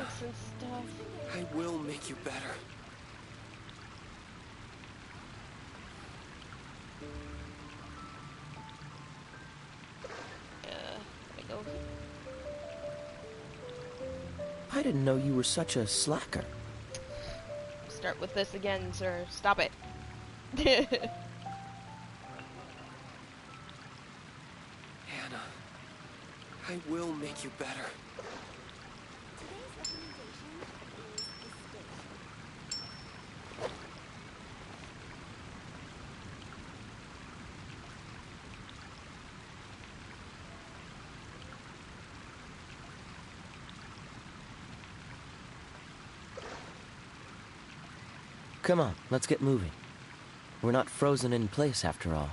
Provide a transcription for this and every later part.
tonics and stuff. I will make you better. There we go. I didn't know you were such a slacker. Start with this again, sir. Stop it. Hannah, I will make you better. Come on, let's get moving. We're not frozen in place after all.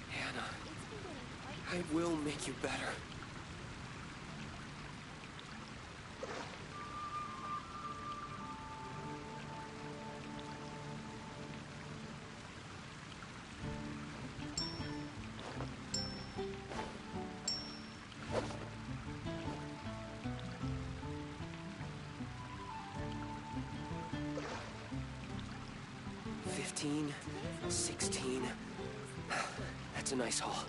Hannah, I will make you better. $15, $16. That's a nice haul.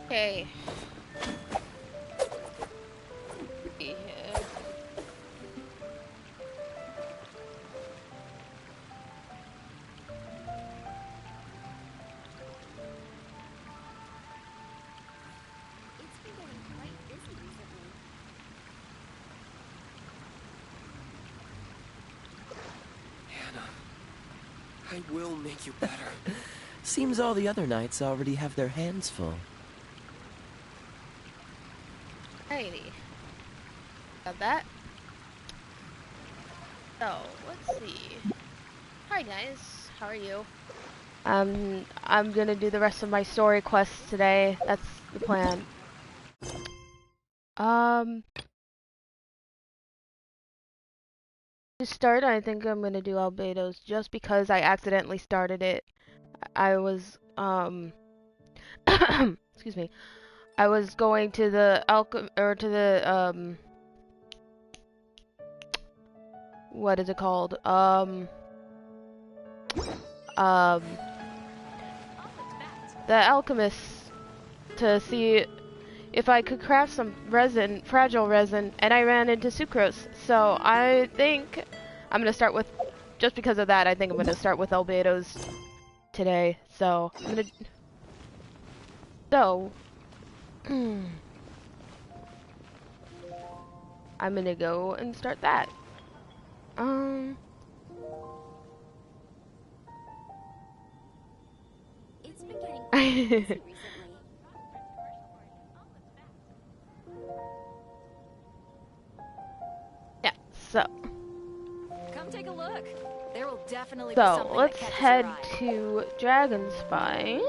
Okay. Yeah. Hannah, I will make you better. Seems all the other knights already have their hands full. Alrighty. Got that. So, let's see. Hi guys, how are you? I'm gonna do the rest of my story quests today. That's the plan. To start, I think I'm gonna do Albedo's just because I accidentally started it. I was, excuse me. I was going to the what is it called? The alchemist to see if I could craft some resin, fragile resin, and I ran into sucrose. So I think I'm gonna start with, just because of that, I think I'm gonna start with Albedo's today. So I'm gonna go and start that. It's been getting busy recently. Yeah, so. Come take a look. There will definitely be So, something let's that catches head your eye. to Dragonspine.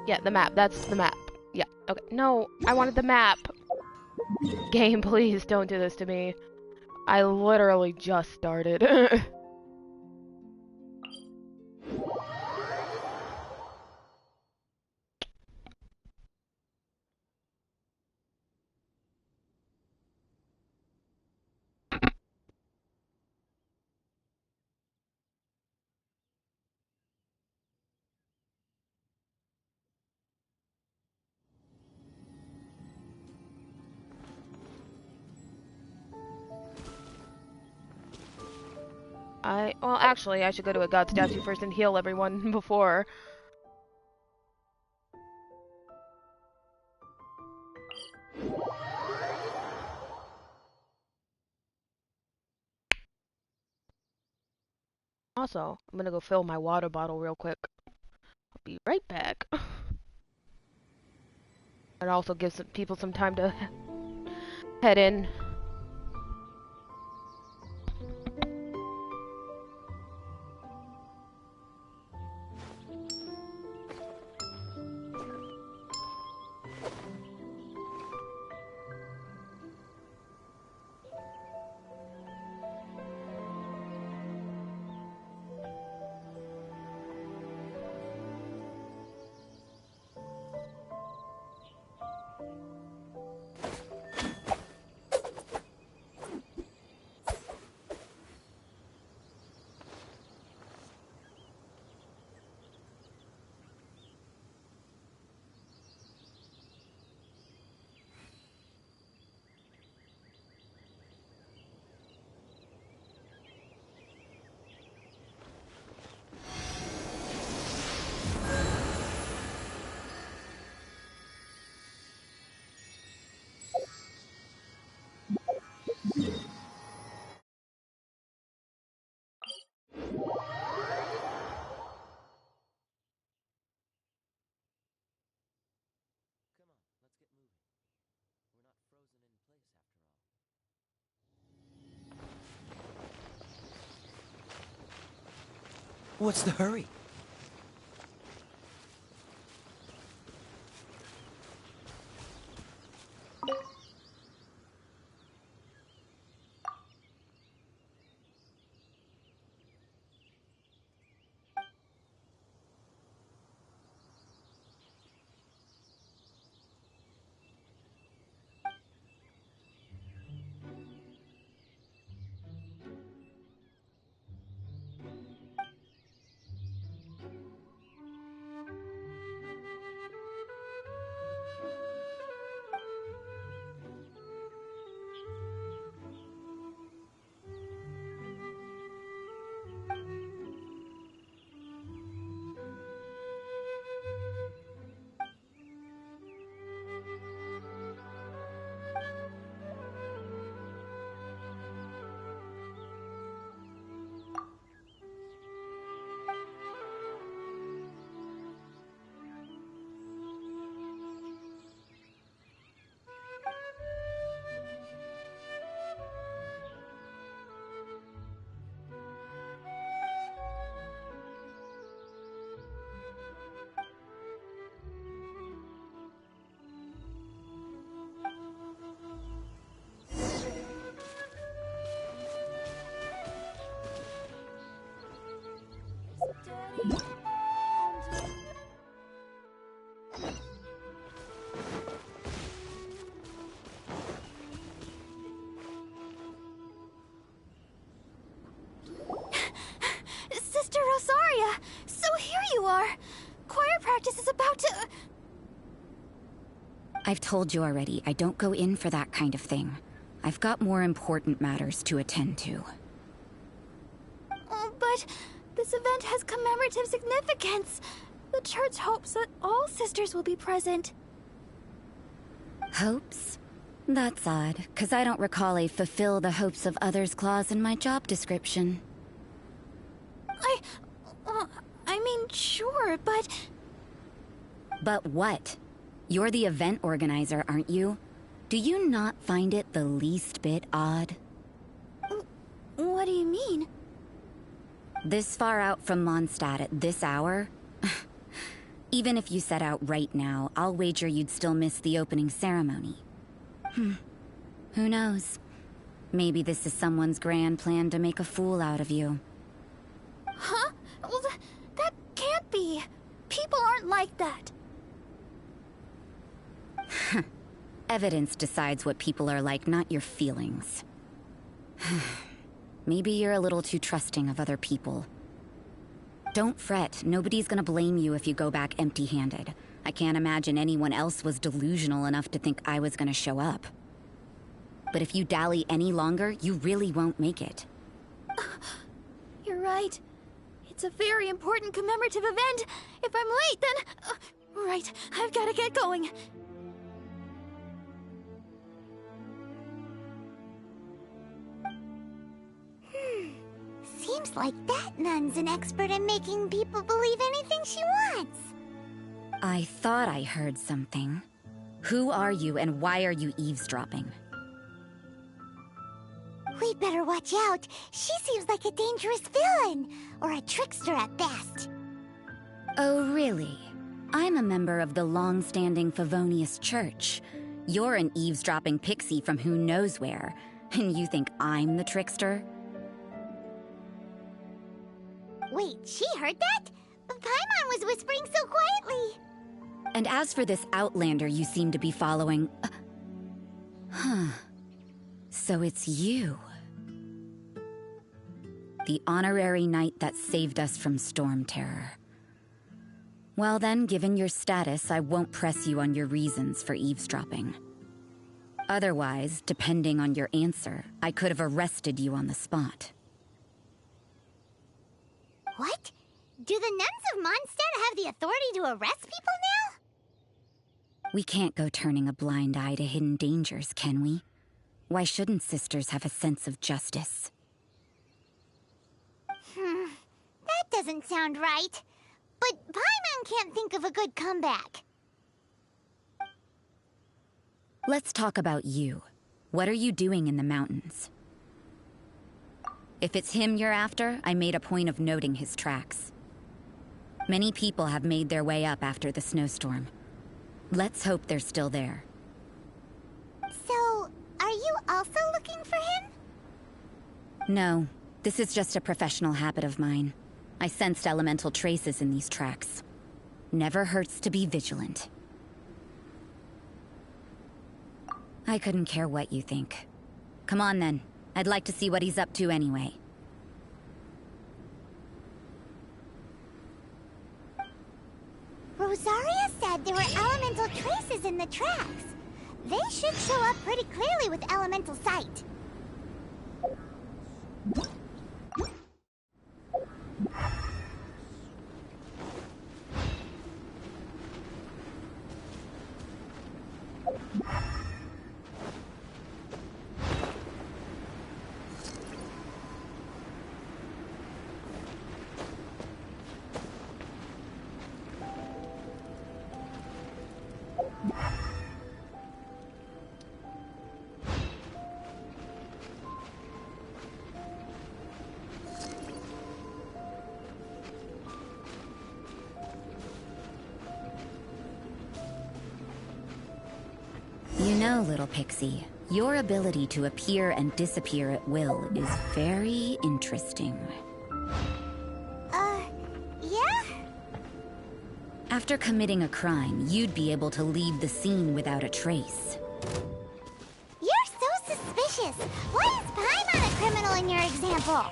Yeah, the map. That's the map. Yeah, okay. No, I wanted the map. Game, please don't do this to me. I literally just started. Well, actually, I should go to a god statue first and heal everyone before. Also, I'm gonna go fill my water bottle real quick. I'll be right back. And also give some people some time to head in. What's the hurry? Sister Rosaria! So here you are! Choir practice is about to... I've told you already, I don't go in for that kind of thing. I've got more important matters to attend to. Oh, but this event has commemorative significance. The church hopes that all sisters will be present. Hopes? That's odd, 'cause I don't recall a fulfill the hopes of others clause in my job description. I mean, sure, but... But what? You're the event organizer, aren't you? Do you not find it the least bit odd? What do you mean? This far out from Mondstadt at this hour? Even if you set out right now, I'll wager you'd still miss the opening ceremony. Who knows? Maybe this is someone's grand plan to make a fool out of you. Huh? Well, that can't be. People aren't like that. Evidence decides what people are like, not your feelings. Maybe you're a little too trusting of other people. Don't fret, nobody's gonna blame you if you go back empty-handed. I can't imagine anyone else was delusional enough to think I was gonna show up. But if you dally any longer, you really won't make it. You're right. It's a very important commemorative event. If I'm late, then... right, I've gotta get going. Seems like that nun's an expert in making people believe anything she wants. I thought I heard something. Who are you and why are you eavesdropping? We'd better watch out. She seems like a dangerous villain, or a trickster at best. Oh, really? I'm a member of the long-standing Favonius Church. You're an eavesdropping pixie from who knows where, and you think I'm the trickster? Wait, she heard that? Paimon was whispering so quietly. And as for this outlander you seem to be following... So it's you. The honorary knight that saved us from Storm Terror. Well then, given your status, I won't press you on your reasons for eavesdropping. Otherwise, depending on your answer, I could have arrested you on the spot. What? Do the nuns of Mondstadt have the authority to arrest people now? We can't go turning a blind eye to hidden dangers, can we? Why shouldn't sisters have a sense of justice? That doesn't sound right. But Paimon can't think of a good comeback. Let's talk about you. What are you doing in the mountains? If it's him you're after, I made a point of noting his tracks. Many people have made their way up after the snowstorm. Let's hope they're still there. So, are you also looking for him? No, this is just a professional habit of mine. I sensed elemental traces in these tracks. Never hurts to be vigilant. I couldn't care what you think. Come on then. I'd like to see what he's up to anyway. Rosaria said there were elemental traces in the tracks. They should show up pretty clearly with elemental sight. You know, little pixie, your ability to appear and disappear at will is very interesting. Yeah? After committing a crime, you'd be able to leave the scene without a trace. You're so suspicious. Why is Paimon a criminal in your example?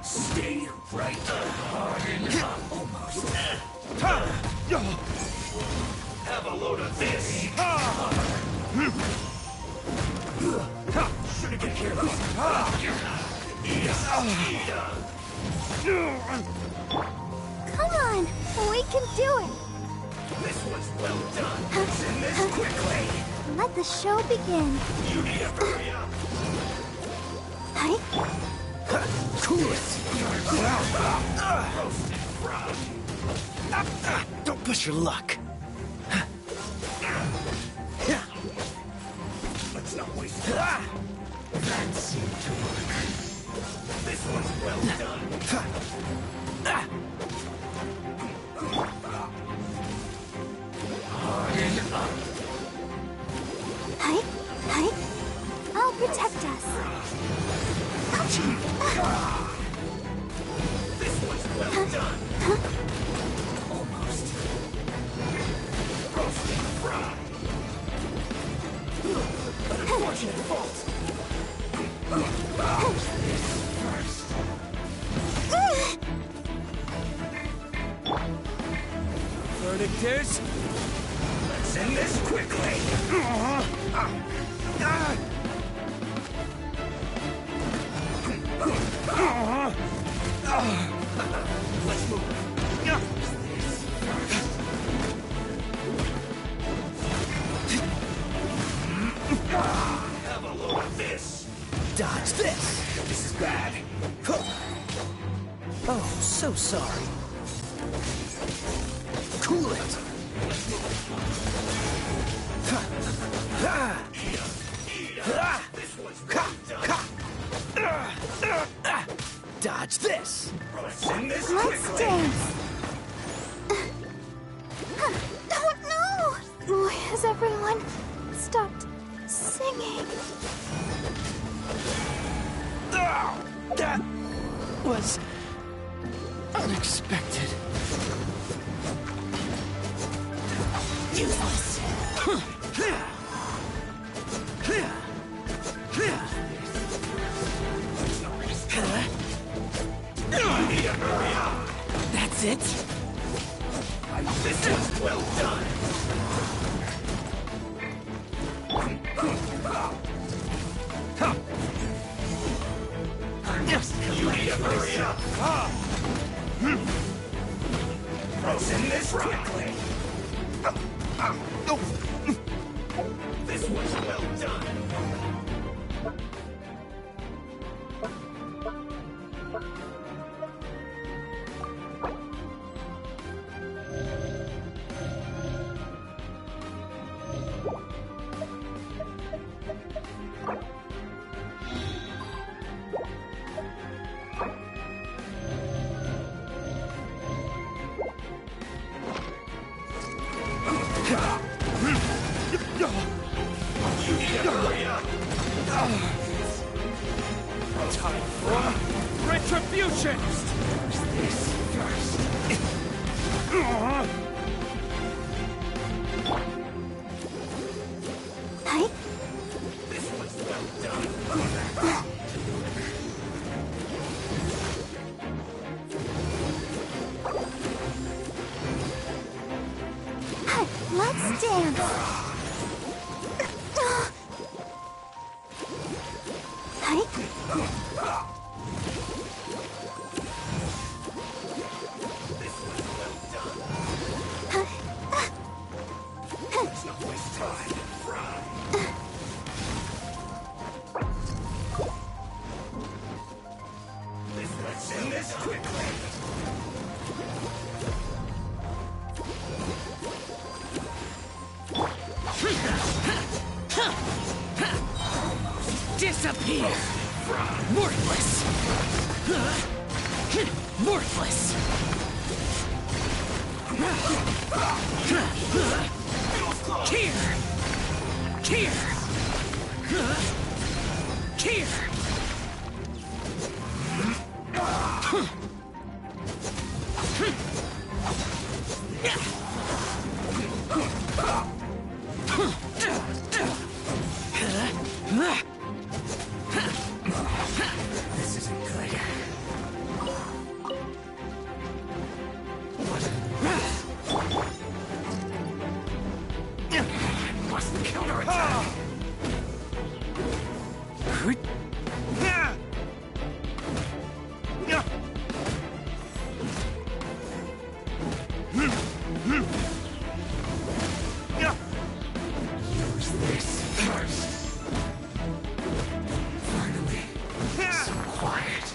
Stay right almost. Have a load of this. Should've been careful. Come on, we can do it. This was well done. Send this quickly. Let the show begin. You need to hurry up. Hi. Cool it! Roasted fried. Don't push your luck. Let's not waste time. That seemed to work. This one's well done. Harden up. Hi. Hi. I'll protect us. This one's well done. Almost. Roasted fried. Unfortunate fault. Verdict is... Let's end this quickly. Let's move. Have a load of this. Dodge this! This is bad. Oh, so sorry. Cool it! This one's well done. Dodge this! Let's end this Let's quickly. dance. Oh no! Why has everyone stopped singing? That was unexpected. Useless. That's it? This one's well done. You need to hurry up. Let's end this quickly. This one's well done. fast! Use this first. Hi. This one's well done. Let's dance. Hi. Let's not waste time. Let's end this quickly. Disappear! Worthless! Worthless! Here! Here! Here! This isn't good. I must counterattack. Use this first. Finally, so quiet.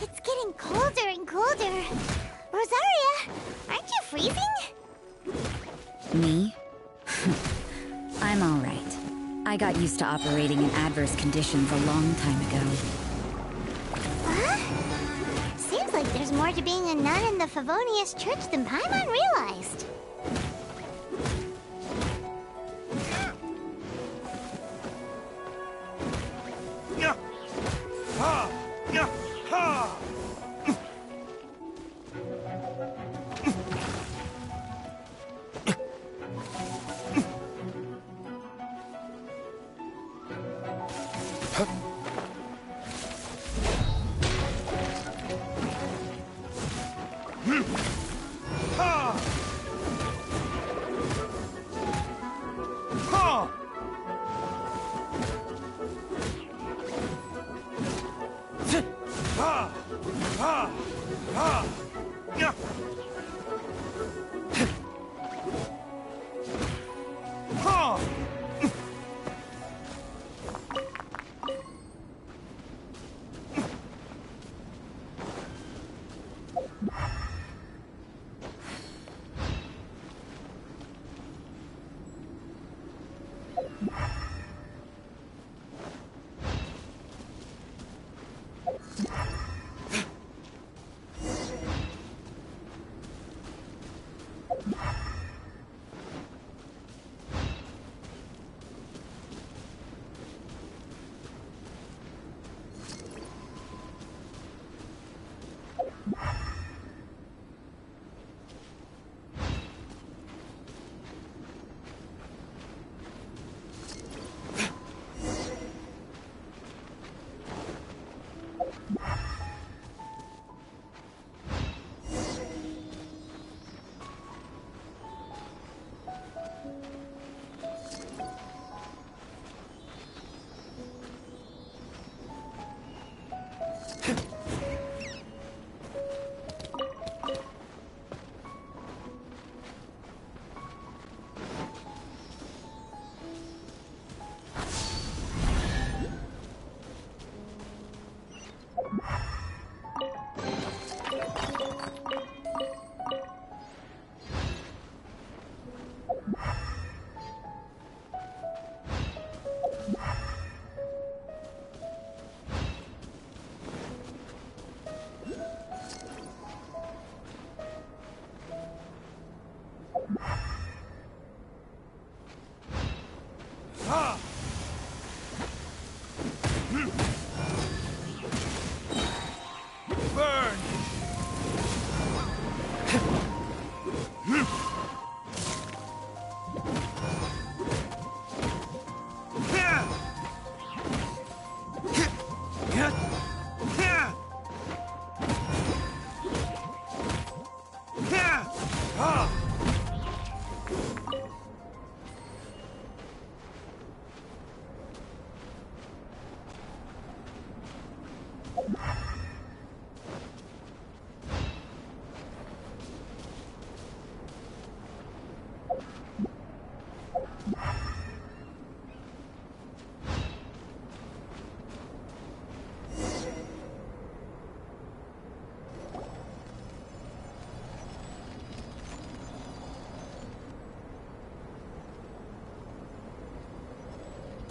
It's getting colder and colder. Rosaria, aren't you freezing? Me? I'm alright. I got used to operating in adverse conditions a long time ago. Huh? Seems like there's more to being a nun in the Favonius Church than Paimon realized.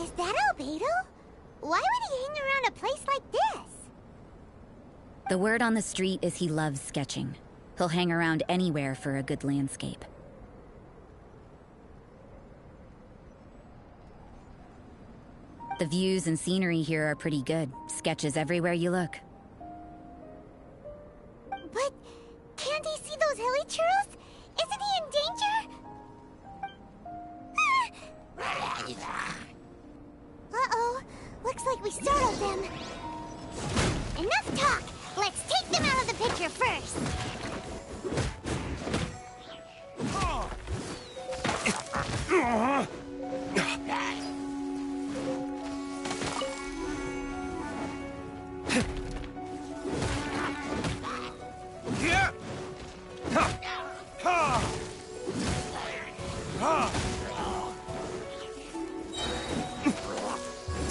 Is that Albedo? Why would he hang around a place like this? The word on the street is he loves sketching. He'll hang around anywhere for a good landscape. The views and scenery here are pretty good. Sketches everywhere you look. But can't he see those hilichurls? Isn't he in danger? Uh-oh. Looks like we startled them. Enough talk! Let's take them out of the picture first!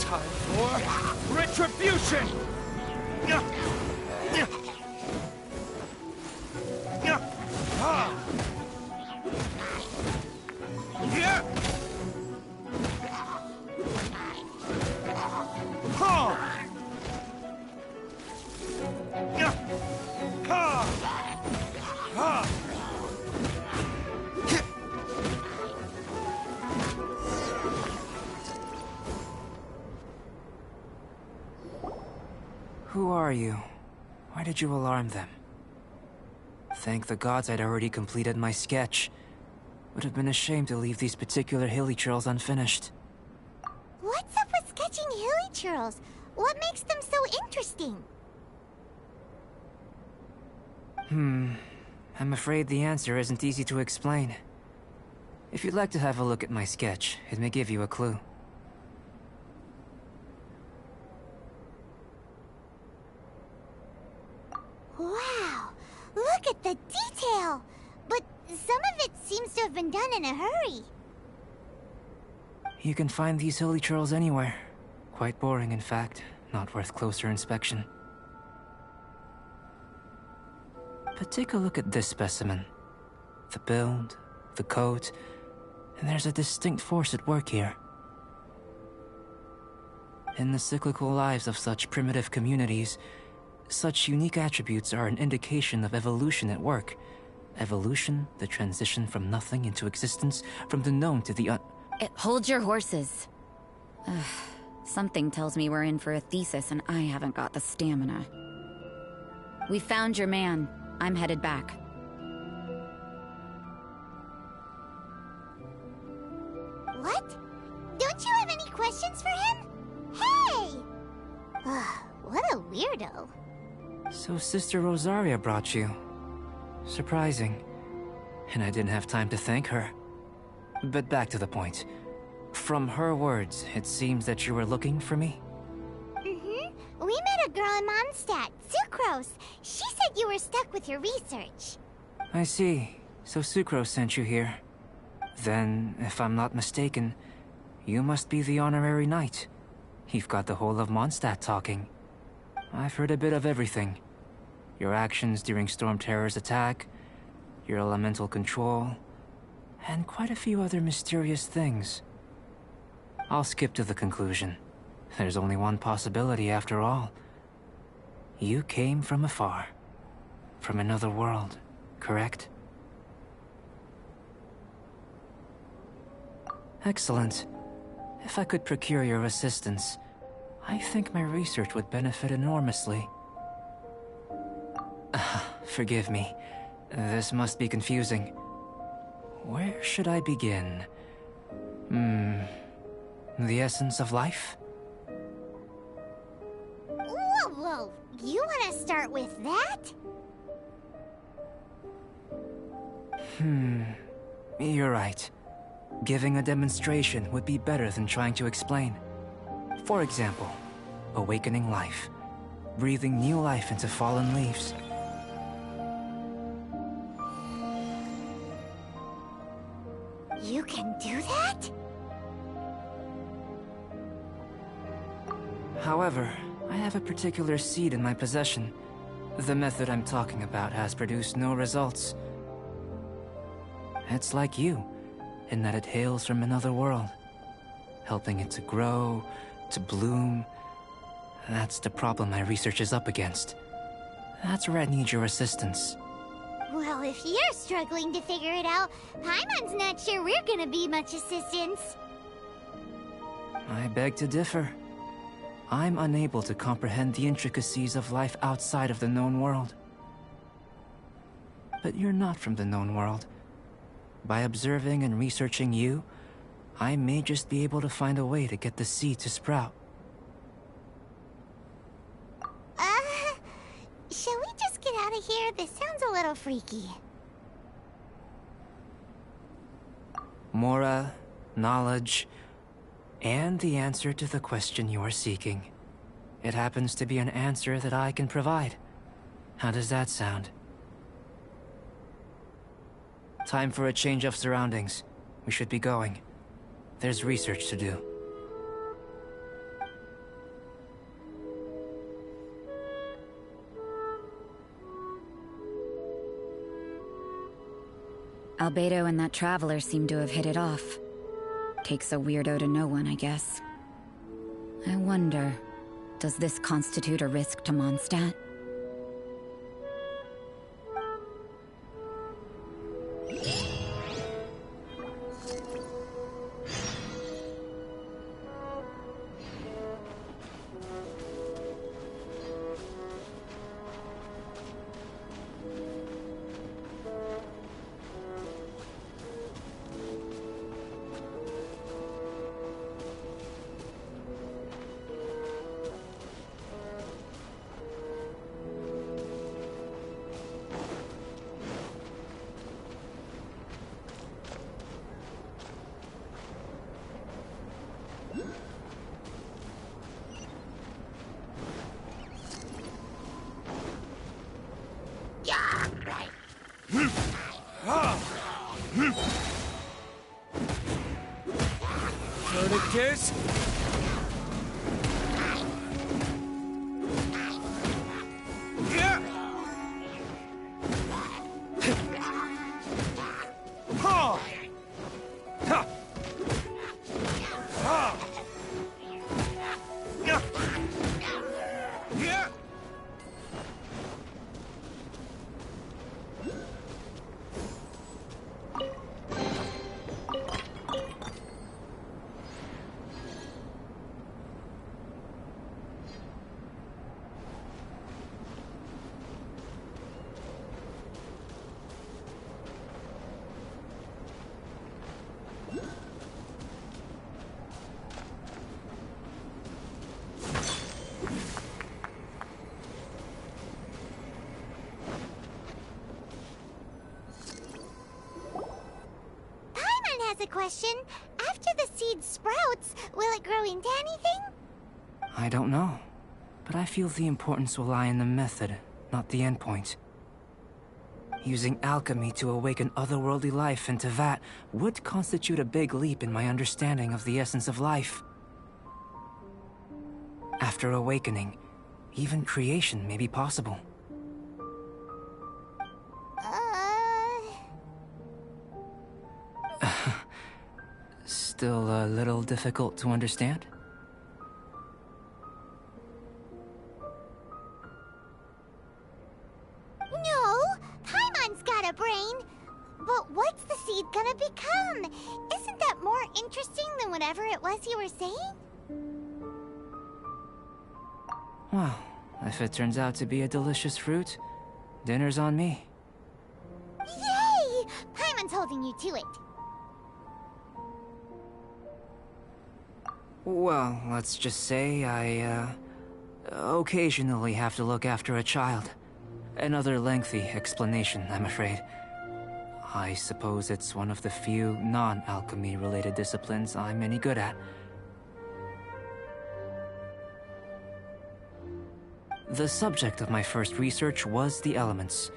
Time for retribution! Who are you? Why did you alarm them? Thank the gods I'd already completed my sketch. Would have been a shame to leave these particular hilichurls unfinished. What's up with sketching hilichurls? What makes them so interesting? I'm afraid the answer isn't easy to explain. If you'd like to have a look at my sketch, it may give you a clue. Wow! Look at the detail! But some of it seems to have been done in a hurry. You can find these hilichurls anywhere. Quite boring, in fact. Not worth closer inspection. But take a look at this specimen. The build, the coat, and there's a distinct force at work here. In the cyclical lives of such primitive communities, such unique attributes are an indication of evolution at work. Evolution, the transition from nothing into existence, from the known to the Hold your horses. Something tells me we're in for a thesis and I haven't got the stamina. We found your man. I'm headed back. What? Don't you have any questions for him? Hey! What a weirdo. So Sister Rosaria brought you. Surprising. And I didn't have time to thank her. But back to the point. From her words, it seems that you were looking for me? Mm-hmm. We met a girl in Mondstadt, Sucrose. She said you were stuck with your research. I see. So Sucrose sent you here. Then, if I'm not mistaken, you must be the honorary knight. You've got the whole of Mondstadt talking. I've heard a bit of everything. Your actions during Storm Terror's attack, your elemental control, and quite a few other mysterious things. I'll skip to the conclusion. There's only one possibility after all. You came from afar. From another world, correct? Excellent. If I could procure your assistance, I think my research would benefit enormously. Forgive me. This must be confusing. Where should I begin? The essence of life? Whoa! You want to start with that? You're right. Giving a demonstration would be better than trying to explain. For example, awakening life. Breathing new life into fallen leaves. You can do that? However, I have a particular seed in my possession. The method I'm talking about has produced no results. It's like you, in that it hails from another world. Helping it to grow, to bloom. That's the problem my research is up against. That's where I need your assistance. Well, if you're struggling to figure it out, Paimon's not sure we're gonna be much assistance. I beg to differ. I'm unable to comprehend the intricacies of life outside of the known world. But you're not from the known world. By observing and researching you, I may just be able to find a way to get the seed to sprout. Shall we just get out of here? This sounds a little freaky. Mora, knowledge, and the answer to the question you are seeking. It happens to be an answer that I can provide. How does that sound? Time for a change of surroundings. We should be going. There's research to do. Albedo and that traveler seem to have hit it off. Takes a weirdo to know one, I guess. I wonder, does this constitute a risk to Mondstadt? Tourniquet? Yeah! Ha! Ha! Ha! Yeah! Yeah! Paimon has a question. After the seed sprouts, will it grow into anything? I don't know. But I feel the importance will lie in the method, not the endpoint. Using alchemy to awaken otherworldly life into that would constitute a big leap in my understanding of the essence of life. After awakening, even creation may be possible. Still a little difficult to understand? No, Paimon's got a brain. But what's the seed gonna become? Isn't that more interesting than whatever it was you were saying? Well, if it turns out to be a delicious fruit, dinner's on me. Yay! Paimon's holding you to it. Well, let's just say I, occasionally have to look after a child. Another lengthy explanation, I'm afraid. I suppose it's one of the few non-alchemy related disciplines I'm any good at. The subject of my first research was the elements.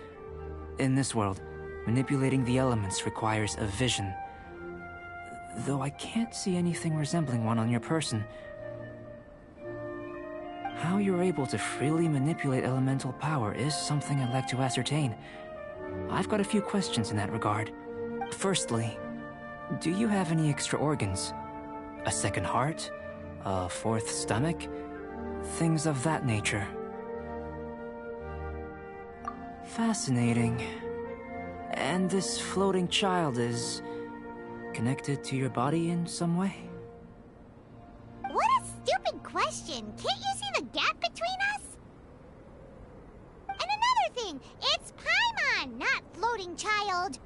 In this world, manipulating the elements requires a vision. Though I can't see anything resembling one on your person. How you're able to freely manipulate elemental power is something I'd like to ascertain. I've got a few questions in that regard. Firstly, do you have any extra organs? A second heart? A fourth stomach? Things of that nature. Fascinating. And this floating child is connected to your body in some way? What a stupid question! Can't you see the gap between us? And another thing, it's Paimon, not floating child.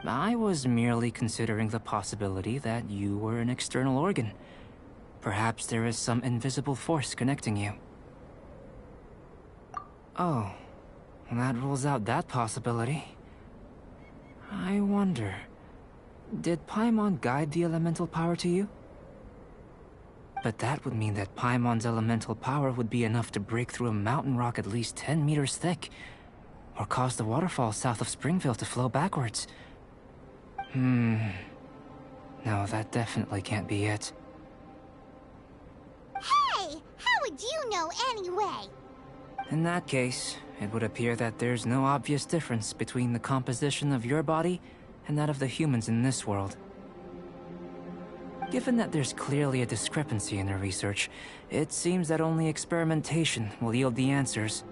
I was merely considering the possibility that you were an external organ. Perhaps there is some invisible force connecting you. Oh, that rules out that possibility. I wonder, did Paimon guide the elemental power to you? But that would mean that Paimon's elemental power would be enough to break through a mountain rock at least 10 meters thick, or cause the waterfall south of Springville to flow backwards. No, that definitely can't be it. Hey! How would you know anyway? In that case, it would appear that there's no obvious difference between the composition of your body and that of the humans in this world. Given that there's clearly a discrepancy in the research, it seems that only experimentation will yield the answers.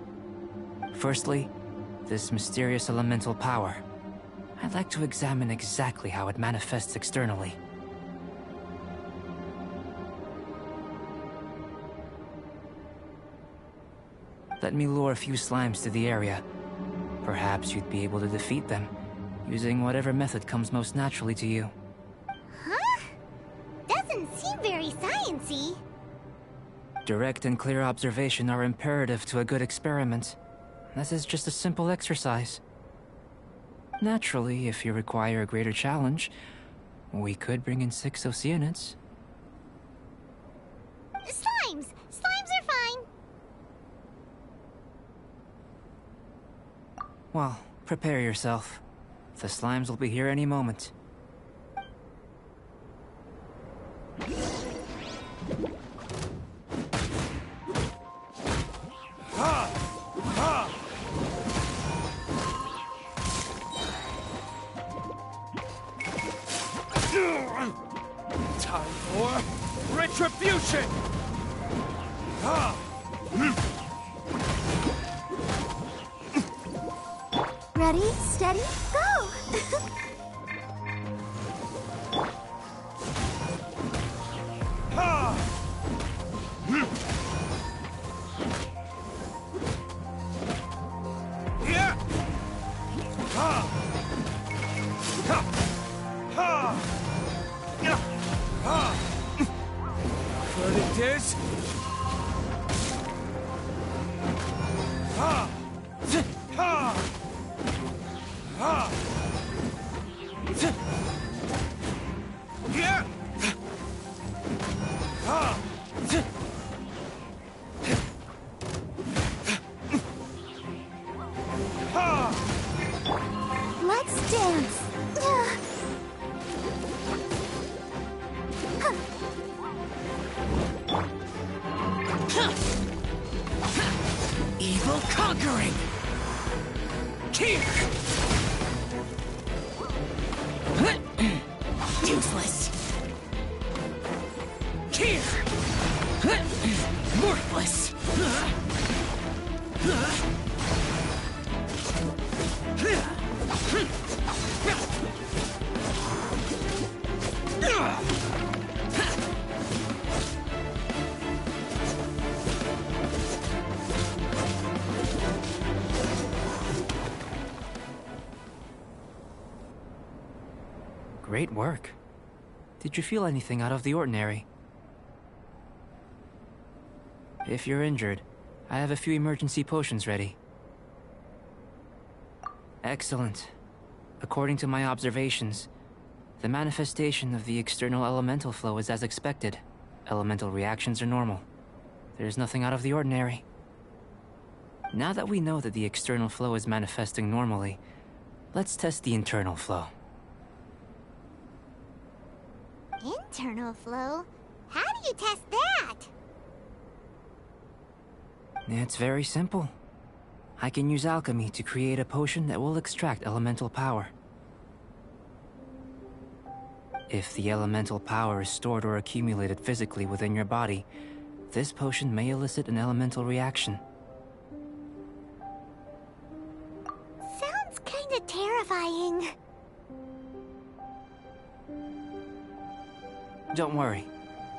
Firstly, this mysterious elemental power. I'd like to examine exactly how it manifests externally. Let me lure a few slimes to the area. Perhaps you'd be able to defeat them, using whatever method comes most naturally to you. Huh? Doesn't seem very sciencey. Direct and clear observation are imperative to a good experiment. This is just a simple exercise. Naturally, if you require a greater challenge, we could bring in 6 Oceanids. Slimes! Slimes are fine. Well, Prepare yourself. The slimes will be here any moment. Time for retribution! Ready, steady, go! Verdict is... Let's dance! Evil conquering! Here! Useless! Here! Worthless! Great work. Did you feel anything out of the ordinary? If you're injured, I have a few emergency potions ready. Excellent. According to my observations, the manifestation of the external elemental flow is as expected. Elemental reactions are normal. There's nothing out of the ordinary. Now that we know that the external flow is manifesting normally, let's test the internal flow. Internal flow? How do you test that? It's very simple. I can use alchemy to create a potion that will extract elemental power. If the elemental power is stored or accumulated physically within your body, this potion may elicit an elemental reaction. Sounds kinda terrifying. Don't worry.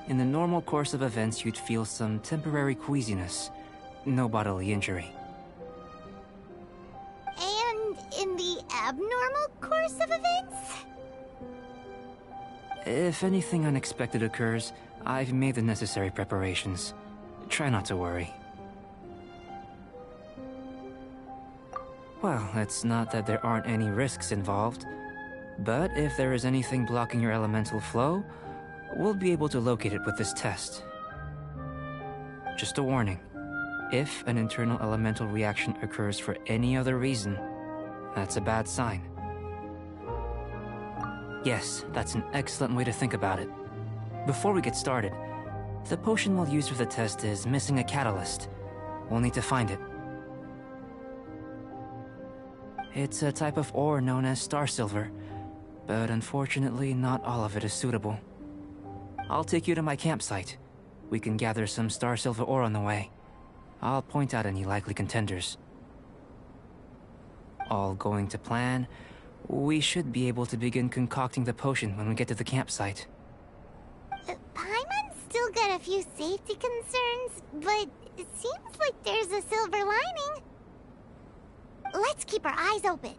In the normal course of events, you'd feel some temporary queasiness. No bodily injury. And in the abnormal course of events? If anything unexpected occurs, I've made the necessary preparations. Try not to worry. Well, it's not that there aren't any risks involved. But if there is anything blocking your elemental flow, we'll be able to locate it with this test. Just a warning. If an internal elemental reaction occurs for any other reason, that's a bad sign. Yes, that's an excellent way to think about it. Before we get started, the potion we'll use for the test is missing a catalyst. We'll need to find it. It's a type of ore known as star silver, but unfortunately not all of it is suitable. I'll take you to my campsite. We can gather some star silver ore on the way. I'll point out any likely contenders. All going to plan, we should be able to begin concocting the potion when we get to the campsite. Paimon's still got a few safety concerns, but it seems like there's a silver lining. Let's keep our eyes open.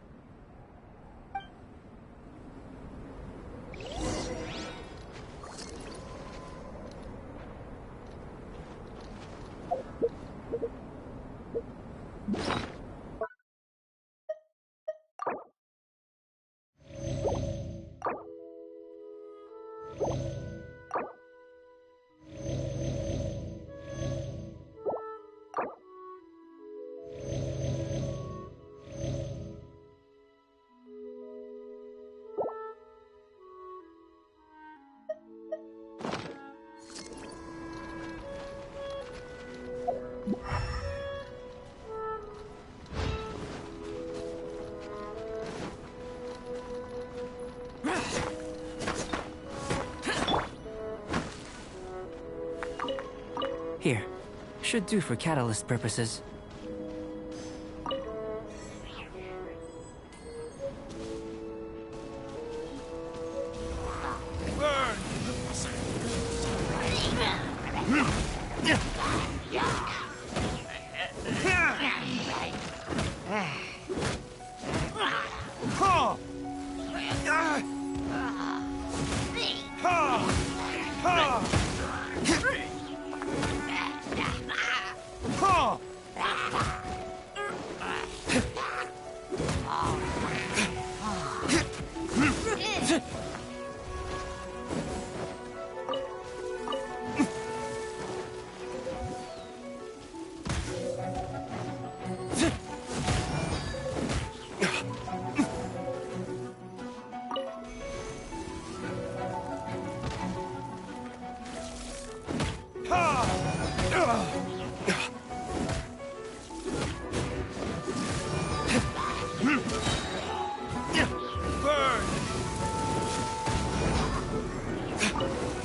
Should do for catalyst purposes.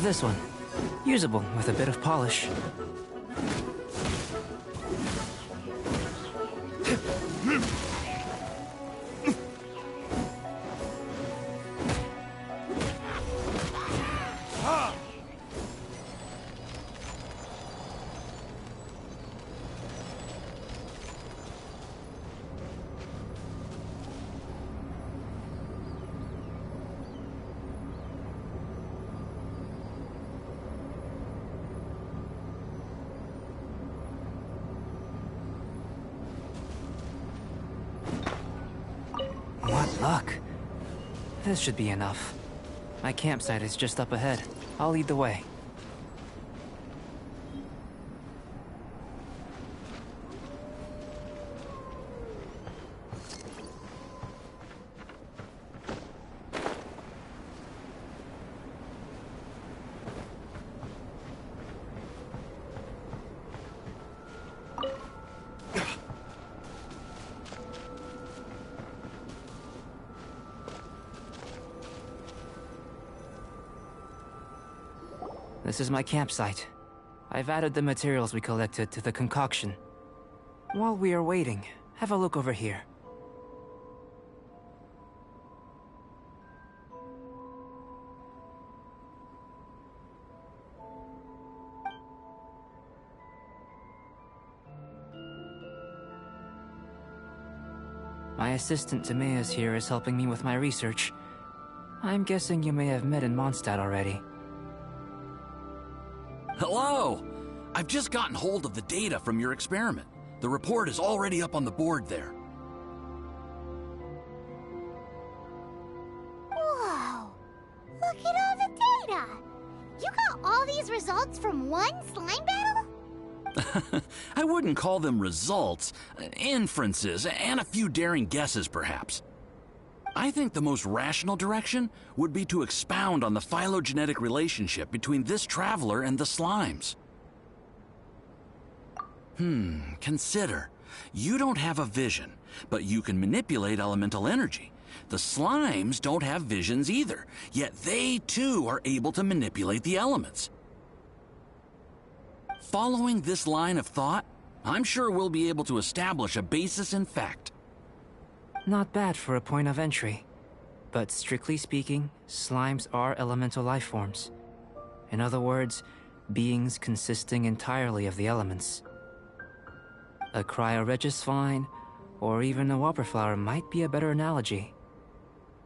This one. Usable with a bit of polish. What luck. This should be enough. My campsite is just up ahead. I'll lead the way. This is my campsite. I've added the materials we collected to the concoction. While we are waiting, have a look over here. My assistant Timaeus here is helping me with my research. I'm guessing you may have met in Mondstadt already. Hello! I've just gotten hold of the data from your experiment. The report is already up on the board there. Whoa! Look at all the data! You got all these results from one slime battle? I wouldn't call them results, inferences, and a few daring guesses perhaps. I think the most rational direction would be to expound on the phylogenetic relationship between this traveler and the slimes. Consider. You don't have a vision, but you can manipulate elemental energy. The slimes don't have visions either, yet they too are able to manipulate the elements. Following this line of thought, I'm sure we'll be able to establish a basis in fact. Not bad for a point of entry. But strictly speaking, slimes are elemental life forms. In other words, beings consisting entirely of the elements. A cryoregisvine, or even a whopperflower might be a better analogy.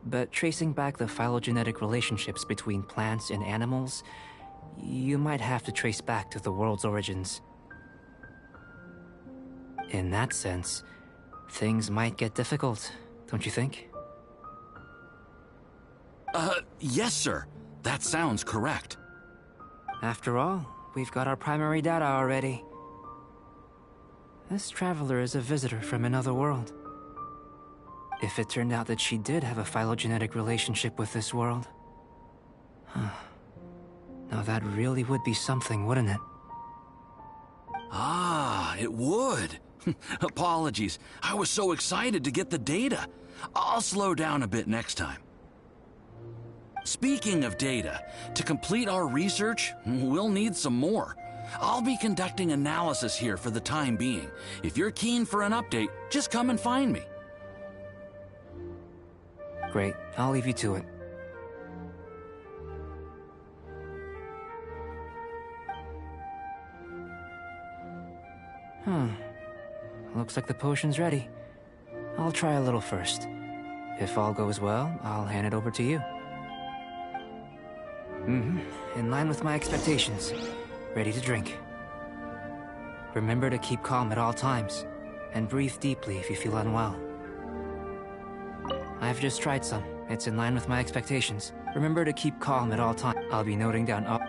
But tracing back the phylogenetic relationships between plants and animals, you might have to trace back to the world's origins. In that sense, things might get difficult, don't you think? Yes, sir. That sounds correct. After all, we've got our primary data already. This traveler is a visitor from another world. If it turned out that she did have a phylogenetic relationship with this world... Now that really would be something, wouldn't it? Ah, it would. Apologies. I was so excited to get the data. I'll slow down a bit next time. Speaking of data, to complete our research, we'll need some more. I'll be conducting analysis here for the time being. If you're keen for an update, just come and find me. Great, I'll leave you to it. Looks like the potion's ready. I'll try a little first. If all goes well, I'll hand it over to you. In line with my expectations. Ready to drink. Remember to keep calm at all times, and breathe deeply if you feel unwell. I've just tried some. It's in line with my expectations. Remember to keep calm at all times. I'll be noting down all...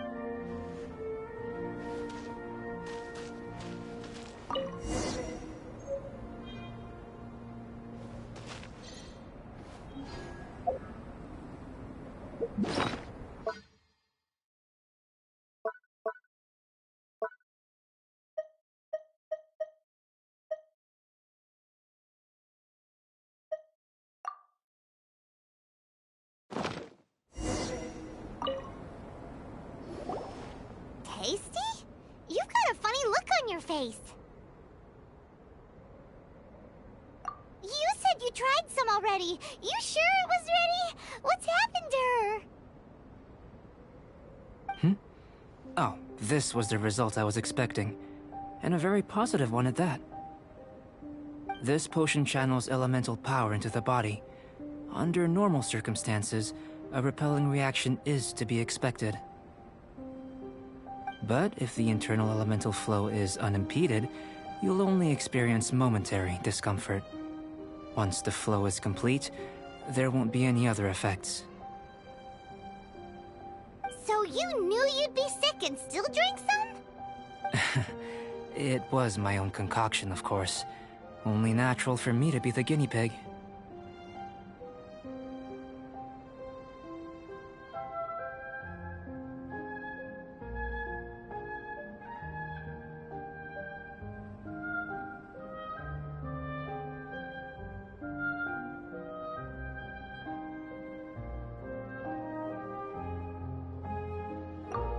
Tasty? You've got a funny look on your face. You said you tried some already. You sure it was ready? What's happened to her? Oh, this was the result I was expecting. And a very positive one at that. This potion channels elemental power into the body. Under normal circumstances, a repelling reaction is to be expected. But if the internal elemental flow is unimpeded, you'll only experience momentary discomfort. Once the flow is complete, there won't be any other effects. So you knew you'd be sick and still drank some? It was my own concoction, of course. Only natural for me to be the guinea pig.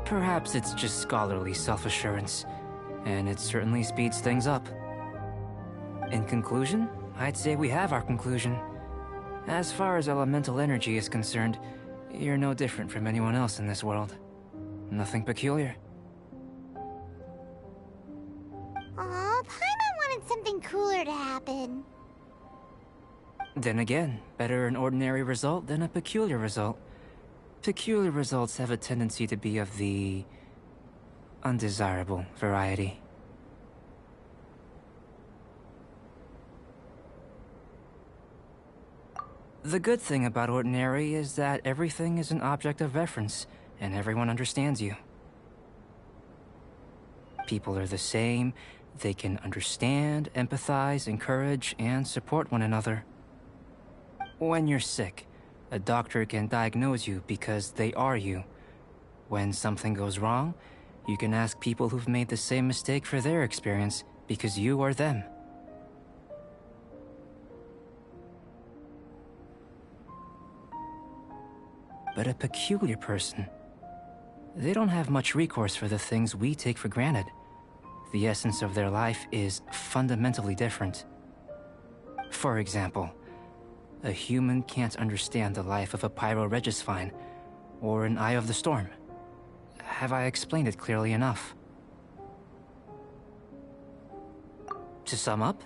Perhaps it's just scholarly self-assurance, and it certainly speeds things up. In conclusion, I'd say we have our conclusion. As far as elemental energy is concerned, you're no different from anyone else in this world. Nothing peculiar. Aw, Paimon wanted something cooler to happen. Then again, better an ordinary result than a peculiar result. Peculiar results have a tendency to be of the undesirable variety. The good thing about ordinary is that everything is an object of reference, and everyone understands you. People are the same, they can understand, empathize, encourage, and support one another. When you're sick, a doctor can diagnose you because they are you. When something goes wrong, you can ask people who've made the same mistake for their experience because you are them. But a peculiar person, they don't have much recourse for the things we take for granted. The essence of their life is fundamentally different. For example, a human can't understand the life of a Pyroregisvine or an Eye of the Storm. Have I explained it clearly enough? To sum up,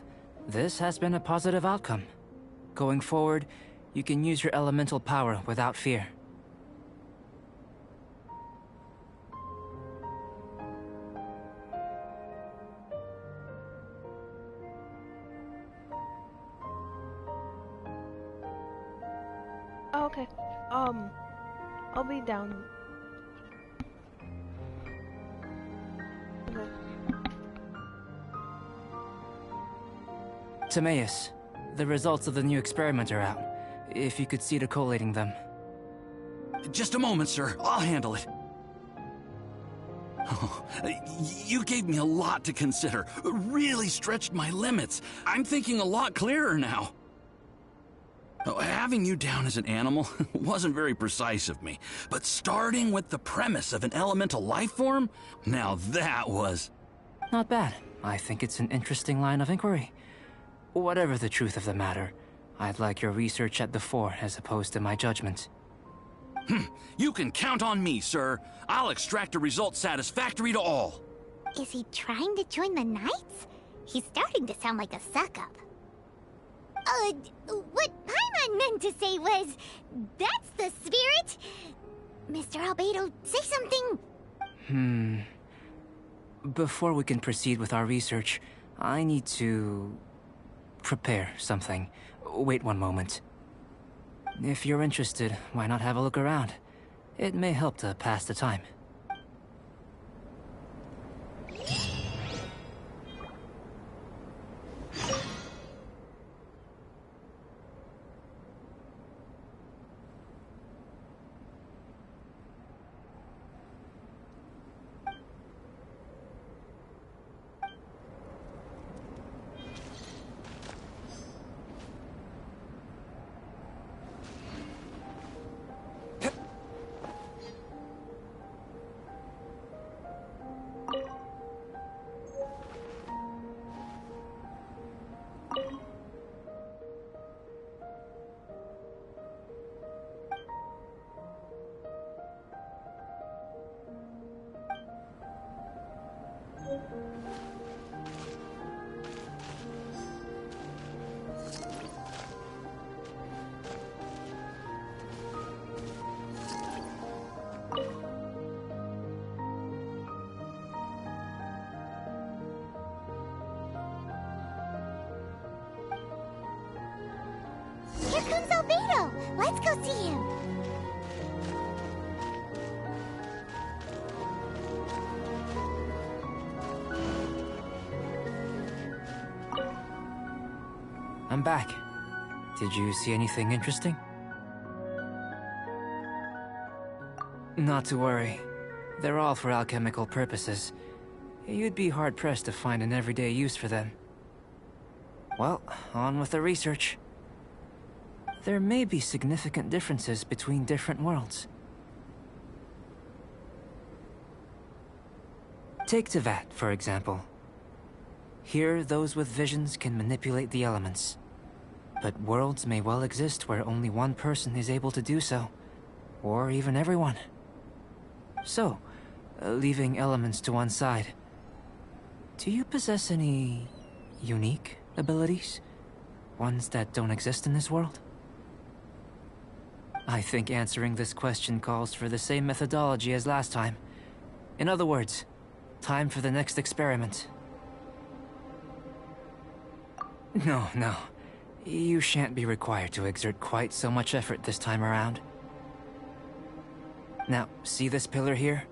this has been a positive outcome. Going forward, you can use your elemental power without fear. Oh, okay. I'll be down. Okay. Timaeus, the results of the new experiment are out. If you could see to collating them. Just a moment, sir. I'll handle it. Oh, you gave me a lot to consider. Really stretched my limits. I'm thinking a lot clearer now. Oh, having you down as an animal wasn't very precise of me, but starting with the premise of an elemental life form? Now that was... Not bad. I think it's an interesting line of inquiry. Whatever the truth of the matter, I'd like your research at the fore as opposed to my judgment. You can count on me, sir. I'll extract a result satisfactory to all. Is he trying to join the Knights? He's starting to sound like a suck-up. What Paimon meant to say was, that's the spirit! Mr. Albedo, say something! Before we can proceed with our research, I need to... prepare something. Wait one moment. If you're interested, why not have a look around? It may help to pass the time. Here comes Albedo! Let's go see him! I'm back. Did you see anything interesting? Not to worry. They're all for alchemical purposes. You'd be hard-pressed to find an everyday use for them. Well, on with the research. There may be significant differences between different worlds. Take Teyvat, for example. Here, those with visions can manipulate the elements. But worlds may well exist where only one person is able to do so. Or even everyone. So, leaving elements to one side, do you possess any unique abilities? Ones that don't exist in this world? I think answering this question calls for the same methodology as last time. In other words, time for the next experiment. No. You shan't be required to exert quite so much effort this time around. Now, see this pillar here?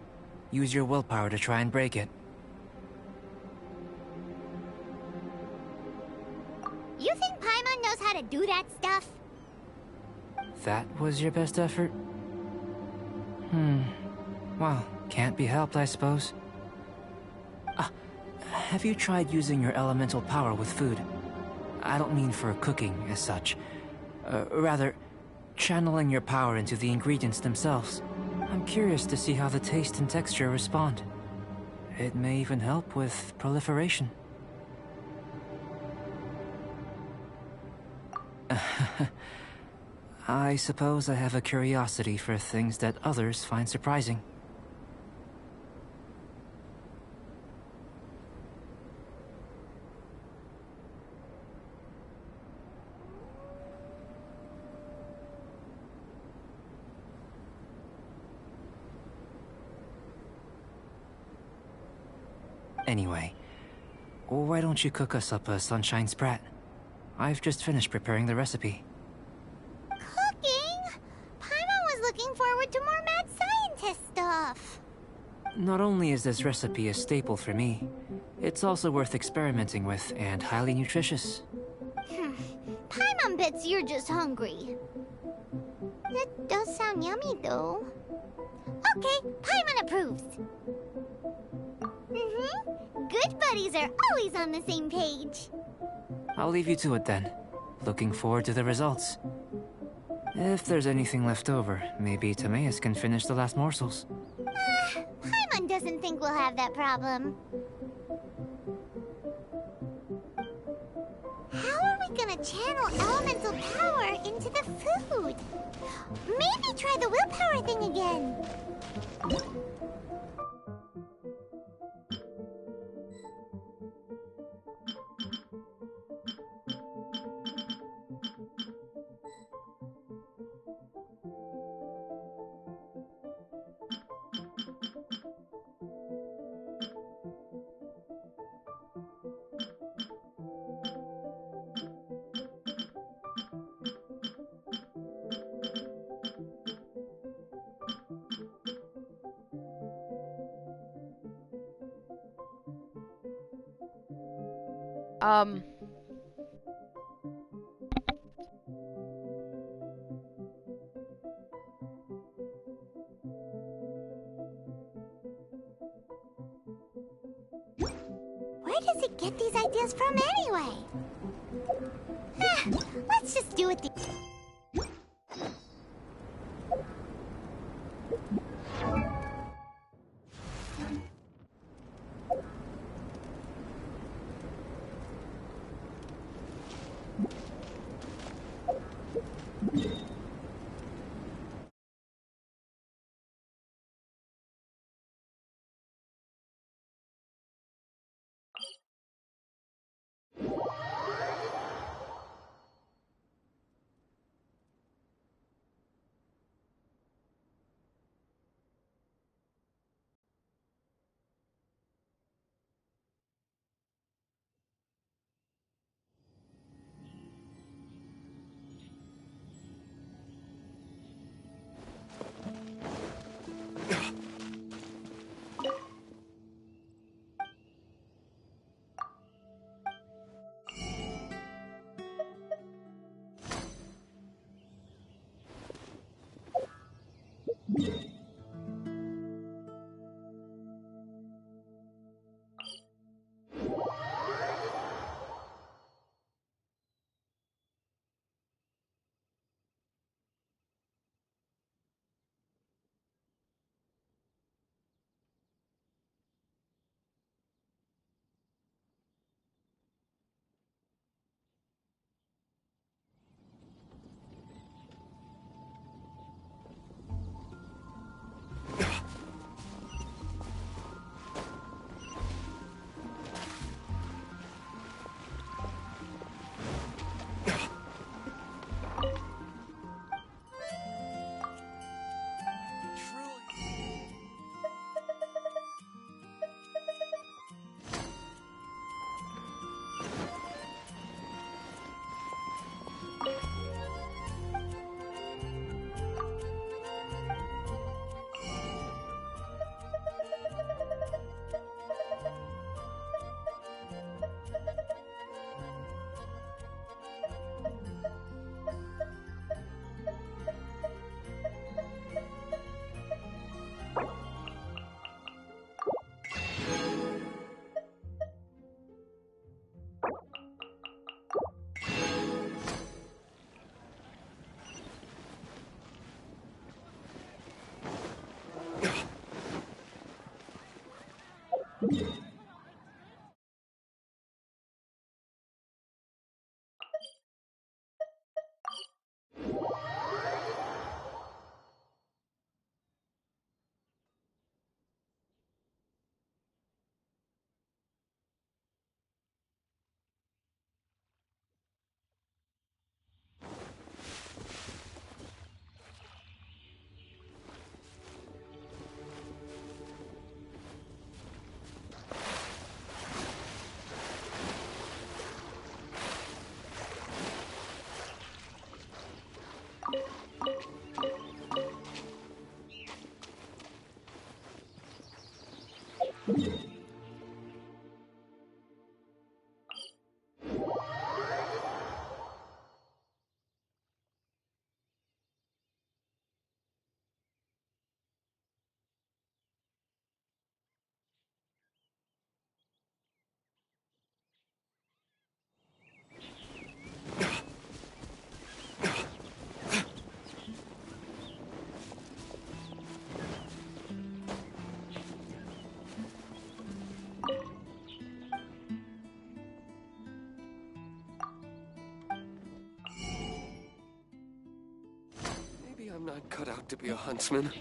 Use your willpower to try and break it. You think Paimon knows how to do that stuff? That was your best effort? Well, can't be helped, I suppose. Have you tried using your elemental power with food? I don't mean for cooking as such. Rather, channeling your power into the ingredients themselves. I'm curious to see how the taste and texture respond. It may even help with proliferation. I suppose I have a curiosity for things that others find surprising. Anyway, why don't you cook us up a sunshine sprat? I've just finished preparing the recipe. Cooking? Paimon was looking forward to more mad scientist stuff. Not only is this recipe a staple for me, it's also worth experimenting with and highly nutritious. Paimon bets you're just hungry. That does sound yummy, though. Okay, Paimon approves. Good buddies are always on the same page. I'll leave you to it then. Looking forward to the results. If there's anything left over, maybe Timaeus can finish the last morsels. Paimon doesn't think we'll have that problem. How are we gonna channel elemental power into the food? Maybe try the willpower thing again. Where does it get these ideas from anyway? Let's just do it I'm not cut out to be a huntsman.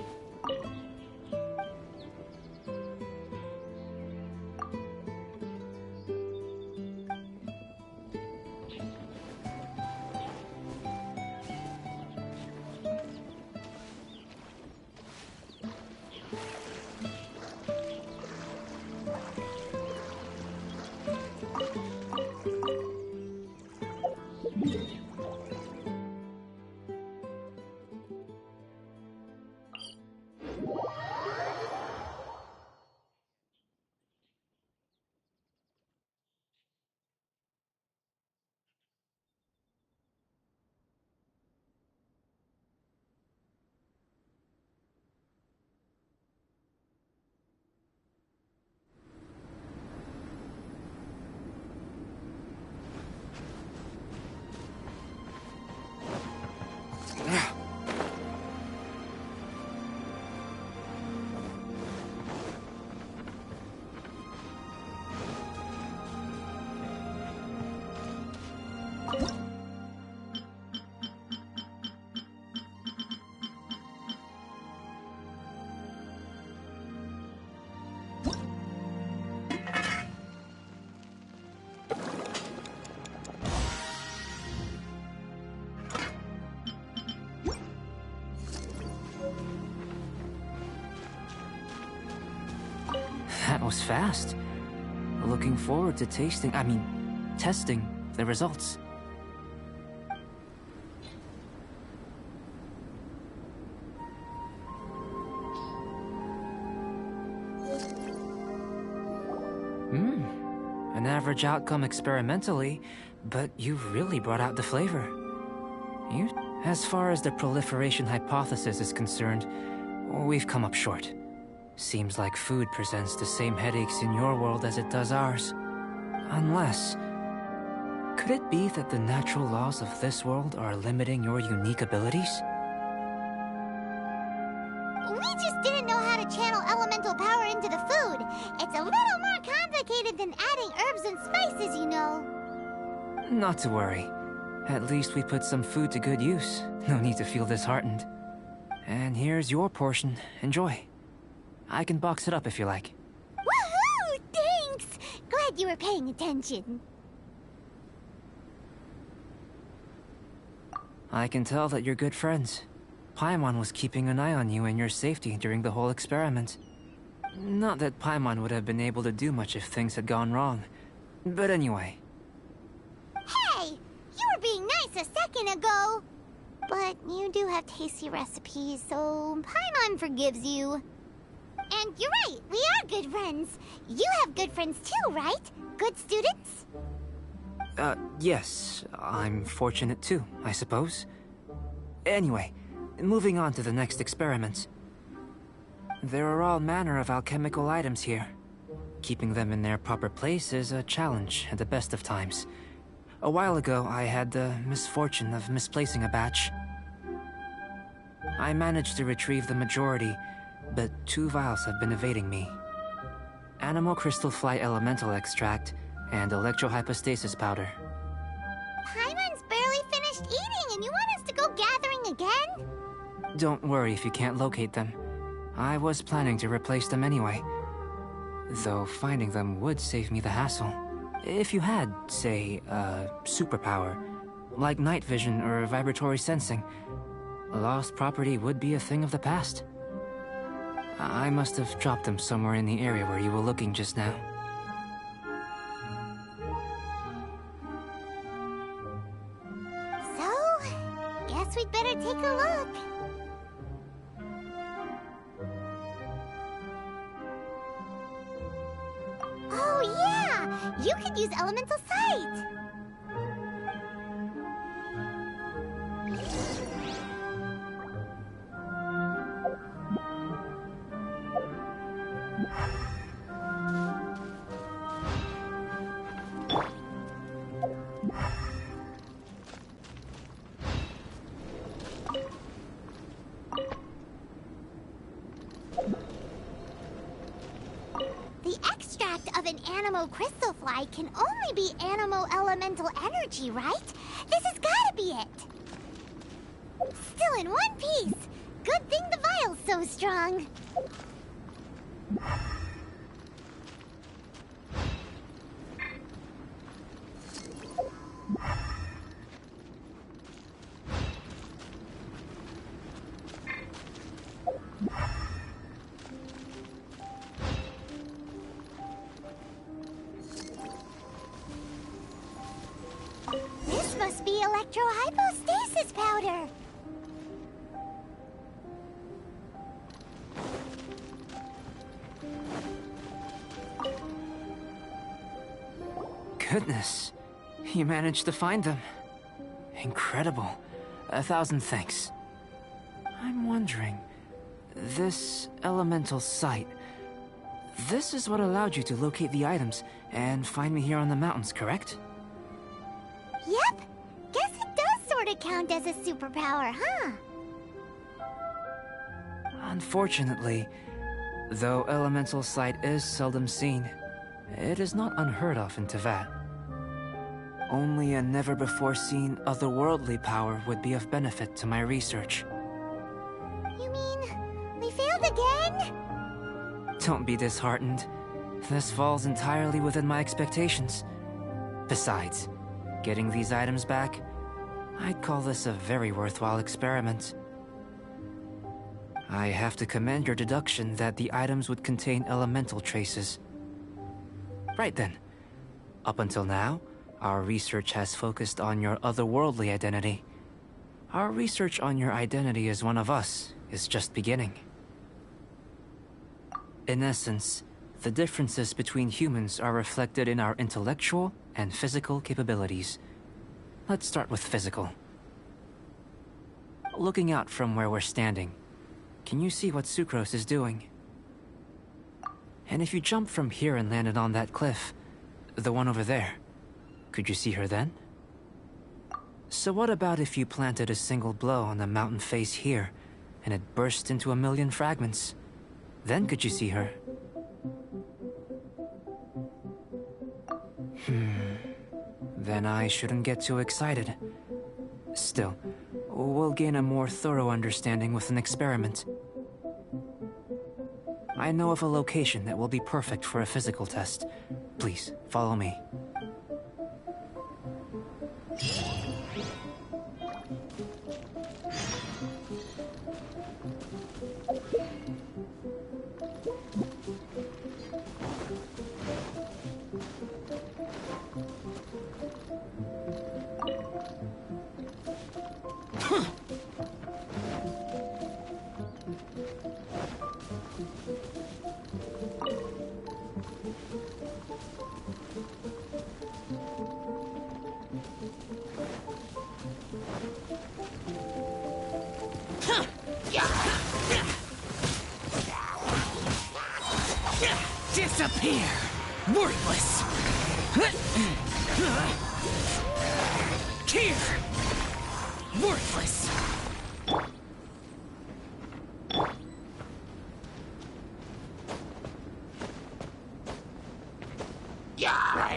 That was fast. Looking forward to testing the results. An average outcome experimentally, but you've really brought out the flavor. As far as the proliferation hypothesis is concerned, we've come up short. Seems like food presents the same headaches in your world as it does ours. Unless... could it be that the natural laws of this world are limiting your unique abilities? We just didn't know how to channel elemental power into the food. It's a little more complicated than adding herbs and spices, you know. Not to worry. At least we put some food to good use. No need to feel disheartened. And here's your portion. Enjoy. I can box it up if you like. Woohoo! Thanks! Glad you were paying attention. I can tell that you're good friends. Paimon was keeping an eye on you and your safety during the whole experiment. Not that Paimon would have been able to do much if things had gone wrong. But anyway. Hey! You were being nice a second ago! But you do have tasty recipes, so Paimon forgives you. And you're right, we are good friends. You have good friends too, right? Good students? Yes. I'm fortunate too, I suppose. Anyway, moving on to the next experiment. There are all manner of alchemical items here. Keeping them in their proper place is a challenge at the best of times. A while ago, I had the misfortune of misplacing a batch. I managed to retrieve the majority, but 2 vials have been evading me. Animal crystal fly elemental extract and electrohypostasis powder. Paimon's barely finished eating and you want us to go gathering again? Don't worry if you can't locate them. I was planning to replace them anyway. Though finding them would save me the hassle. If you had, say, a superpower, like night vision or vibratory sensing, lost property would be a thing of the past. I must have dropped them somewhere in the area where you were looking just now. So, guess we'd better take a look. Oh yeah! You could use Elemental Sight! The extract of an Anemo crystal fly can only be Anemo elemental energy, right? This has gotta be it! Still in one piece! so strong. This must be electrohypostasis powder. Goodness, you managed to find them. Incredible. 1,000 thanks. I'm wondering, this elemental sight, this is what allowed you to locate the items and find me here on the mountains, correct? Yep. Guess it does sort of count as a superpower, huh? Unfortunately, though elemental sight is seldom seen, it is not unheard of in Teyvat. Only a never-before-seen otherworldly power would be of benefit to my research. You mean we failed again? Don't be disheartened. This falls entirely within my expectations. Besides, getting these items back, I'd call this a very worthwhile experiment. I have to commend your deduction that the items would contain elemental traces. Right then. Up until now, our research has focused on your otherworldly identity. Our research on your identity as one of us is just beginning. In essence, the differences between humans are reflected in our intellectual and physical capabilities. Let's start with physical. Looking out from where we're standing, can you see what Sucrose is doing? And if you jumped from here and landed on that cliff, the one over there, could you see her then? So what about if you planted a single blow on the mountain face here, and it burst into 1,000,000 fragments? Then could you see her? Then I shouldn't get too excited. Still, we'll gain a more thorough understanding with an experiment. I know of a location that will be perfect for a physical test. Please, follow me. Disappear! Worthless! Here! Worthless! Yeah!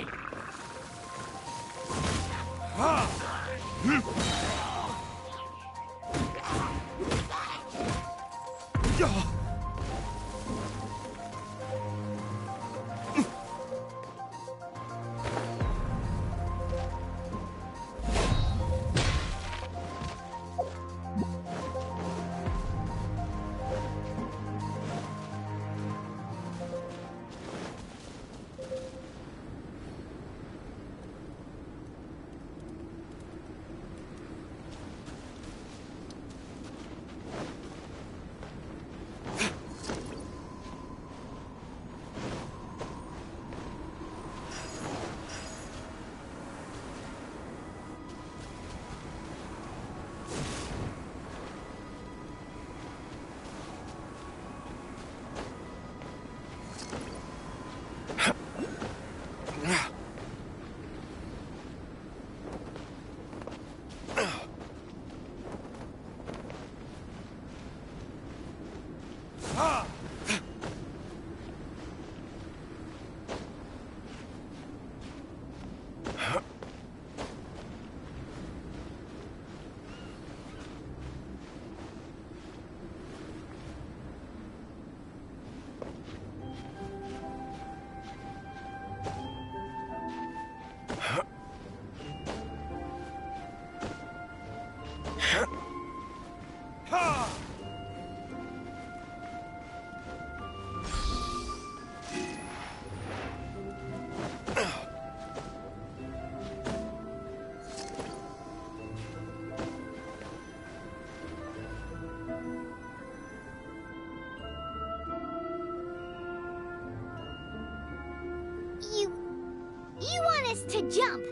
to jump?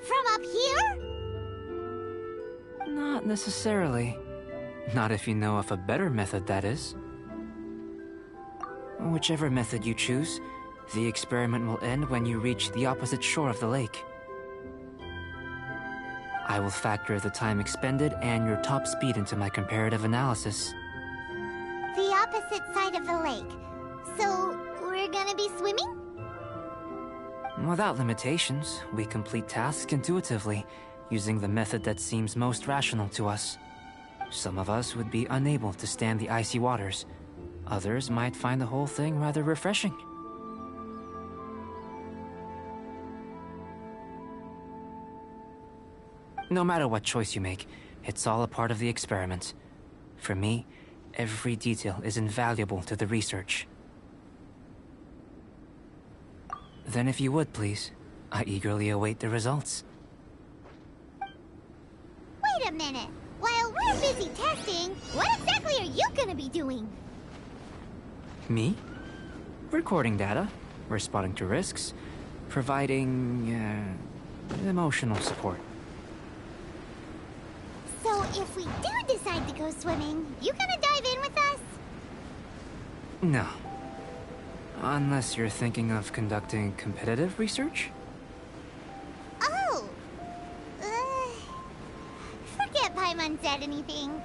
From up here? Not necessarily. Not if you know of a better method, that is. Whichever method you choose, the experiment will end when you reach the opposite shore of the lake. I will factor the time expended and your top speed into my comparative analysis. The opposite side of the lake. So, we're gonna be swimming? Without limitations, we complete tasks intuitively, using the method that seems most rational to us. Some of us would be unable to stand the icy waters. Others might find the whole thing rather refreshing. No matter what choice you make, it's all a part of the experiment. For me, every detail is invaluable to the research. Then if you would, please, I eagerly await the results. Wait a minute. While we're busy testing, what exactly are you gonna be doing? Me? Recording data, responding to risks, providing, emotional support. So if we do decide to go swimming, you gonna dive in with us? No. Unless you're thinking of conducting competitive research? Oh! Forget Paimon said anything.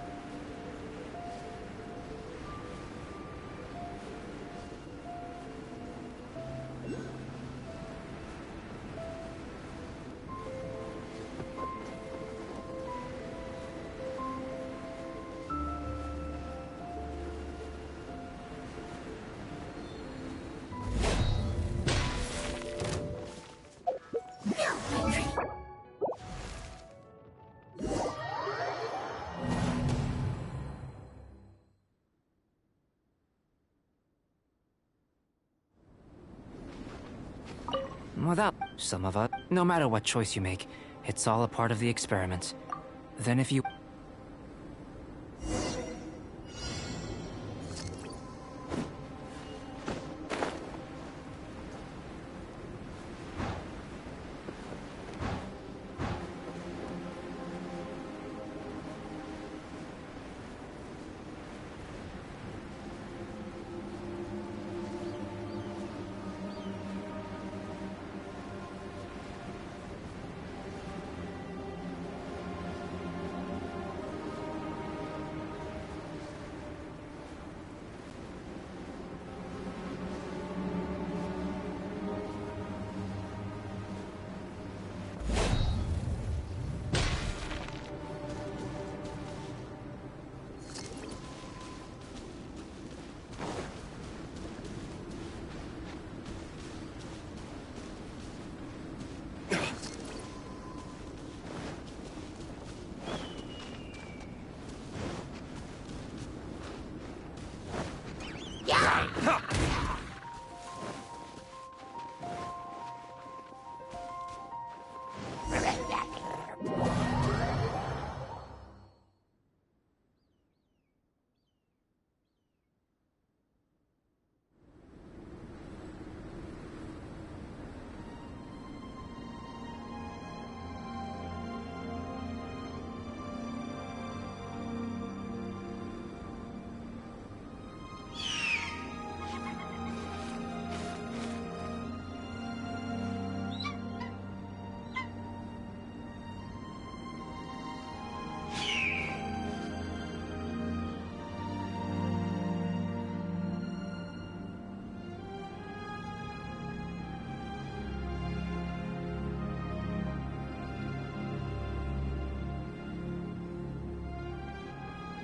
Without some of us, no matter what choice you make, it's all a part of the experiment. Then if you...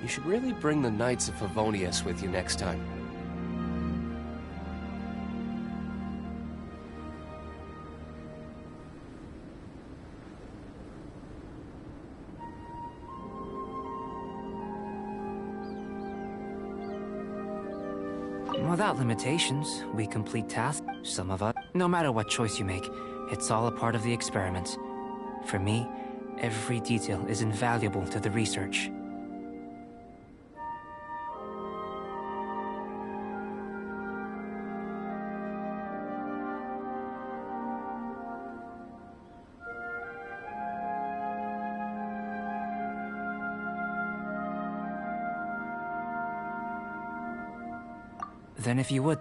You should really bring the Knights of Favonius with you next time. Without limitations, we complete tasks. Some of us, no matter what choice you make, it's all a part of the experiment. For me, every detail is invaluable to the research. Then if you would...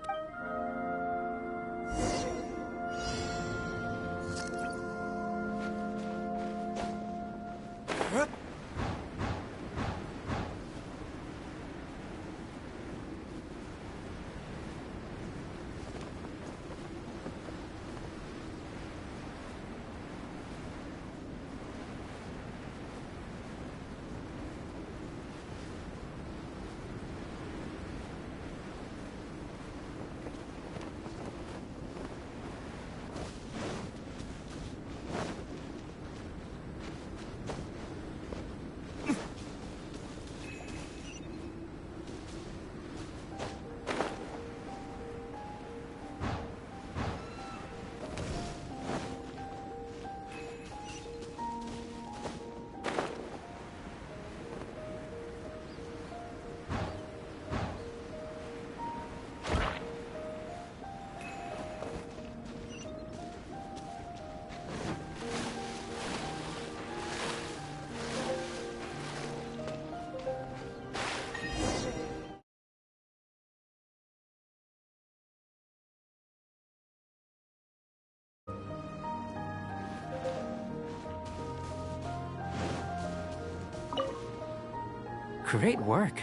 Great work.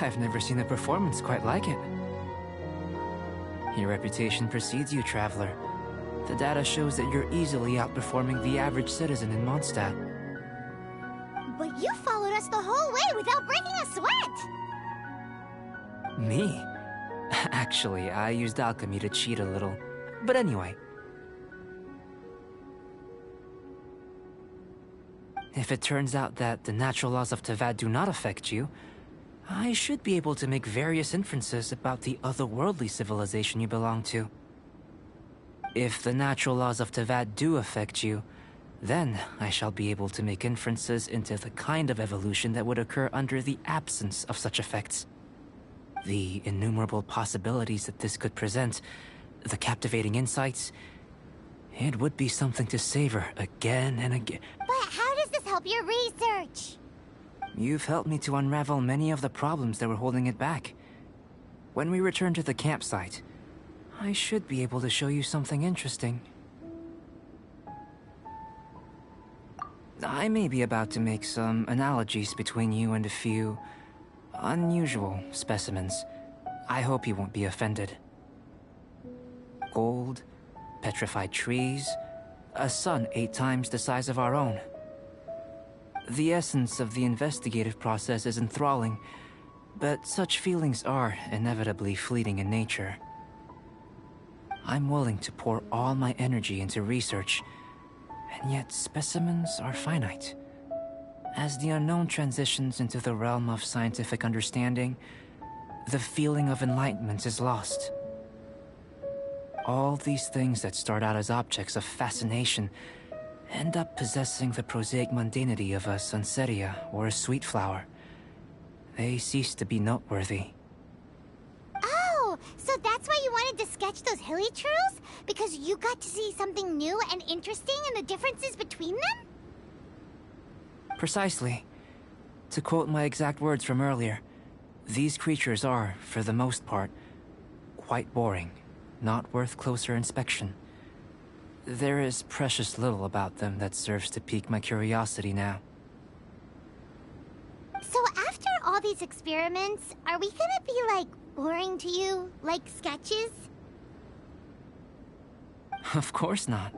I've never seen a performance quite like it. Your reputation precedes you, Traveler. The data shows that you're easily outperforming the average citizen in Mondstadt. But you followed us the whole way without breaking a sweat! Me? Actually, I used alchemy to cheat a little. But anyway. If it turns out that the natural laws of Teyvat do not affect you, I should be able to make various inferences about the otherworldly civilization you belong to. If the natural laws of Teyvat do affect you, then I shall be able to make inferences into the kind of evolution that would occur under the absence of such effects. The innumerable possibilities that this could present, the captivating insights, it would be something to savor again and again. But how does this help your research? You've helped me to unravel many of the problems that were holding it back. When we return to the campsite, I should be able to show you something interesting. I may be about to make some analogies between you and a few unusual specimens. I hope you won't be offended. Gold, petrified trees, a sun 8 times the size of our own. The essence of the investigative process is enthralling, but such feelings are inevitably fleeting in nature. I'm willing to pour all my energy into research, and yet specimens are finite. As the unknown transitions into the realm of scientific understanding, the feeling of enlightenment is lost. All these things that start out as objects of fascination end up possessing the prosaic mundanity of a Sunsetia or a sweet flower. They cease to be noteworthy. Oh, so that's why you wanted to sketch those hilichurls? Because you got to see something new and interesting in the differences between them? Precisely. To quote my exact words from earlier, these creatures are, for the most part, quite boring, not worth closer inspection. There is precious little about them that serves to pique my curiosity now. So after all these experiments, are we gonna be, like, boring to you? Like sketches? Of course not.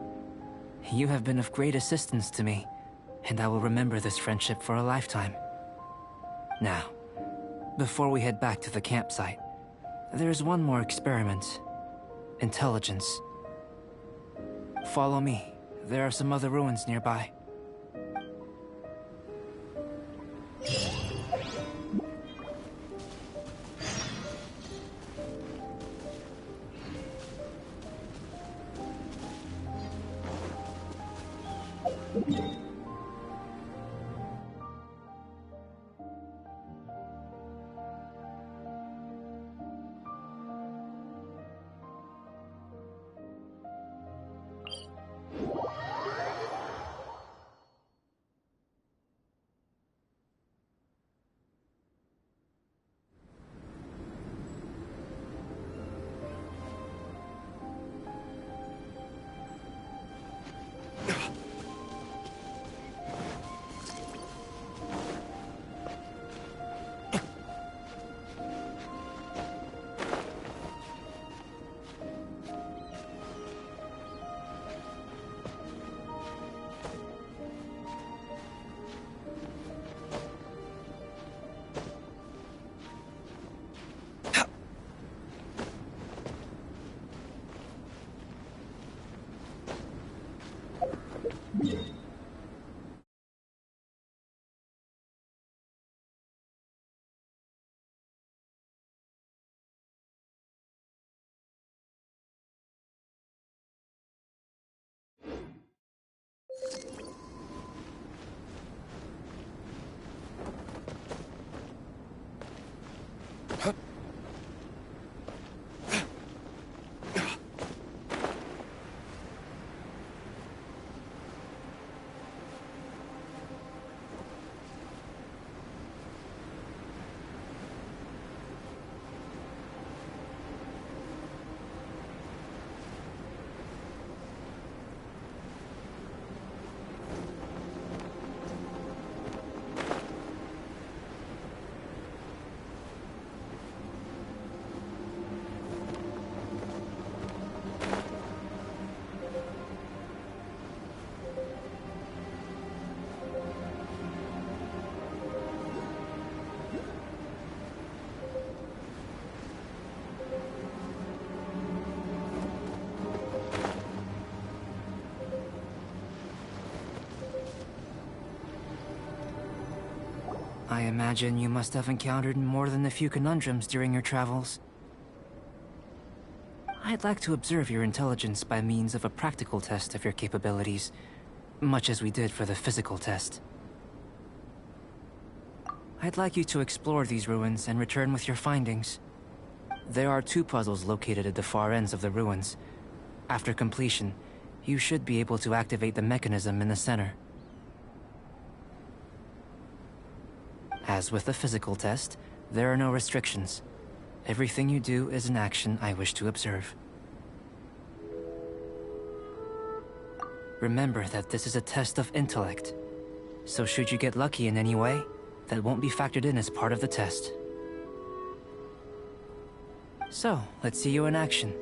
You have been of great assistance to me, and I will remember this friendship for a lifetime. Now, before we head back to the campsite, there's one more experiment. Intelligence. Follow me. There are some other ruins nearby. imagine you must have encountered more than a few conundrums during your travels. I'd like to observe your intelligence by means of a practical test of your capabilities, much as we did for the physical test. I'd like you to explore these ruins and return with your findings. There are 2 puzzles located at the far ends of the ruins. After completion, you should be able to activate the mechanism in the center. As with the physical test, there are no restrictions. Everything you do is an action I wish to observe. Remember that this is a test of intellect, so should you get lucky in any way, that won't be factored in as part of the test. So, let's see you in action.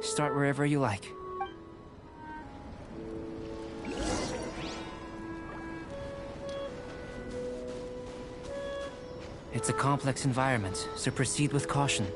Start wherever you like. It's a complex environment, so proceed with caution.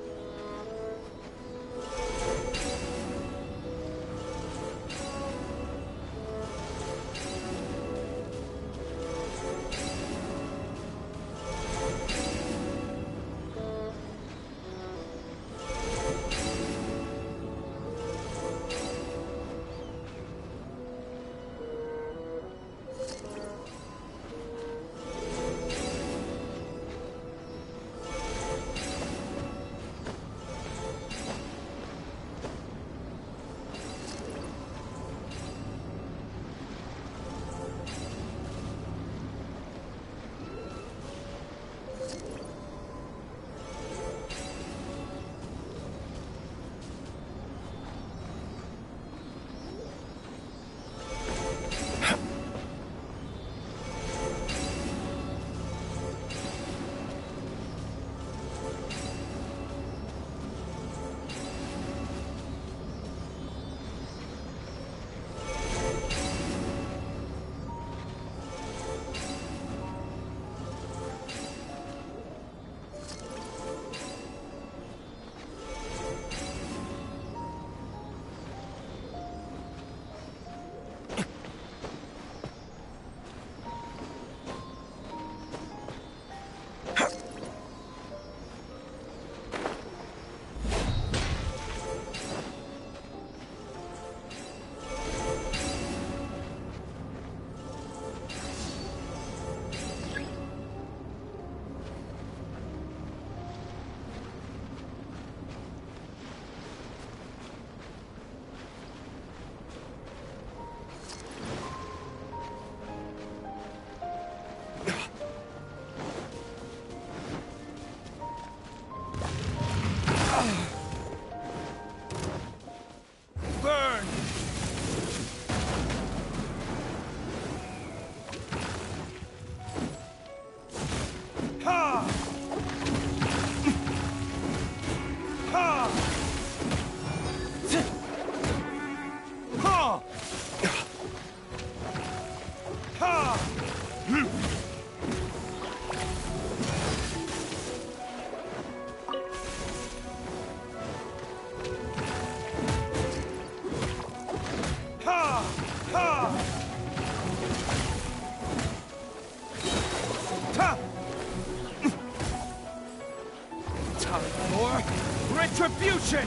Retribution!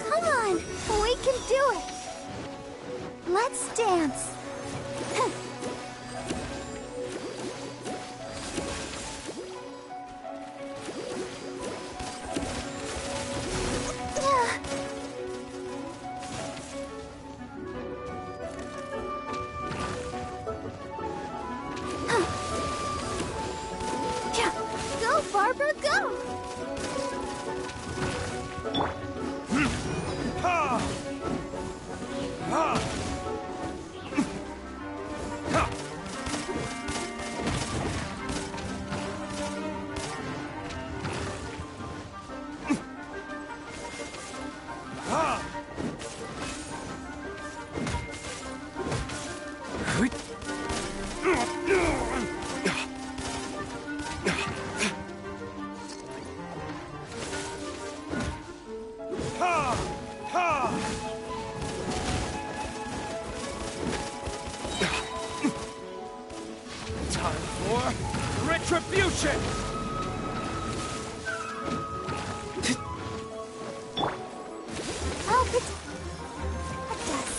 Come on, we can do it. Let's dance. Go, Barbara, go! Time for retribution! Oh, what does?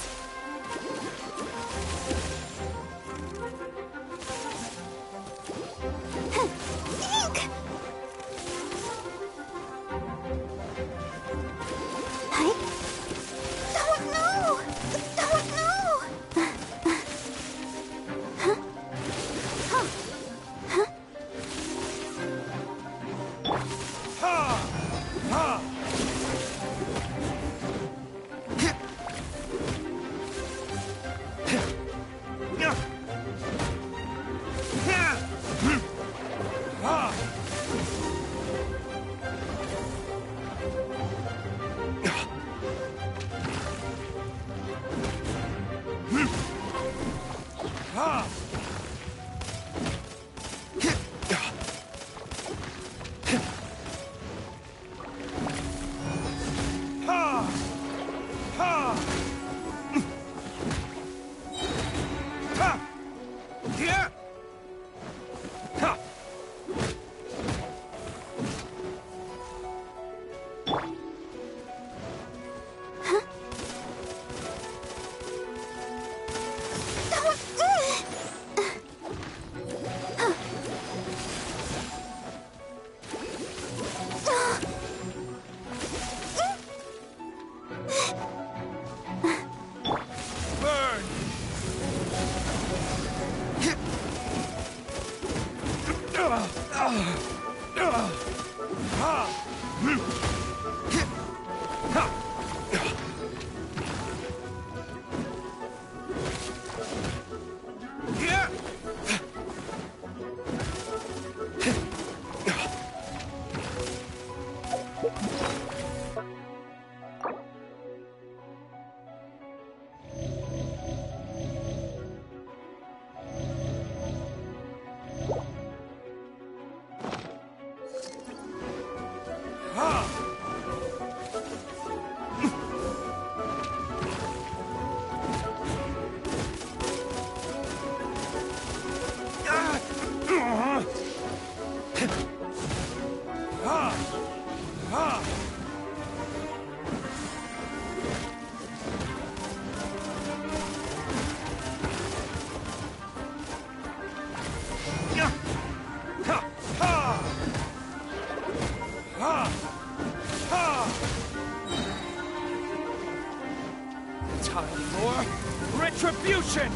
Ink! I don't know! Don't know! Huh? Huh? Huh? Ha! Ha! Time for retribution!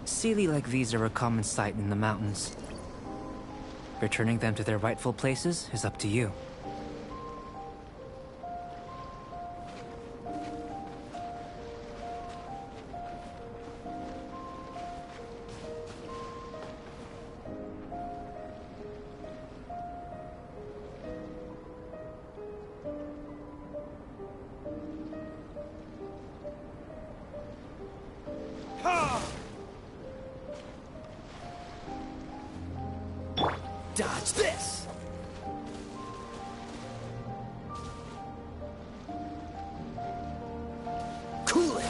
Sealy like these are a common sight in the mountains. Returning them to their rightful places is up to you. Dodge this! Cool it!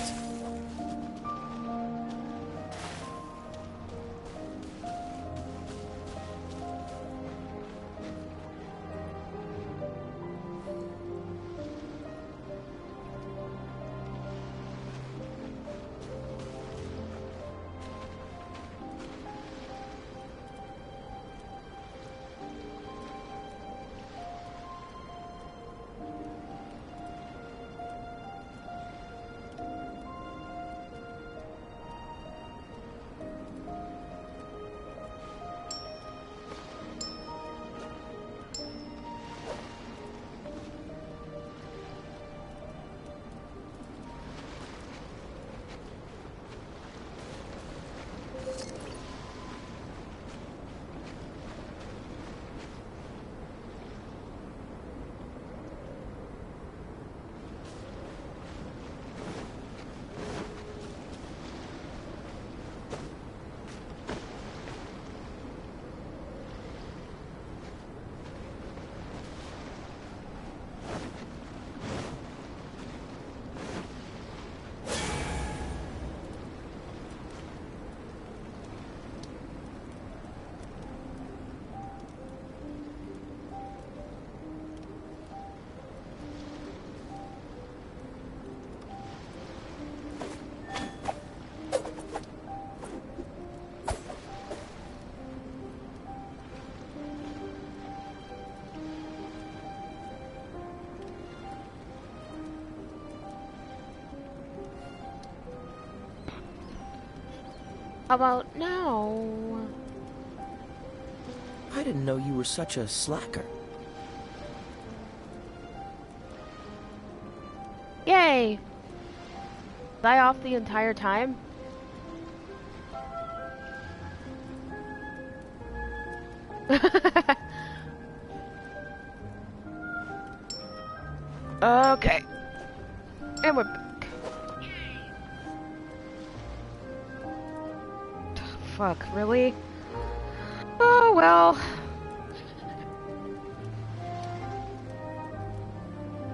How about now? I didn't know you were such a slacker. Yay! Was I off the entire time? Okay. And we're back. Fuck, really? Oh, well.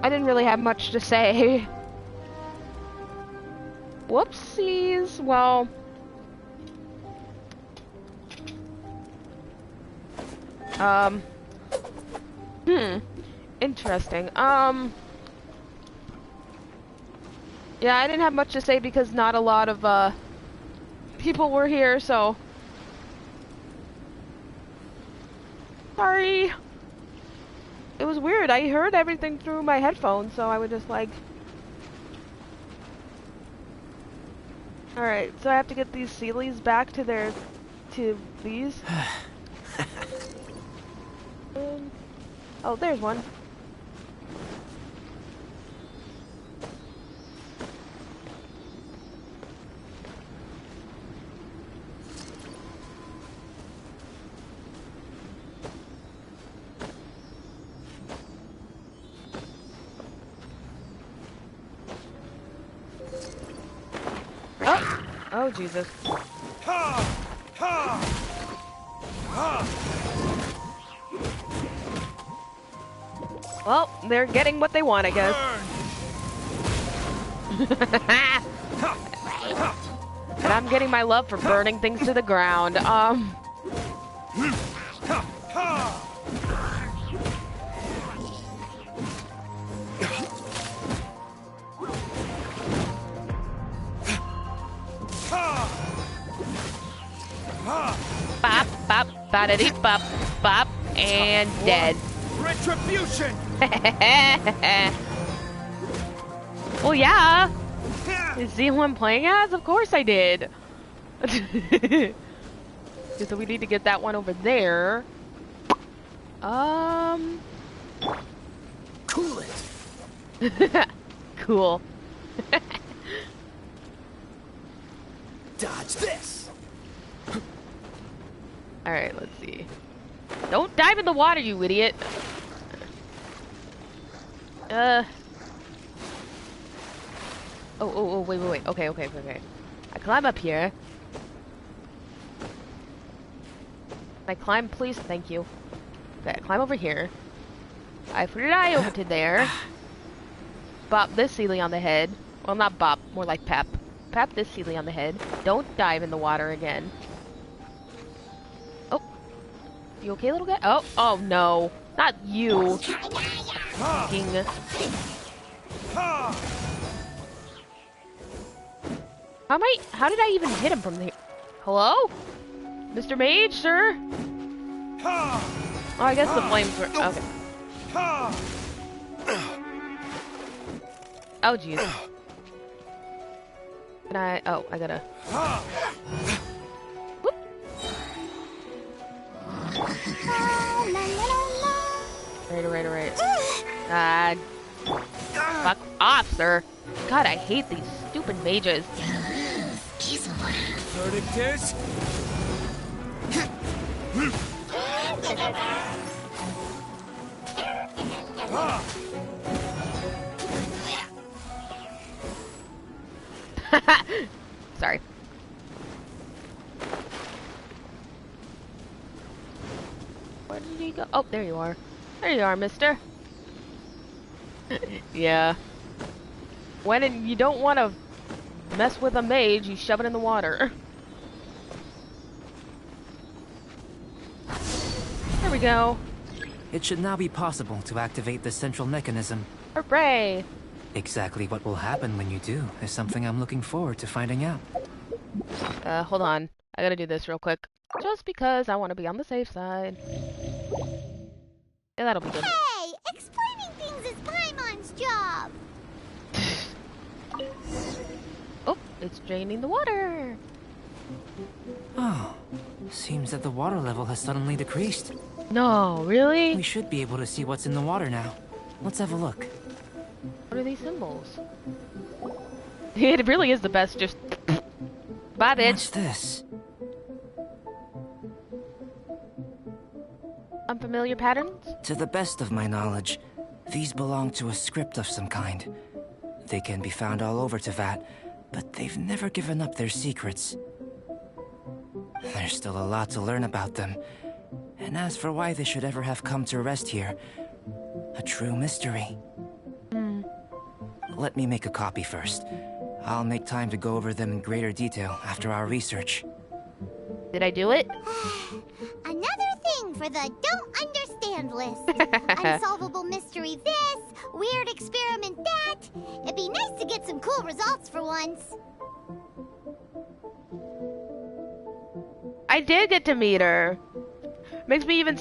I didn't really have much to say. Whoopsies. Well. Interesting. Yeah, I didn't have much to say because not a lot of, people were here, so. Sorry. It was weird. I heard everything through my headphones, so I was just like. Alright, so I have to get these Seelies back to their. to these. Oh, there's one. Oh! Oh, Jesus. Ha! Ha! Ha! Well, they're getting what they want, I guess. And I'm getting my love for burning things to the ground. Bop, bop, ba-da-dee, bop, bop, and dead. Retribution! Well, yeah. You see who I'm playing as? Of course I did. Okay, so we need to get that one over there. Cool it. Cool. Dodge this. Alright, let's see. Don't dive in the water, you idiot. Oh, wait. Okay. I climb up here. Can I climb, please? Thank you. Okay, I climb over here. I fly over to there. Bop this Seelie on the head. Well, not bop, more like pap. Pap this Seelie on the head. Don't dive in the water again. You okay, little guy? Oh no. Not you. Fucking. How did I even hit him from here? Hello? Mr. Mage, sir? Oh, I guess the flames were. Okay. Oh, jeez. Can I. Oh, I gotta. Right. Fuck off, sir. God, I hate these stupid mages. Verdict is... Sorry. Where did he go? Oh, there you are. There you are, mister. Yeah. When you don't want to mess with a mage, you shove it in the water. There we go. It should now be possible to activate the central mechanism. Hooray! Exactly what will happen when you do is something I'm looking forward to finding out. Hold on. I gotta do this real quick. Just because I want to be on the safe side. Yeah, that'll be good. Hey! Explaining things is Paimon's job! Oh, it's draining the water. Oh, seems that the water level has suddenly decreased. No, really? We should be able to see what's in the water now. Let's have a look. What are these symbols? It really is the best, just... Bye, bitch. What's this? Unfamiliar patterns? To the best of my knowledge, these belong to a script of some kind. They can be found all over Teyvat, but they've never given up their secrets. There's still a lot to learn about them. And as for why they should ever have come to rest here, a true mystery. Let me make a copy first. I'll make time to go over them in greater detail after our research. Did I do it? Another thing for the don't understand list. Unsolvable mystery this, weird experiment that. It'd be nice to get some cool results for once. I did get to meet her. Makes me even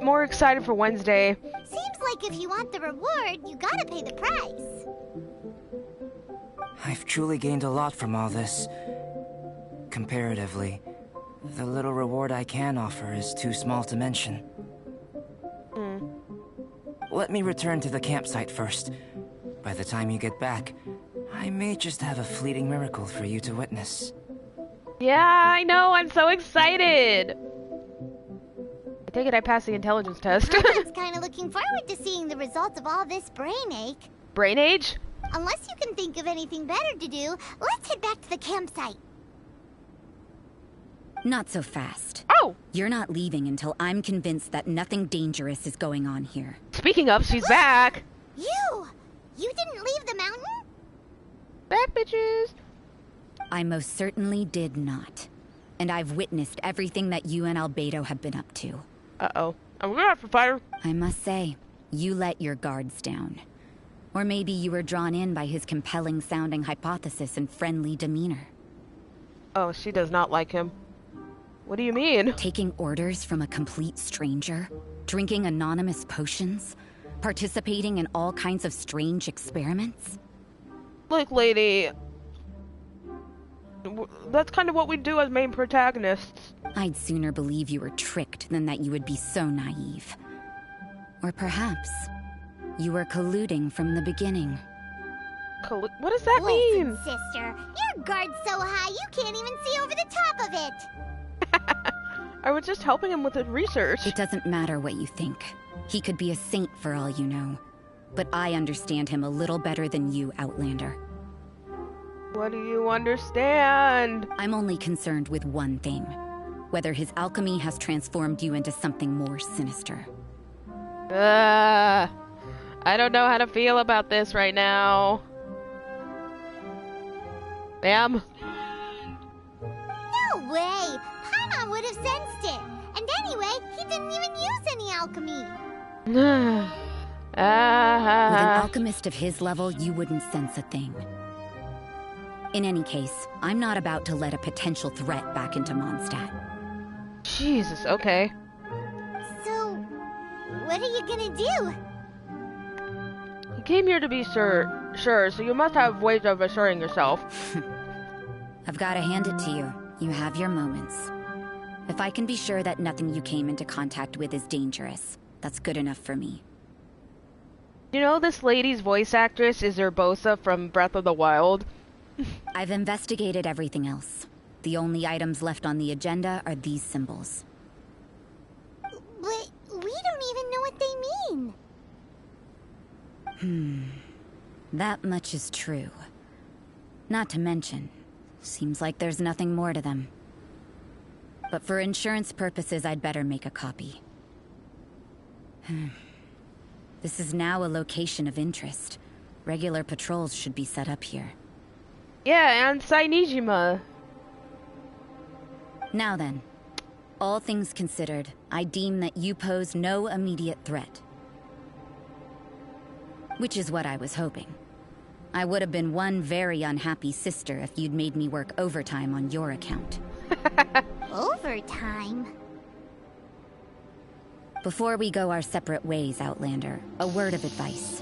more excited for Wednesday. Seems like if you want the reward, you gotta pay the price. I've truly gained a lot from all this. Comparatively, the little reward I can offer is too small to mention. Let me return to the campsite first. By the time you get back, I may just have a fleeting miracle for you to witness. Yeah, I know, I'm so excited! I take it I passed the intelligence test. I'm kind of looking forward to seeing the results of all this brain ache. Brain age? Unless you can think of anything better to do, let's head back to the campsite. Not so fast. Oh! You're not leaving until I'm convinced that nothing dangerous is going on here. Speaking of, she's back! You didn't leave the mountain? Back, bitches! I most certainly did not. And I've witnessed everything that you and Albedo have been up to. Uh-oh. I'm gonna have to fight her. I must say, you let your guards down. Or maybe you were drawn in by his compelling-sounding hypothesis and friendly demeanor. Oh, she does not like him. What do you mean? Taking orders from a complete stranger? Drinking anonymous potions? Participating in all kinds of strange experiments? Look, lady... That's kind of what we do as main protagonists. I'd sooner believe you were tricked than that you would be so naive. Or perhaps... you were colluding from the beginning. What does that mean? Sister, your guard's so high you can't even see over the top of it. I was just helping him with his research. It doesn't matter what you think. He could be a saint for all you know. But I understand him a little better than you, Outlander. What do you understand? I'm only concerned with one thing. Whether his alchemy has transformed you into something more sinister. I don't know how to feel about this right now. Bam. No way! Paimon would have sensed it. And anyway, he didn't even use any alchemy. With an alchemist of his level, you wouldn't sense a thing. In any case, I'm not about to let a potential threat back into Mondstadt. Jesus, okay. So, what are you gonna do? You came here to be sure, so you must have ways of assuring yourself. I've got to hand it to you. You have your moments. If I can be sure that nothing you came into contact with is dangerous, that's good enough for me. You know this lady's voice actress is Urbosa from Breath of the Wild? I've investigated everything else. The only items left on the agenda are these symbols. But we don't even know what they mean. That much is true. Not to mention, seems like there's nothing more to them. But for insurance purposes, I'd better make a copy. This is now a location of interest. Regular patrols should be set up here. Yeah, and Sainijima. Now then, all things considered, I deem that you pose no immediate threat. Which is what I was hoping. I would have been one very unhappy sister if you'd made me work overtime on your account. Overtime? Before we go our separate ways, Outlander, a word of advice.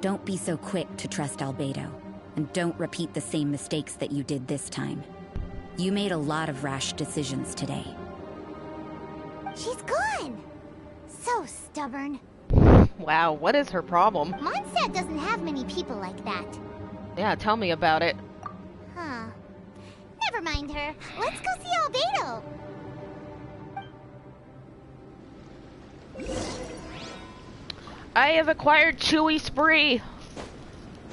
Don't be so quick to trust Albedo, and don't repeat the same mistakes that you did this time. You made a lot of rash decisions today. She's gone! So stubborn. Wow, what is her problem? Mondstadt doesn't have many people like that. Yeah, tell me about it. Huh. Never mind her. Let's go see Albedo. I have acquired Chewy Spree.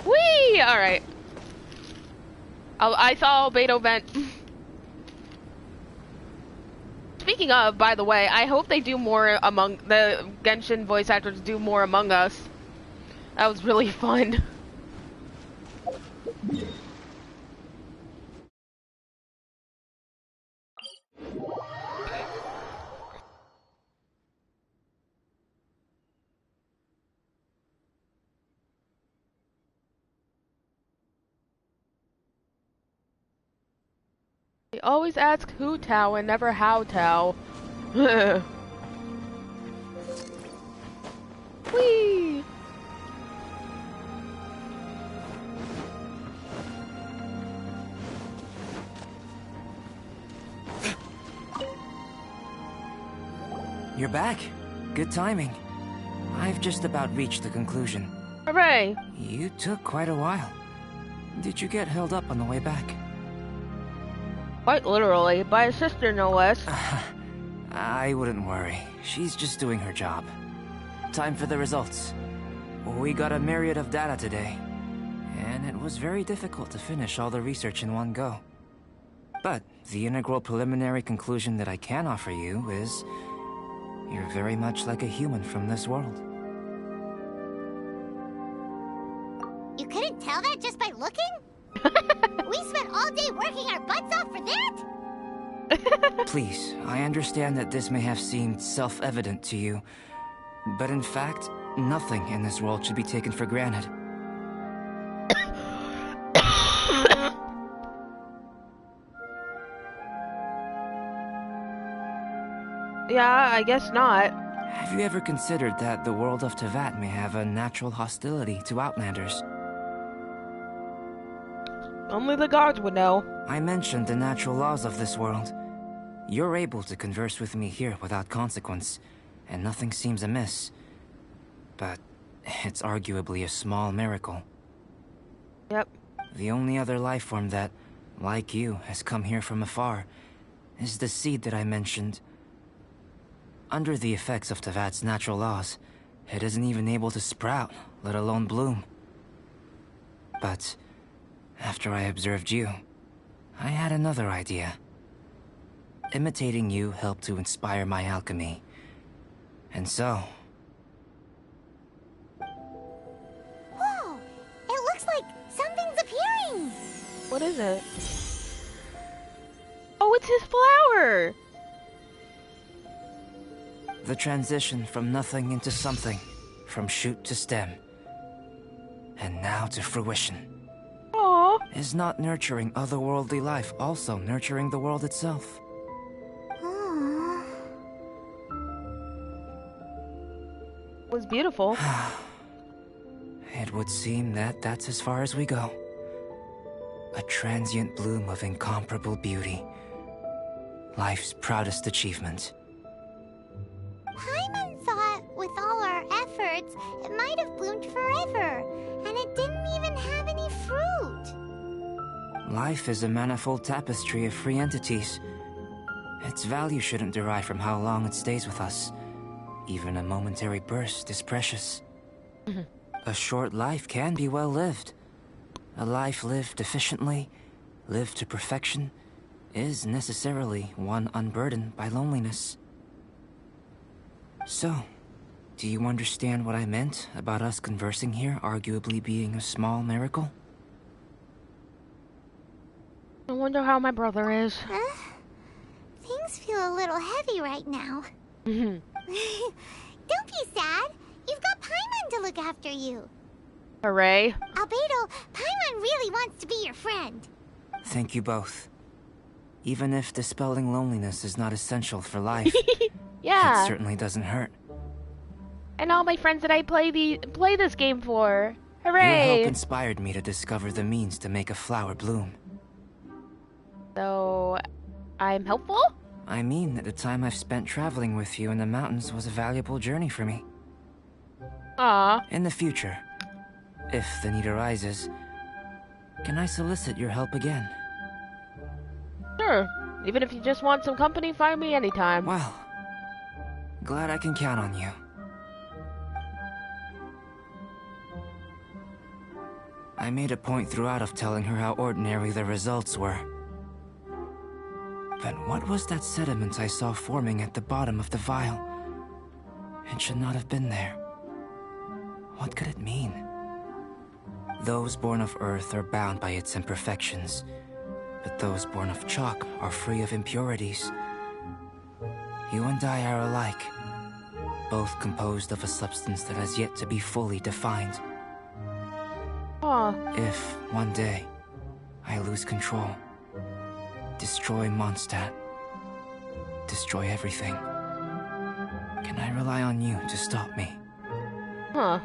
Whee! Alright. I saw Albedo vent. Speaking of, by the way, I hope they do more among the Genshin voice actors do more Among Us. That was really fun. They always ask who Tao and never how Tao. Whee! You're back. Good timing. I've just about reached the conclusion. Hooray! You took quite a while. Did you get held up on the way back? Quite literally, by a sister no less. I wouldn't worry. She's just doing her job. Time for the results. We got a myriad of data today, and it was very difficult to finish all the research in one go. But the integral preliminary conclusion that I can offer you is you're very much like a human from this world. You couldn't tell that just by looking? We spent all day working our butts off for that? Please, I understand that this may have seemed self-evident to you, but in fact, nothing in this world should be taken for granted. Yeah, I guess not. Have you ever considered that the world of Teyvat may have a natural hostility to Outlanders? Only the gods would know. I mentioned the natural laws of this world. You're able to converse with me here without consequence, and nothing seems amiss. But it's arguably a small miracle. Yep. The only other life form that, like you, has come here from afar is the seed that I mentioned. Under the effects of Teyvat's natural laws, it isn't even able to sprout, let alone bloom. But after I observed you, I had another idea. Imitating you helped to inspire my alchemy. And so... Whoa! It looks like something's appearing! What is it? Oh, it's his flower! The transition from nothing into something, from shoot to stem, and now to fruition. Aww. Is not nurturing otherworldly life also nurturing the world itself? It was beautiful. It would seem that that's as far as we go. A transient bloom of incomparable beauty. Life's proudest achievement. Paimon thought, with all our efforts, it might have bloomed forever, and it didn't even have any fruit. Life is a manifold tapestry of free entities. Its value shouldn't derive from how long it stays with us. Even a momentary burst is precious. A short life can be well lived. A life lived efficiently, lived to perfection, is necessarily one unburdened by loneliness. So, do you understand what I meant about us conversing here arguably being a small miracle? I wonder how my brother is. Things feel a little heavy right now. Don't be sad. You've got Paimon to look after you. Hooray. Albedo, Paimon really wants to be your friend. Thank you both. Even if dispelling loneliness is not essential for life, Yeah. it certainly doesn't hurt. And all my friends that I play this game for. Your Hooray. help inspired me to discover the means to make a flower bloom. So, I'm helpful? I mean that the time I've spent traveling with you in the mountains was a valuable journey for me. Aw. In the future, if the need arises, can I solicit your help again? Sure. Even if you just want some company, find me anytime. Well, glad I can count on you. I made a point throughout of telling her how ordinary the results were. But what was that sediment I saw forming at the bottom of the vial? It should not have been there. What could it mean? Those born of Earth are bound by its imperfections, but those born of chalk are free of impurities. You and I are alike, both composed of a substance that has yet to be fully defined. Aw. If, one day, I lose control, destroy Mondstadt, destroy everything, can I rely on you to stop me? Huh.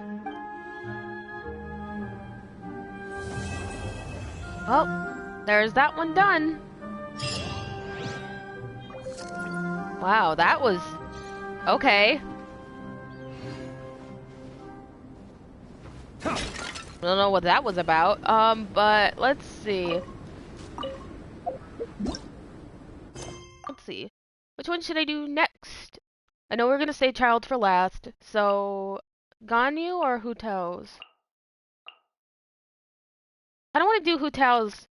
Well, there's that one done. Wow, that was... okay. I don't know what that was about, but let's see. Let's see. Which one should I do next? I know we're gonna say child for last, so... Ganyu or Hu Tao's? I don't want to do Hu Tao's...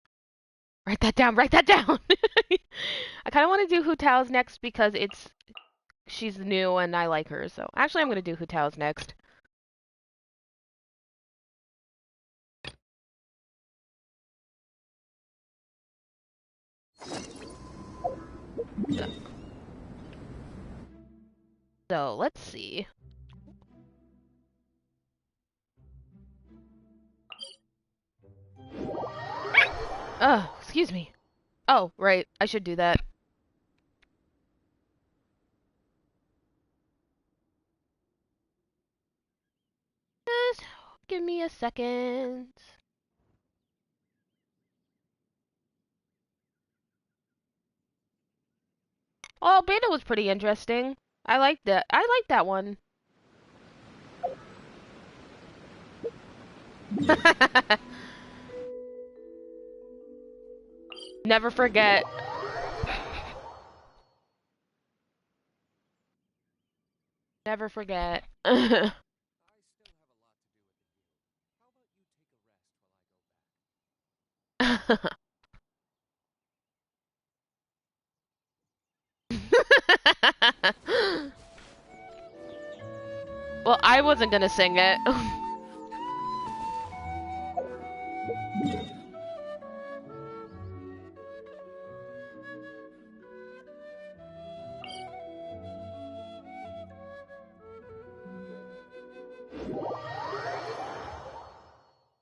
Write that down, write that down! I kind of want to do Hu Tao's next because she's new and I like her, so... Actually, I'm gonna do Hu Tao's next. So, let's see. Excuse me. Oh, right. I should do that. Just give me a second. Oh, Beta was pretty interesting. I liked that. I liked that one. Never forget. Never forget. Well, I wasn't gonna sing it.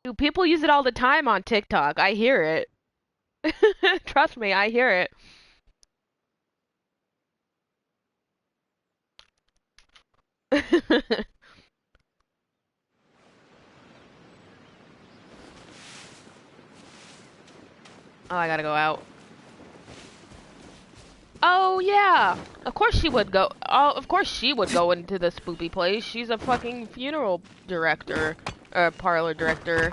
Dude, people use it all the time on TikTok. I hear it. Trust me, I hear it. Oh, I gotta go out. Oh, yeah. Of course she would go. Oh, of course she would go into the spoopy place. She's a fucking funeral director. Or parlor director.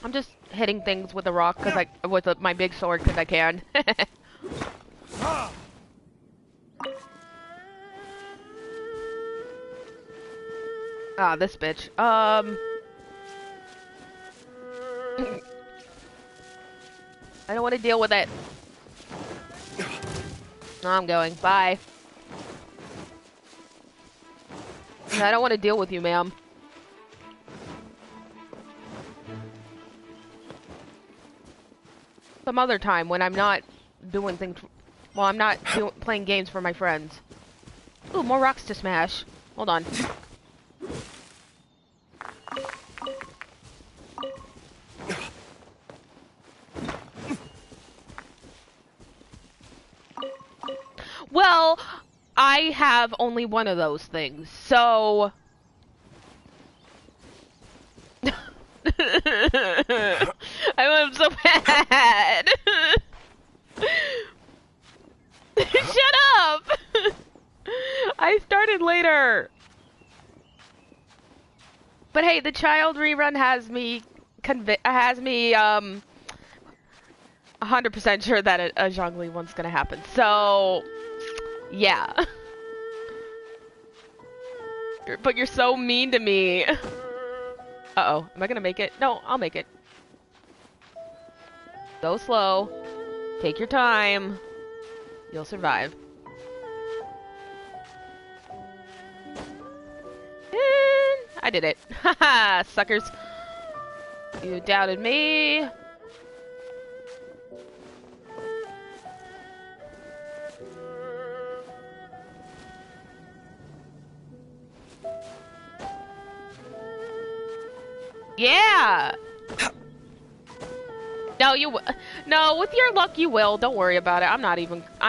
I'm just hitting things with a rock because with my big sword because I can. Ah, this bitch. I don't want to deal with it. No, I'm going. Bye. I don't want to deal with you, ma'am. Some other time when I'm not doing things. Well, I'm not playing games for my friends. Ooh, more rocks to smash. Hold on. Well, I have only one of those things, so... child rerun has me 100% sure that a Zhongli one's gonna happen. So, yeah. But you're so mean to me. Uh-oh, am I gonna make it? No, I'll make it. Go slow. Take your time. You'll survive. And I did it. Haha, suckers. You doubted me. Yeah! No, with your luck you will. Don't worry about it. I'm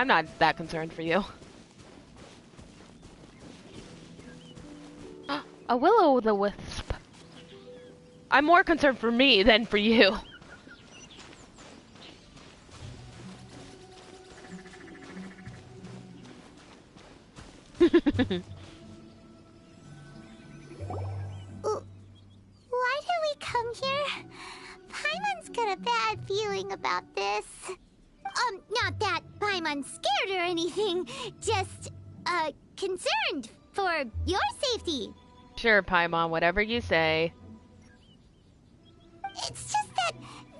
not that concerned for you. A will-o'-the-wisp. I'm more concerned for me than for you. Why did we come here? Paimon's got a bad feeling about this. Not that Paimon's scared or anything. Just, concerned for your safety. Sure, Paimon, whatever you say. It's just that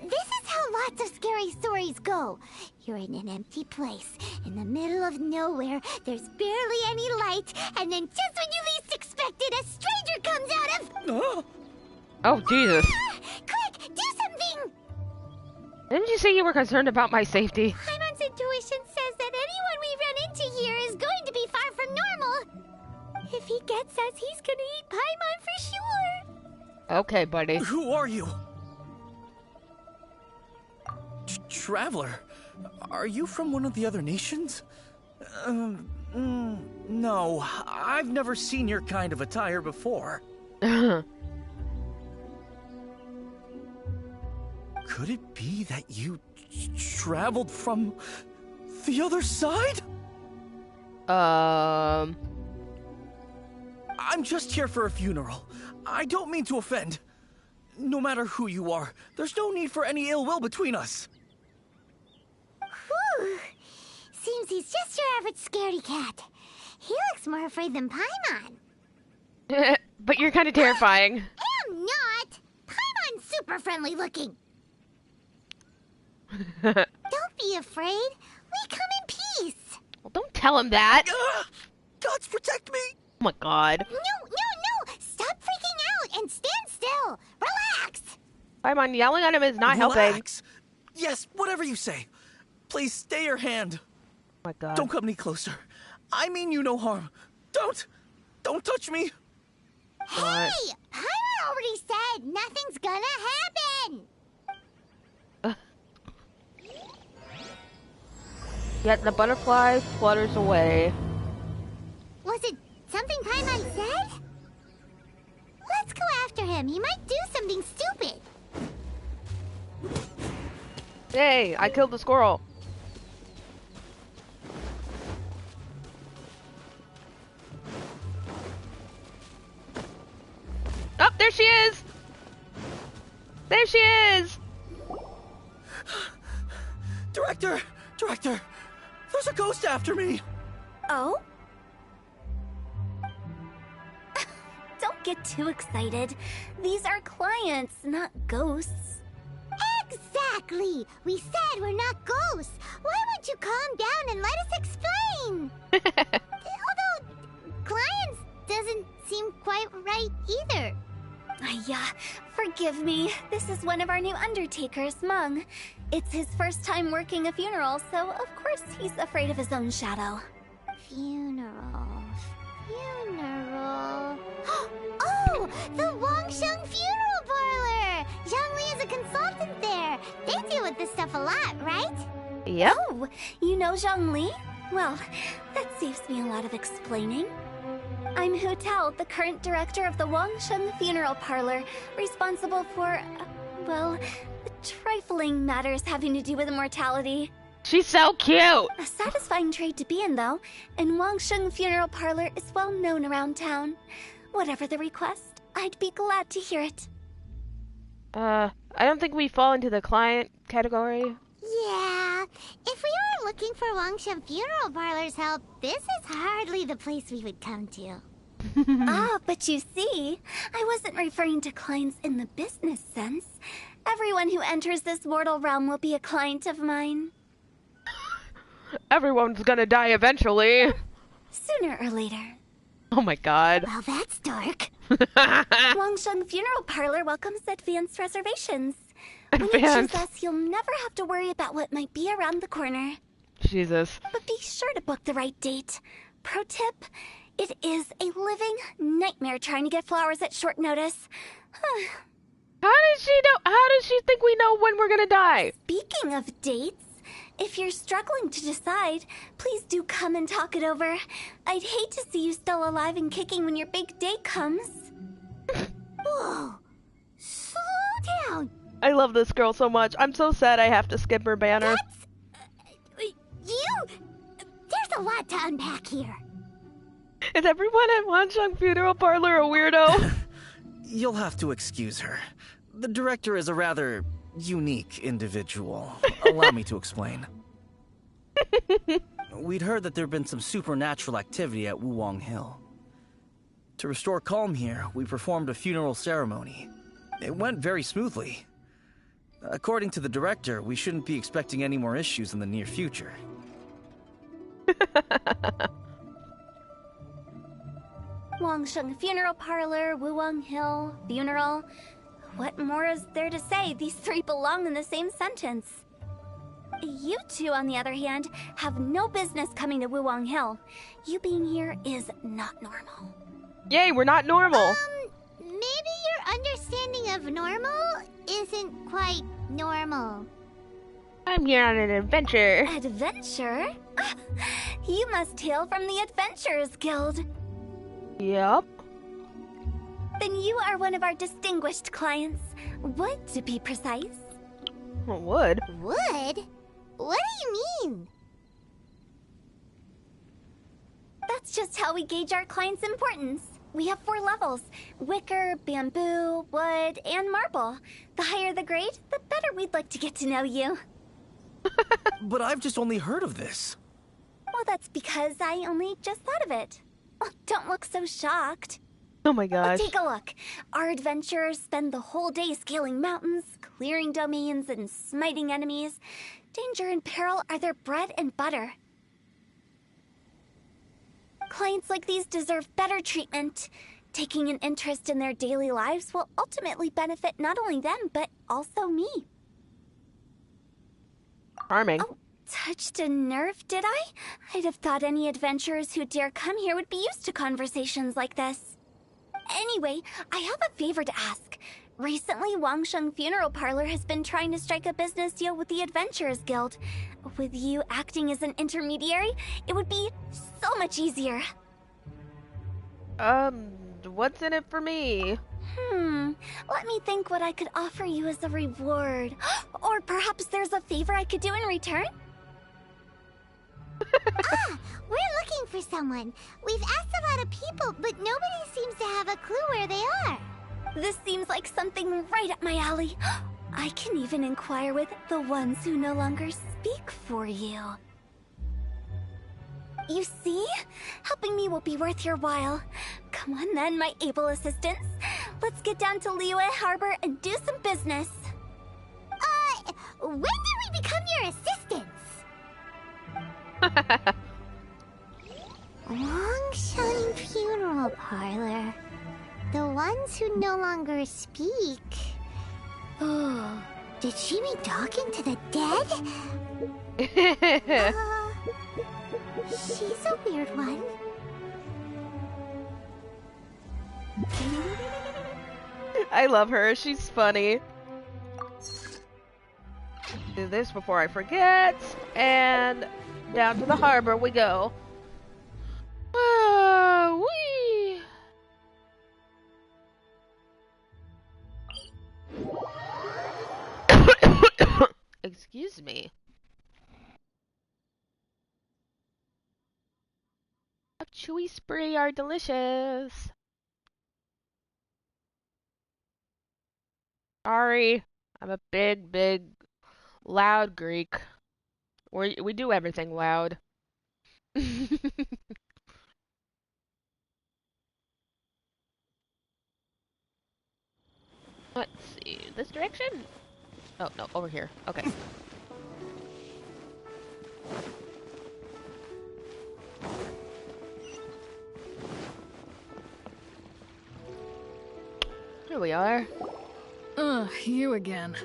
this is how lots of scary stories go. You're in an empty place, in the middle of nowhere, there's barely any light, and then just when you least expect it, a stranger comes out of... Oh, Jesus. Quick, do something! Didn't you say you were concerned about my safety? Paimon's intuition says that anyone we run into here is going to be far from normal. If he gets us, he's gonna eat Paimon for sure. Okay, buddy. Who are you? Traveler, are you from one of the other nations? No, I've never seen your kind of attire before. Could it be that you traveled from the other side? I'm just here for a funeral. I don't mean to offend. No matter who you are, there's no need for any ill will between us. Whew. Seems he's just your average scaredy cat. He looks more afraid than Paimon. But you're kind of terrifying. I'm not! Paimon's super friendly looking. Don't be afraid. We come in peace. Well, don't tell him that. Gods protect me! Oh my god. No! Stop freaking out and stand still. Relax. Paimon, yelling at him is not helping. Yes, whatever you say. Please stay your hand. Oh my god. Don't come any closer. I mean you no harm. Don't touch me. Hey! Paimon already said nothing's gonna happen. Yet the butterfly flutters away. Was it something Paimon said? Let's go after him. He might do something stupid. Hey, I killed the squirrel. Oh, there she is! There she is! Director! There's a ghost after me! Oh? Don't get too excited. These are clients, not ghosts. Exactly! We said we're not ghosts. Why won't you calm down and let us explain? Although, clients doesn't seem quite right either. Yeah, forgive me. This is one of our new undertakers, Meng. It's his first time working a funeral, so of course he's afraid of his own shadow. Funeral. Oh! The Wangsheng Funeral Parlor! Zhongli is a consultant there. They deal with this stuff a lot, right? Yep. Oh, you know Zhongli? Well, that saves me a lot of explaining. I'm Hu Tao, the current director of the Wangsheng Funeral Parlor, responsible for, well, trifling matters having to do with immortality. She's so cute! A satisfying trade to be in, though, and Wangsheng Funeral Parlor is well known around town. Whatever the request, I'd be glad to hear it. I don't think we fall into the client category. Yeah, if we weren't looking for Wangshan Funeral Parlor's help, this is hardly the place we would come to. Ah, but you see, I wasn't referring to clients in the business sense. Everyone who enters this mortal realm will be a client of mine. Everyone's gonna die eventually. Sooner or later. Oh my god. Well, that's dark. Wangshan Funeral Parlor welcomes advanced reservations. When you choose us, you'll never have to worry about what might be around the corner. Jesus. But be sure to book the right date. Pro tip, it is a living nightmare trying to get flowers at short notice. How does she know? How does she think we know when we're gonna die? Speaking of dates, if you're struggling to decide, please do come and talk it over. I'd hate to see you still alive and kicking when your big day comes. Whoa! Slow down! I love this girl so much. I'm so sad I have to skip her banner. There's a lot to unpack here. Is everyone at Wangshan Funeral Parlor a weirdo? You'll have to excuse her. The director is a rather unique individual. Allow me to explain. We'd heard that there'd been some supernatural activity at Wuwang Hill. To restore calm here, we performed a funeral ceremony. It went very smoothly. According to the director, we shouldn't be expecting any more issues in the near future. Wangshan Funeral Parlor, Wuwang Hill, funeral. What more is there to say? These three belong in the same sentence. You two, on the other hand, have no business coming to Wuwang Hill. You being here is not normal. Yay, we're not normal. Maybe your understanding of normal isn't quite normal. I'm here on an adventure. Adventure? You must hail from the Adventurers Guild. Yep. Then you are one of our distinguished clients. Wood, to be precise. Wood? Wood? What do you mean? That's just how we gauge our clients' importance. We have 4 levels: wicker, bamboo, wood, and marble. The higher the grade, the better we'd like to get to know you. But I've just only heard of this. Well, that's because I only just thought of it. Oh, don't look so shocked. Oh my gosh. Take a look. Our adventurers spend the whole day scaling mountains, clearing domains, and smiting enemies. Danger and peril are their bread and butter. Clients like these deserve better treatment. Taking an interest in their daily lives will ultimately benefit not only them, but also me. Charming. Oh, touched a nerve, did I? I'd have thought any adventurers who dare come here would be used to conversations like this. Anyway, I have a favor to ask. Recently, Wangshan Funeral Parlor has been trying to strike a business deal with the Adventurers Guild. With you acting as an intermediary, it would be so much easier. What's in it for me? Let me think what I could offer you as a reward. Or perhaps there's a favor I could do in return? We're looking for someone. We've asked a lot of people, but nobody seems to have a clue where they are. This seems like something right up my alley. I can even inquire with the ones who no longer speak for you. You see? Helping me will be worth your while. Come on then, my able assistants. Let's get down to Liyue Harbor and do some business. When did we become your assistants? Wangshan Funeral Parlor. The ones who no longer speak. Oh, did she be talking to the dead? She's a weird one. I love her. She's funny. Do this before I forget. And down to the harbor we go. Whee! Excuse me. A chewy spree are delicious. Sorry. I'm a big, big, loud Greek. We do everything loud. Let's see. This direction? Oh, no, over here. Okay. Here we are. Ugh, you again.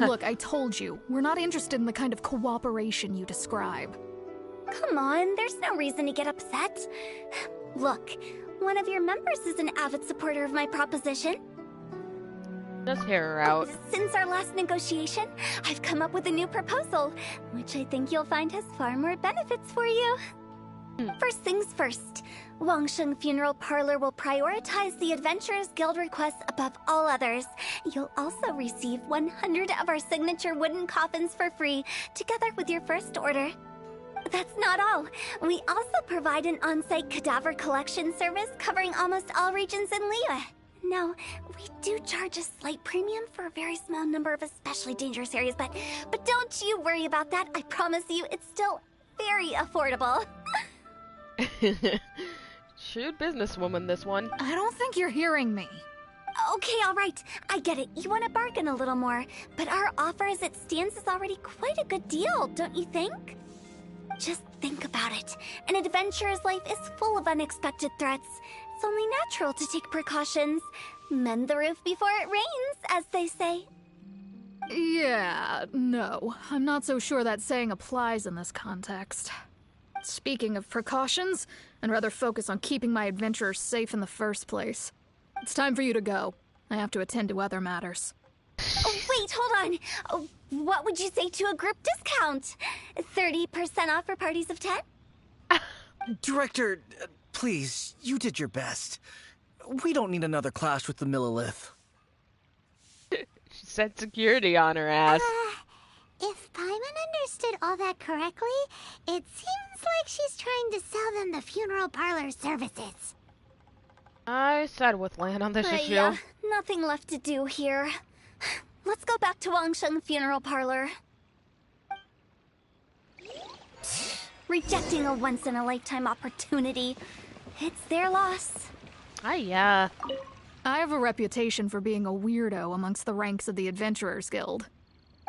Look, I told you, we're not interested in the kind of cooperation you describe. Come on, there's no reason to get upset. Look, one of your members is an avid supporter of my proposition. Just hear her out. Since our last negotiation, I've come up with a new proposal, which I think you'll find has far more benefits for you. First things first, Wangsheng Funeral Parlor will prioritize the Adventurers Guild requests above all others. You'll also receive 100 of our signature wooden coffins for free, together with your first order. That's not all. We also provide an on-site cadaver collection service covering almost all regions in Liyue. Now, we do charge a slight premium for a very small number of especially dangerous areas, but don't you worry about that. I promise you, it's still very affordable. Shrewd businesswoman, this one. I don't think you're hearing me. Okay, all right. I get it. You want to bargain a little more, but our offer as it stands is already quite a good deal, don't you think? Just think about it. An adventurer's life is full of unexpected threats. It's only natural to take precautions. Mend the roof before it rains, as they say. Yeah, no. I'm not so sure that saying applies in this context. Speaking of precautions, I'd rather focus on keeping my adventurers safe in the first place. It's time for you to go. I have to attend to other matters. Oh, wait, hold on. Oh, what would you say to a group discount? 30% off for parties of 10? Director, please, you did your best. We don't need another clash with the Millilith. She said security on her ass. If Paimon understood all that correctly, it seems like she's trying to sell them the funeral parlor services. I side with Lan on this issue. Yeah, nothing left to do here. Let's go back to Wangsheng Funeral Parlor. Rejecting a once-in-a-lifetime opportunity. It's their loss. Yeah. I have a reputation for being a weirdo amongst the ranks of the Adventurers Guild.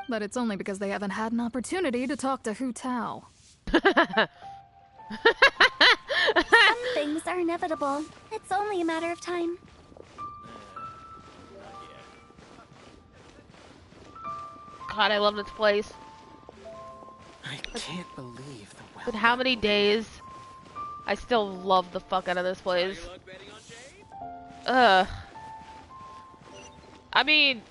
But it's only because they haven't had an opportunity to talk to Hu Tao. Some things are inevitable. It's only a matter of time. God, I love this place. I can't believe the But how many days? I still love the fuck out of this place. I mean,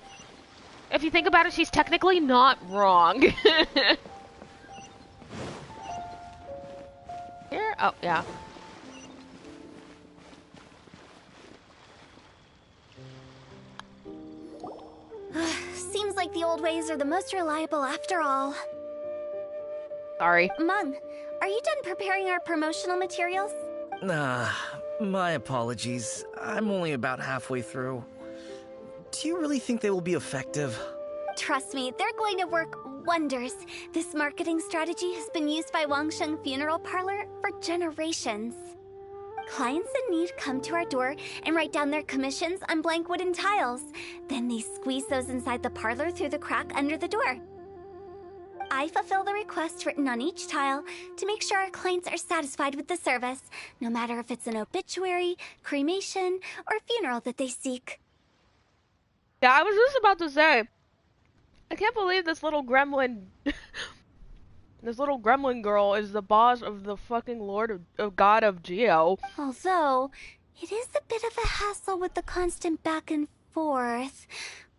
if you think about it, she's technically not wrong. Here? Oh, yeah. Seems like the old ways are the most reliable after all. Sorry. Mung, are you done preparing our promotional materials? Nah, my apologies. I'm only about halfway through. Do you really think they will be effective? Trust me, they're going to work wonders. This marketing strategy has been used by Wangsheng Funeral Parlor for generations. Clients in need come to our door and write down their commissions on blank wooden tiles. Then they squeeze those inside the parlor through the crack under the door. I fulfill the request written on each tile to make sure our clients are satisfied with the service, no matter if it's an obituary, cremation, or funeral that they seek. Yeah, I was just about to say, I can't believe this little gremlin, this little gremlin girl is the boss of the fucking Lord of God of Geo. Although, it is a bit of a hassle with the constant back and forth.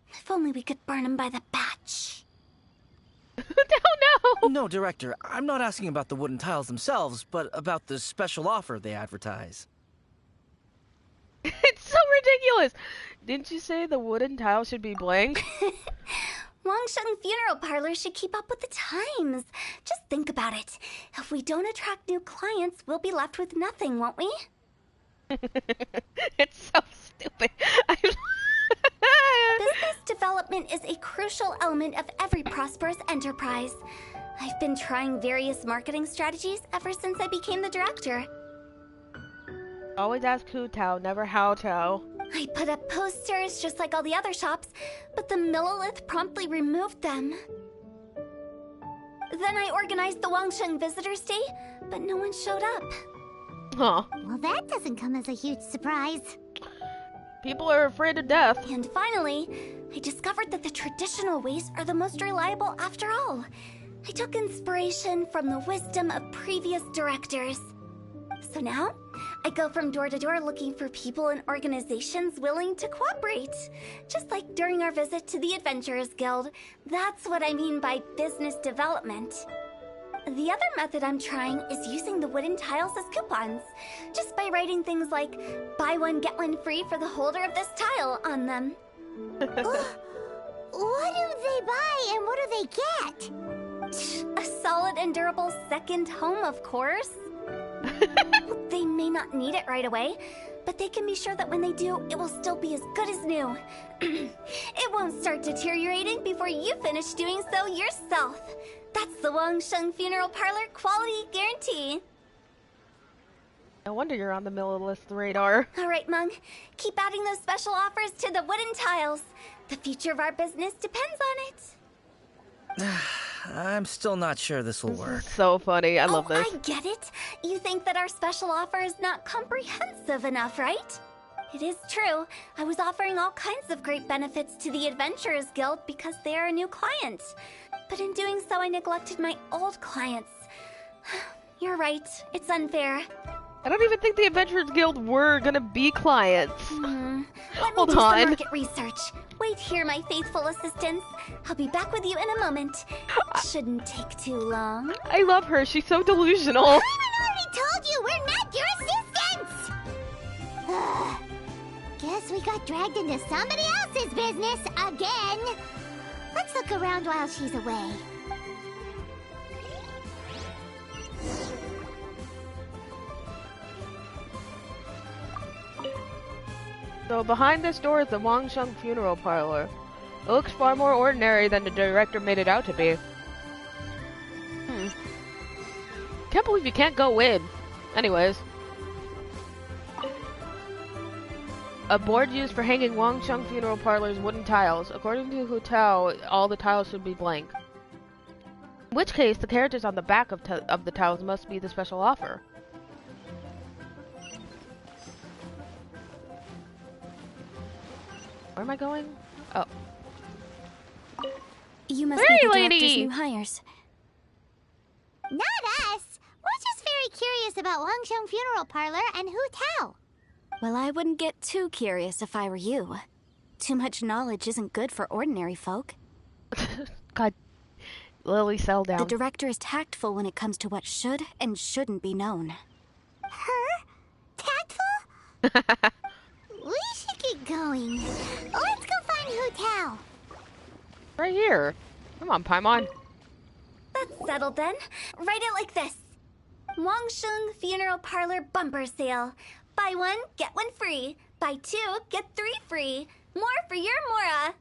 If only we could burn him by the batch. No! No, Director, I'm not asking about the wooden tiles themselves, but about the special offer they advertise. It's so ridiculous! Didn't you say the wooden tile should be blank? Wangsheng Funeral Parlor should keep up with the times. Just think about it. If we don't attract new clients, we'll be left with nothing, won't we? It's so stupid. Business development is a crucial element of every prosperous enterprise. I've been trying various marketing strategies ever since I became the director. Always ask Hu Tao, never How Tao. I put up posters just like all the other shops, but the Millilith promptly removed them. Then I organized the Wangsheng Visitors Day, but no one showed up. Huh. Well, that doesn't come as a huge surprise. People are afraid of death. And finally, I discovered that the traditional ways are the most reliable after all. I took inspiration from the wisdom of previous directors. So now, I go from door to door looking for people and organizations willing to cooperate. Just like during our visit to the Adventurers Guild. That's what I mean by business development. The other method I'm trying is using the wooden tiles as coupons. Just by writing things like, buy one, get one free for the holder of this tile on them. What do they buy and what do they get? A solid and durable second home, of course. They may not need it right away, but they can be sure that when they do, it will still be as good as new. It won't start deteriorating before you finish doing so yourself. That's the Wangsheng Funeral Parlor quality guarantee. No wonder you're on the Millilith radar. Alright, Mung. Keep adding those special offers to the wooden tiles. The future of our business depends on it. I'm still not sure this will work. So funny. I love this. I get it. You think that our special offer is not comprehensive enough, right? It is true. I was offering all kinds of great benefits to the Adventurers Guild because they are a new client. But in doing so, I neglected my old clients. You're right. It's unfair. I don't even think the Adventurers Guild were gonna be clients. Let me Hold do some on. market research. Wait here, my faithful assistants. I'll be back with you in a moment. Shouldn't take too long. I love her. She's so delusional. I already told you we're not your assistants! Guess we got dragged into somebody else's business again. Let's look around while she's away. So behind this door is the Wangsheng Funeral Parlor. It looks far more ordinary than the director made it out to be. Can't believe you can't go in. Anyways. A board used for hanging Wangsheng Funeral Parlor's wooden tiles. According to Hu Tao, all the tiles should be blank. In which case, the characters on the back of the tiles must be the special offer. Where am I going? Oh. You must Hey, be the lady! director's new hires. Not us! We're just very curious about Wangsheng Funeral Parlor and Hu Tao. Well, I wouldn't get too curious if I were you. Too much knowledge isn't good for ordinary folk. God. Lily, settle down. The director is tactful when it comes to what should and shouldn't be known. Her? Tactful? We should get going. Let's go find Hu Tao. Right here. Come on, Paimon. That's settled then. Write it like this. Wangsheng Funeral Parlor Bumper Sale. Buy one, get one free. Buy two, get three free. More for your Mora.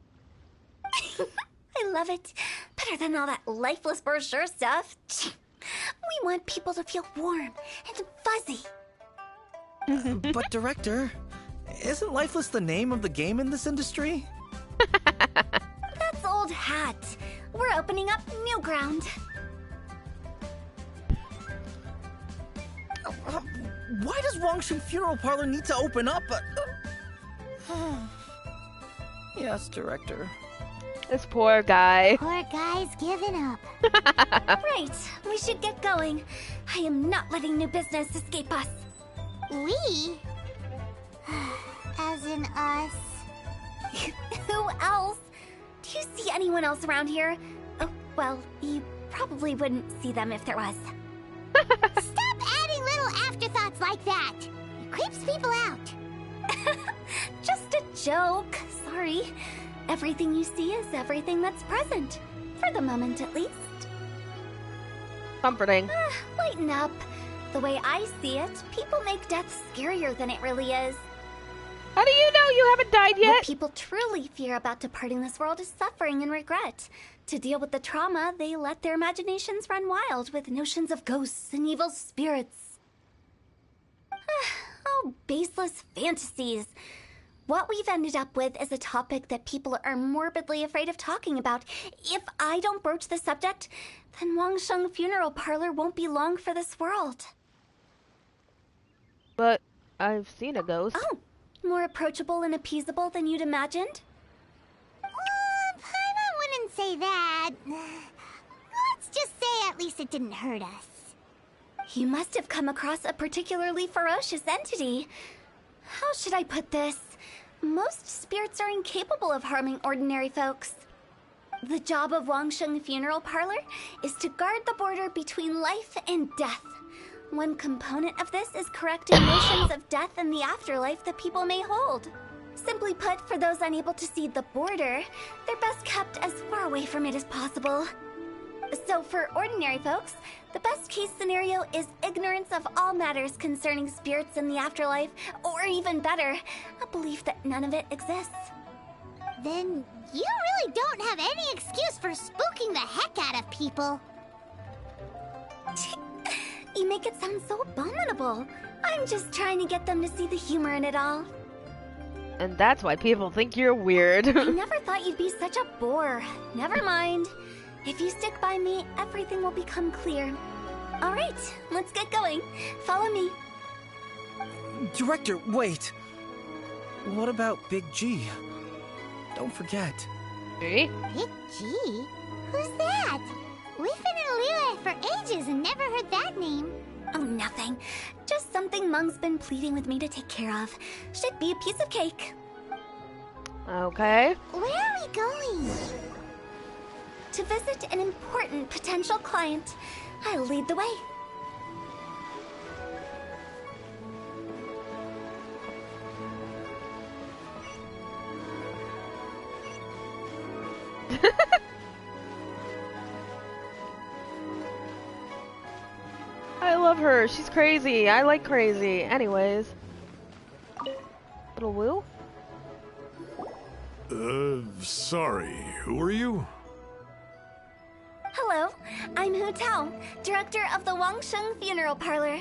I love it. Better than all that lifeless brochure stuff. We want people to feel warm and fuzzy. But director, isn't Lifeless the name of the game in this industry? That's old hat. We're opening up new ground. Why does Wangsheng Funeral Parlor need to open up? Yes, director. This poor guy. Poor guy's giving up. Right, we should get going. I am not letting new business escape us. We? As in us. Who else? Do you see anyone else around here? Oh, well, you probably wouldn't see them if there was. Stop adding little afterthoughts like that. It creeps people out. Just a joke. Sorry. Everything you see is everything that's present. For the moment, at least. Comforting. Lighten up. The way I see it, people make death scarier than it really is. How do you know you haven't died yet? What people truly fear about departing this world is suffering and regret. To deal with the trauma, they let their imaginations run wild with notions of ghosts and evil spirits. Oh, baseless fantasies. What we've ended up with is a topic that people are morbidly afraid of talking about. If I don't broach the subject, then Wangsheng Funeral Parlor won't be long for this world. But I've seen a ghost. Oh, more approachable and appeasable than you'd imagined? Paimon wouldn't say that. Let's just say at least it didn't hurt us. You must have come across a particularly ferocious entity. How should I put this? Most spirits are incapable of harming ordinary folks. The job of Wangsheng Funeral Parlor is to guard the border between life and death. One component of this is correcting notions of death and the afterlife that people may hold. Simply put, for those unable to see the border, they're best kept as far away from it as possible. So for ordinary folks, the best case scenario is ignorance of all matters concerning spirits in the afterlife, or even better, a belief that none of it exists. Then you really don't have any excuse for spooking the heck out of people. You make it sound so abominable. I'm just trying to get them to see the humor in it all. And that's why people think you're weird. I never thought you'd be such a bore. Never mind. If you stick by me, everything will become clear. All right, let's get going. Follow me. Director, wait. What about Big G? Don't forget. Hey? Big G? Who's that? We've been in Liyue for ages and never heard that name. Oh, nothing. Just something Mung's been pleading with me to take care of. Should be a piece of cake. Okay. Where are we going? To visit an important potential client. I'll lead the way. I love her. She's crazy. I like crazy. Anyways. Little Woo? Sorry. Who are you? Hello, I'm Hu Tao, director of the Wangsheng Funeral Parlor.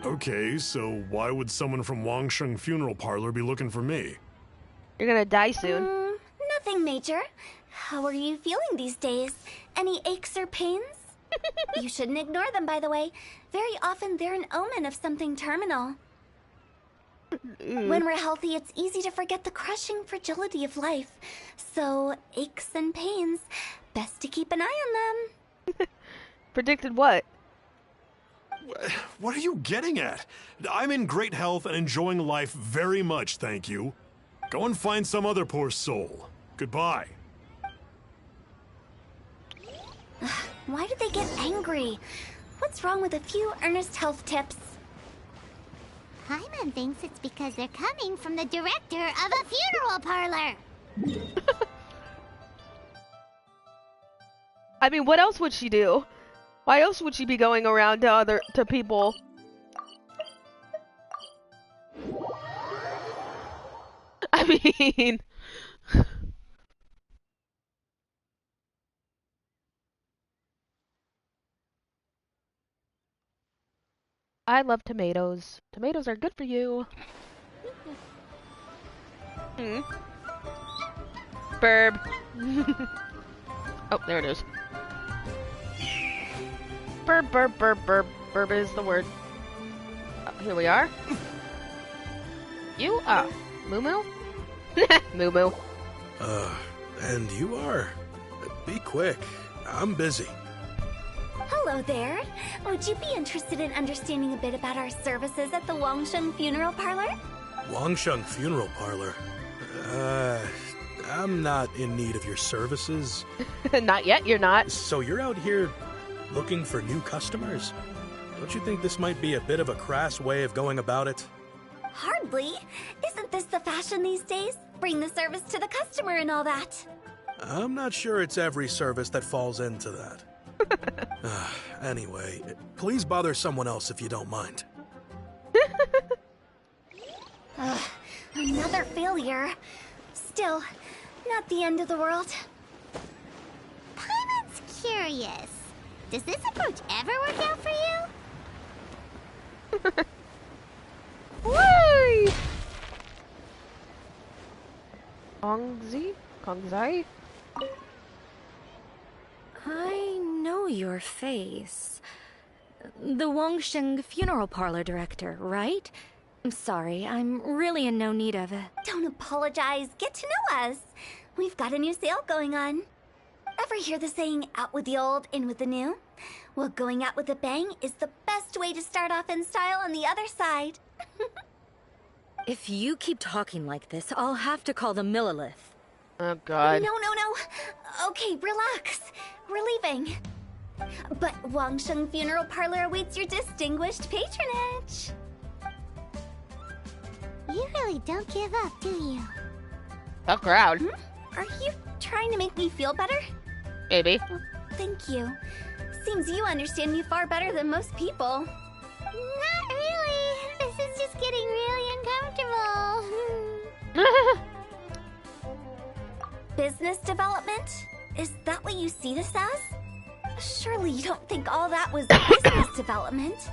Okay, so why would someone from Wangsheng Funeral Parlor be looking for me? You're gonna die soon. Nothing major. How are you feeling these days? Any aches or pains? You shouldn't ignore them, by the way. Very often they're an omen of something terminal. When we're healthy, it's easy to forget the crushing fragility of life. So, aches and pains, best to keep an eye on them. Predicted what? What are you getting at? I'm in great health and enjoying life very much, thank you. Go and find some other poor soul. Goodbye. Why do they get angry? What's wrong with a few earnest health tips? Paimon thinks it's because they're coming from the director of a funeral parlor. I mean, what else would she do? Why else would she be going around to people? I mean... I love tomatoes. Tomatoes are good for you. Burb. Oh, there it is. Burb, burb, burb, burb. Burb is the word. Here we are. You are Moo Moo? Moo Moo. And you are? Be quick. I'm busy. Hello there. Would you be interested in understanding a bit about our services at the Wangsheng Funeral Parlor? Wangsheng Funeral Parlor? I'm not in need of your services. Not yet, you're not. So you're out here looking for new customers? Don't you think this might be a bit of a crass way of going about it? Hardly. Isn't this the fashion these days? Bring the service to the customer and all that. I'm not sure it's every service that falls into that. Anyway, please bother someone else if you don't mind. Another failure. Still, not the end of the world. Paimon's curious. Does this approach ever work out for you? Whee! Kongzai? I know your face. The Wangsheng funeral parlor director, right? I'm sorry, I'm really in no need of it. Don't apologize. Get to know us. We've got a new sale going on. Ever hear the saying, out with the old, in with the new? Well, going out with a bang is the best way to start off in style on the other side. If you keep talking like this, I'll have to call the Millilith. Oh, God. No. Okay, relax. We're leaving. But Wangsheng Funeral Parlor awaits your distinguished patronage. You really don't give up, do you? Tough crowd. Are you trying to make me feel better? Maybe. Well, thank you. Seems you understand me far better than most people. Not really. This is just getting really uncomfortable. Business development? Is that what you see this as? Surely you don't think all that was business development?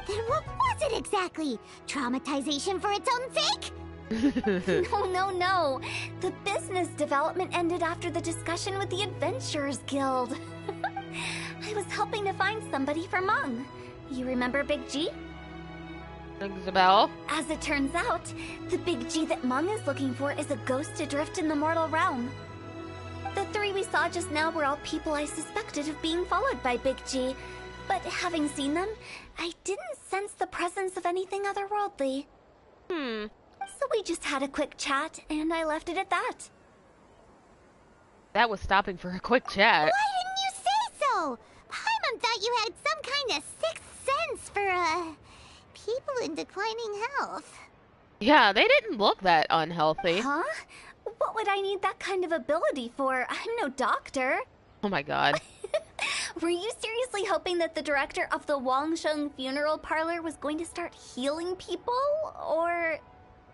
Then what was it exactly? Traumatization for its own sake? No. The business development ended after the discussion with the Adventurers Guild. I was helping to find somebody for Meng. You remember Big G? Rings a bell. As it turns out, the Big G that Meng is looking for is a ghost adrift in the mortal realm. The three we saw just now were all people I suspected of being followed by Big G, but having seen them, I didn't sense the presence of anything otherworldly. So we just had a quick chat, and I left it at that. That was stopping for a quick chat. Why didn't you say so? Paimon thought you had some kind of sixth sense for, people in declining health. Yeah, they didn't look that unhealthy. Huh? What would I need that kind of ability for? I'm no doctor. Oh my God. Were you seriously hoping that the director of the Wangsheng Funeral Parlor was going to start healing people, or...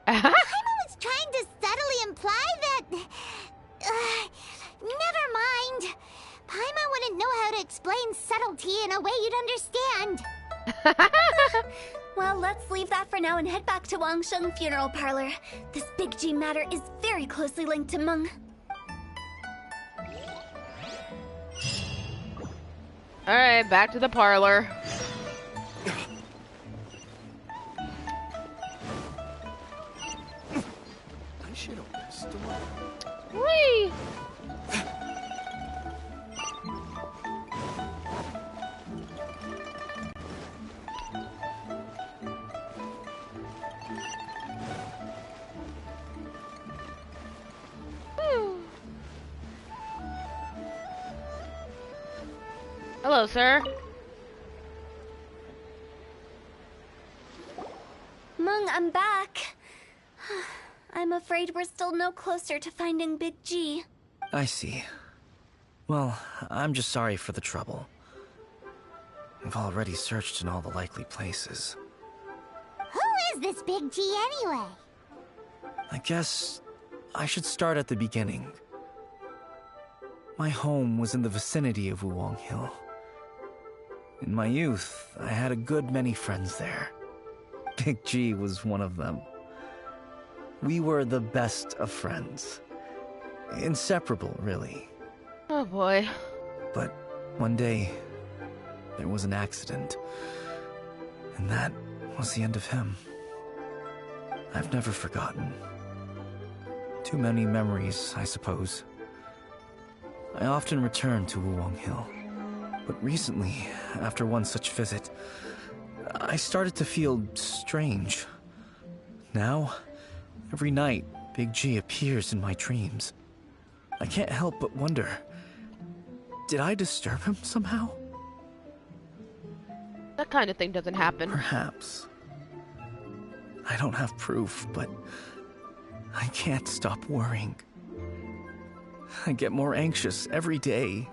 Paimon was trying to subtly imply that... never mind. Paimon wouldn't know how to explain subtlety in a way you'd understand. Well, let's leave that for now and head back to Wangsheng Funeral Parlor. This Big G matter is very closely linked to Meng. Alright, back to the parlor. I should open this door. Whee! Hello, sir. Meng, I'm back. I'm afraid we're still no closer to finding Big G. I see. Well, I'm just sorry for the trouble. We've already searched in all the likely places. Who is this Big G anyway? I guess I should start at the beginning. My home was in the vicinity of Wuwang Hill. In my youth, I had a good many friends there. Big G was one of them. We were the best of friends. Inseparable, really. Oh boy. But one day, there was an accident. And that was the end of him. I've never forgotten. Too many memories, I suppose. I often return to Wuwang Hill. But recently, after one such visit, I started to feel strange. Now, every night, Big G appears in my dreams. I can't help but wonder, did I disturb him somehow? That kind of thing doesn't happen. Perhaps. I don't have proof, but I can't stop worrying. I get more anxious every day.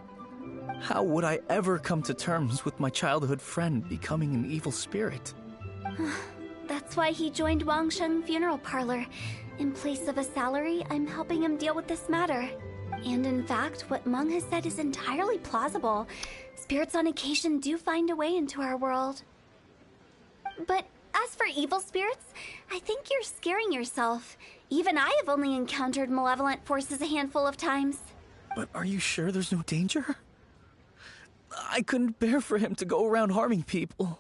How would I ever come to terms with my childhood friend becoming an evil spirit? That's why he joined Wangsheng Funeral Parlor. In place of a salary, I'm helping him deal with this matter. And in fact, what Meng has said is entirely plausible. Spirits on occasion do find a way into our world. But as for evil spirits, I think you're scaring yourself. Even I have only encountered malevolent forces a handful of times. But are you sure there's no danger? I couldn't bear for him to go around harming people.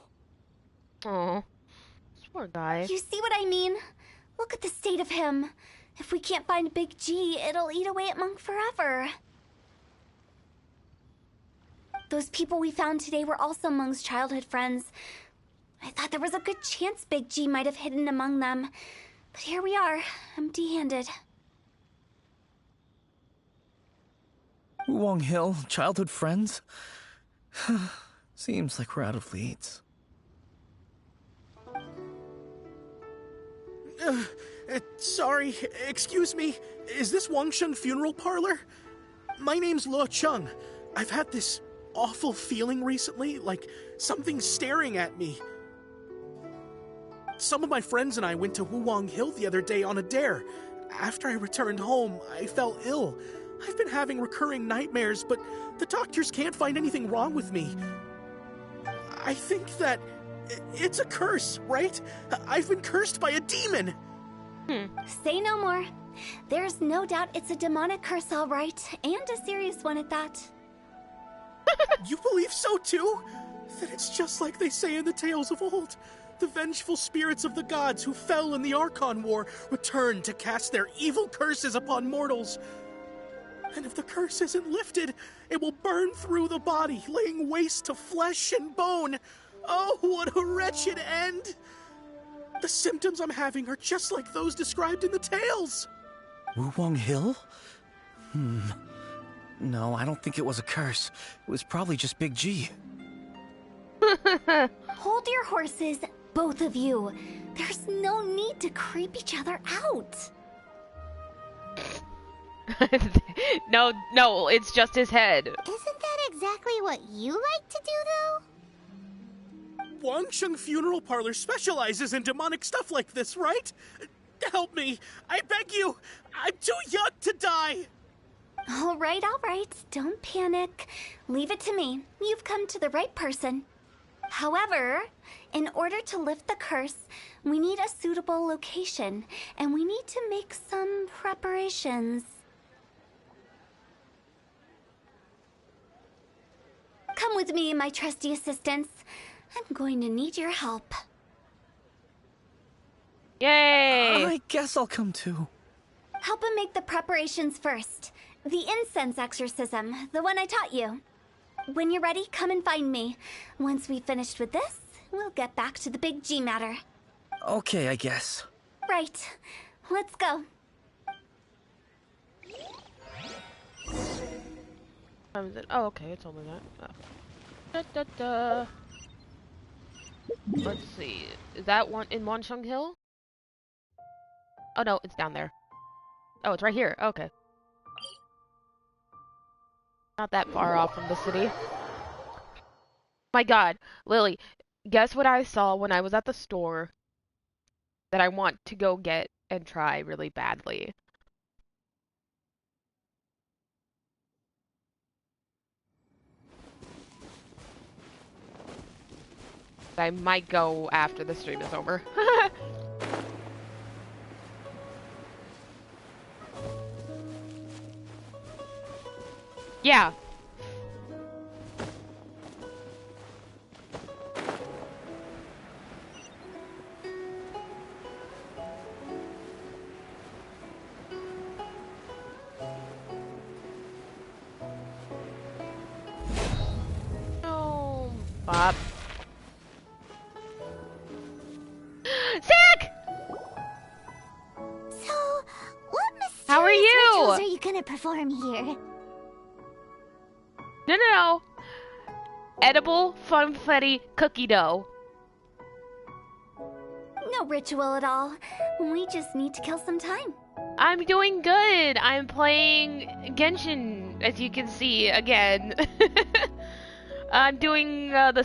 Oh, poor guy. You see what I mean? Look at the state of him. If we can't find Big G, it'll eat away at Monk forever. Those people we found today were also Monk's childhood friends. I thought there was a good chance Big G might have hidden among them. But here we are, empty-handed. Wong Hill, childhood friends? Seems like we're out of leads. Sorry, excuse me. Is this Wangsheng Funeral Parlor? My name's Luo Chung. I've had this awful feeling recently, like something's staring at me. Some of my friends and I went to Wuwang Hill the other day on a dare. After I returned home, I fell ill. I've been having recurring nightmares, but the doctors can't find anything wrong with me. I think that it's a curse, right? I've been cursed by a demon. Say no more. There's no doubt it's a demonic curse, all right, and a serious one at that. You believe so too? That it's just like they say in the tales of old. The vengeful spirits of the gods who fell in the Archon War return to cast their evil curses upon mortals. And if the curse isn't lifted, it will burn through the body, laying waste to flesh and bone. Oh, what a wretched end! The symptoms I'm having are just like those described in the tales. Wuwang Hill? No, I don't think it was a curse. It was probably just Big G. Hold your horses, both of you. There's no need to creep each other out. No, it's just his head. Isn't that exactly what you like to do, though? Wangsheng Funeral Parlor specializes in demonic stuff like this, right? Help me. I beg you. I'm too young to die. All right. Don't panic. Leave it to me. You've come to the right person. However, in order to lift the curse, we need a suitable location, and we need to make some preparations. Come with me, my trusty assistants. I'm going to need your help. Yay! I guess I'll come too. Help him make the preparations first. The incense exorcism, the one I taught you. When you're ready, come and find me. Once we've finished with this, we'll get back to the Big G matter. Okay, I guess. Right. Let's go. Oh, okay, it's only that. Oh. Let's see. Is that one in Wangsheng Hill? Oh no, it's down there. Oh, it's right here. Okay. Not that far off from the city. My god, Lily, guess what I saw when I was at the store that I want to go get and try really badly? I might go after the stream is over. Yeah. Oh, Bob. Zach! So, what mysterious How are you? rituals are you gonna perform here? No. Edible funfetti cookie dough. No ritual at all. We just need to kill some time. I'm doing good. I'm playing Genshin, as you can see again. I'm doing the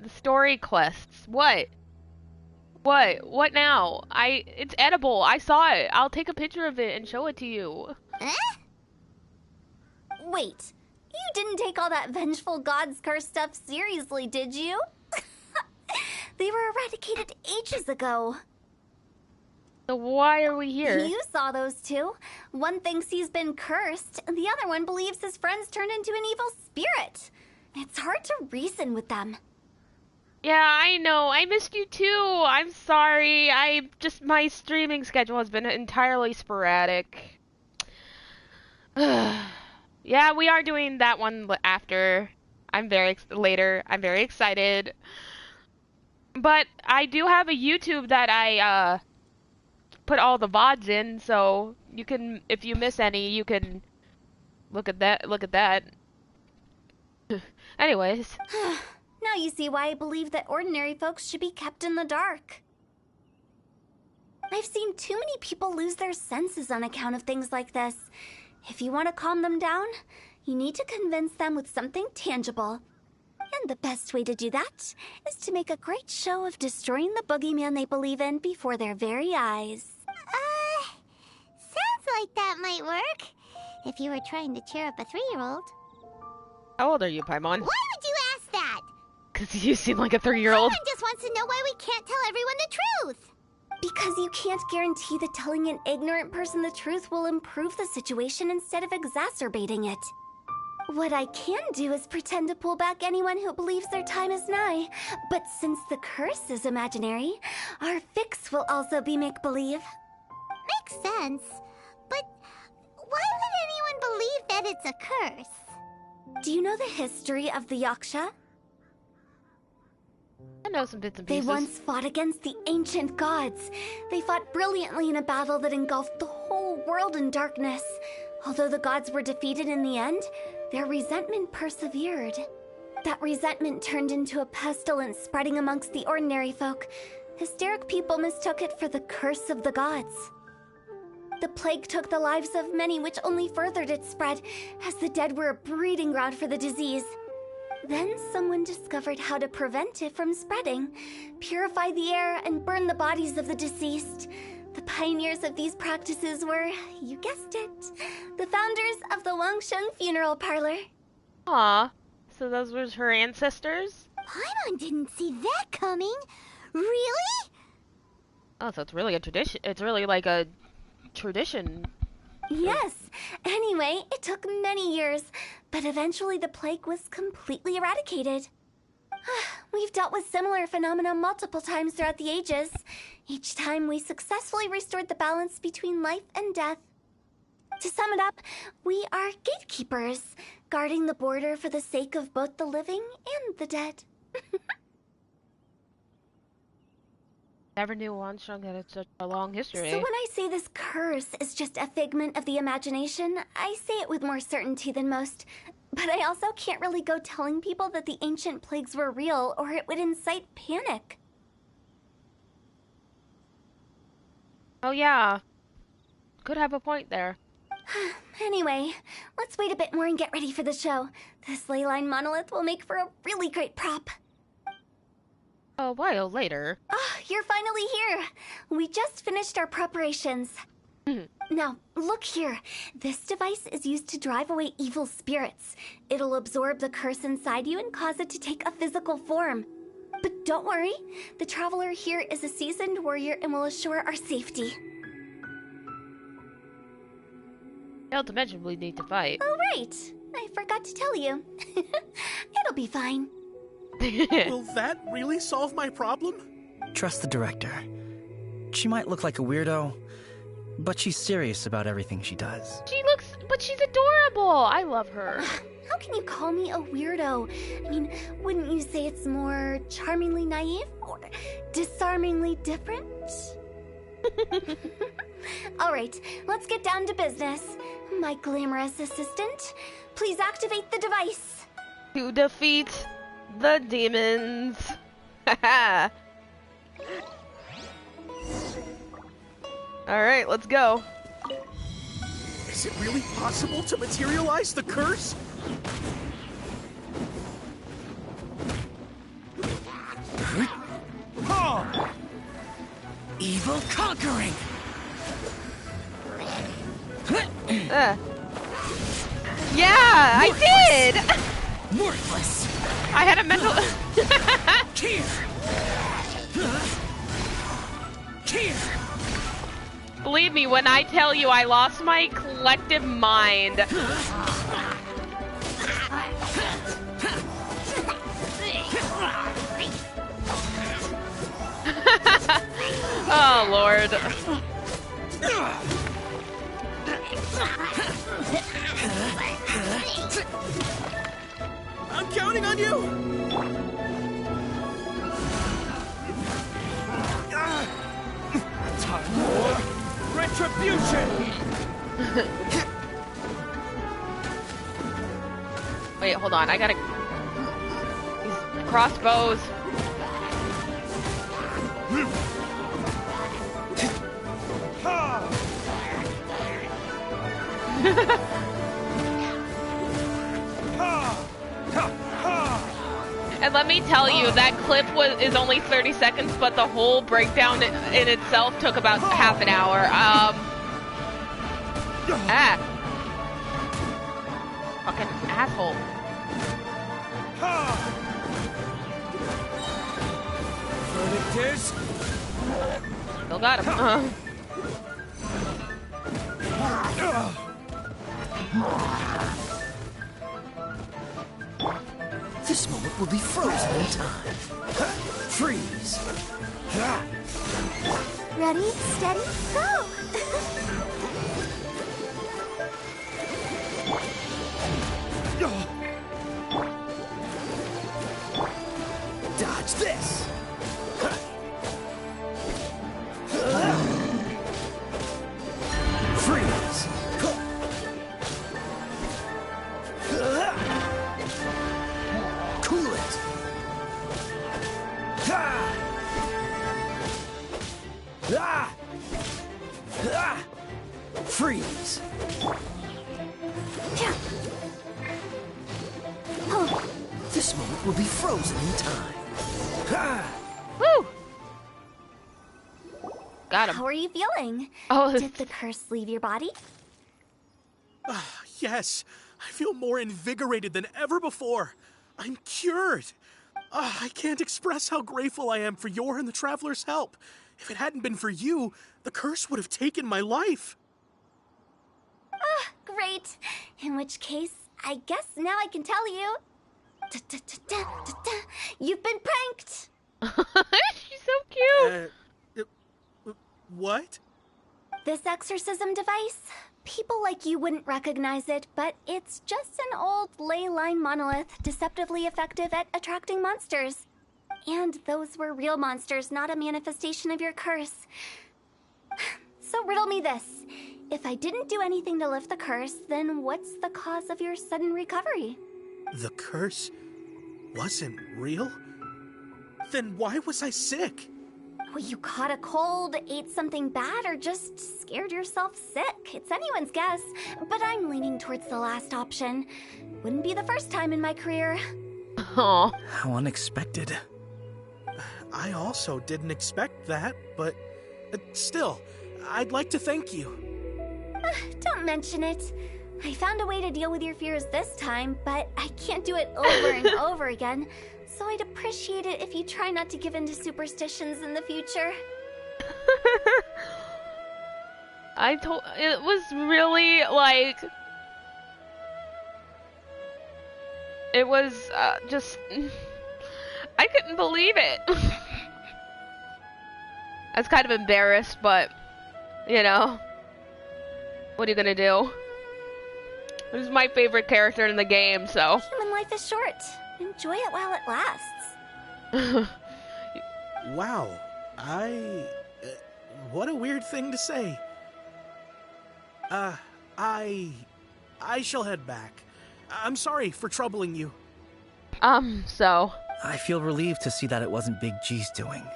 story quests. What? What? What now? It's edible. I saw it. I'll take a picture of it and show it to you. Wait, you didn't take all that vengeful god's curse stuff seriously, did you? They were eradicated ages ago. So why are we here? You saw those two. One thinks he's been cursed, and the other one believes his friends turned into an evil spirit. It's hard to reason with them. Yeah, I know. I missed you too. I'm sorry. My streaming schedule has been entirely sporadic. Yeah, we are doing that one after. Later. I'm very excited. But I do have a YouTube that I put all the VODs in, so you can, if you miss any, you can look at that. Anyways. Now you see why I believe that ordinary folks should be kept in the dark. I've seen too many people lose their senses on account of things like this. If you want to calm them down, you need to convince them with something tangible. And the best way to do that is to make a great show of destroying the boogeyman they believe in before their very eyes. Sounds like that might work. If you were trying to cheer up a 3-year-old. How old are you, Paimon? Why would you ask that? Because you seem like a 3-year-old. Someone just wants to know why we can't tell everyone the truth. Because you can't guarantee that telling an ignorant person the truth will improve the situation instead of exacerbating it. What I can do is pretend to pull back anyone who believes their time is nigh. But since the curse is imaginary, our fix will also be make-believe. Makes sense. But why would anyone believe that it's a curse? Do you know the history of the Yaksha? I know some bits and They pieces. once fought against the ancient gods. They fought brilliantly in a battle that engulfed the whole world in darkness. Although the gods were defeated in the end, their resentment persevered. That resentment turned into a pestilence spreading amongst the ordinary folk. Hysteric people mistook it for the curse of the gods. The plague took the lives of many, which only furthered its spread, as the dead were a breeding ground for the disease. Then someone discovered how to prevent it from spreading, purify the air, and burn the bodies of the deceased. The pioneers of these practices were, you guessed it, the founders of the Wangsheng Funeral Parlor. Aw, so those were her ancestors? Paimon didn't see that coming. Really? Oh, so it's really a tradition. It's really like a tradition. Yes. Anyway, it took many years, but eventually the plague was completely eradicated. We've dealt with similar phenomena multiple times throughout the ages. Each time we successfully restored the balance between life and death. To sum it up, we are gatekeepers, guarding the border for the sake of both the living and the dead. Never knew Wansheng had such a long history. So when I say this curse is just a figment of the imagination, I say it with more certainty than most. But I also can't really go telling people that the ancient plagues were real, or it would incite panic. Oh yeah. Could have a point there. Anyway, let's wait a bit more and get ready for the show. This ley line monolith will make for a really great prop. A while later. Oh, you're finally here. We just finished our preparations. Now, look here. This device is used to drive away evil spirits. It'll absorb the curse inside you and cause it to take a physical form. But don't worry, the Traveler here is a seasoned warrior and will assure our safety. Not to mention we need to fight. Oh, right. I forgot to tell you. It'll be fine. Will that really solve my problem? Trust the director. She might look like a weirdo, but she's serious about everything she does. But she's adorable. I love her. How can you call me a weirdo? I mean, wouldn't you say it's more charmingly naive or disarmingly different? All right, let's get down to business. My glamorous assistant, please activate the device. To defeat the demons. Alright, let's go. Is it really possible to materialize the curse? Evil conquering! Yeah, I did! Worthless! I had a mental... Here! Here! Believe me when I tell you I lost my collective mind. Oh, Lord. I'm counting on you! Time for retribution! Wait, hold on. I gotta... These crossbows. And let me tell you, that clip is only 30 seconds, but the whole breakdown in itself took about half an hour. Fucking asshole. Verdict is... Still got him. This moment will be frozen in time. Freeze. Ready, steady, go! Dodge this. Freeze. Cool it. Freeze. This moment will be frozen in time. Woo! Got him. How are you feeling? Oh, did the curse leave your body? Yes, I feel more invigorated than ever before. I'm cured. I can't express how grateful I am for your and the Traveler's help. If it hadn't been for you, the curse would have taken my life. Great. In which case, I guess now I can tell you. You've been pranked. She's so cute. What? This exorcism device, people like you wouldn't recognize it, but it's just an old ley line monolith deceptively effective at attracting monsters. And those were real monsters, not a manifestation of your curse. So riddle me this. If I didn't do anything to lift the curse, then what's the cause of your sudden recovery? The curse wasn't real? Then why was I sick? Well, you caught a cold, ate something bad, or just scared yourself sick. It's anyone's guess, but I'm leaning towards the last option. Wouldn't be the first time in my career. Oh. How unexpected. I also didn't expect that, but still, I'd like to thank you. Don't mention it. I found a way to deal with your fears this time, but I can't do it over and over again. So I'd appreciate it if you try not to give in to superstitions in the future. It was really like, it was just, I couldn't believe it. I was kind of embarrassed, but, you know, what are you gonna do? It was my favorite character in the game, so. Human life is short. Enjoy it while it lasts. Wow. What a weird thing to say. I shall head back. I'm sorry for troubling you. So. I feel relieved to see that it wasn't Big G's doing.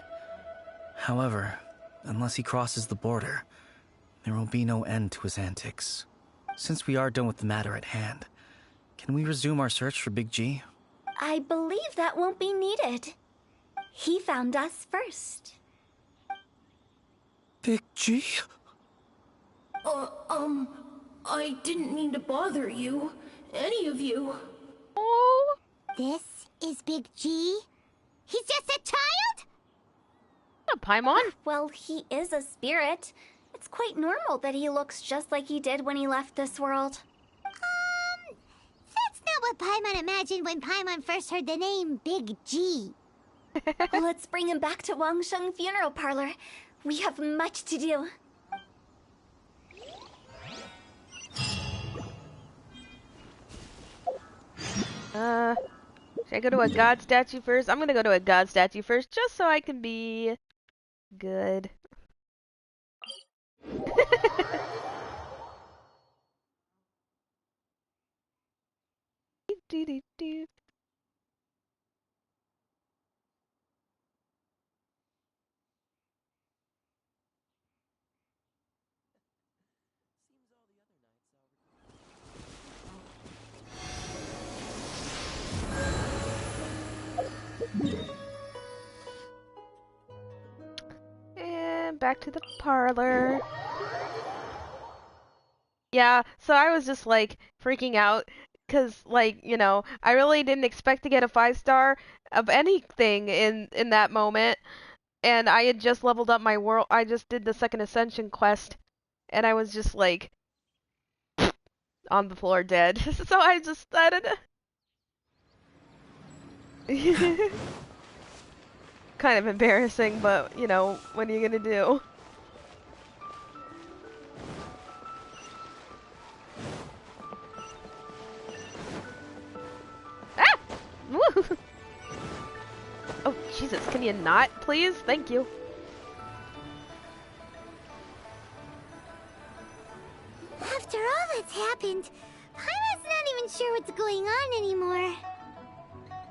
However, unless he crosses the border, there will be no end to his antics. Since we are done with the matter at hand, can we resume our search for Big G? I believe that won't be needed. He found us first. Big G? I didn't mean to bother you. Any of you. Oh. This is Big G? He's just a child? Paimon? Well, he is a spirit. It's quite normal that he looks just like he did when he left this world. That's not what Paimon imagined when Paimon first heard the name Big G. Well, let's bring him back to Wangsheng Funeral Parlor. We have much to do. Should I go to a god statue first? I'm gonna go to a god statue first, just so I can be good. And back to the parlor. Yeah, so I was just like freaking out because, like, you know, I really didn't expect to get a 5-star of anything in that moment, and I had just leveled up my world. I just did the second ascension quest, and I was just like on the floor dead. So I just started. Kind of embarrassing, but you know, what are you gonna do? Ah! Woo! Oh, Jesus, can you not, please? Thank you. After all that's happened, Paimon's not even sure what's going on anymore.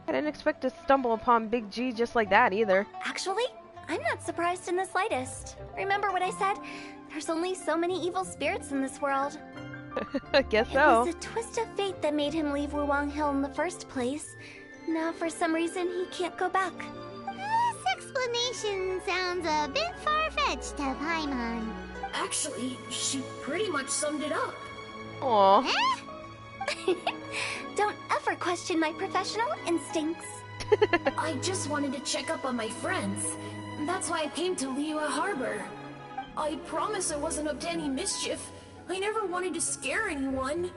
I didn't expect to stumble upon Big G just like that either. Actually, I'm not surprised in the slightest. Remember what I said? There's only so many evil spirits in this world. I guess so. It was a twist of fate that made him leave Wuwang Hill in the first place. Now, for some reason, he can't go back. This explanation sounds a bit far-fetched to Paimon. Actually, she pretty much summed it up. Aww. Don't ever question my professional instincts. I just wanted to check up on my friends. That's why I came to Liyue Harbor. I promise I wasn't up to any mischief. I never wanted to scare anyone.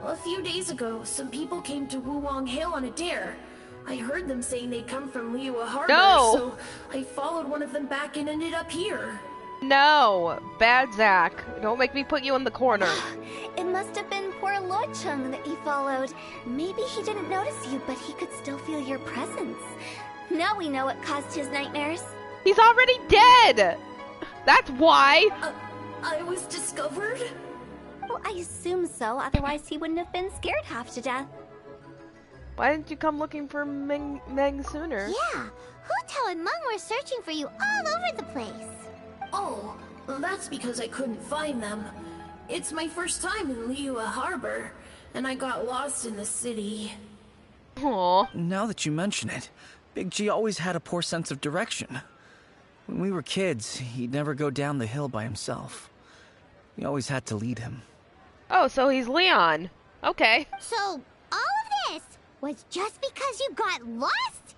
A few days ago, some people came to Wuwang Hill on a dare. I heard them saying they'd come from Liyue Harbor, so I followed one of them back and ended up here. No! Bad Zach. Don't make me put you in the corner. It must have been poor Luocheng that he followed. Maybe he didn't notice you, but he could still feel your presence. Now we know what caused his nightmares. He's already dead! That's why! I was discovered? Well, I assume so, otherwise he wouldn't have been scared half to death. Why didn't you come looking for Meng sooner? Yeah, Hu Tao and Meng were searching for you all over the place. Oh, that's because I couldn't find them. It's my first time in Liyue Harbor, and I got lost in the city. Aww. Now that you mention it, Big G always had a poor sense of direction. When we were kids, he'd never go down the hill by himself. We always had to lead him. Oh, so he's Leon. Okay. So, all of this was just because you got lost?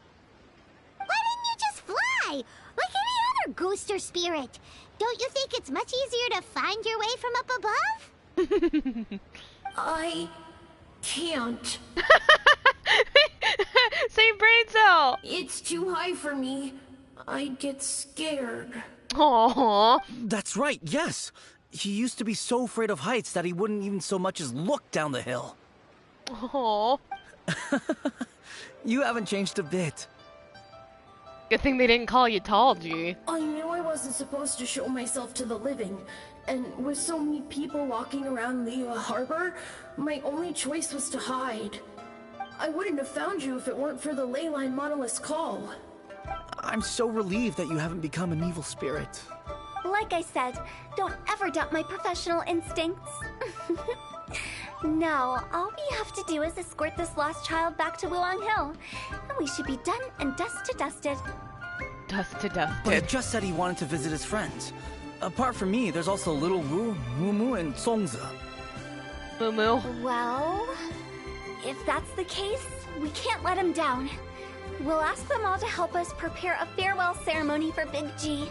Why didn't you just fly? Like any other ghost or spirit? Don't you think it's much easier to find your way from up above? I can't. Same brain cell! It's too high for me. I'd get scared. Aww. That's right, yes! He used to be so afraid of heights that he wouldn't even so much as look down the hill. Aww. You haven't changed a bit. Good thing they didn't call you tall, G. I knew I wasn't supposed to show myself to the living, and with so many people walking around Liyue Harbor, my only choice was to hide. I wouldn't have found you if it weren't for the ley line Monolith's call. I'm so relieved that you haven't become an evil spirit. Like I said, don't ever doubt my professional instincts. Now, all we have to do is escort this lost child back to Wuwang Hill, and we should be done and dust to dusted. Dust to dust. But he just said he wanted to visit his friends. Apart from me, there's also Little Wu, Moo, and Songze. Moo. Well, if that's the case, we can't let him down. We'll ask them all to help us prepare a farewell ceremony for Big G.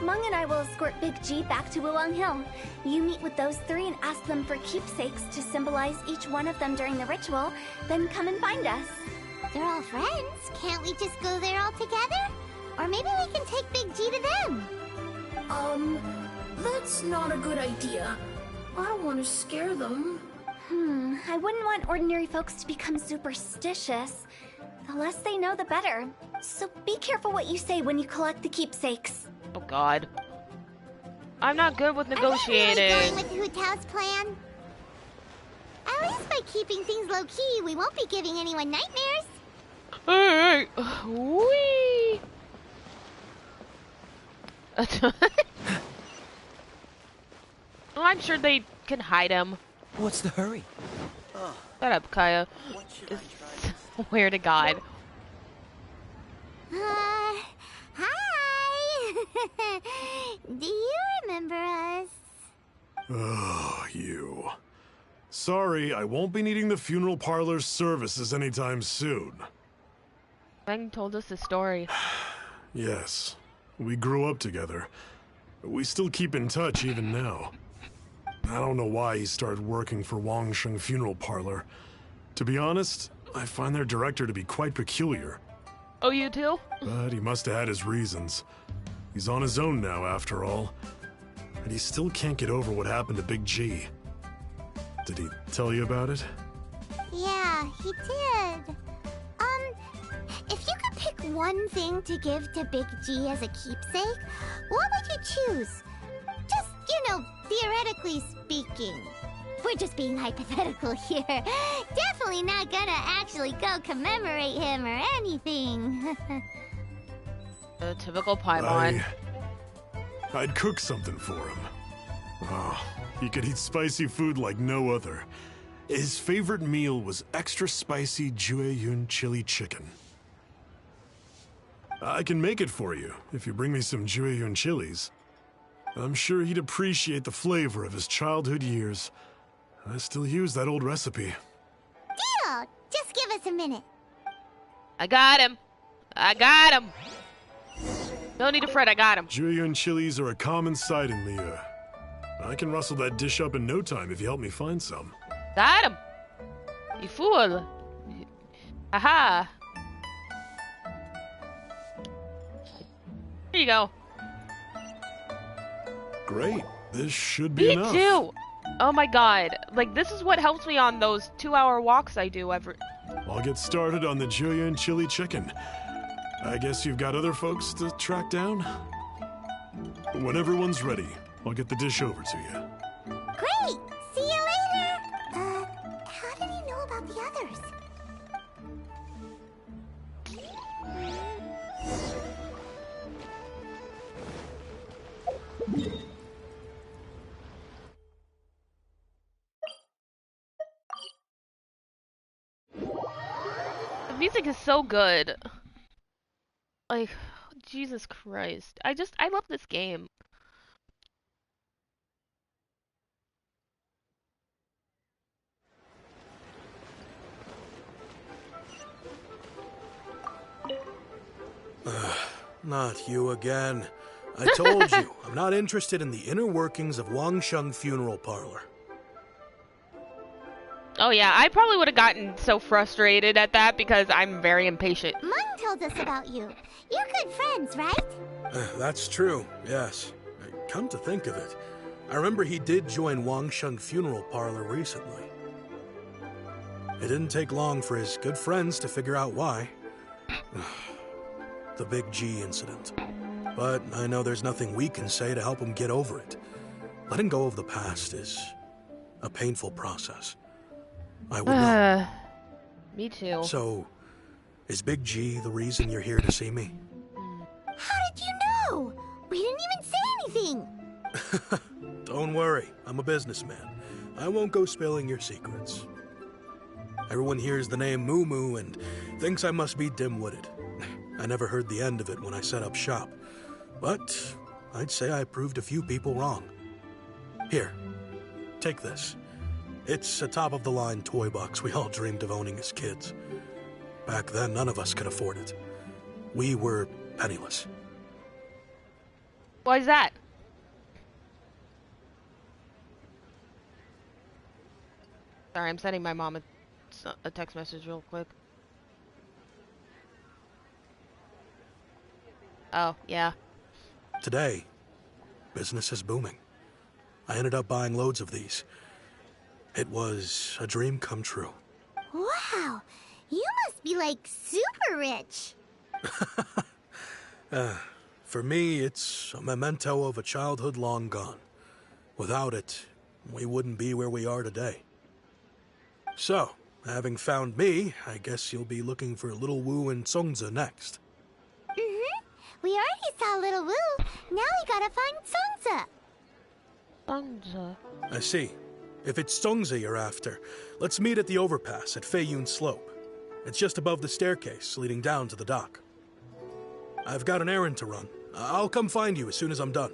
Mung and I will escort Big G back to Wuwang Hill. You meet with those three and ask them for keepsakes to symbolize each one of them during the ritual, then come and find us. They're all friends. Can't we just go there all together? Or maybe we can take Big G to them. That's not a good idea. I don't want to scare them. I wouldn't want ordinary folks to become superstitious. The less they know, the better. So be careful what you say when you collect the keepsakes. Oh god. I'm not good with negotiating. I'm not really going with Hu Tao's plan. At least by keeping things low-key, we won't be giving anyone nightmares. Alright. Whee! Well, I'm sure they can hide him. What's the hurry? Shut up, Kaya. Swear to God. Hi! Do you remember us? Oh, you. Sorry, I won't be needing the funeral parlor's services anytime soon. Feng told us the story. Yes, we grew up together. We still keep in touch even now. I don't know why he started working for Wangsheng Funeral Parlor. To be honest, I find their director to be quite peculiar. Oh, you too? But he must have had his reasons. He's on his own now, after all. And he still can't get over what happened to Big G. Did he tell you about it? Yeah, he did. If you could pick one thing to give to Big G as a keepsake, what would you choose? Just, theoretically speaking. We're just being hypothetical here. Definitely not gonna actually go commemorate him or anything. A typical Paimon. I'd cook something for him. Oh, he could eat spicy food like no other. His favorite meal was extra spicy Jueyun chili chicken. I can make it for you if you bring me some Jueyun chilies. I'm sure he'd appreciate the flavor of his childhood years. I still use that old recipe. Deal! Just give us a minute. I got him. No need to fret, I got him. Jueyun chilies are a common sight in Liyue. I can rustle that dish up in no time if you help me find some. Got him. You fool. Aha. Here you go. Great. This should be enough. Me too. Oh my god. Like, this is what helps me on those 2-hour walks I do every... I'll get started on the Jueyun chili chicken. I guess you've got other folks to track down? When everyone's ready, I'll get the dish over to you. Great! See you later! How did he know about the others? The music is so good. Like, Jesus Christ. I love this game. Not you again. I told you, I'm not interested in the inner workings of Wangsheng Funeral Parlor. Oh yeah, I probably would have gotten so frustrated at that because I'm very impatient. Mung told us about you. You're good friends, right? That's true, yes. Come to think of it, I remember he did join Wangsheng Funeral Parlor recently. It didn't take long for his good friends to figure out why. The Big G incident. But I know there's nothing we can say to help him get over it. Letting go of the past is a painful process. I would know. Me too. So, is Big G the reason you're here to see me? How did you know? We didn't even say anything. Don't worry, I'm a businessman. I won't go spilling your secrets. Everyone hears the name Moo Moo and thinks I must be dim-witted. I never heard the end of it when I set up shop, but I'd say I proved a few people wrong. Here, take this. It's a top-of-the-line toy box we all dreamed of owning as kids. Back then, none of us could afford it. We were penniless. Why is that? Sorry, I'm sending my mom a text message real quick. Oh, yeah. Today, business is booming. I ended up buying loads of these. It was a dream come true. Wow, you must be like super rich. For me, it's a memento of a childhood long gone. Without it, we wouldn't be where we are today. So, having found me, I guess you'll be looking for Little Wu and Songza next. We already saw Little Wu. Now we gotta find Songza. Songza. I see. If it's Songza you're after, let's meet at the overpass at Feiyun Slope. It's just above the staircase leading down to the dock. I've got an errand to run. I'll come find you as soon as I'm done.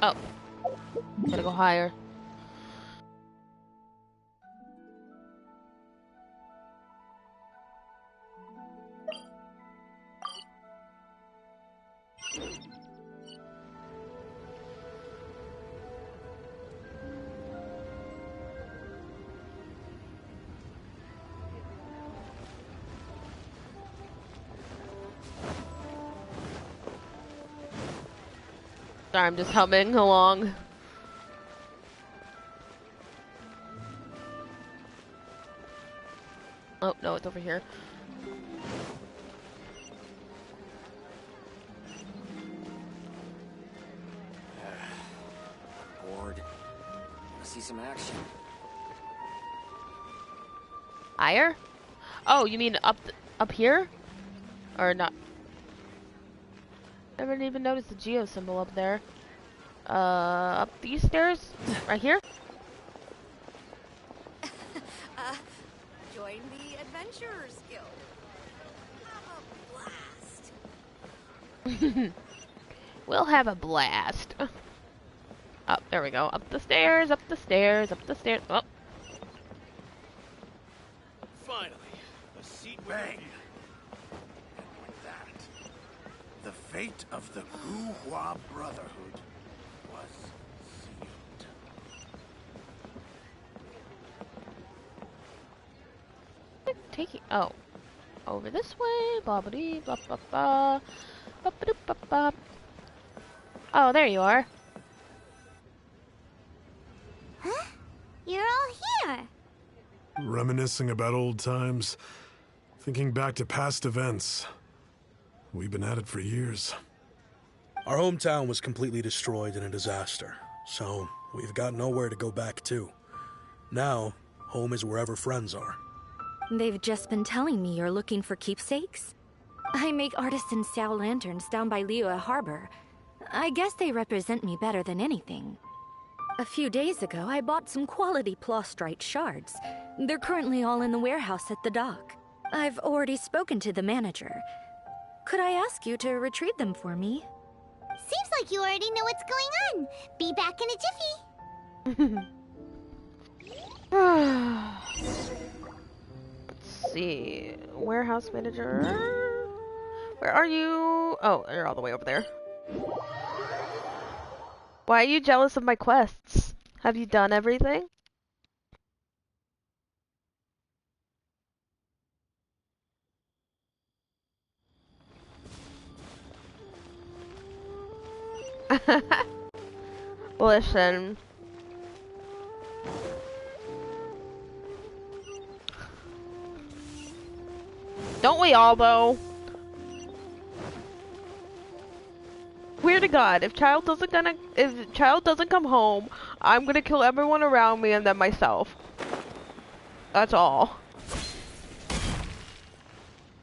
Oh. Gotta go higher. Sorry, I'm just humming along. Oh, no, it's over here. Bored. Wanna see some action? Higher? Oh, you mean up here? Or not? I haven't even noticed the geo symbol up there. Up these stairs? Right here? Join the Adventurers Guild. Have a blast. We'll have a blast. Oh, there we go. Up the stairs, up the stairs, up the stairs. Oh. Finally, a seat with a view. And with that, the fate of the Guhua Brotherhood was sealed. Taking over this way. Blah blah blah blah blah. Ba ba ba ba. Oh, there you are. Huh? You're all here. Reminiscing about old times, thinking back to past events. We've been at it for years. Our hometown was completely destroyed in a disaster, so we've got nowhere to go back to. Now, home is wherever friends are. They've just been telling me you're looking for keepsakes. I make artisan Xiao lanterns down by Liyue Harbor. I guess they represent me better than anything. A few days ago, I bought some quality Plostrite shards. They're currently all in the warehouse at the dock. I've already spoken to the manager. Could I ask you to retrieve them for me? Seems like you already know what's going on. Be back in a jiffy. Let's see. Warehouse manager. Where are you? Oh, you're all the way over there. Why are you jealous of my quests? Have you done everything? Listen. Don't we all, though? Swear to God, if Child doesn't come home, I'm gonna kill everyone around me and then myself. That's all.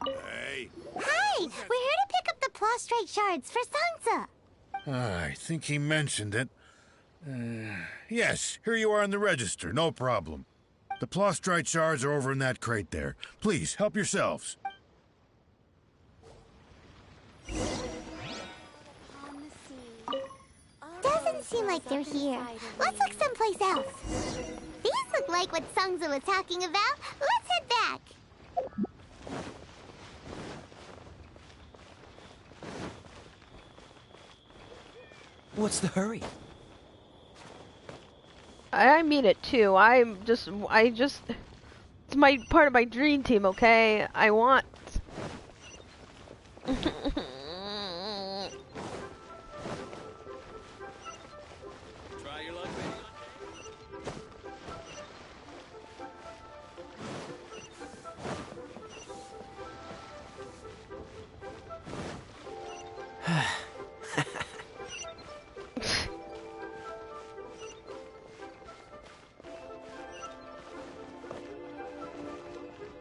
Hey. Hi! We're here to pick up the Plostrite shards for Sansa. I think he mentioned it. Yes, here you are in the register, no problem. The Plostrite shards are over in that crate there. Please, help yourselves. Doesn't seem like they're here. Let's look someplace else. These look like what Sansa was talking about. Let's head back. What's the hurry? I mean it too. It's my part of my dream team, okay? I want...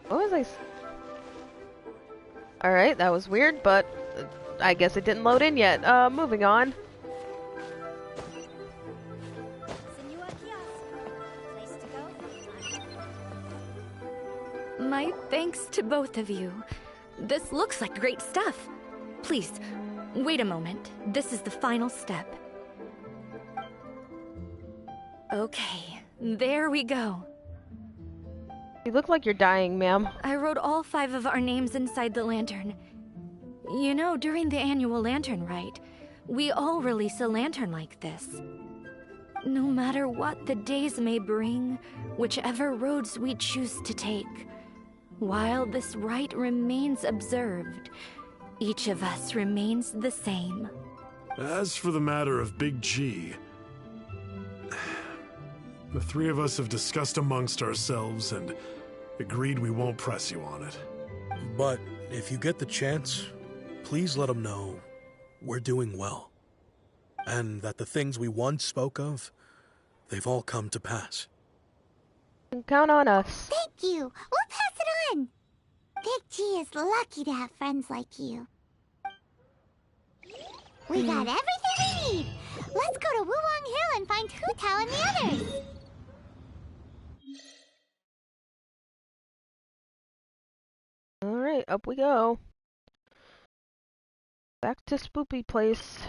What was I? Alright, that was weird, but I guess it didn't load in yet. Moving on. My thanks to both of you. This looks like great stuff. Please, wait a moment. This is the final step. Okay, there we go. You look like you're dying, ma'am. I wrote all 5 of our names inside the lantern. You know, during the annual lantern rite, we all release a lantern like this. No matter what the days may bring, whichever roads we choose to take, while this rite remains observed, each of us remains the same. As for the matter of Big G, the 3 of us have discussed amongst ourselves and agreed we won't press you on it. But if you get the chance, please let them know we're doing well. And that the things we once spoke of, they've all come to pass. Count on us. Thank you. We'll pass it on. Big G is lucky to have friends like you. We got everything we need. Let's go to Wuwang Hill and find Hu Tao and the others. Alright, up we go. Back to Spoopy Place.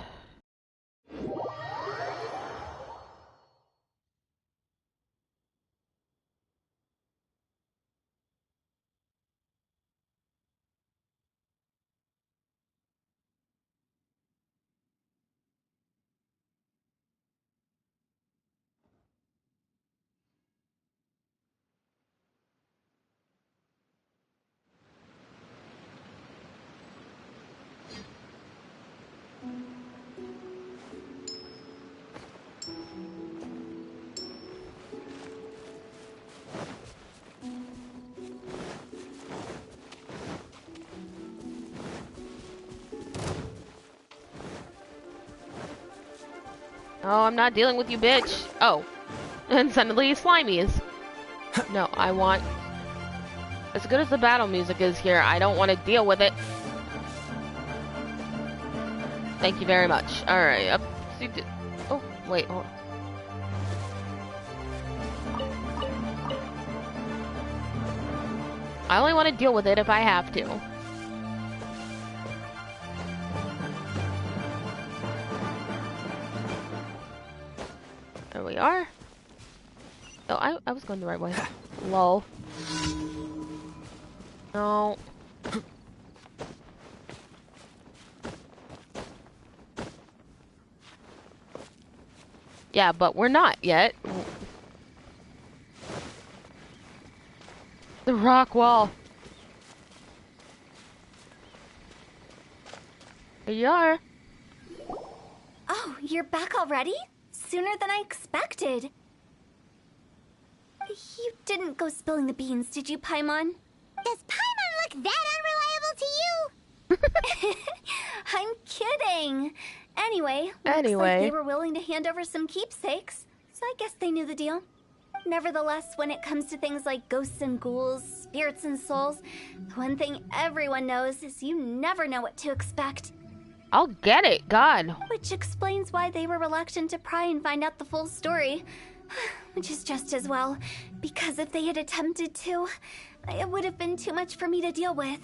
Oh, I'm not dealing with you, bitch. Oh. And suddenly Slimy is. No, I want... As good as the battle music is here, I don't want to deal with it. Thank you very much. Alright, up... Oh, wait, hold on. I only want to deal with it if I have to. There we are. Oh, I was going the right way. Lol. No. Yeah, but we're not yet. The rock wall. Here you are. Oh, you're back already? Sooner than I expected. You didn't go spilling the beans, did you, Paimon? Does Paimon look that unreliable to you? I'm kidding. Anyway, looks like they were willing to hand over some keepsakes, so I guess they knew the deal. Nevertheless, when it comes to things like ghosts and ghouls, spirits and souls, the one thing everyone knows is you never know what to expect. I'll get it, God. Which explains why they were reluctant to pry and find out the full story. Which is just as well, because if they had attempted to, it would have been too much for me to deal with.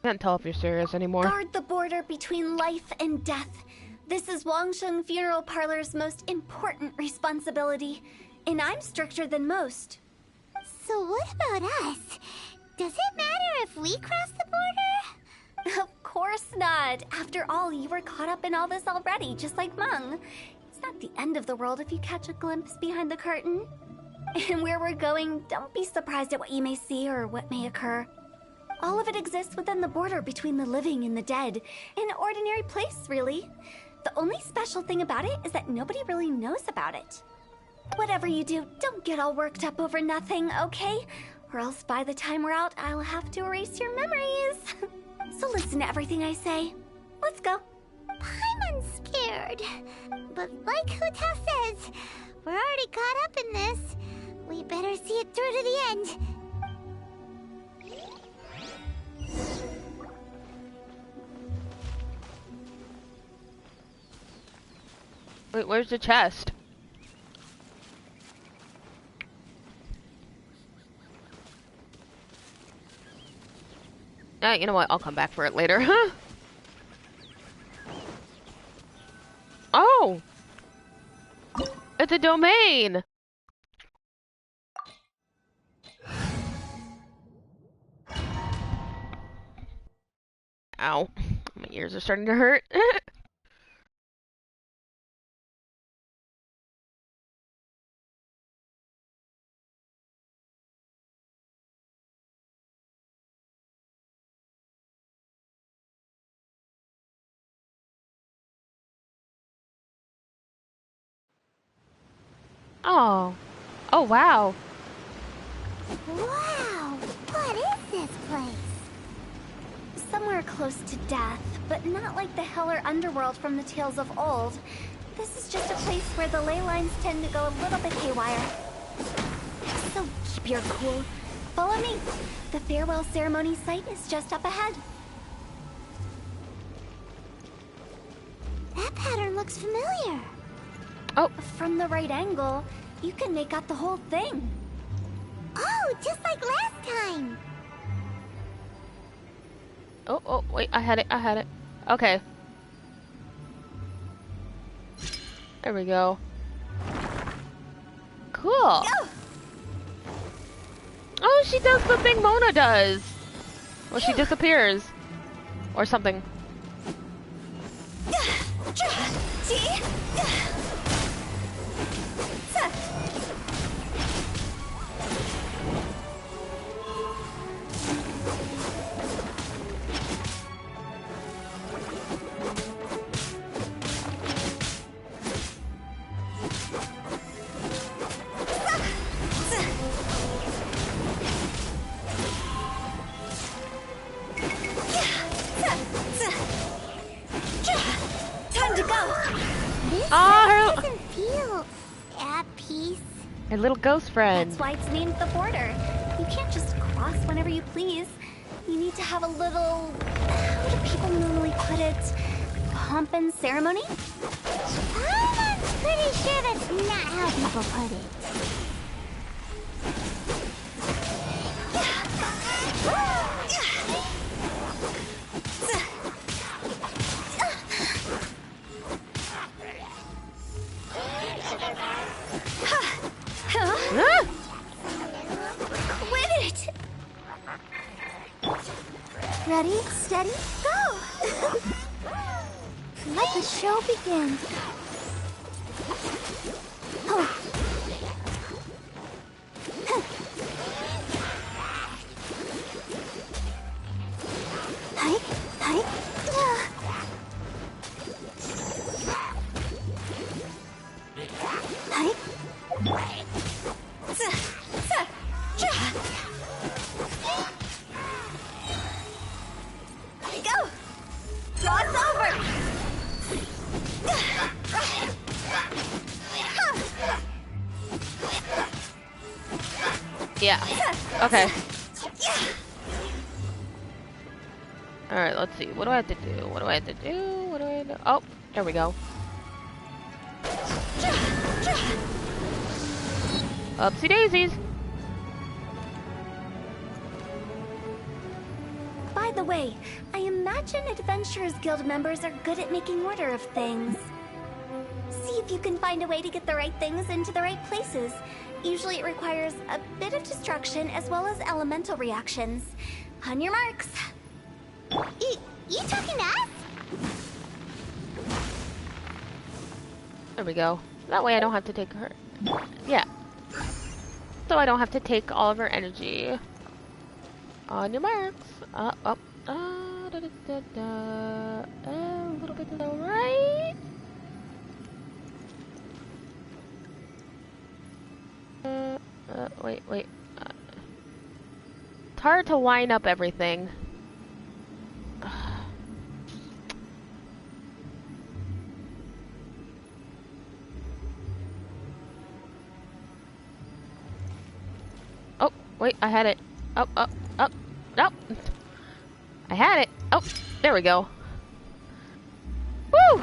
Can't tell if you're serious anymore. Guard the border between life and death. This is Wangsheng Funeral Parlor's most important responsibility, and I'm stricter than most. So what about us? Does it matter if we cross the border? Of course not. After all, you were caught up in all this already, just like Meng. It's not the end of the world if you catch a glimpse behind the curtain. And where we're going, don't be surprised at what you may see or what may occur. All of it exists within the border between the living and the dead. An ordinary place, really. The only special thing about it is that nobody really knows about it. Whatever you do, don't get all worked up over nothing, okay? Or else by the time we're out, I'll have to erase your memories. So listen to everything I say. Let's go. I'm scared. But like Hu Tao says, we're already caught up in this. We better see it through to the end. Wait, where's the chest? You know what? I'll come back for it later. Oh! It's a domain! Ow. My ears are starting to hurt. Oh. Oh, wow. Wow! What is this place? Somewhere close to death, but not like the hell or underworld from the tales of old. This is just a place where the ley lines tend to go a little bit haywire. So keep your cool. Follow me. The farewell ceremony site is just up ahead. That pattern looks familiar. Oh. From the right angle, you can make out the whole thing. Oh, just like last time. Oh, wait, I had it. Okay. There we go. Cool. Oh, she does the thing Mona does. Well, she disappears. Or something. See? Time to go. This Oh, doesn't feel at peace. her little ghost friend. That's why it's named the border. You can't just cross whenever you please. You need to have a little... how do people normally put it? Pomp and ceremony? I'm pretty sure that's not how people put it. Huh? Quit it! Ready, steady, go! Let the show begin. Oh. Hike, hike. Hike. Go! Cross over! Yeah. Okay. Alright, let's see. What do I have to do? What do I have to do? What do I do? Oh, there we go. Upsy daisies. By the way, I imagine Adventurers Guild members are good at making order of things. See if you can find a way to get the right things into the right places. Usually it requires a bit of destruction as well as elemental reactions. On your marks. You talking to us? There we go. That way I don't have to take her. Yeah. So I don't have to take all of her energy. On your marks. Up. A little bit to the right. Wait. It's hard to line up everything. Oh, wait, I had it. Up. Nope. I had it. Oh, there we go. Woo!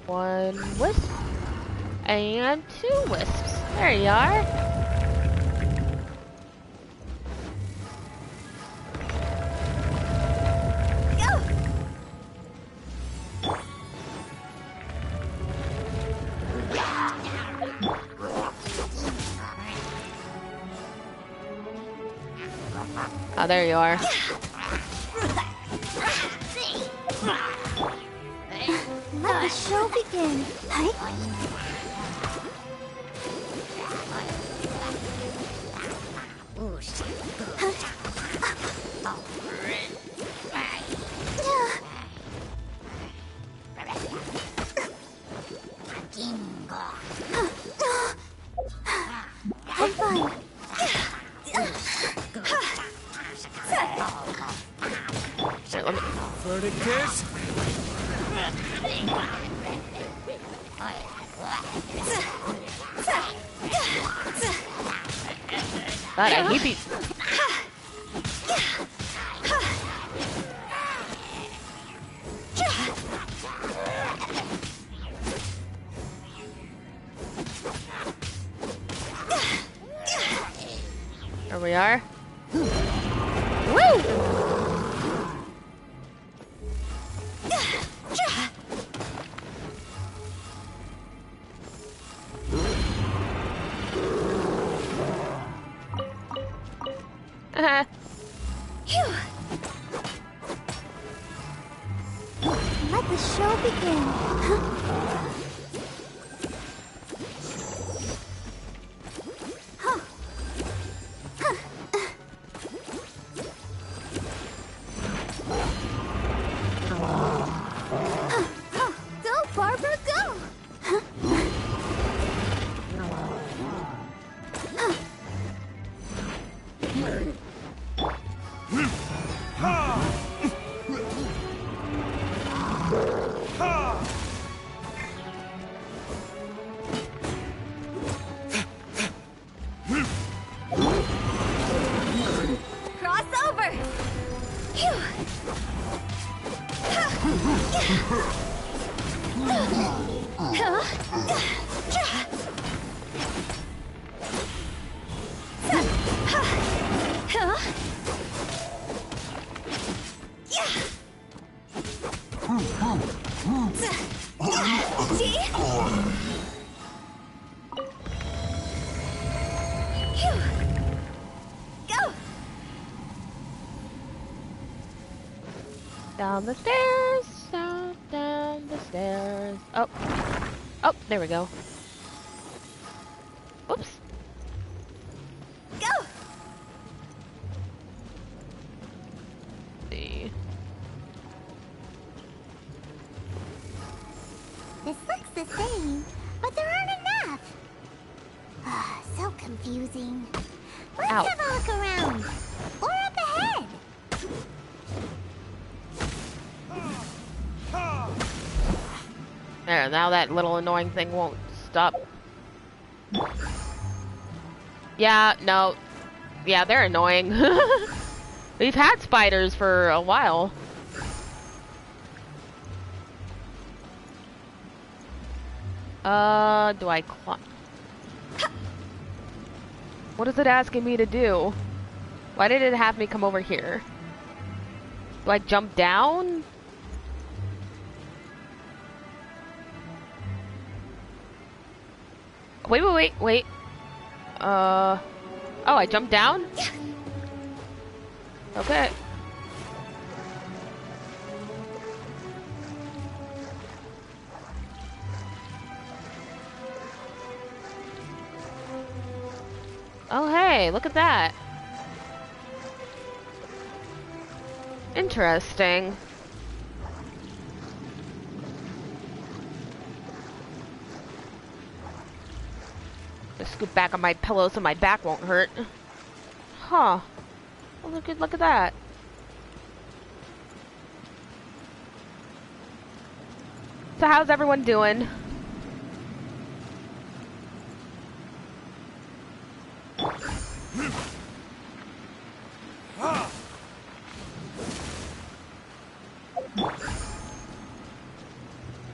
One wisp and 2 wisps. There you are. Oh, there you are. Let the show begin. I'm fine. Here, let me. Verticus. God, I hate these. There we are. Woo! Let the show begin. Go, Barbara, go! Crossover! Phew! Down the stairs, down the stairs. Oh, there we go. Oops. Go! amazing. Let's Ow. have a look around. Or up ahead. There, now that little annoying thing won't stop. Yeah, no. Yeah, they're annoying. We've had spiders for a while. Do I climb? What is it asking me to do? Why did it have me come over here? Do I jump down? Wait. Oh, I jumped down? Okay. Oh, hey, look at that. Interesting. Just scoot back on my pillow so my back won't hurt. Huh. Well, look at that. So how's everyone doing?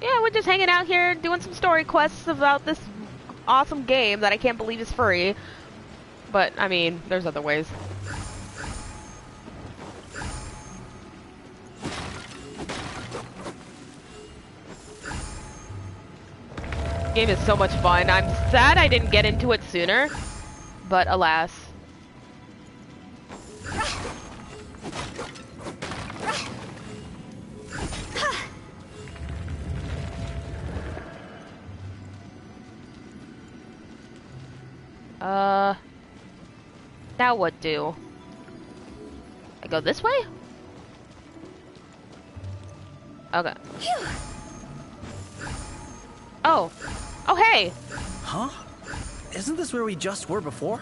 Yeah, we're just hanging out here doing some story quests about this awesome game that I can't believe is free. But, I mean, there's other ways. Game is so much fun. I'm sad I didn't get into it sooner, but alas. Now what do? I go this way? Okay. Oh. Oh, hey! Huh? Isn't this where we just were before?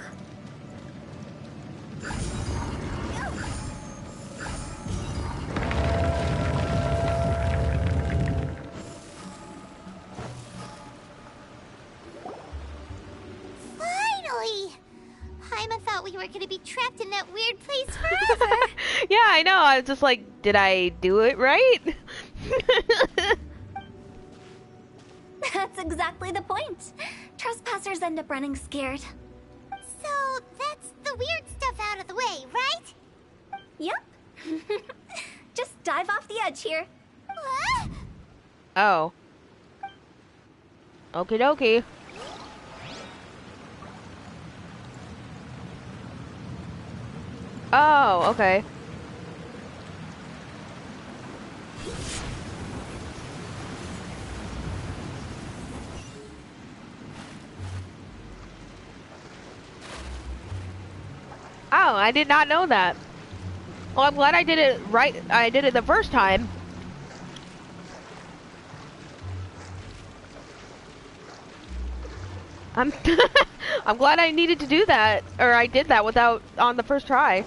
Finally! Paimon thought we were gonna be trapped in that weird place forever. Yeah, I know. I was just like, did I do it right? That's exactly the point. Trespassers end up running scared. So, that's the weird stuff out of the way, right? Yep. Just dive off the edge here. What? Oh. Okie dokie. Oh, okay. Oh, I did not know that. Well, I'm glad I did it right. I did it the first time. I'm I'm glad I needed to do that, or I did that without on the first try.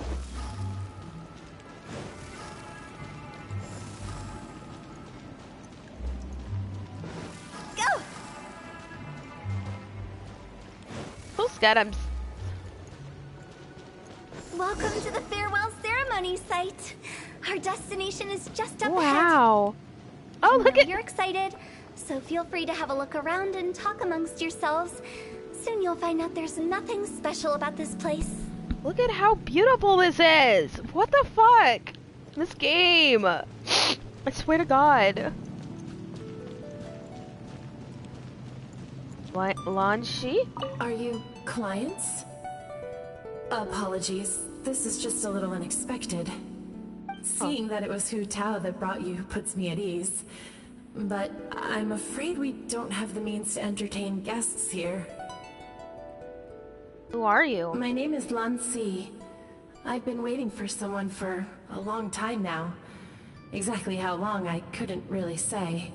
Go. So scared. Welcome to the farewell ceremony site. Our destination is just up ahead. Wow. Oh, look at you're excited, so feel free to have a look around and talk amongst yourselves. Soon you'll find out there's nothing special about this place. Look at how beautiful this is. What the fuck? This game. I swear to God. What, Lanshi? Are you clients? Apologies. This is just a little unexpected. Seeing that it was Hu Tao that brought you puts me at ease. But I'm afraid we don't have the means to entertain guests here. Who are you? My name is Lan Si. I've been waiting for someone for a long time now. Exactly how long, I couldn't really say.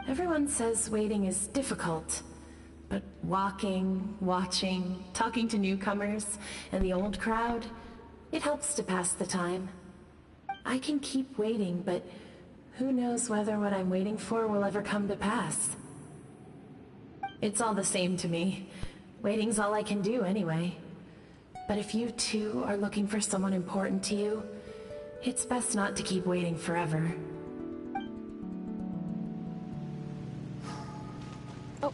Everyone says waiting is difficult, But walking, watching, talking to newcomers, and the old crowd, it helps to pass the time. I can keep waiting, but who knows whether what I'm waiting for will ever come to pass. It's all the same to me. Waiting's all I can do anyway. But if you too are looking for someone important to you, it's best not to keep waiting forever. Oh.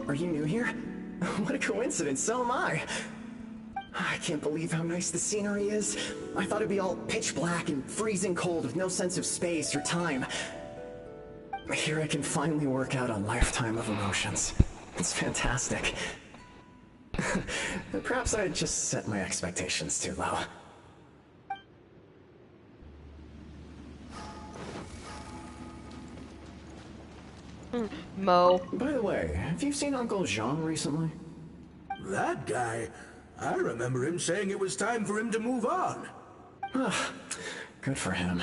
Are you new here? What a coincidence, so am I. I can't believe how nice the scenery is. I thought it'd be all pitch black and freezing cold with no sense of space or time. Here I can finally work out a lifetime of emotions. It's fantastic. Perhaps I just set my expectations too low. Mo. By the way, have you seen Uncle Jean recently? That guy? I remember him saying it was time for him to move on. Good for him.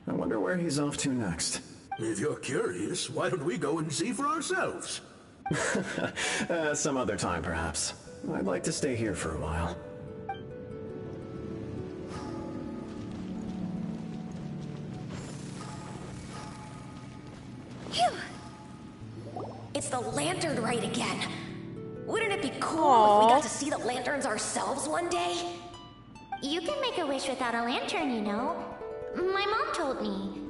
I wonder where he's off to next. If you're curious, why don't we go and see for ourselves? Some other time, perhaps. I'd like to stay here for a while. Phew! It's the lantern rite again. Wouldn't it be cool if we got to see the lanterns ourselves one day? You can make a wish without a lantern, you know. My mom told me.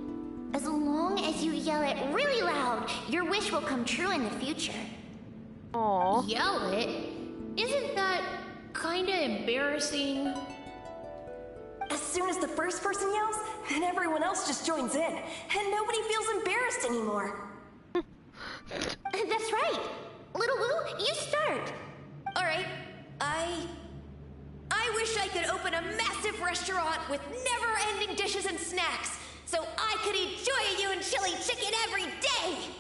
As long as you yell it really loud, your wish will come true in the future. Aww. Yell it? Isn't that kinda embarrassing? As soon as the first person yells, then everyone else just joins in, and nobody feels embarrassed anymore. That's right. Little Woo, you start. All right, I wish I could open a massive restaurant with never-ending dishes and snacks, so I could eat Joy and chili chicken every day!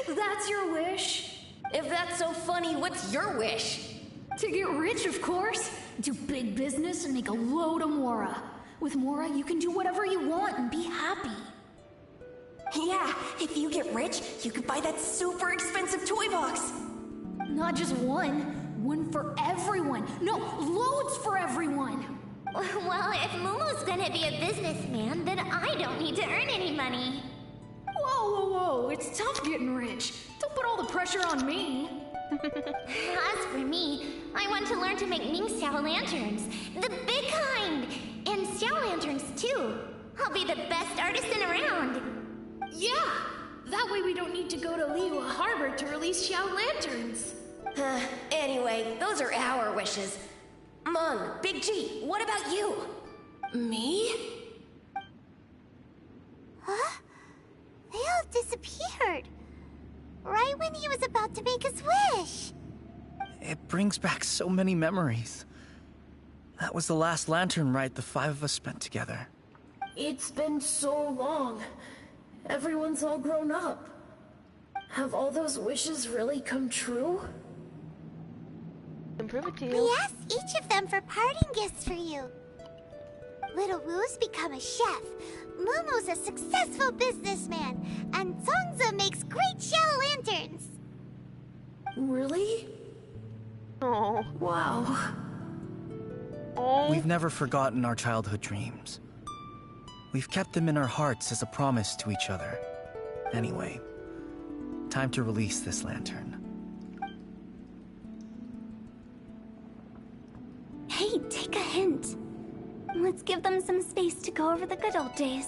That's your wish? If that's so funny, what's your wish? To get rich, of course. Do big business and make a load of Mora. With Mora, you can do whatever you want and be happy. Yeah, if you get rich, you could buy that super expensive toy box. Not just one. One for everyone. No, loads for everyone. Well, if Momo's gonna be a businessman, then I don't need to earn any money. Whoa, whoa, whoa. It's tough getting rich. Don't put all the pressure on me. As for me, I want to learn to make Ming Xiao lanterns. The big kind! And Xiao lanterns, too. I'll be the best artisan around. Yeah! That way we don't need to go to Liyue Harbor to release Xiao lanterns. Anyway, those are our wishes. Mung, Big G, what about you? Me? Huh? They all disappeared. Right when he was about to make his wish. It brings back so many memories. That was the last lantern ride the five of us spent together. It's been so long. Everyone's all grown up. Have all those wishes really come true? Can prove it to you. We asked each of them for parting gifts for you. Little Woo's become a chef. Momo's a successful businessman. And Zongza makes great shell lanterns. Really? Oh. Wow. Oh. We've never forgotten our childhood dreams. We've kept them in our hearts as a promise to each other. Anyway, time to release this lantern. Hey, take a hint. Let's give them some space to go over the good old days.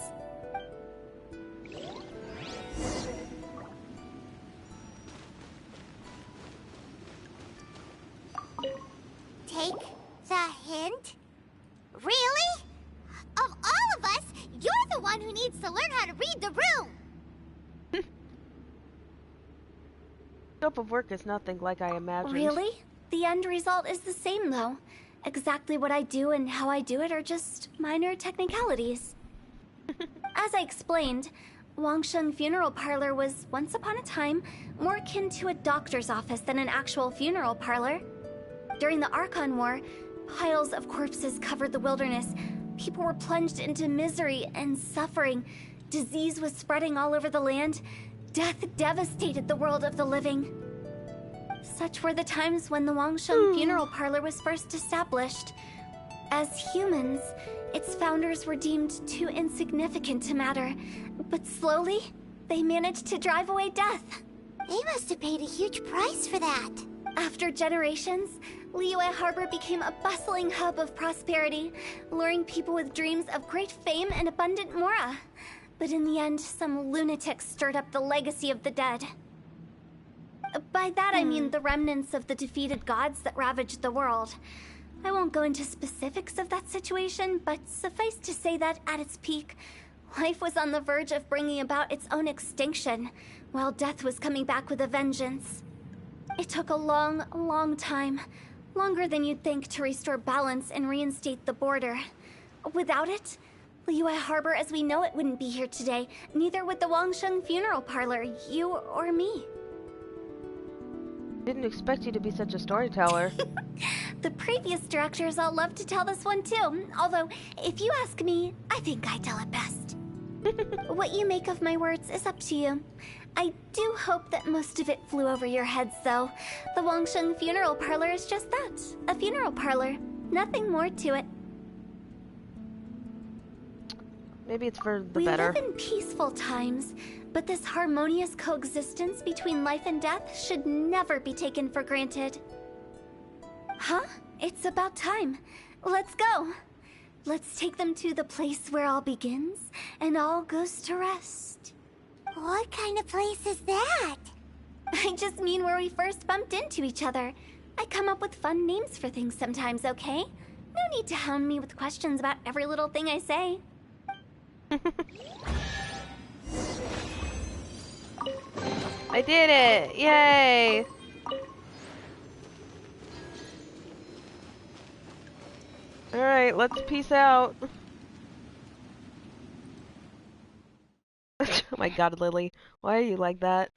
Take the hint? Really? Of all of us, you're the one who needs to learn how to read the room. Scope of work is nothing like I imagined. Really? The end result is the same, though. Exactly what I do and how I do it are just minor technicalities. As I explained, Wangsheng Funeral Parlor was, once upon a time, more akin to a doctor's office than an actual funeral parlor. During the Archon War, piles of corpses covered the wilderness. People were plunged into misery and suffering. Disease was spreading all over the land. Death devastated the world of the living. Such were the times when the Wangsheng Funeral Parlor was first established. As humans, its founders were deemed too insignificant to matter, but slowly, they managed to drive away death. They must have paid a huge price for that. After generations, Liyue Harbor became a bustling hub of prosperity, luring people with dreams of great fame and abundant mora. But in the end, some lunatics stirred up the legacy of the dead. By that I mean the remnants of the defeated gods that ravaged the world. I won't go into specifics of that situation, but suffice to say that at its peak, life was on the verge of bringing about its own extinction, while death was coming back with a vengeance. It took a long, long time, longer than you'd think, to restore balance and reinstate the border. Without it, Liyue Harbor as we know it wouldn't be here today, neither would the Wangsheng Funeral Parlor, you or me. Didn't expect you to be such a storyteller. The previous directors all loved to tell this one too, although, if you ask me, I think I tell it best. What you make of my words is up to you. I do hope that most of it flew over your heads, though. The Wangsheng Funeral Parlor is just that, a funeral parlor. Nothing more to it. Maybe it's for the better. We live in peaceful times, but this harmonious coexistence between life and death should never be taken for granted. Huh? It's about time. Let's go. Let's take them to the place where all begins and all goes to rest. What kind of place is that? I just mean where we first bumped into each other. I come up with fun names for things sometimes, okay? No need to hound me with questions about every little thing I say. I did it! Yay! Alright, let's peace out. Oh my god, Lily. Why are you like that?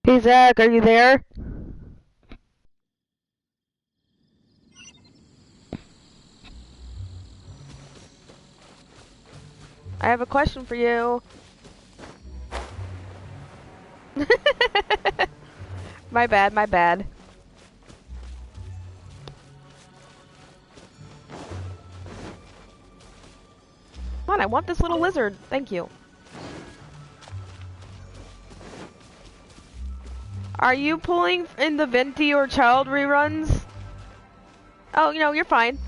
Hey Zach, are you there? I have a question for you. My bad, my bad. Come on, I want this little lizard. Thank you. Are you pulling in the Venti or Child reruns? Oh, you know, you're fine.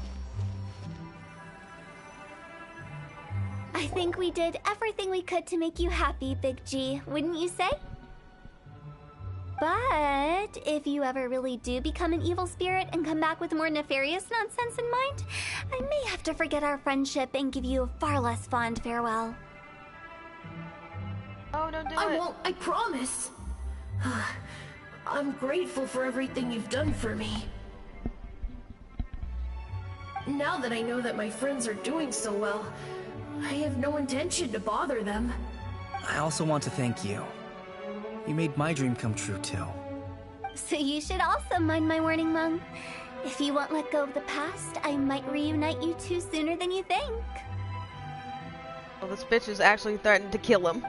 I think we did everything we could to make you happy, Big G, wouldn't you say? But if you ever really do become an evil spirit and come back with more nefarious nonsense in mind, I may have to forget our friendship and give you a far less fond farewell. Oh, don't do it. I won't, I promise. I'm grateful for everything you've done for me. Now that I know that my friends are doing so well, I have no intention to bother them. I also want to thank you. You made my dream come true, too. So you should also mind my warning, Mung. If you won't let go of the past, I might reunite you two sooner than you think. Well, this bitch is actually threatened to kill him.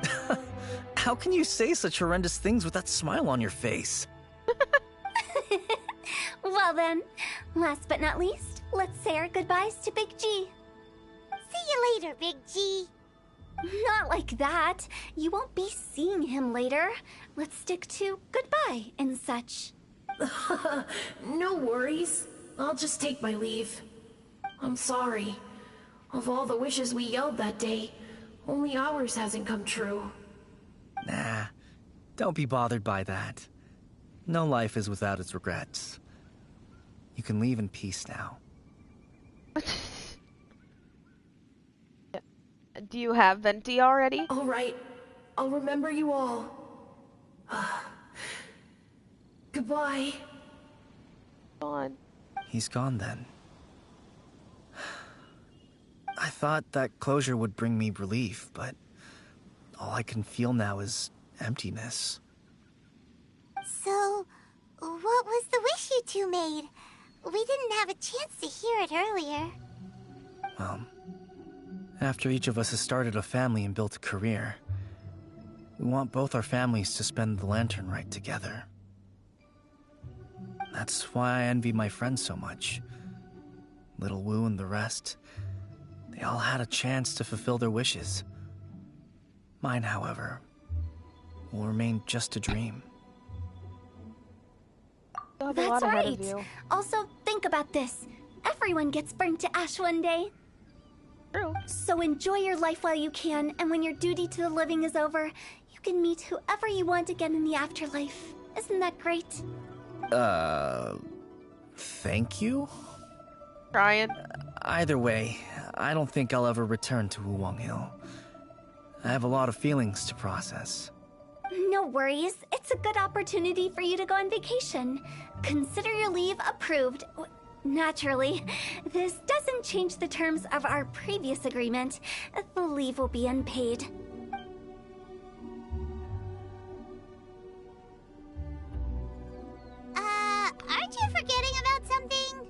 How can you say such horrendous things with that smile on your face? Well then, last but not least, let's say our goodbyes to Big G. See you later, Big G. Not like that. You won't be seeing him later. Let's stick to goodbye and such. No worries. I'll just take my leave. I'm sorry. Of all the wishes we yelled that day, only ours hasn't come true. Nah, don't be bothered by that. No life is without its regrets. You can leave in peace now. Do you have Venti already? All right. I'll remember you all. Goodbye. Gone. He's gone then. I thought that closure would bring me relief, but all I can feel now is emptiness. So, what was the wish you two made? We didn't have a chance to hear it earlier. Well, after each of us has started a family and built a career, we want both our families to spend the Lantern Rite together. That's why I envy my friends so much. Little Wu and the rest, they all had a chance to fulfill their wishes. Mine, however, will remain just a dream. That's right. Also, think about this. Everyone gets burned to ash one day. True. So enjoy your life while you can, and when your duty to the living is over, you can meet whoever you want again in the afterlife. Isn't that great? Thank you? Ryan. Either way, I don't think I'll ever return to Wulong Hill. I have a lot of feelings to process. No worries. It's a good opportunity for you to go on vacation. Consider your leave approved. Naturally, this doesn't change the terms of our previous agreement. The leave will be unpaid. Aren't you forgetting about something?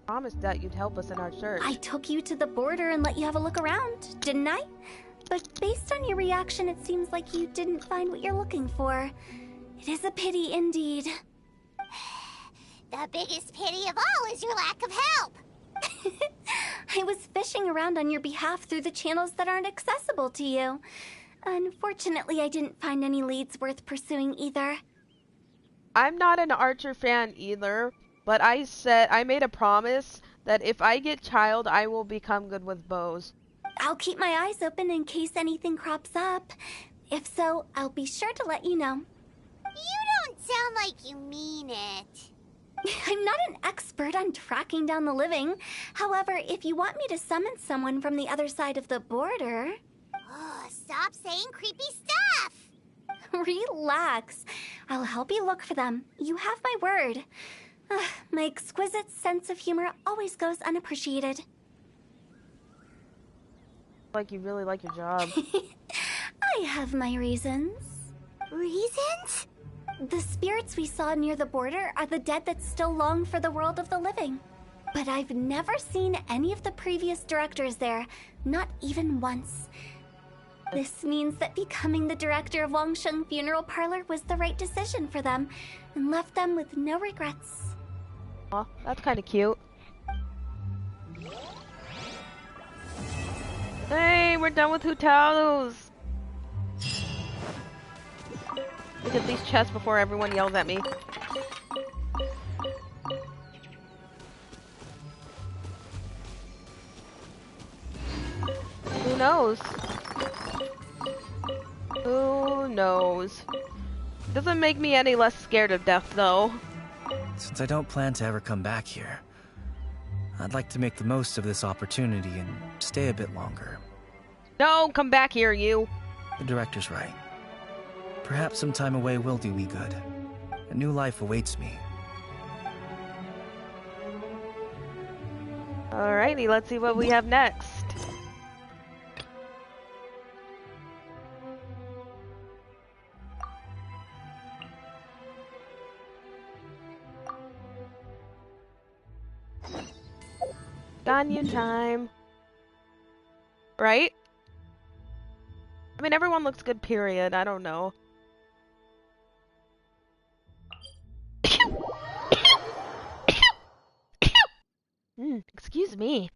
Promised that you'd help us in our search. I took you to the border and let you have a look around, didn't I? But based on your reaction, it seems like you didn't find what you're looking for. It is a pity indeed. The biggest pity of all is your lack of help. I was fishing around on your behalf through the channels that aren't accessible to you. Unfortunately, I didn't find any leads worth pursuing either. I'm not an Archer fan either, but I made a promise that if I get child, I will become good with bows. I'll keep my eyes open in case anything crops up. If so, I'll be sure to let you know. You don't sound like you mean it. I'm not an expert on tracking down the living. However, if you want me to summon someone from the other side of the border... Oh, stop saying creepy stuff! Relax. I'll help you look for them. You have my word. My exquisite sense of humor always goes unappreciated. Like you really like your job. I have my reasons. Reasons? The spirits we saw near the border are the dead that still long for the world of the living. But I've never seen any of the previous directors there, not even once. This means that becoming the director of Wangsheng Funeral Parlor was the right decision for them, and left them with no regrets. Aw, that's kind of cute. Hey, we're done with Hutalos! Look at these chests before everyone yells at me. Who knows? Who knows? Doesn't make me any less scared of death, though. Since I don't plan to ever come back here, I'd like to make the most of this opportunity and stay a bit longer. No, come back here, you! The director's right. Perhaps some time away will do me good. A new life awaits me. Alrighty, let's see what we have next. Ganyu time. Right? I mean, everyone looks good, period. I don't know. Excuse me.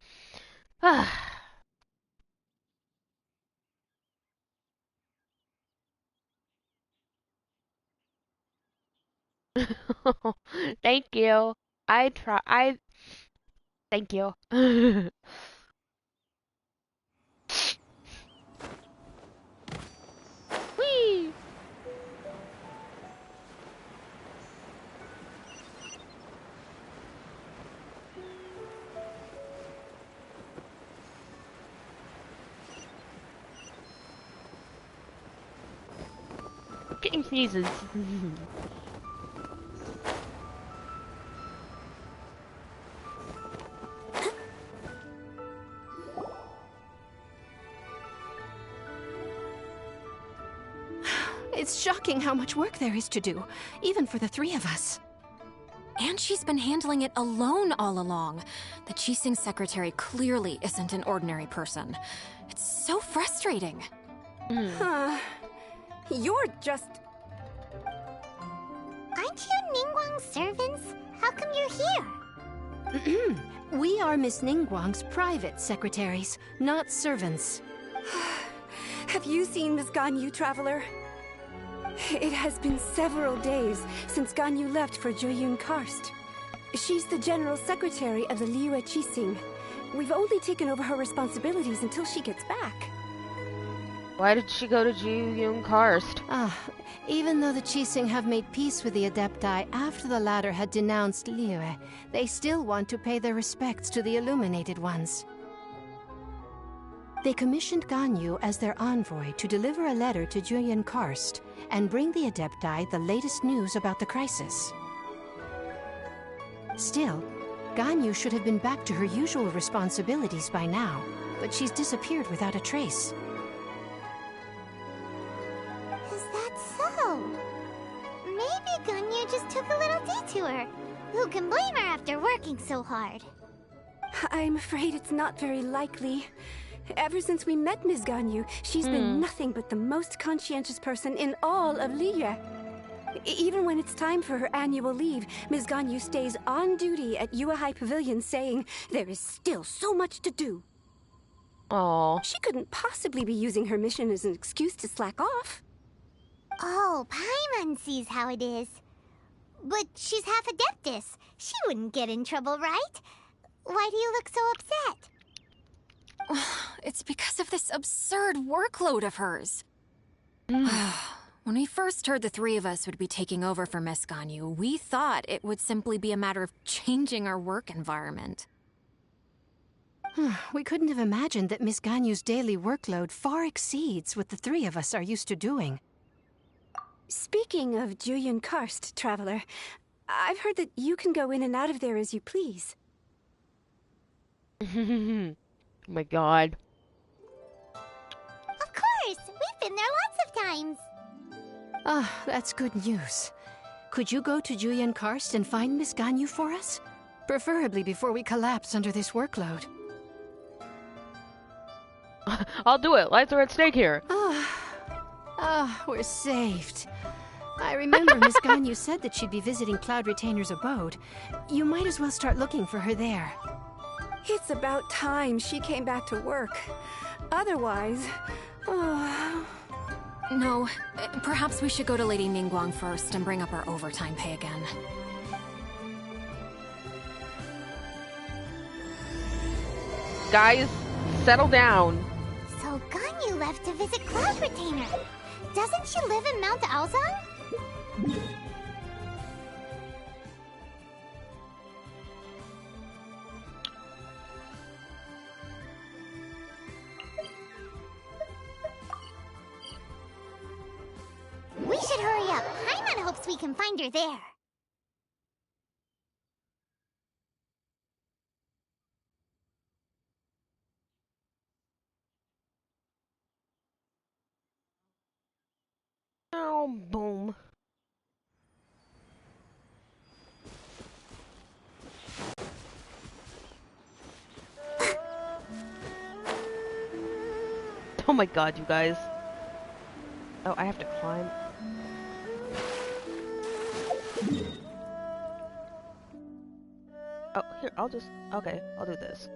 Thank you. Thank you. Whee! Team sneezes. It's shocking how much work there is to do, even for the three of us. And she's been handling it alone all along. The Qixing secretary clearly isn't an ordinary person. It's so frustrating. You're just... Aren't you Ningguang's servants? How come you're here? We are Miss Ningguang's private secretaries, not servants. Have you seen Miss Ganyu, Traveler? It has been several days since Ganyu left for Jueyun Karst. She's the general secretary of the Liyue Qixing. We've only taken over her responsibilities until she gets back. Why did she go to Jueyun Karst? Even though the Qixing have made peace with the Adepti after the latter had denounced Liyue, they still want to pay their respects to the Illuminated Ones. They commissioned Ganyu as their envoy to deliver a letter to Jueyun Karst and bring the Adepti the latest news about the crisis. Still, Ganyu should have been back to her usual responsibilities by now, but she's disappeared without a trace. Is that so? Maybe Ganyu just took a little detour. Who can blame her after working so hard? I'm afraid it's not very likely. Ever since we met Ms. Ganyu, she's been nothing but the most conscientious person in all of Liyue. Even when it's time for her annual leave, Ms. Ganyu stays on duty at Yuehai Pavilion saying, there is still so much to do. Aww. She couldn't possibly be using her mission as an excuse to slack off. Oh, Paimon sees how it is. But she's half Adeptus. She wouldn't get in trouble, right? Why do you look so upset? It's because of this absurd workload of hers. When we first heard the three of us would be taking over for Miss Ganyu, we thought it would simply be a matter of changing our work environment. We couldn't have imagined that Miss Ganyu's daily workload far exceeds what the three of us are used to doing. Speaking of Jueyun Karst, Traveler, I've heard that you can go in and out of there as you please. Oh my god. Of course! We've been there lots of times! That's good news. Could you go to Jueyun Karst and find Miss Ganyu for us? Preferably before we collapse under this workload. I'll do it. Lives are at stake here. We're saved. I remember Miss Ganyu said that she'd be visiting Cloud Retainer's abode. You might as well start looking for her there. It's about time she came back to work. Otherwise... No, perhaps we should go to Lady Ningguang first and bring up our overtime pay again. Guys, settle down. So Ganyu left to visit Cloud Retainer. Doesn't she live in Mount Aozang? We should hurry up. Paimon hopes we can find her there. Oh, boom. Oh my god, you guys. Oh, I have to climb. Oh, here, okay, I'll do this.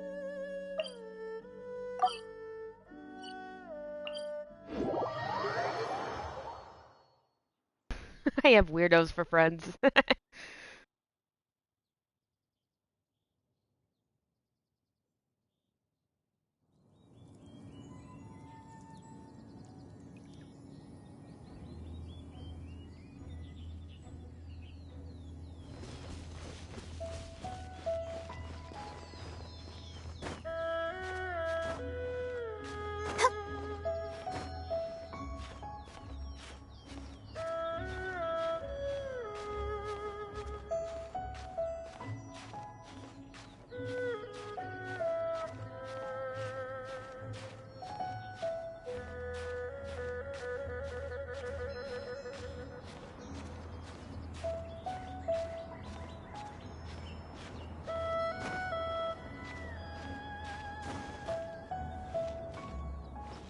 I have weirdos for friends.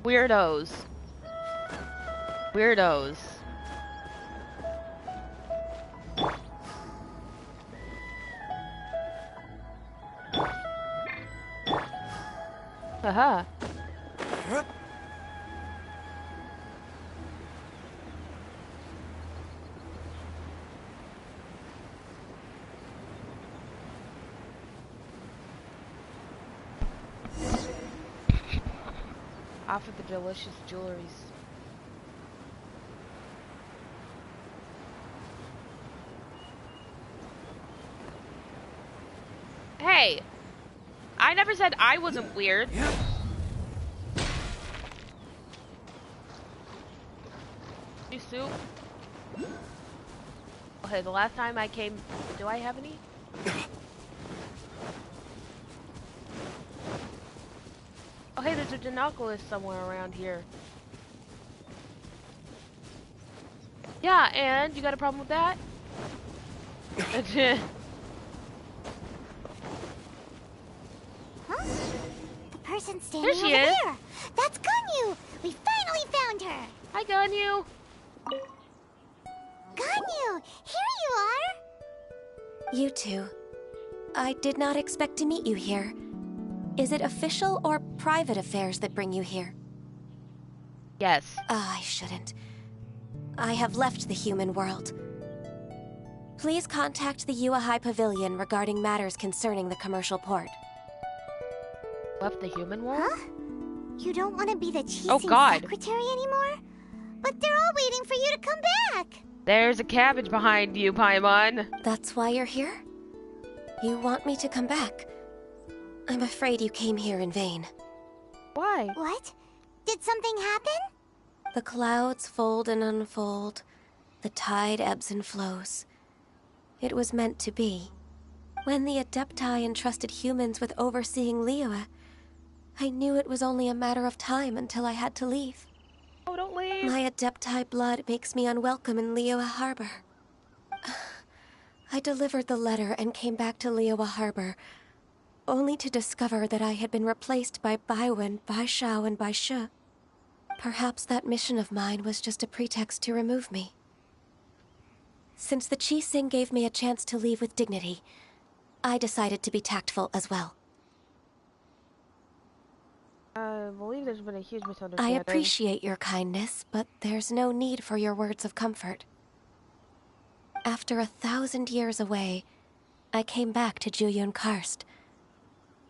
Weirdos. Weirdos. Haha. Offer the delicious jewelries. Hey! I never said I wasn't weird. You soup? Okay, the last time I came... Do I have any? Oh, hey, there's a Dinoculus somewhere around here. Yeah, and you got a problem with that? Huh? The person standing There she over is. there. That's Ganyu. We finally found her. Hi, Ganyu. Ganyu, here you are. You two. I did not expect to meet you here. Is it official or private affairs that bring you here? Yes. I shouldn't. I have left the human world. Please contact the Yuehai Pavilion regarding matters concerning the commercial port. Left the human world? Huh? You don't want to be the Oh, cheating God. secretary anymore? But they're all waiting for you to come back. There's a cabbage behind you, Paimon. That's why you're here? You want me to come back? I'm afraid you came here in vain. Why? What? Did something happen? The clouds fold and unfold. The tide ebbs and flows. It was meant to be. When the Adepti entrusted humans with overseeing Liyue, I knew it was only a matter of time until I had to leave. Oh, don't leave. My Adepti blood makes me unwelcome in Liyue Harbor. I delivered the letter and came back to Liyue Harbor, only to discover that I had been replaced by Baiwen, Baishao, and Baishe. Perhaps that mission of mine was just a pretext to remove me. Since the Qixing gave me a chance to leave with dignity, I decided to be tactful as well. I believe there's been a huge misunderstanding. I appreciate your kindness, but there's no need for your words of comfort. After 1,000 years away, I came back to Jueyun Karst.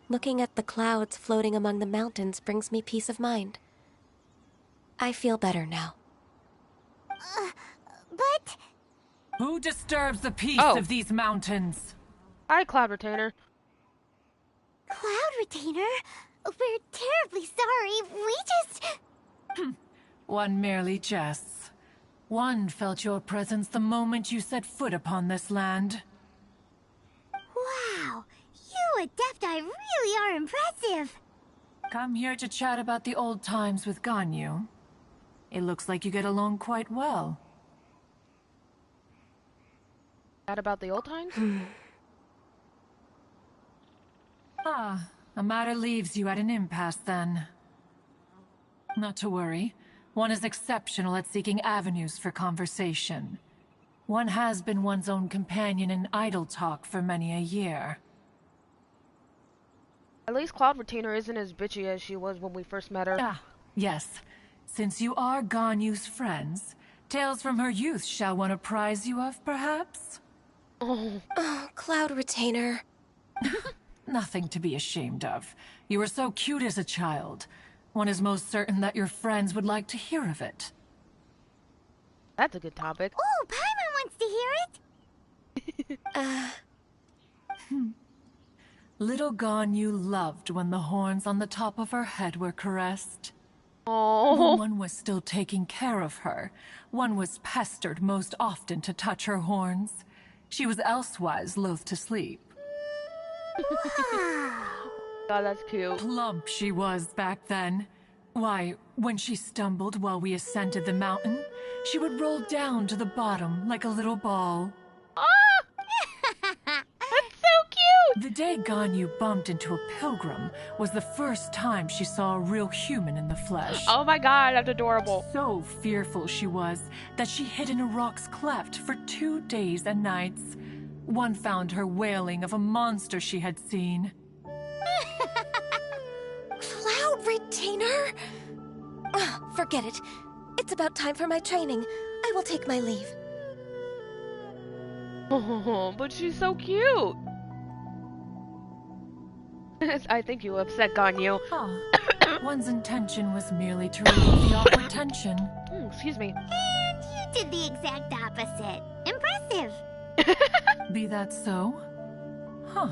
Looking at the clouds floating among the mountains brings me peace of mind. I feel better now. But... Who disturbs the peace Oh. of these mountains? Hi, Cloud Retainer. Cloud Retainer? We're terribly sorry. We just... One merely jests. One felt your presence the moment you set foot upon this land. Wow. You Adepti really are impressive. Come here to chat about the old times with Ganyu. It looks like you get along quite well. That about the old times? Ah, a matter leaves you at an impasse then. Not to worry. One is exceptional at seeking avenues for conversation. One has been one's own companion in idle talk for many a year. At least Cloud Retainer isn't as bitchy as she was when we first met her. Ah, yes. Since you are Ganyu's friends, tales from her youth shall one apprise you of, perhaps? Oh, Cloud Retainer. Nothing to be ashamed of. You were so cute as a child. One is most certain that your friends would like to hear of it. That's a good topic. Oh, Paimon wants to hear it. Little Ganyu loved when the horns on the top of her head were caressed. Oh. When one was still taking care of her, one was pestered most often to touch her horns. She was elsewise loath to sleep. God, that's cute. Plump she was back then. Why, when she stumbled while we ascended the mountain, she would roll down to the bottom like a little ball. Oh! That's so cute! The day Ganyu bumped into a pilgrim was the first time she saw a real human in the flesh. Oh my god, that's adorable. So fearful she was that she hid in a rock's cleft for 2 days and nights. One found her wailing of a monster she had seen. Cloud Retainer? Forget it. It's about time for my training. I will take my leave. Oh, but she's so cute. I think you upset Ganyu. One's intention was merely to relieve the awkward tension. Excuse me. And you did the exact opposite. Impressive. Be that so? Huh.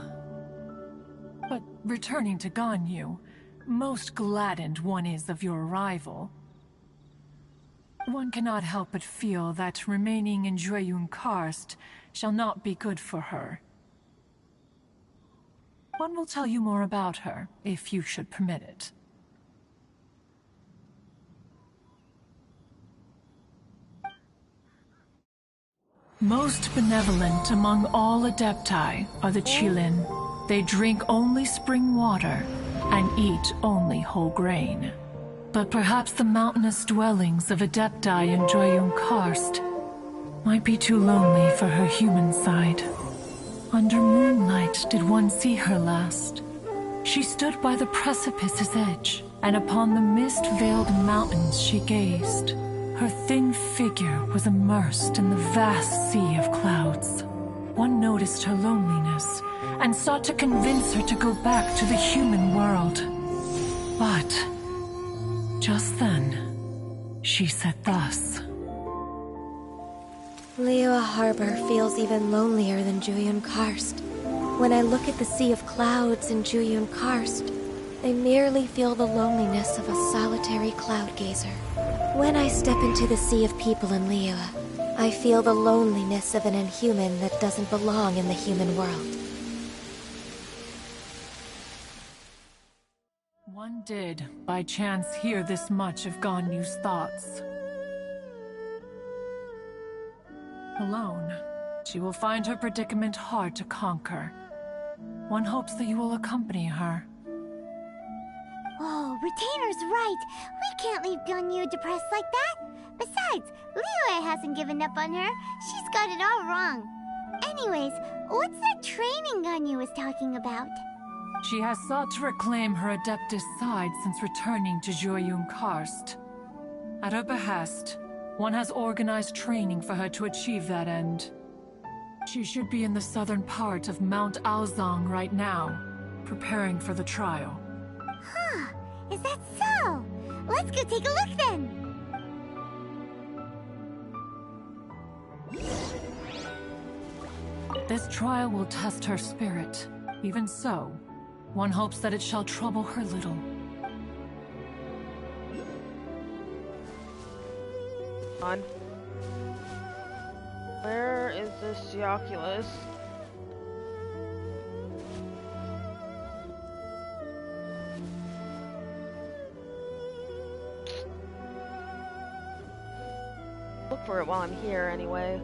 But returning to Ganyu, most gladdened one is of your arrival. One cannot help but feel that remaining in Jueyun Karst shall not be good for her. One will tell you more about her, if you should permit it. Most benevolent among all Adepti are the Qilin. They drink only spring water and eat only whole grain. But perhaps the mountainous dwellings of Adepti in Jueyun Karst might be too lonely for her human side. Under moonlight did one see her last. She stood by the precipice's edge, and upon the mist-veiled mountains she gazed. Her thin figure was immersed in the vast sea of clouds. One noticed her loneliness, and sought to convince her to go back to the human world. But just then, she said thus. Liyue Harbor feels even lonelier than Jueyun Karst. When I look at the sea of clouds in Jueyun Karst, I merely feel the loneliness of a solitary cloud gazer. When I step into the sea of people in Liyue, I feel the loneliness of an inhuman that doesn't belong in the human world. One did, by chance, hear this much of Ganyu's thoughts. Alone, she will find her predicament hard to conquer. One hopes that you will accompany her. Oh, Retainer's right. We can't leave Ganyu depressed like that. Besides, Liyue hasn't given up on her. She's got it all wrong. Anyways, what's that training Ganyu was talking about? She has sought to reclaim her Adeptus side since returning to Jueyun Karst. At her behest, one has organized training for her to achieve that end. She should be in the southern part of Mount Aozang right now, preparing for the trial. Huh, is that so? Let's go take a look then! This trial will test her spirit. Even so, one hopes that it shall trouble her little. On. Where is this Geoculus? Look for it while I'm here, anyway.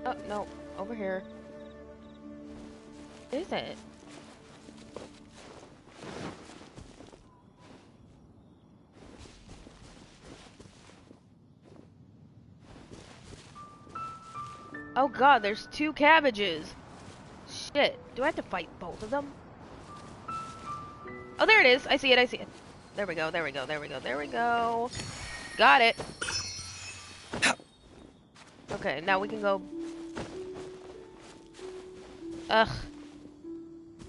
Oh, no. Over here. Is it? Oh god, there's 2 cabbages. Shit. Do I have to fight both of them? Oh, there it is. I see it, I see it. There we go, there we go, there we go, there we go. Got it. Okay, now we can go. Ugh.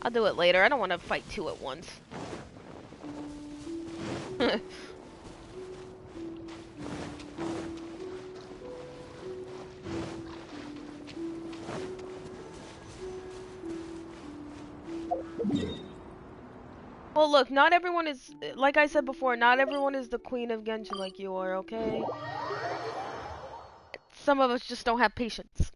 I'll do it later. I don't want to fight 2 at once. Well, look, not everyone is, like I said before, not everyone is the queen of Genshin like you are, okay? Some of us just don't have patience.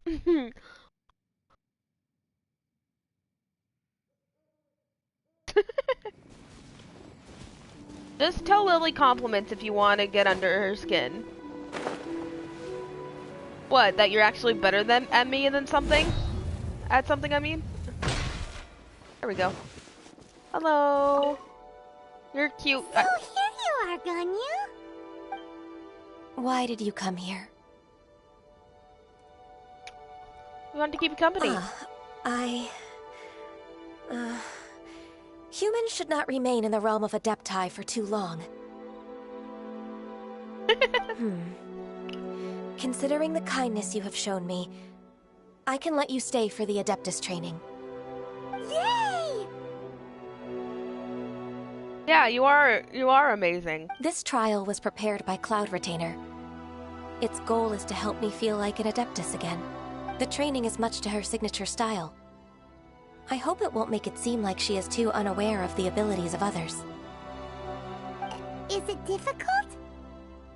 Just tell Lily compliments if you want to get under her skin. What? That you're actually better than at me than something? At something, I mean? There we go. Hello. You're cute. So here you are, Ganyu. Why did you come here? We wanted to keep you company. Humans should not remain in the realm of Adepti for too long. Considering the kindness you have shown me, I can let you stay for the Adeptus training. Yay! Yeah, you are amazing. This trial was prepared by Cloud Retainer. Its goal is to help me feel like an Adeptus again. The training is much to her signature style. I hope it won't make it seem like she is too unaware of the abilities of others. Is it difficult?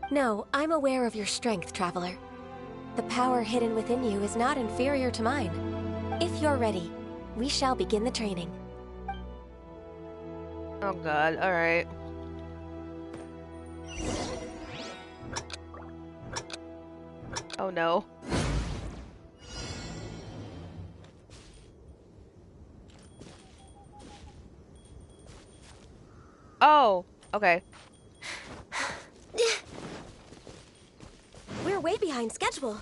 No, I'm aware of your strength, Traveler. The power hidden within you is not inferior to mine. If you're ready, we shall begin the training. Oh god, alright. Oh no. Oh, okay. We're way behind schedule.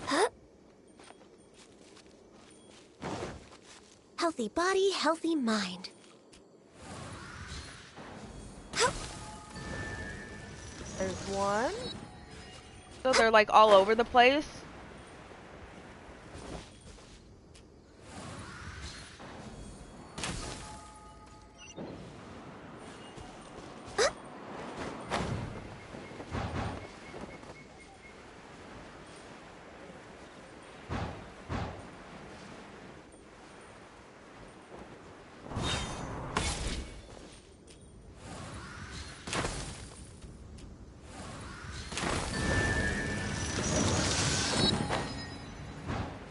Huh? Healthy body, healthy mind. There's one. So they're like all over the place.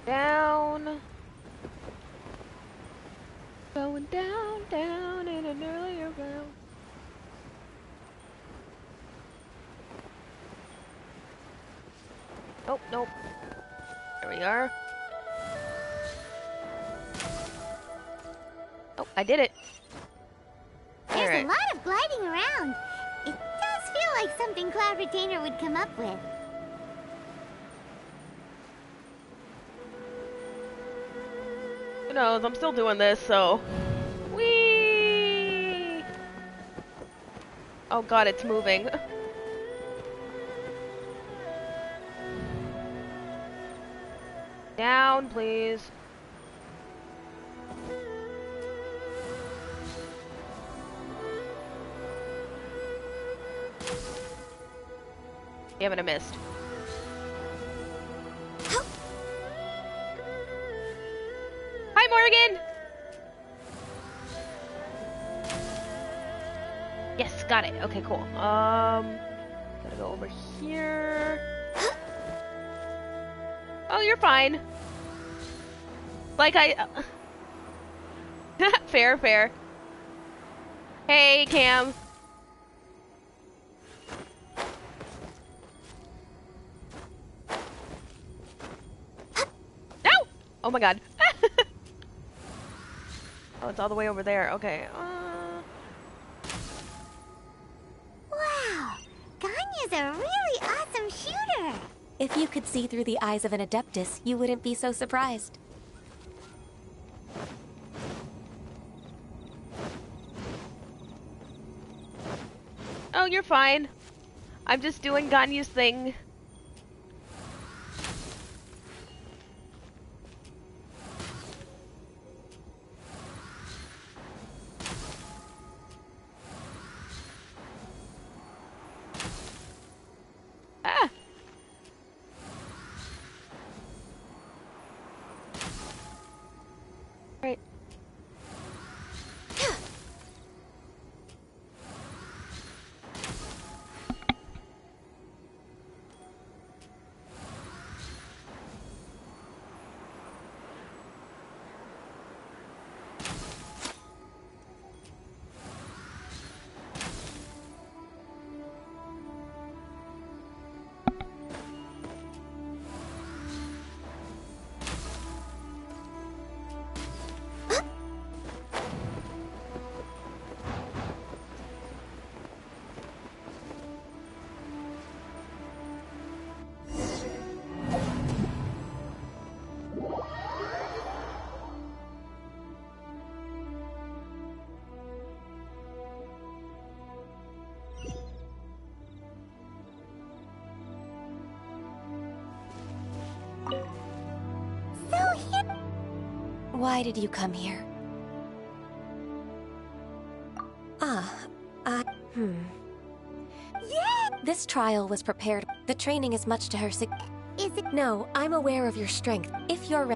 Down. Going down, down in an earlier round. Oh, nope. There we are. Oh, I did it. There's a lot of gliding around. It does feel like something Cloud Retainer would come up with. Who knows? I'm still doing this, so. Whee! Oh god, it's moving. Down, please. Damn it, I missed. Hi, Morgan! Yes, got it. Okay, cool. Gotta go over here. Oh, you're fine. Like fair, fair. Hey, Cam. No! Oh my god. Oh, it's all the way over there. Okay. Wow! Ganyu's a really awesome shooter! If you could see through the eyes of an Adeptus, you wouldn't be so surprised. Oh, you're fine. I'm just doing Ganyu's thing. Ah! Right. Why did you come here? Yeah! This trial was prepared. The training is much to her Is it? No, I'm aware of your strength. If you're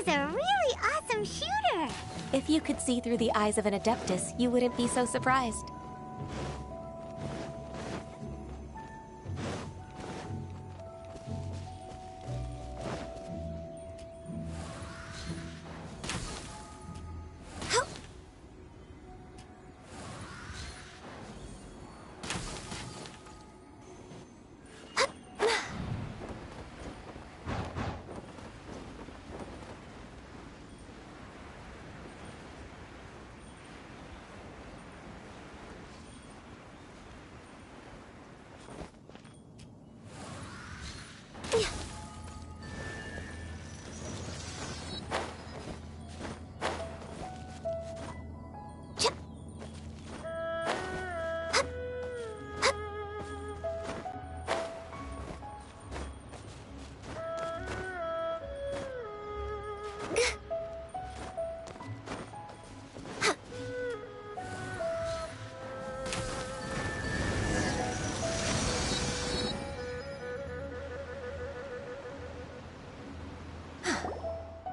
Is a really awesome shooter! If you could see through the eyes of an Adeptus, you wouldn't be so surprised.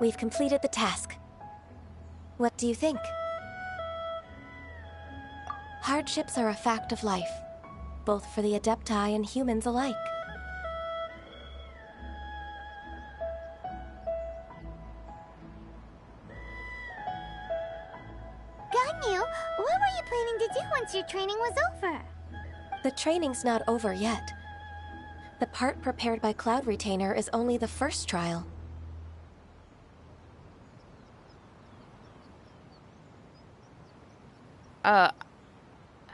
We've completed the task. What do you think? Hardships are a fact of life, both for the Adepti and humans alike. Ganyu, what were you planning to do once your training was over? The training's not over yet. The part prepared by Cloud Retainer is only the first trial.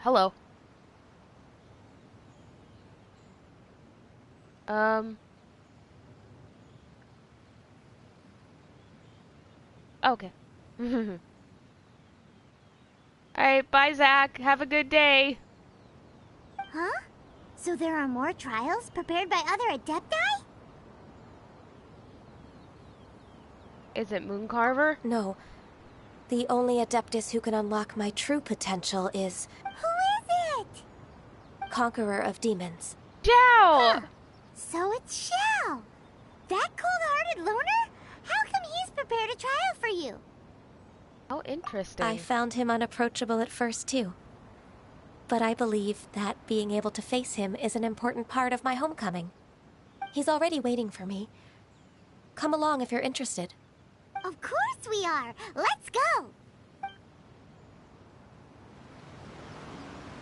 Hello. Okay. Alright, bye, Zach. Have a good day. Huh? So there are more trials prepared by other Adepti? Is it Mooncarver? No. The only Adeptus who can unlock my true potential is... Who is it? Conqueror of Demons. Xiao! So it's Xiao! That cold-hearted loner? How prepared a trial for you. How interesting. I found him unapproachable at first, too. But I believe that being able to face him is an important part of my homecoming. He's already waiting for me. Come along if you're interested. Of course we are. Let's go.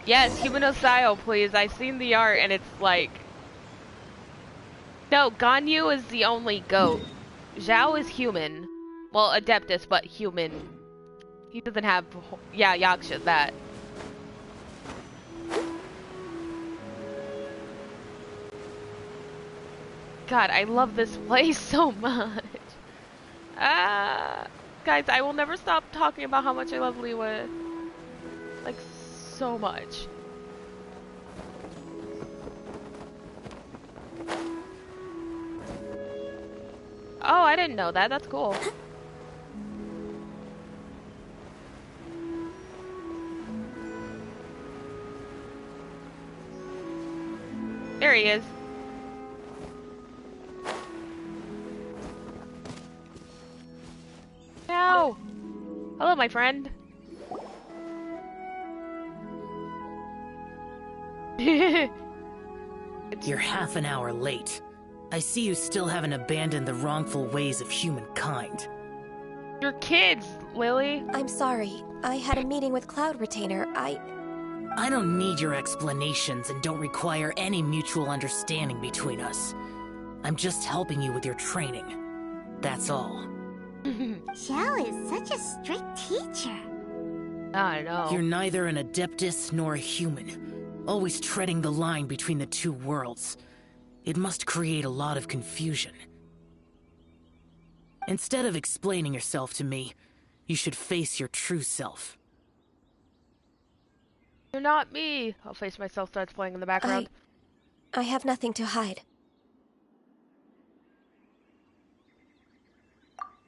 Yes, Humanocyle, please. I've seen the art and it's like... No, Ganyu is the only goat. Zhao is human. Well, Adeptus, but human. He doesn't have... Yeah, Yaksha, that. God, I love this place so much. Guys, I will never stop talking about how much I love Liyue. Like, so much. Oh, I didn't know that. That's cool. There he is. Ow! Hello, my friend. You're half an hour late. I see you still haven't abandoned the wrongful ways of humankind. You're kids, Lily. I'm sorry. I had a meeting with Cloud Retainer. I don't need your explanations and don't require any mutual understanding between us. I'm just helping you with your training. That's all. Zhao is such a strict teacher. I know. You're neither an Adeptus nor a human, always treading the line between the two worlds. It must create a lot of confusion. Instead of explaining yourself to me, you should face your true self. You're not me. I'll face myself starts playing in the background. I have nothing to hide.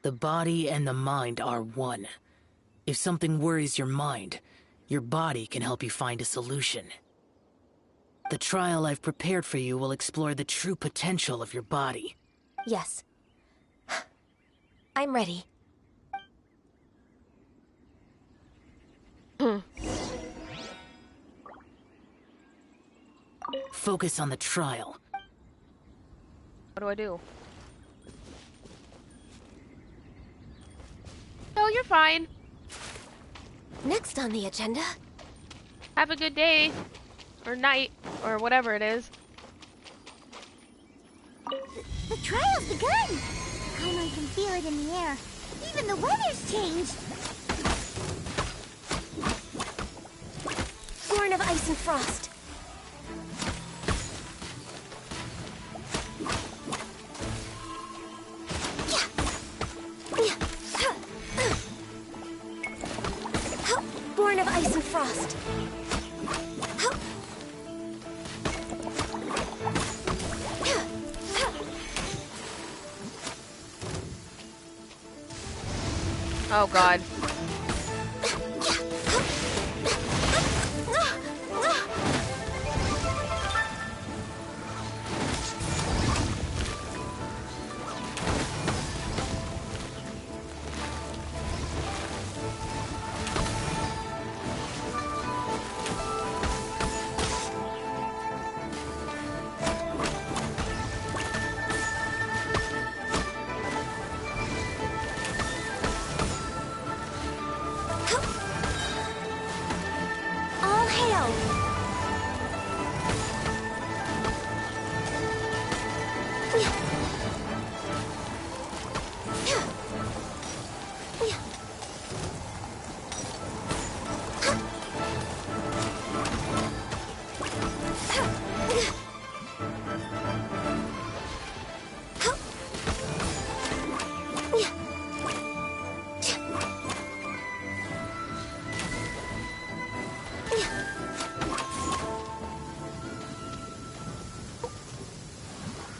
The body and the mind are one. If something worries your mind, your body can help you find a solution. The trial I've prepared for you will explore the true potential of your body. Yes. I'm ready. Focus on the trial. What do I do? No, you're fine. Next on the agenda. Have a good day. Or night. Or whatever it is. The trial's begun! Paimon can feel it in the air. Even the weather's changed. Born of ice and frost. Born of ice and frost. Oh god.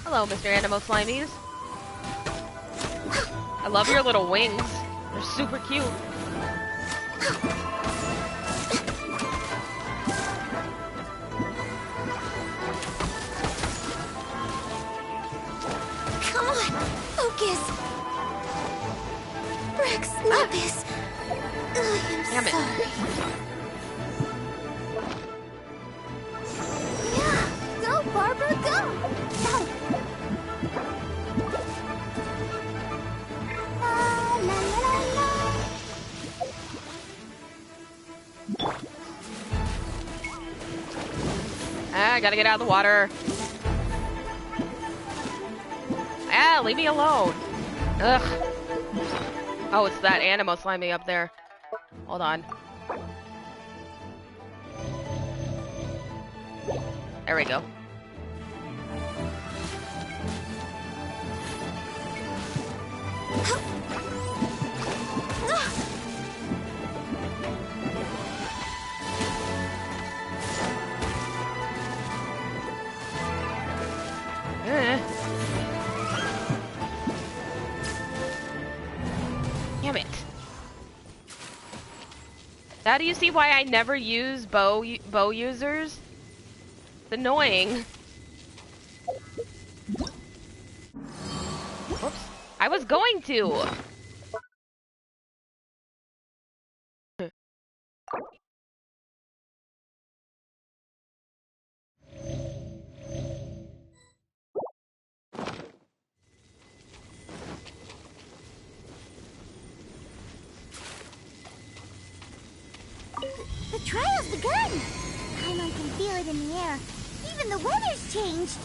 Hello, Mr. Animo Slimies. I love your little wings. They're super cute. Come on, focus. Go, Barbara, go! La, la, la, la. I gotta get out of the water. Ah, leave me alone. Ugh. Oh, it's that Animo slimy up there. Hold on. There we go. Damn it. Now do you see why I never use bow users? It's annoying. Whoops. I was going to. The trial's begun! Paimon can feel it in the air. Even the weather's changed.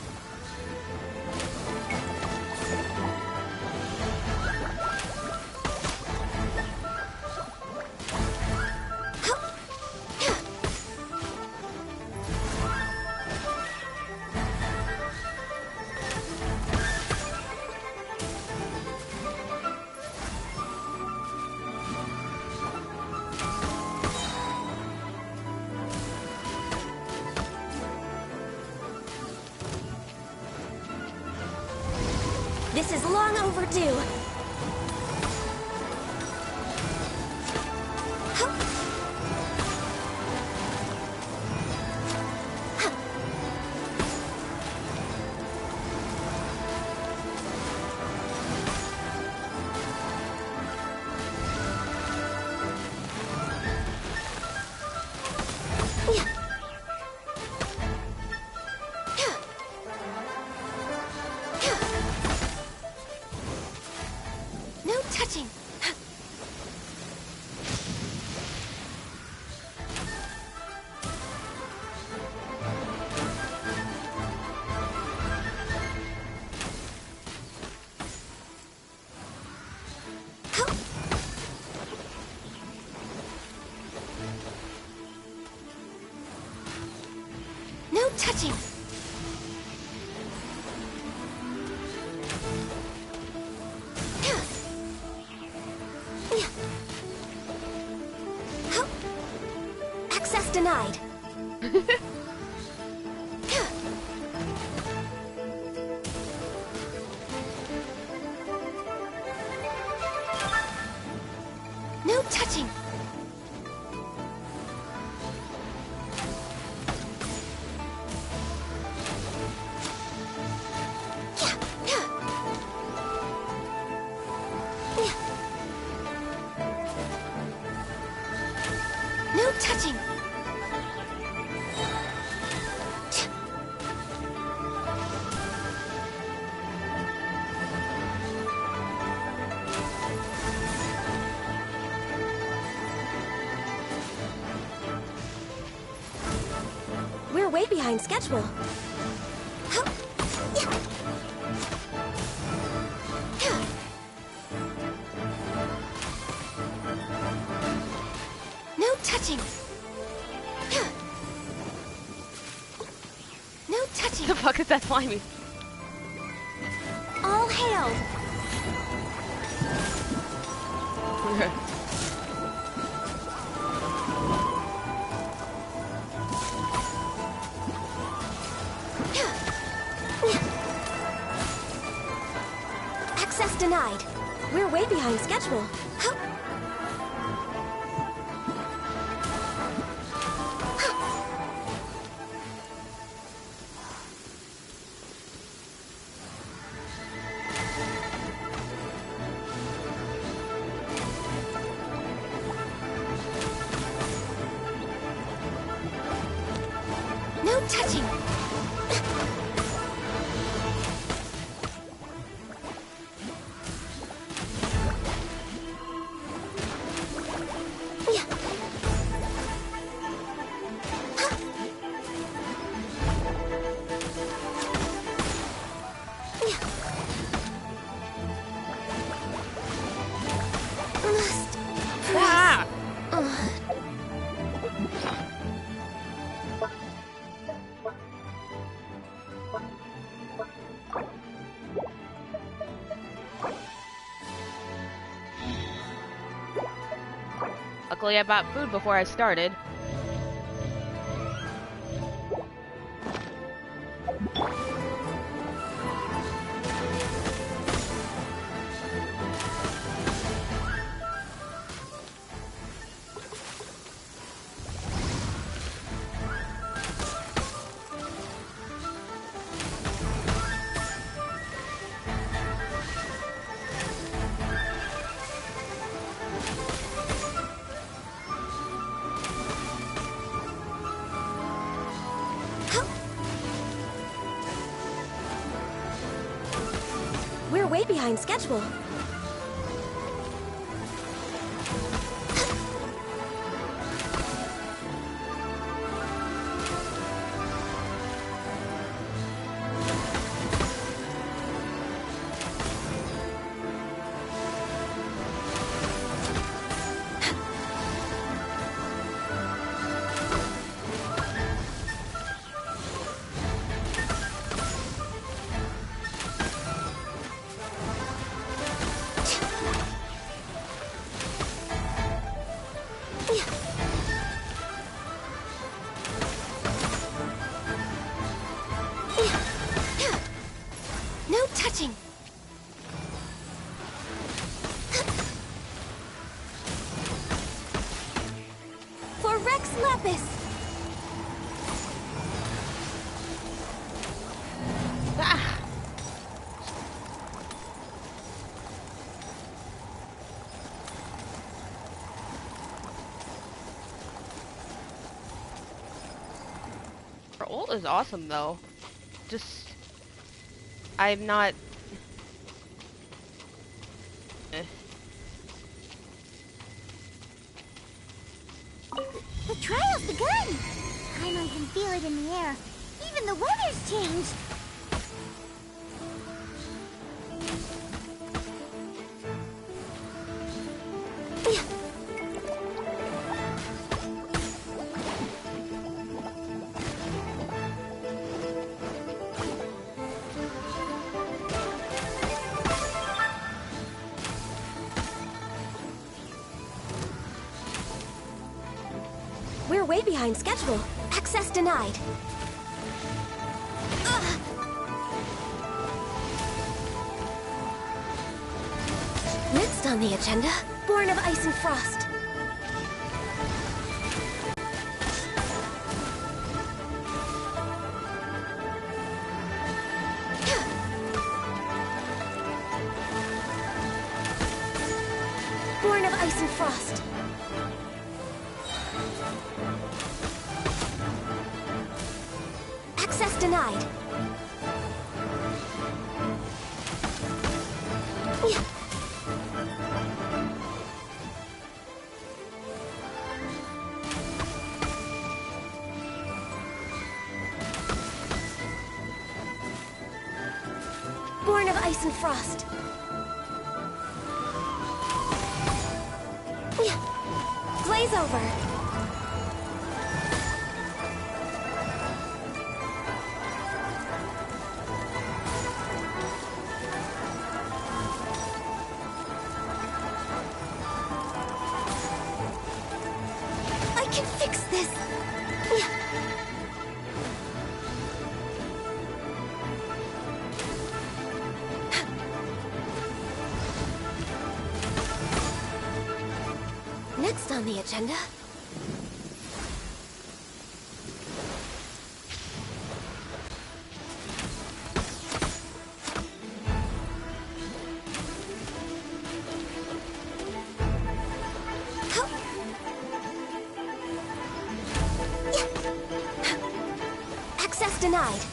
This is long overdue. No touching. No touching. Access denied. No touching. No touching. We're way behind schedule. No touching. No touching. The fuck is that slimy? All hail. Access denied. We're way behind schedule. touching! Luckily, I bought food before I started. We're way behind schedule. No touching. For Rex Lapis. Her ult is awesome though. Just, I'm not. The trial's begun! Paimon can feel it in the air. Even the weather's changed. We're way behind schedule. Access denied. Next on the agenda, Born of Ice and Frost. Born of Ice and Frost. Access denied. Born of Ice and Frost. Glaze over. I can fix this. Next on the agenda. Access denied.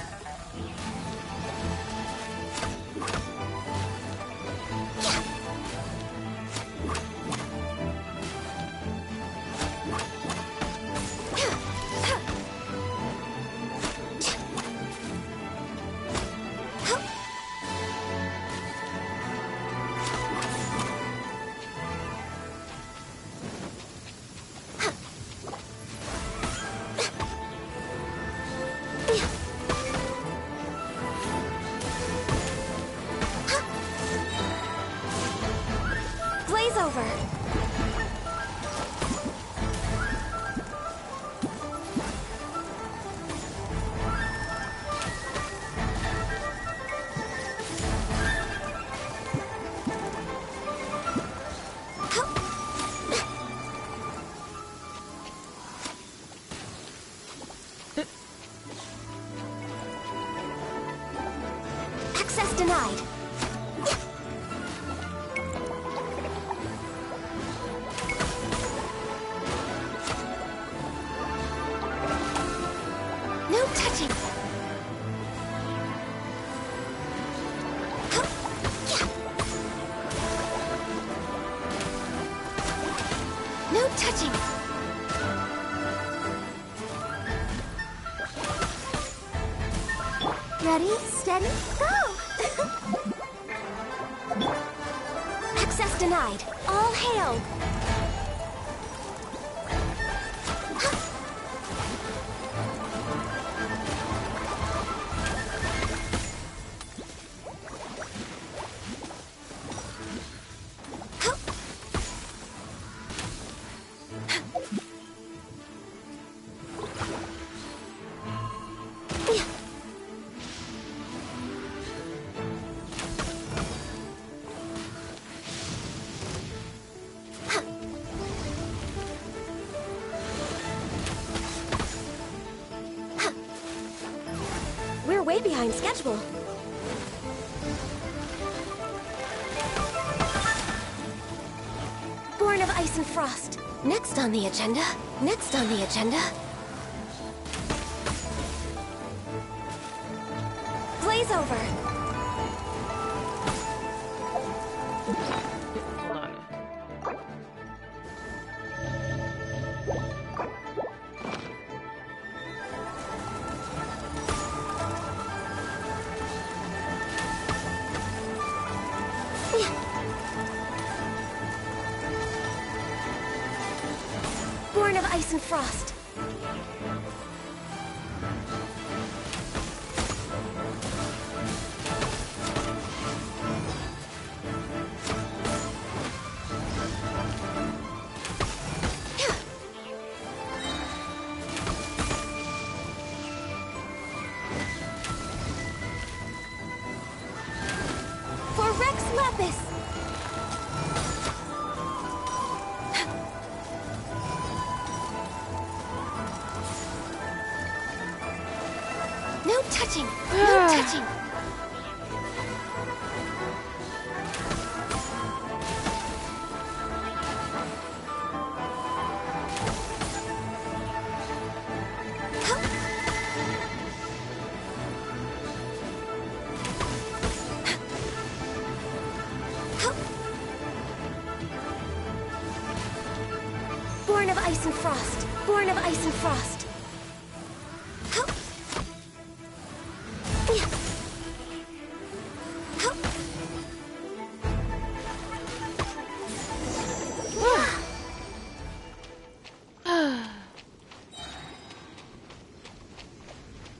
Blaze over. Access denied. No touching. No touching. Ready, steady, go! Access denied. All hail. We're way behind schedule. Born of Ice and Frost. Next on the agenda. Next on the agenda. Blaze over. Hold on. Born of Ice and Frost. For Rex Lapis! No touching! No touching! Born of Ice and Frost. Born of Ice and Frost.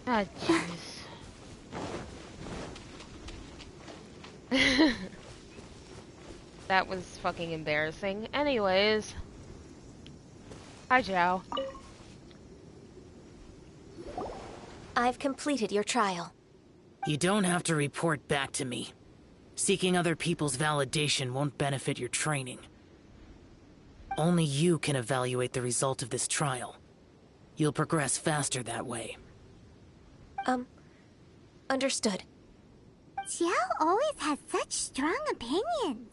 Ah, jeez. That was fucking embarrassing. Anyways. Hi, Zhao. I've completed your trial. You don't have to report back to me. Seeking other people's validation won't benefit your training. Only you can evaluate the result of this trial. You'll progress faster that way. Understood. Xiao always has such strong opinions.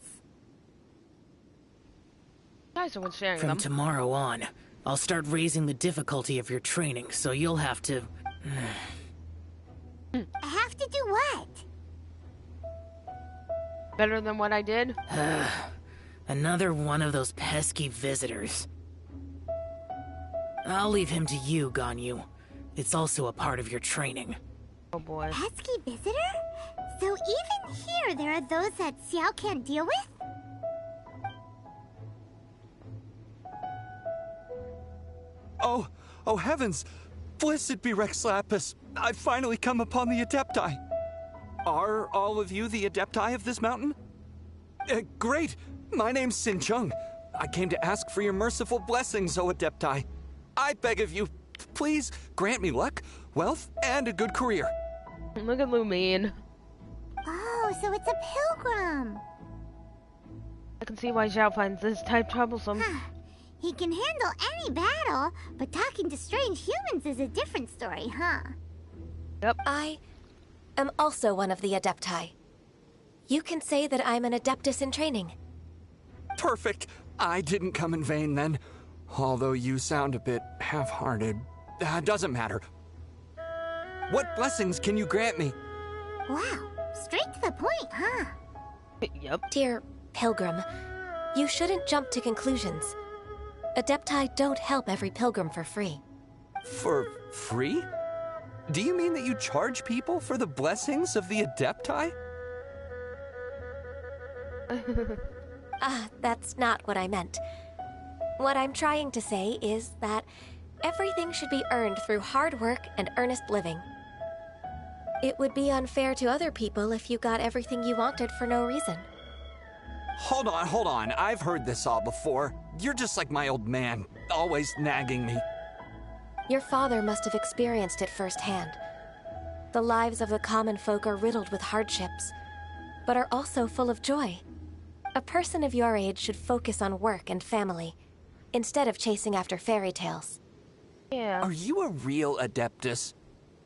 Guys are one sharing From them. tomorrow on, I'll start raising the difficulty of your training, so you'll have to... I have to do what? Better than what I did? Another one of those pesky visitors. I'll leave him to you, Ganyu. It's also a part of your training. Oh boy. Pesky visitor? So even here there are those that Xiao can't deal with? Oh heavens! Blessed be Rex Lapis! I've finally come upon the Adepti! Are all of you the Adepti of this mountain? Great! My name's Sin Chung. I came to ask for your merciful blessings, O Adepti. I beg of you, please grant me luck, wealth, and a good career. Look at Lumine. Oh, so it's a pilgrim. I can see why Zhao finds this type troublesome. He can handle any battle, but talking to strange humans is a different story, huh? Yep. I am also one of the Adepti. You can say that I'm an Adeptus in training. Perfect. I didn't come in vain then. Although you sound a bit half-hearted. Doesn't matter. What blessings can you grant me? Wow, straight to the point, huh? Yep. Dear Pilgrim, you shouldn't jump to conclusions. Adepti don't help every pilgrim for free. For free? Do you mean that you charge people for the blessings of the Adepti? That's not what I meant. What I'm trying to say is that everything should be earned through hard work and earnest living. It would be unfair to other people if you got everything you wanted for no reason. Hold on. I've heard this all before. You're just like my old man, always nagging me. Your father must have experienced it firsthand. The lives of the common folk are riddled with hardships, but are also full of joy. A person of your age should focus on work and family, instead of chasing after fairy tales. Yeah. Are you a real Adeptus?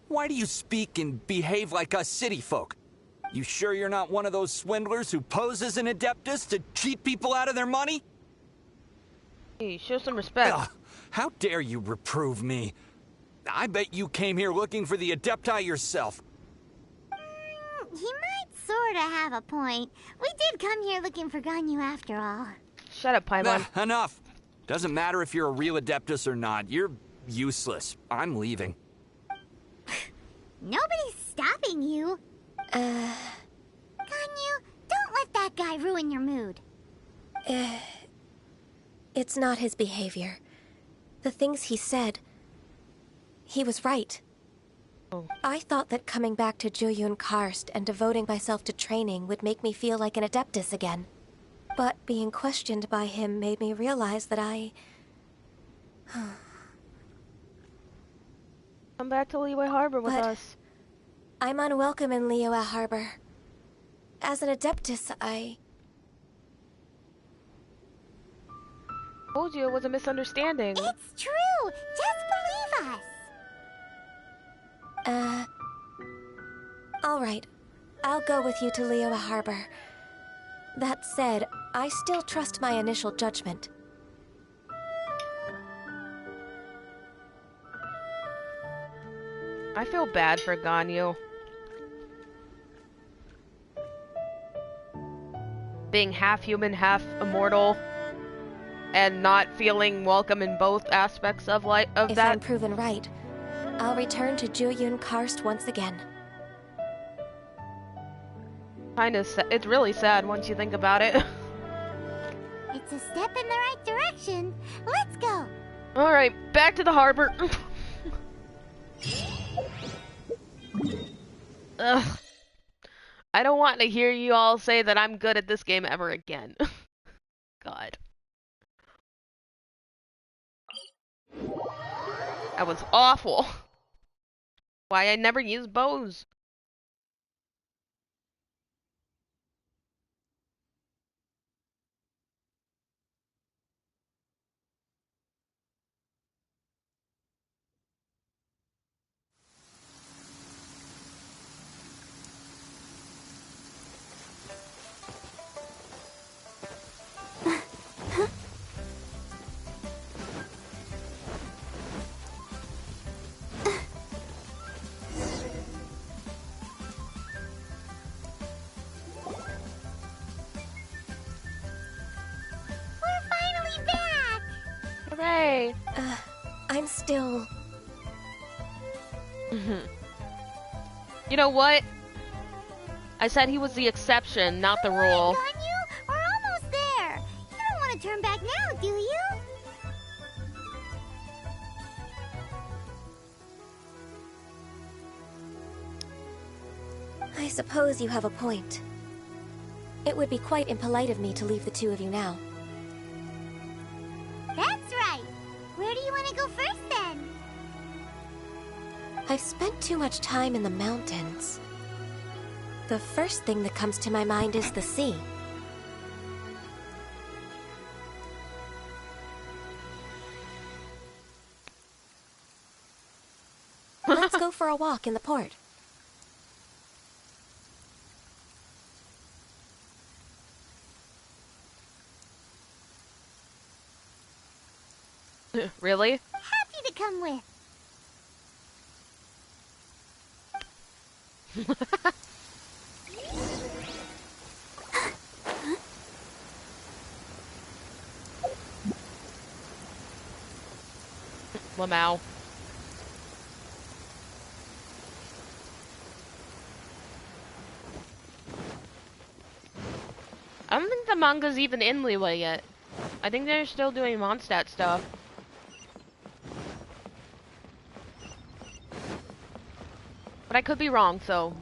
Why do you speak and behave like us city folk? You sure you're not one of those swindlers who poses an Adeptus to cheat people out of their money? Hey, show some respect. Ugh, how dare you reprove me? I bet you came here looking for the Adepti yourself. He might sorta have a point. We did come here looking for Ganyu after all. Shut up, Paimon. Enough. Doesn't matter if you're a real Adeptus or not. You're useless. I'm leaving. Nobody's stopping you. Ganyu, don't let that guy ruin your mood. It's not his behavior. The things he said, he was right. Oh. I thought that coming back to Jueyun Karst and devoting myself to training would make me feel like an Adeptus again. But being questioned by him made me realize that I... Come back to Liyue Harbor with us. I'm unwelcome in Liyue Harbor. As an Adeptus, I told you it was a misunderstanding. It's true! Just believe us! Alright. I'll go with you to Liyue Harbor. That said, I still trust my initial judgment. I feel bad for Ganyu. Being half human, half immortal, and not feeling welcome in both aspects of that. If I'm proven right, I'll return to Jueyun Karst once again. It's really sad once you think about it. It's a step in the right direction. Let's go. Alright, back to the harbor. Ugh. I don't want to hear you all say that I'm good at this game ever again. God. That was awful. Why I never use bows. still... You know what? I said he was the exception, not the rule. Ganyu, we're almost there. You don't want to turn back now, do you? I suppose you have a point. It would be quite impolite of me to leave the two of you now. That's right. Where do you want to go first, then? I've spent too much time in the mountains. The first thing that comes to my mind is the sea. Let's go for a walk in the port. Really? Happy to come with. Lamau. I don't think the manga's even in Liyue yet. I think they're still doing Mondstadt stuff. But I could be wrong, so...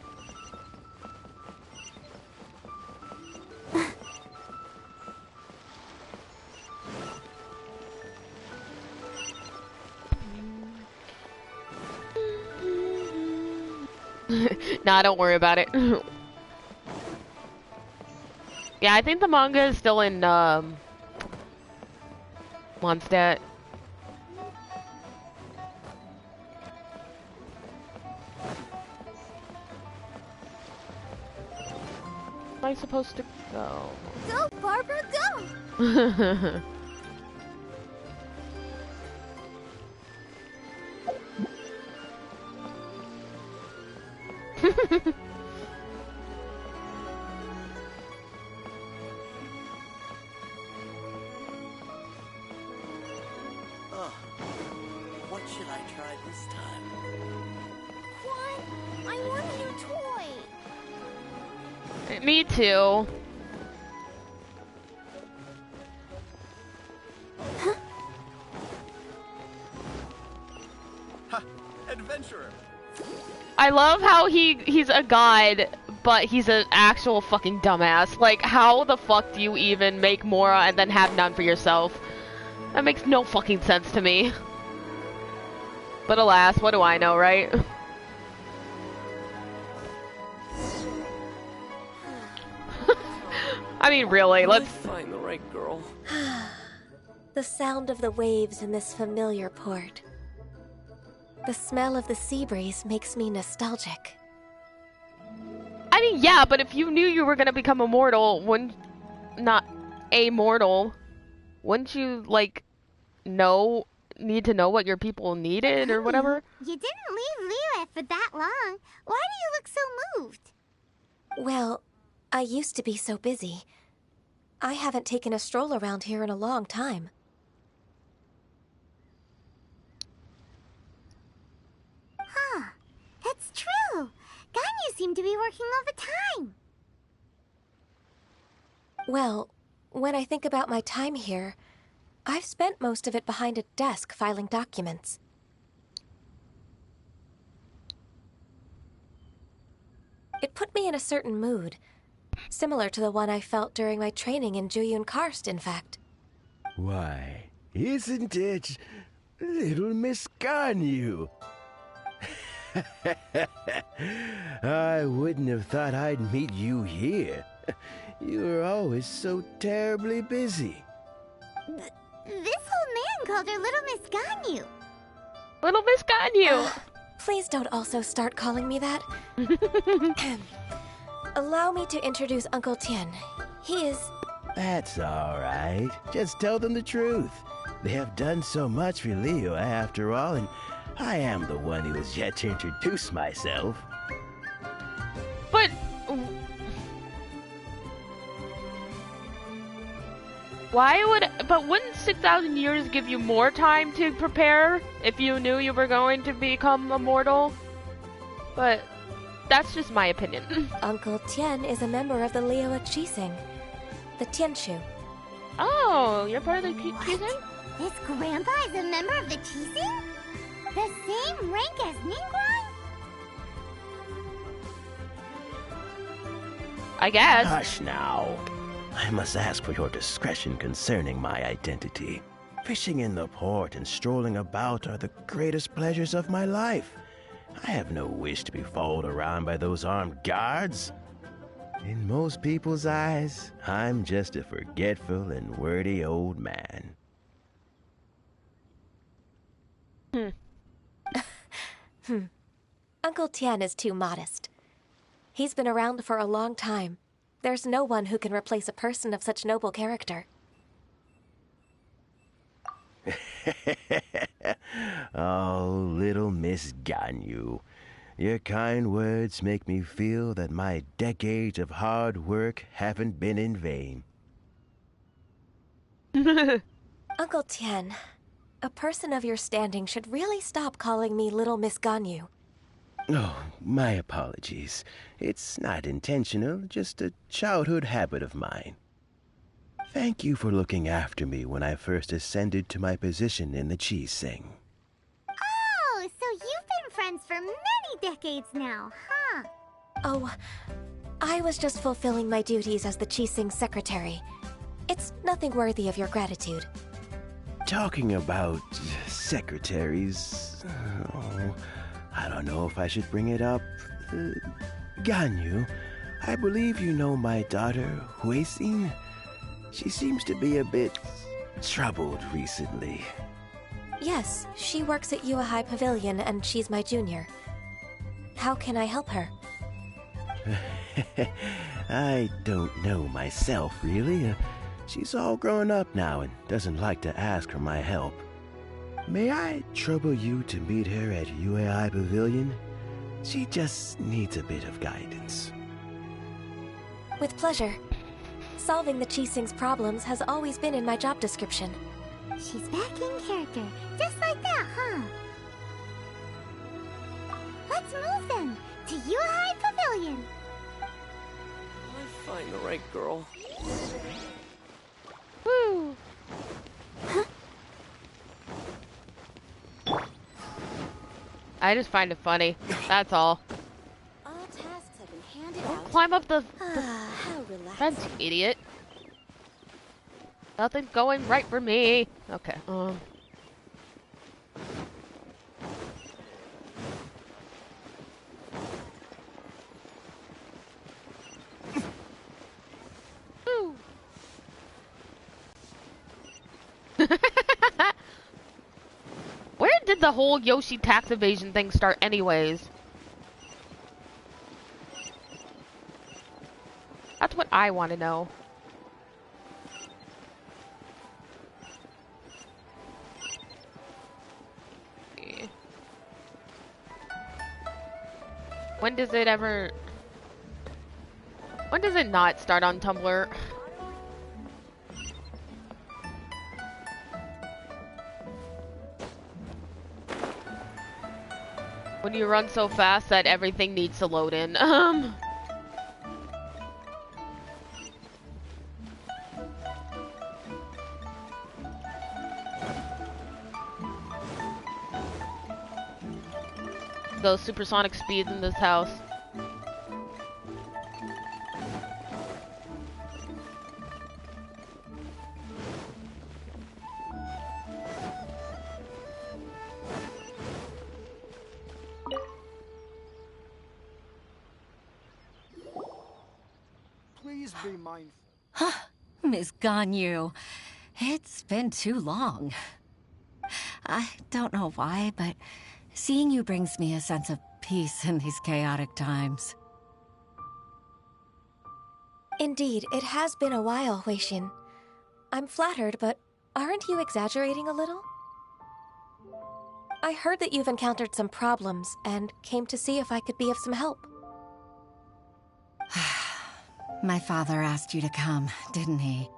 Nah, don't worry about it. Yeah, I think the manga is still in, Mondstadt. Am I supposed to go? Go, Barbara, go! What should I try this time? What? I want a new toy. Me too. Ha! Adventurer! I love how he's a god, but he's an actual fucking dumbass. Like, how the fuck do you even make Mora and then have none for yourself? That makes no fucking sense to me. But alas, what do I know, right? I mean, really, let's find the right girl. The sound of the waves in this familiar port. The smell of the sea breeze makes me nostalgic. I mean, yeah, but if you knew you were gonna become immortal, not immortal, wouldn't you, like, need to know what your people needed or whatever? You didn't leave Liyue for that long. Why do you look so moved? Well, I used to be so busy. I haven't taken a stroll around here in a long time. Huh. That's true. Ganyu seemed to be working all the time. Well, when I think about my time here, I've spent most of it behind a desk filing documents. It put me in a certain mood, similar to the one I felt during my training in Jueyun Karst, in fact. Why, isn't it little Miss Ganyu? I wouldn't have thought I'd meet you here. You were always so terribly busy. This old man called her Little Miss Ganyu. Little Miss Ganyu! Please don't also start calling me that. Allow me to introduce Uncle Tien. He is... That's all right. Just tell them the truth. They have done so much for Liyue after all, and I am the one who has yet to introduce myself. But... But wouldn't 6,000 years give you more time to prepare if you knew you were going to become immortal? But that's just my opinion. Uncle Tian is a member of the Liyue Qixing, the Tianshu. Oh, you're part of the Qixing? This grandpa is a member of the Qixing? The same rank as Ningguang? I guess. Hush now. I must ask for your discretion concerning my identity. Fishing in the port and strolling about are the greatest pleasures of my life. I have no wish to be followed around by those armed guards. In most people's eyes, I'm just a forgetful and wordy old man. Uncle Tian is too modest. He's been around for a long time. There's no one who can replace a person of such noble character. Oh, little Miss Ganyu. Your kind words make me feel that my decades of hard work haven't been in vain. Uncle Tian, a person of your standing should really stop calling me Little Miss Ganyu. Oh, my apologies. It's not intentional, just a childhood habit of mine. Thank you for looking after me when I first ascended to my position in the Qixing. Oh, so you've been friends for many decades now, huh? Oh, I was just fulfilling my duties as the Qixing secretary. It's nothing worthy of your gratitude. Talking about secretaries... I don't know if I should bring it up. Ganyu, I believe you know my daughter, Huixing. She seems to be a bit troubled recently. Yes, she works at Yuehai Pavilion and she's my junior. How can I help her? I don't know myself, really. She's all grown up now and doesn't like to ask for my help. May I trouble you to meet her at Yuehai Pavilion? She just needs a bit of guidance. With pleasure. Solving the Qixing's problems has always been in my job description. She's back in character, just like that, huh? Let's move then, to Yuehai Pavilion. Will I find the right girl? Woo! I just find it funny. That's all. All tasks have been handed Don't out. climb up the How relaxing. fence, you idiot. Nothing's going right for me. Okay. Woo. Where did the whole Yoshi tax evasion thing start anyways? That's what I want to know. When does it not start on Tumblr? When you run so fast that everything needs to load in. Those supersonic speeds in this house. Please be mindful. Miss Ganyu, it's been too long. I don't know why, but seeing you brings me a sense of peace in these chaotic times. Indeed, it has been a while, Huixin. I'm flattered, but aren't you exaggerating a little? I heard that you've encountered some problems and came to see if I could be of some help. My father asked you to come, didn't he?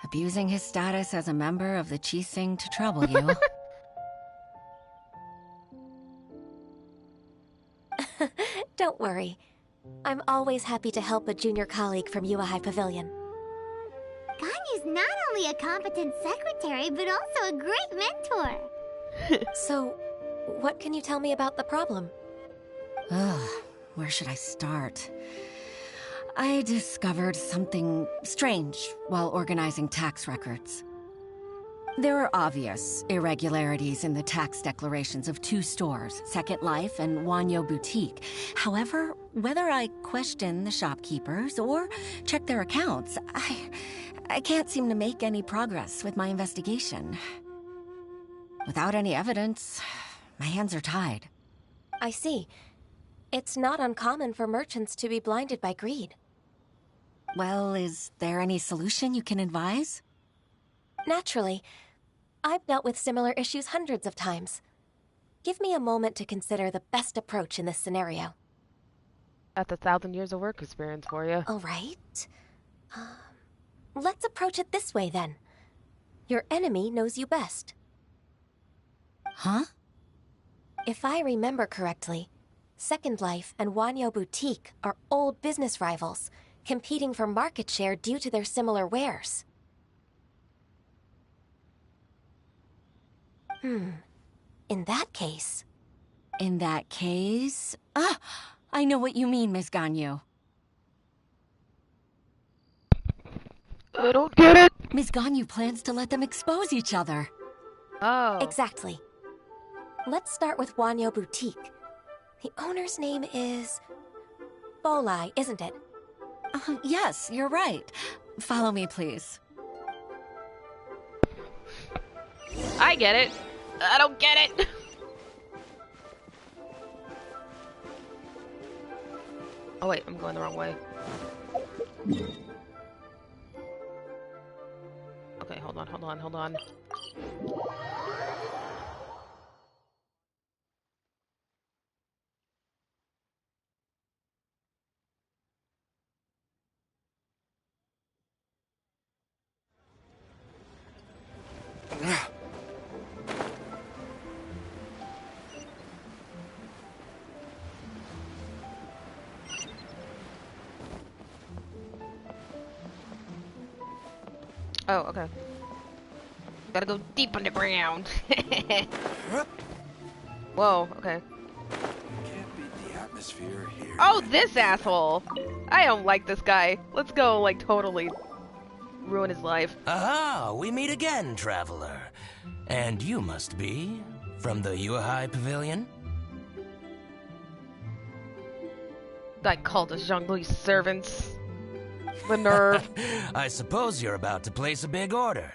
abusing his status as a member of the Qixing to trouble you. Don't worry. I'm always happy to help a junior colleague from Yuehai Pavilion. Ganyu's not only a competent secretary, but also a great mentor. So, what can you tell me about the problem? Ugh, where should I start? I discovered something strange while organizing tax records. There are obvious irregularities in the tax declarations of 2 stores, Second Life and Wanyo Boutique. However, whether I question the shopkeepers or check their accounts, I can't seem to make any progress with my investigation. Without any evidence, my hands are tied. I see. It's not uncommon for merchants to be blinded by greed. Well, is there any solution you can advise? Naturally. I've dealt with similar issues hundreds of times. Give me a moment to consider the best approach in this scenario. That's 1,000 years of work experience for you. All right. Let's approach it this way, then. Your enemy knows you best. Huh? If I remember correctly, Second Life and Wanyo Boutique are old business rivals, competing for market share due to their similar wares. In that case... Ah! I know what you mean, Miss Ganyu. I don't get it! Miss Ganyu plans to let them expose each other. Oh. Exactly. Let's start with Wanyo Boutique. The owner's name is... Bolai, isn't it? Yes, you're right. Follow me, please. I get it. I don't get it. Oh wait, I'm going the wrong way. Okay, hold on. Oh, okay. Gotta go deep underground. Whoa, okay. Can't beat the atmosphere here. Oh, this asshole! I don't like this guy. Let's go, like, totally ruin his life. Aha! We meet again, traveler. And you must be from the Yuehai Pavilion? Guy called us Zhongli's servants. The nerve. I suppose you're about to place a big order.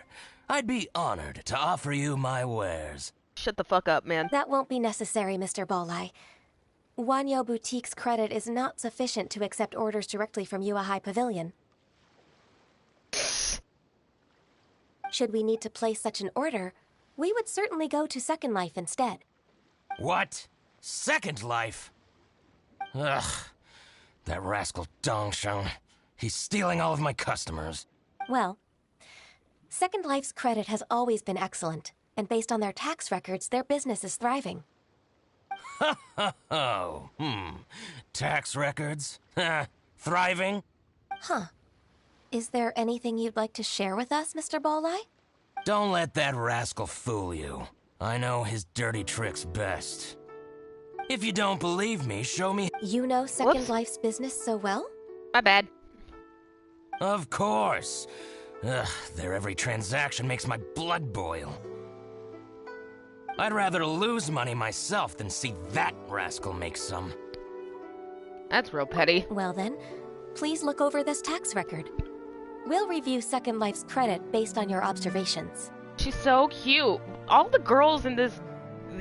I'd be honored to offer you my wares. Shut the fuck up, man. That won't be necessary, Mr. Bolai. Wanyo Boutique's credit is not sufficient to accept orders directly from Yuehai Pavilion. Should we need to place such an order, we would certainly go to Second Life instead. What? Second Life? Ugh. That rascal Dongsheng. He's stealing all of my customers. Well, Second Life's credit has always been excellent, and based on their tax records, their business is thriving. Tax records? Thriving? Huh. Is there anything you'd like to share with us, Mr. Bolai? Don't let that rascal fool you. I know his dirty tricks best. If you don't believe me, show me. You know Second Life's business so well? My bad. Of course. Ugh, their every transaction makes my blood boil. I'd rather lose money myself than see that rascal make some. That's real petty. Well then, please look over this tax record. We'll review Second Life's credit based on your observations. She's so cute. All the girls in this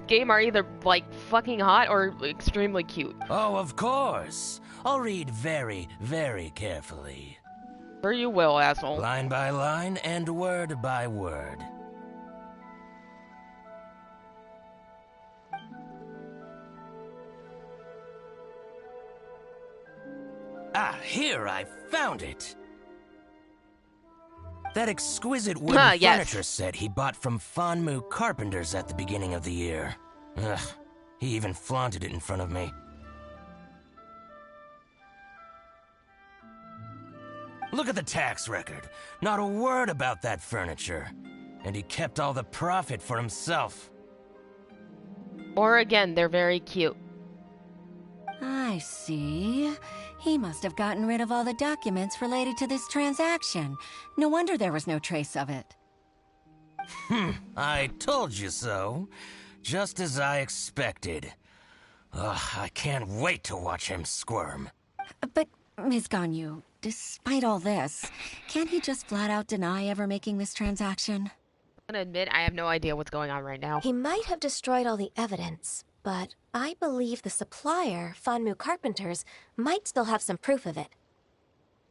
game are either, like, fucking hot or extremely cute. Oh, of course. I'll read very, very carefully. Sure you will, asshole. Line by line and word by word. Ah, here, I found it. That exquisite wooden furniture set he bought from Fanmu Carpenters at the beginning of the year. Ugh, he even flaunted it in front of me. Look at the tax record. Not a word about that furniture. And he kept all the profit for himself. Or again, they're very cute. I see. He must have gotten rid of all the documents related to this transaction. No wonder there was no trace of it. I told you so. Just as I expected. Ugh, I can't wait to watch him squirm. But, Ms. Ganyu, despite all this, can't he just flat out deny ever making this transaction? I'm gonna admit, I have no idea what's going on right now. He might have destroyed all the evidence, but I believe the supplier, Fanmu Carpenters, might still have some proof of it.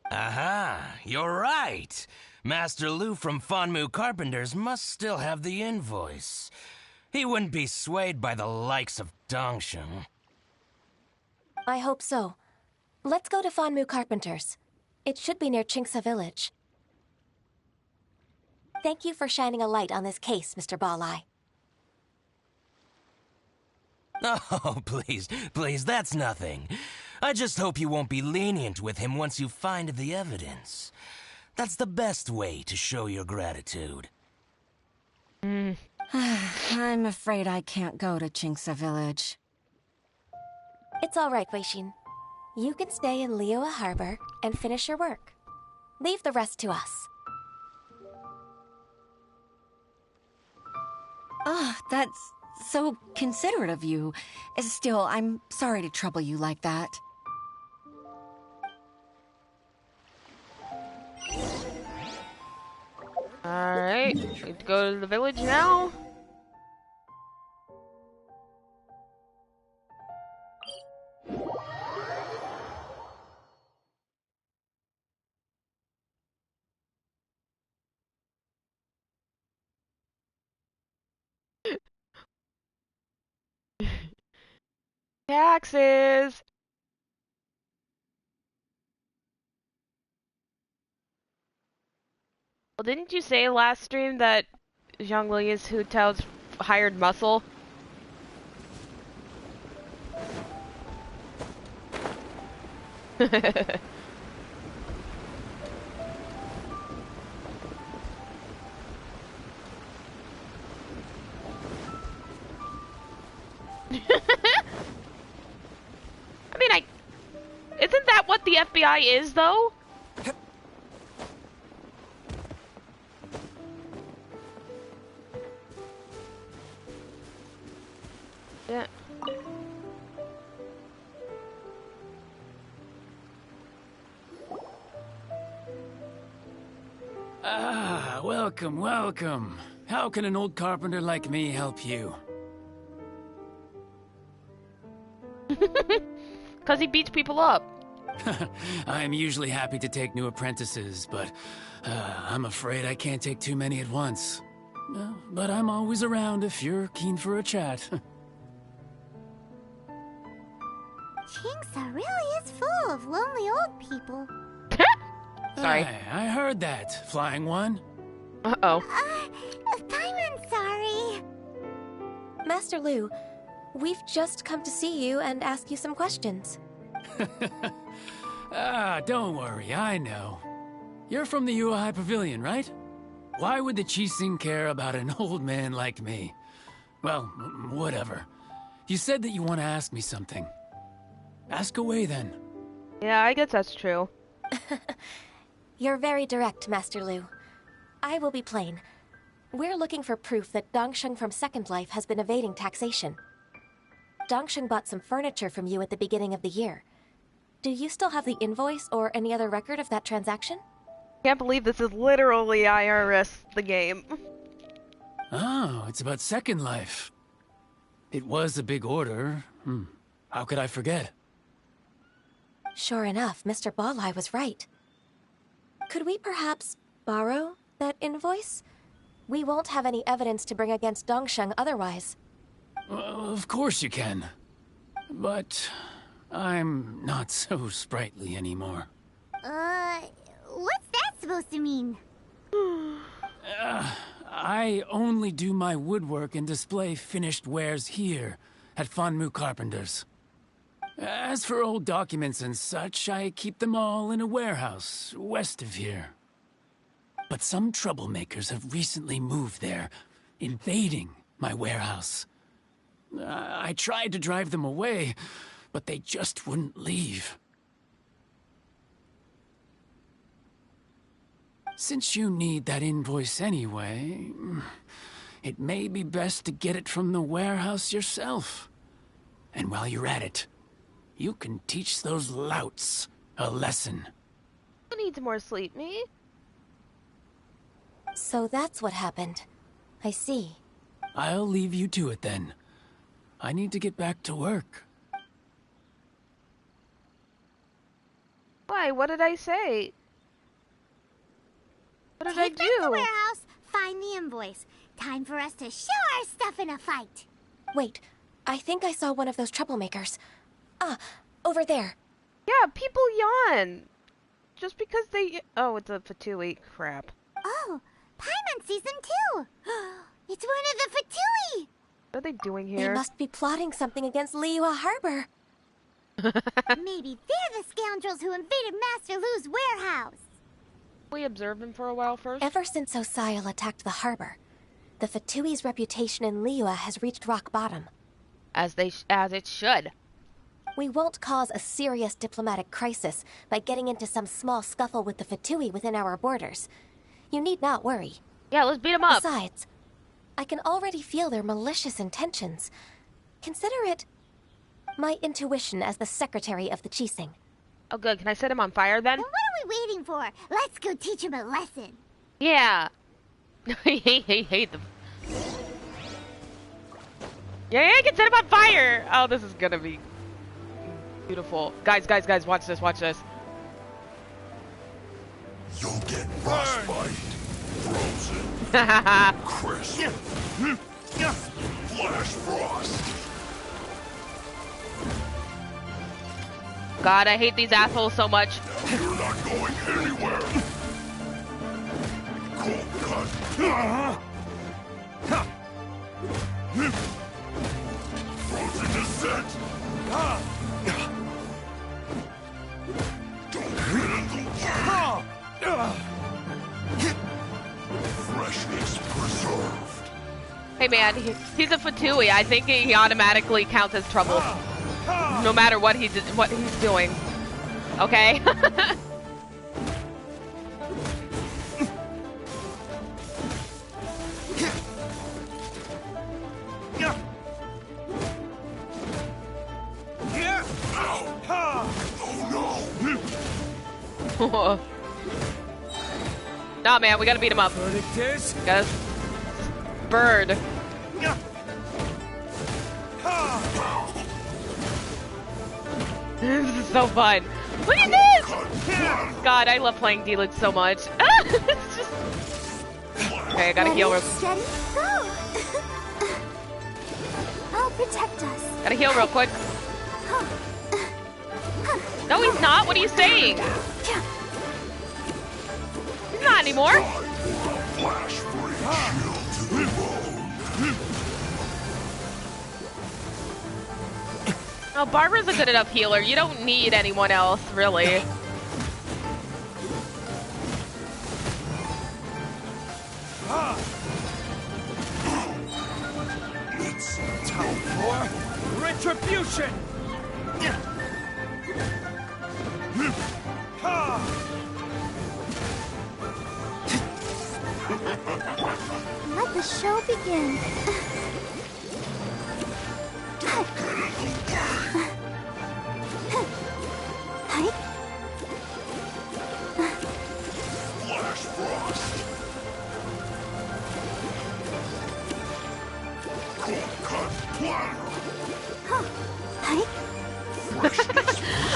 Aha, you're right. Master Lu from Fanmu Carpenters must still have the invoice. He wouldn't be swayed by the likes of Dongsheng. I hope so. Let's go to Fanmu Carpenters. It should be near Qingce Village. Thank you for shining a light on this case, Mr. Balai. Oh, please, that's nothing. I just hope you won't be lenient with him once you find the evidence. That's the best way to show your gratitude. I'm afraid I can't go to Qingce Village. It's all right, Weixin. You can stay in Liyue Harbor and finish your work. Leave the rest to us. That's so considerate of you. Still, I'm sorry to trouble you like that. Alright, we go to the village now. Taxes! Well, didn't you say last stream that Zhongli is Hu Tao's hired muscle? Isn't that what the FBI is, though? Yeah. Ah, welcome, welcome. How can an old carpenter like me help you? 'Cause he beats people up. I'm usually happy to take new apprentices, but I'm afraid I can't take too many at once. But I'm always around if you're keen for a chat. Qingce really is full of lonely old people. Sorry. I heard that, Flying One. Uh-oh. I'm sorry. Master Lu, we've just come to see you and ask you some questions. Don't worry, I know. You're from the Yuehai Pavilion, right? Why would the Qixing care about an old man like me? Well, whatever. You said that you want to ask me something. Ask away, then. Yeah, I guess that's true. You're very direct, Master Lu. I will be plain. We're looking for proof that Dongsheng from Second Life has been evading taxation. Dongsheng bought some furniture from you at the beginning of the year. Do you still have the invoice or any other record of that transaction? Can't believe this is literally IRS, the game. Oh, it's about Second Life. It was a big order. How could I forget? Sure enough, Mr. Balai was right. Could we perhaps borrow that invoice? We won't have any evidence to bring against Dongsheng otherwise. Of course you can. But I'm not so sprightly anymore. What's that supposed to mean? I only do my woodwork and display finished wares here at Fanmu Carpenters. As for old documents and such, I keep them all in a warehouse west of here. But some troublemakers have recently moved there, invading my warehouse. I tried to drive them away, but they just wouldn't leave. Since you need that invoice anyway, it may be best to get it from the warehouse yourself. And while you're at it, you can teach those louts a lesson. Who needs more sleep, me? So that's what happened. I see. I'll leave you to it then. I need to get back to work. Why? What did I say? What did I Take back the do? warehouse, find the invoice. Time for us to show our stuff in a fight. Wait, I think I saw one of those troublemakers. Ah, over there. Yeah, people yawn. Just because they... Oh, it's a Fatui. Crap. Oh, Paimon Season 2! It's one of the Fatui! What are they doing They here? must be plotting something against Liyue Harbor. Maybe they're the scoundrels who invaded Master Lu's warehouse. We observe him for a while first. Ever since Osial attacked the harbor, the Fatui's reputation in Liyue has reached rock bottom. As it should. We won't cause a serious diplomatic crisis by getting into some small scuffle with the Fatui within our borders. You need not worry. Yeah, let's beat them up. Besides, I can already feel their malicious intentions. Consider it my intuition as the secretary of the Qixing. Oh, good. Can I set him on fire then? Then what are we waiting for? Let's go teach him a lesson. Yeah. hate them. Yeah, I can set him on fire. Oh, this is gonna be beautiful. Guys, watch this, watch this. You'll get frostbite, frozen, crisp, flash frost. God, I hate these assholes so much. You're not going anywhere. Cold cut. Frozen descent. Don't get in the way. Freshness preserved. Hey man, he's a Fatui. I think he automatically counts as trouble. No matter what he's doing. Okay? Nah, man, we gotta beat him up. Guys, bird. This is so fun. Look at this! God, I love playing D-Lit so much. It's just... Okay, I gotta heal real quick. Steady, go! I'll protect us. Gotta heal real quick. No, he's not. What are you saying? He's not anymore. Oh, Barbara's a good enough healer. You don't need anyone else, really. It's time for retribution! Let the show begin. Flash frost. Cold cut platter.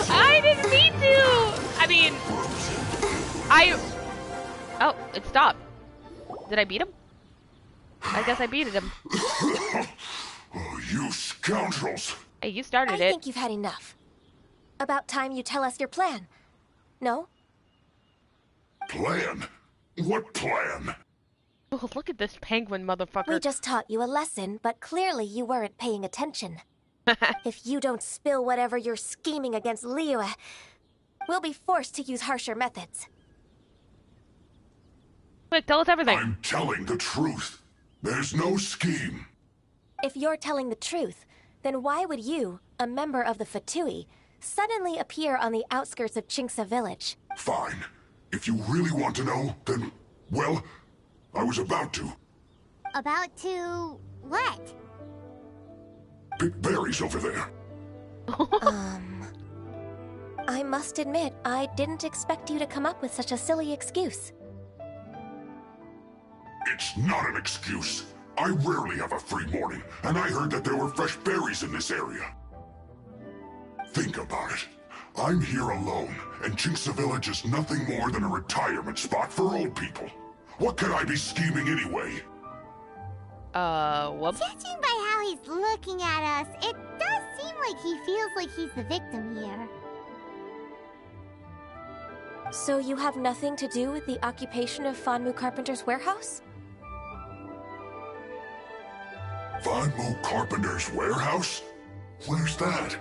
I didn't mean to! I mean... Oh, it stopped. Did I beat him? I guess I beat him. You scoundrels. Hey, you started I it. think you've had enough. About time you tell us your plan. No? Plan? What plan? Oh, look at this penguin motherfucker. We just taught you a lesson, but clearly you weren't paying attention. If you don't spill whatever you're scheming against Liyue, we'll be forced to use harsher methods. Quick, tell us everything. I'm telling the truth. There's no scheme. If you're telling the truth, then why would you, a member of the Fatui, suddenly appear on the outskirts of Qingce village? Fine. If you really want to know, then, well, I was about to. About to what? Pick berries over there. I must admit, I didn't expect you to come up with such a silly excuse. It's not an excuse. I rarely have a free morning, and I heard that there were fresh berries in this area. Think about it. I'm here alone, and Qingce Village is nothing more than a retirement spot for old people. What could I be scheming anyway? Whoops. Judging by how he's looking at us, it does seem like he feels like he's the victim here. So you have nothing to do with the occupation of Fanmu Carpenter's warehouse? Fanmu Carpenter's warehouse? Where's that?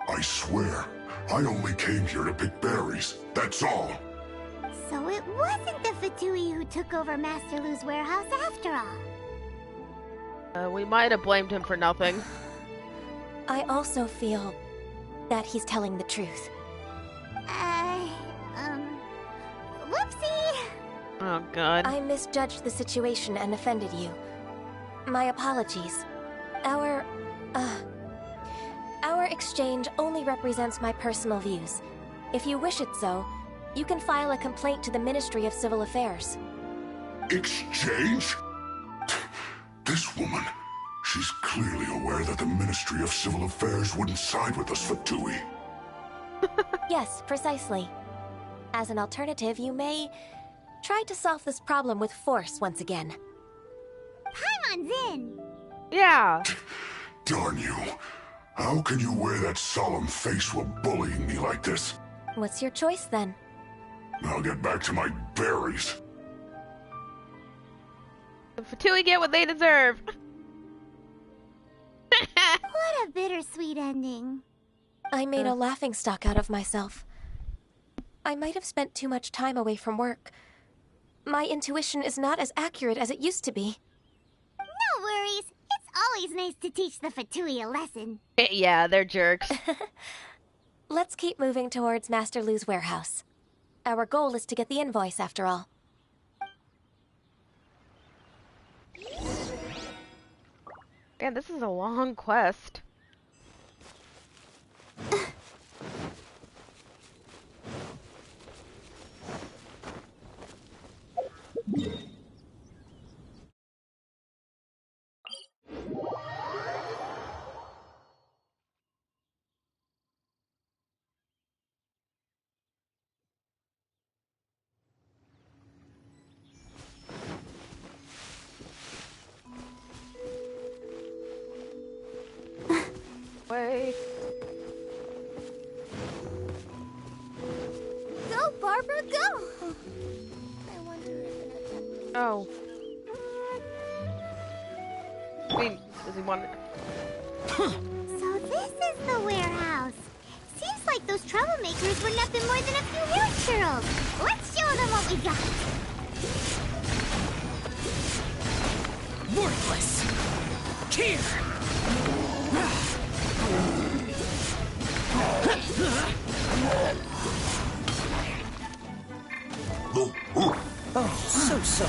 I swear, I only came here to pick berries, that's all. So it wasn't the Fatui who took over Master Lu's warehouse after all. We might have blamed him for nothing. I also feel that he's telling the truth. Whoopsie! Oh, God. I misjudged the situation and offended you. My apologies. Our exchange only represents my personal views. If you wish it so, you can file a complaint to the Ministry of Civil Affairs. Exchange? This woman, she's clearly aware that the Ministry of Civil Affairs wouldn't side with us, Fatui. Yes, precisely. As an alternative, you may try to solve this problem with force once again. Paimon's in! Yeah! Darn you. How can you wear that solemn face while bullying me like this? What's your choice, then? I'll get back to my berries. The Fatui get what they deserve. What a bittersweet ending. I made a laughingstock out of myself. I might have spent too much time away from work. My intuition is not as accurate as it used to be. No worries. It's always nice to teach the Fatui a lesson. Yeah, they're jerks. Let's keep moving towards Master Lu's warehouse. Our goal is to get the invoice, after all. Man, this is a long quest. Way. Go, Barbara, go! I wonder if Oh. I mean, does he want it? So this is the warehouse. Seems like those troublemakers were nothing more than a few road churros. Let's show them what we got. Worthless! Here! Oh, so sorry.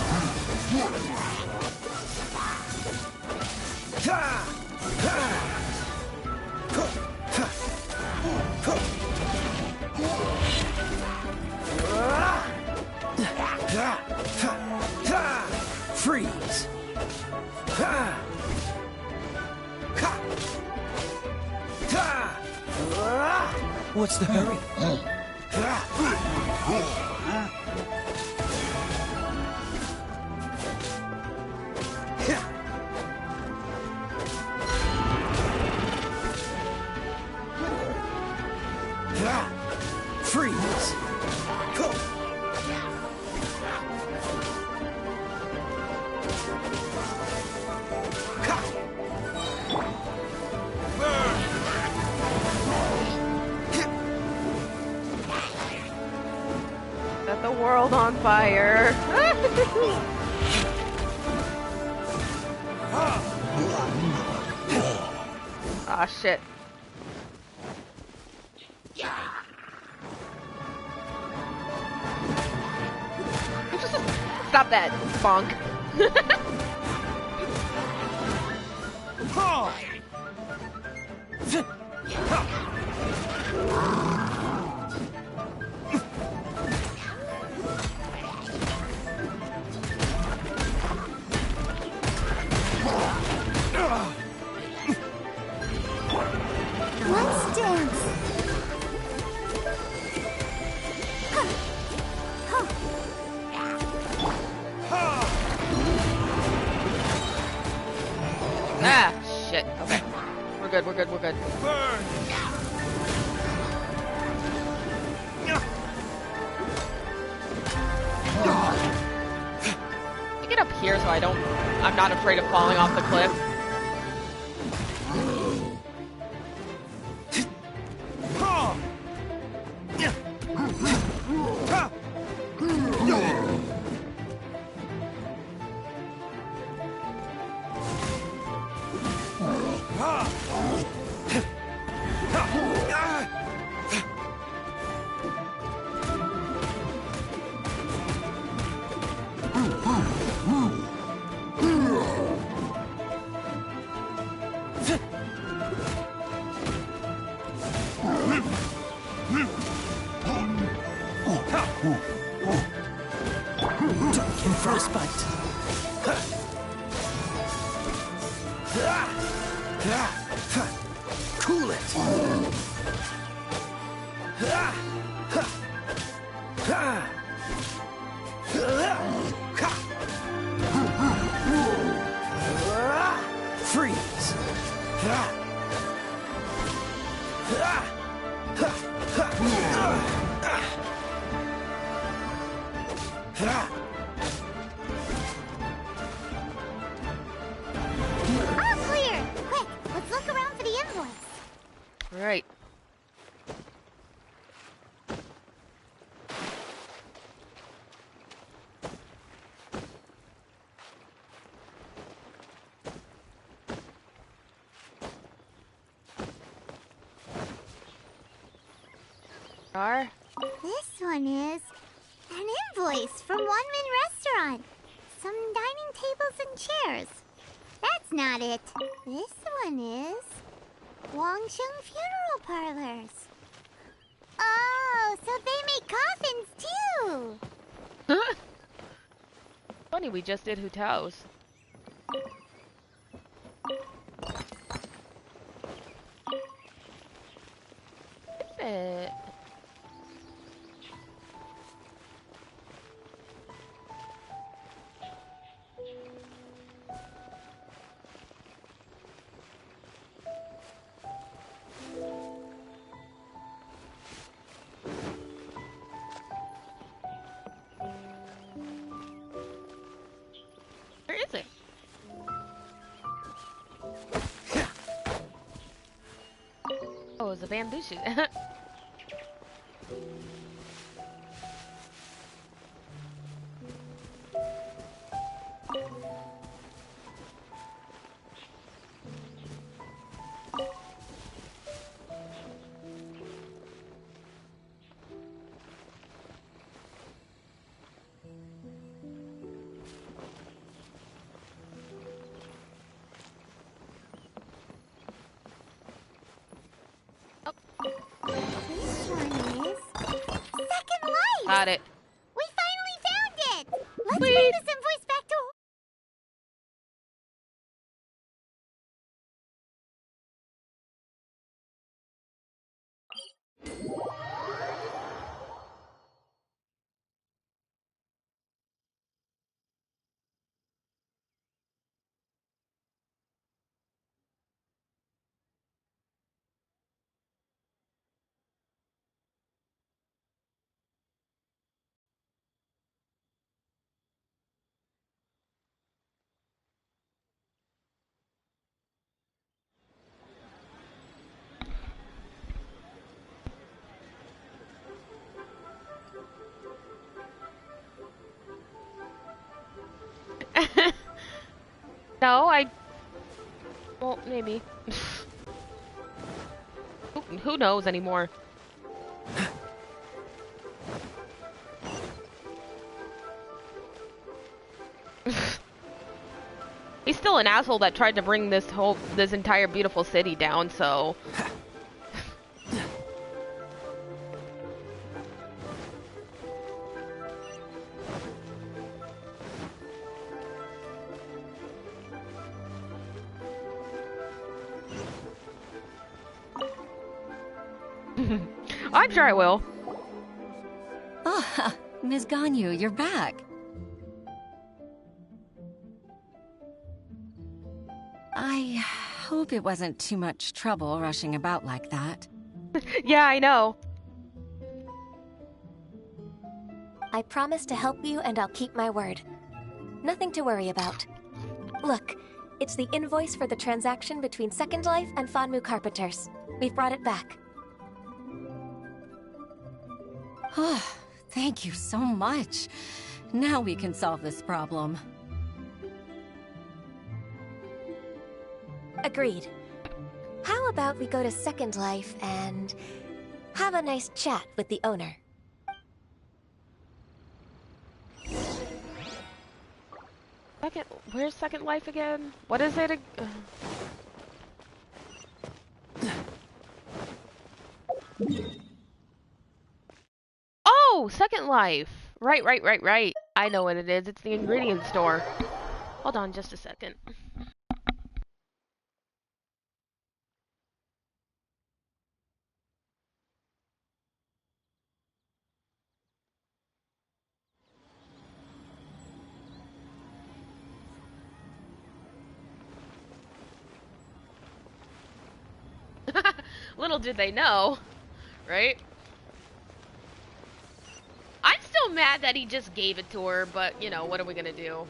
Freeze! What's the hurry? Freeze! world on fire. Ah, shit. Stop that, bonk. Let's dance. Ah, shit. Okay. We're good, we're good, we're good. Get up here so I'm not afraid of falling off the cliff. Frostbite. Cool it. Freeze. All clear. Quick, let's look around for the invoice. Right. This one is an invoice from Wonmin Restaurant. Some dining tables and chairs. That's not it. This one is Wangsheng Funeral Parlors. Oh, so they make coffins too. Funny, we just did Hutao's. Where is it? Oh, it's a bamboo shoot. This one is Second Life. Got it. We finally found it. Let's Sweet. bring this invoice back to. No, well, maybe. Who knows anymore? He's still an asshole that tried to bring this entire beautiful city down, so... I'm sure I will. Oh, Ms. Ganyu, you're back. I hope it wasn't too much trouble rushing about like that. Yeah, I know. I promise to help you and I'll keep my word. Nothing to worry about. Look, it's the invoice for the transaction between Second Life and Fanmu Carpenters. We've brought it back. Oh, thank you so much. Now we can solve this problem. Agreed. How about we go to Second Life and have a nice chat with the owner? Where's Second Life again? What is it? Oh, Second Life. Right. I know what it is. It's the ingredient store. Hold on just a second. Little did they know, right? I'm still mad that he just gave it to her, but, you know, what are we gonna do?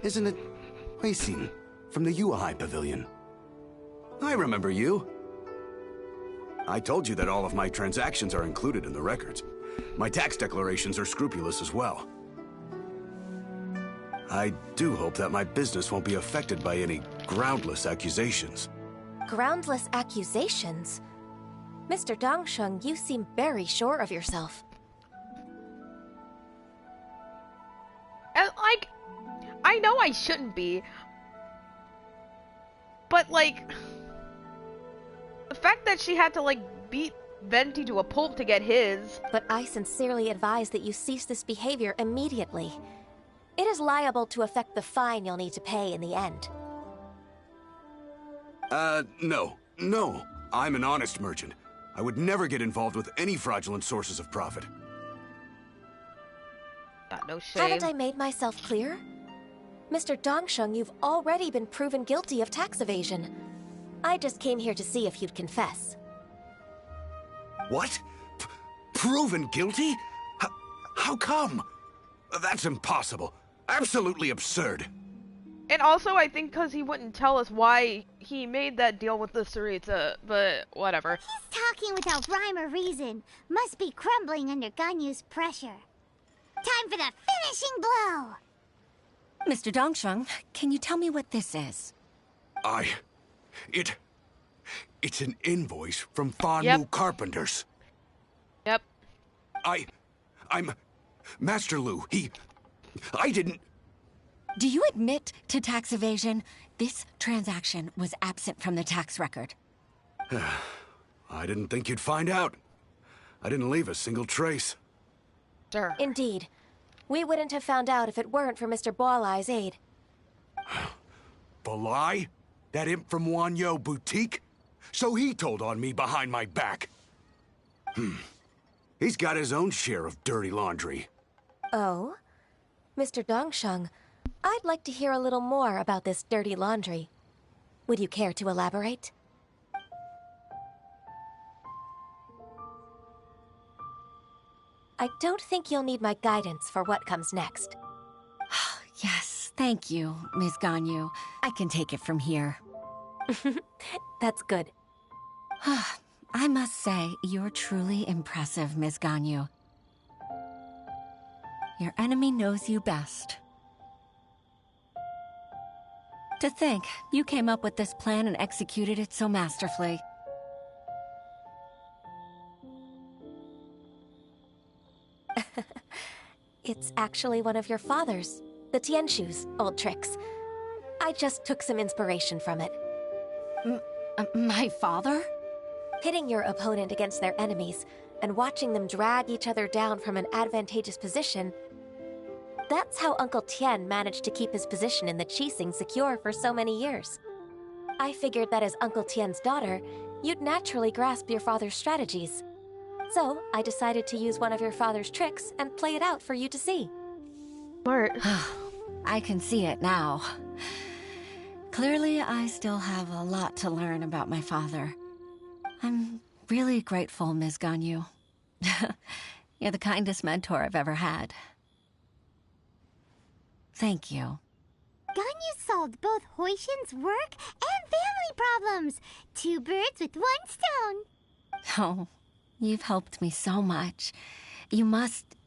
Isn't it Huixin from the Yuehai Pavilion? I remember you. I told you that all of my transactions are included in the records. My tax declarations are scrupulous as well. I do hope that my business won't be affected by any groundless accusations. Groundless accusations? Mr. Dongsheng, you seem very sure of yourself. Like, I know I shouldn't be. But, like, the fact that she had to, like, beat Venti to a pulp to get his. But I sincerely advise that you cease this behavior immediately. It is liable to affect the fine you'll need to pay in the end. No. I'm an honest merchant. I would never get involved with any fraudulent sources of profit. Got no shame. Haven't I made myself clear? Mr. Dongsheng, you've already been proven guilty of tax evasion. I just came here to see if you'd confess. What? Proven guilty? How come? That's impossible. Absolutely absurd. And also, I think because he wouldn't tell us why he made that deal with the Tsaritsa, but whatever. He's talking without rhyme or reason. Must be crumbling under Ganyu's pressure. Time for the finishing blow! Mr. Dongsheng, can you tell me what this is? It's an invoice from Fanmu Carpenters. Yep. I'm Master Lu. I didn't... Do you admit to tax evasion? This transaction was absent from the tax record. I didn't think you'd find out. I didn't leave a single trace. Sure. Indeed. We wouldn't have found out if it weren't for Mr. Boalai's aid. Boalai? That imp from Wanyo Boutique? So he told on me behind my back. He's got his own share of dirty laundry. Oh? Mr. Dongsheng, I'd like to hear a little more about this dirty laundry. Would you care to elaborate? I don't think you'll need my guidance for what comes next. Yes, thank you, Ms. Ganyu. I can take it from here. That's good. I must say, you're truly impressive, Ms. Ganyu. Your enemy knows you best. To think, you came up with this plan and executed it so masterfully. It's actually one of your father's, the Tianshu's, old tricks. I just took some inspiration from it. My father? Pitting your opponent against their enemies and watching them drag each other down from an advantageous position. That's how Uncle Tien managed to keep his position in the Qixing secure for so many years. I figured that as Uncle Tien's daughter, you'd naturally grasp your father's strategies. So, I decided to use one of your father's tricks and play it out for you to see. Smart. I can see it now. Clearly, I still have a lot to learn about my father. I'm really grateful, Ms. Ganyu. You're the kindest mentor I've ever had. Thank you. Ganyu solved both Huixin's work and family problems. 2 birds with 1 stone. Oh, you've helped me so much. You must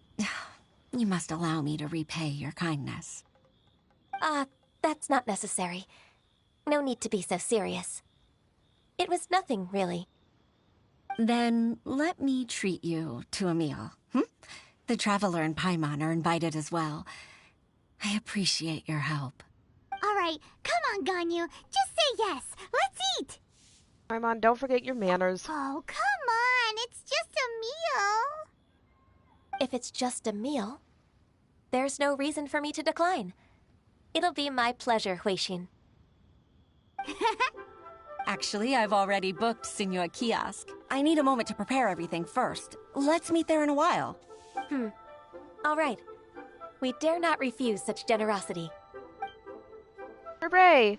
allow me to repay your kindness. That's not necessary. No need to be so serious. It was nothing, really. Then let me treat you to a meal. The Traveler and Paimon are invited as well. I appreciate your help. All right, come on, Ganyu. Just say yes. Let's eat. Paimon, don't forget your manners. Oh, come on. It's just a meal. If it's just a meal, there's no reason for me to decline. It'll be my pleasure, Huixin. Actually, I've already booked Senor Kiosk. I need a moment to prepare everything first. Let's meet there in a while. All right. We dare not refuse such generosity. Hooray!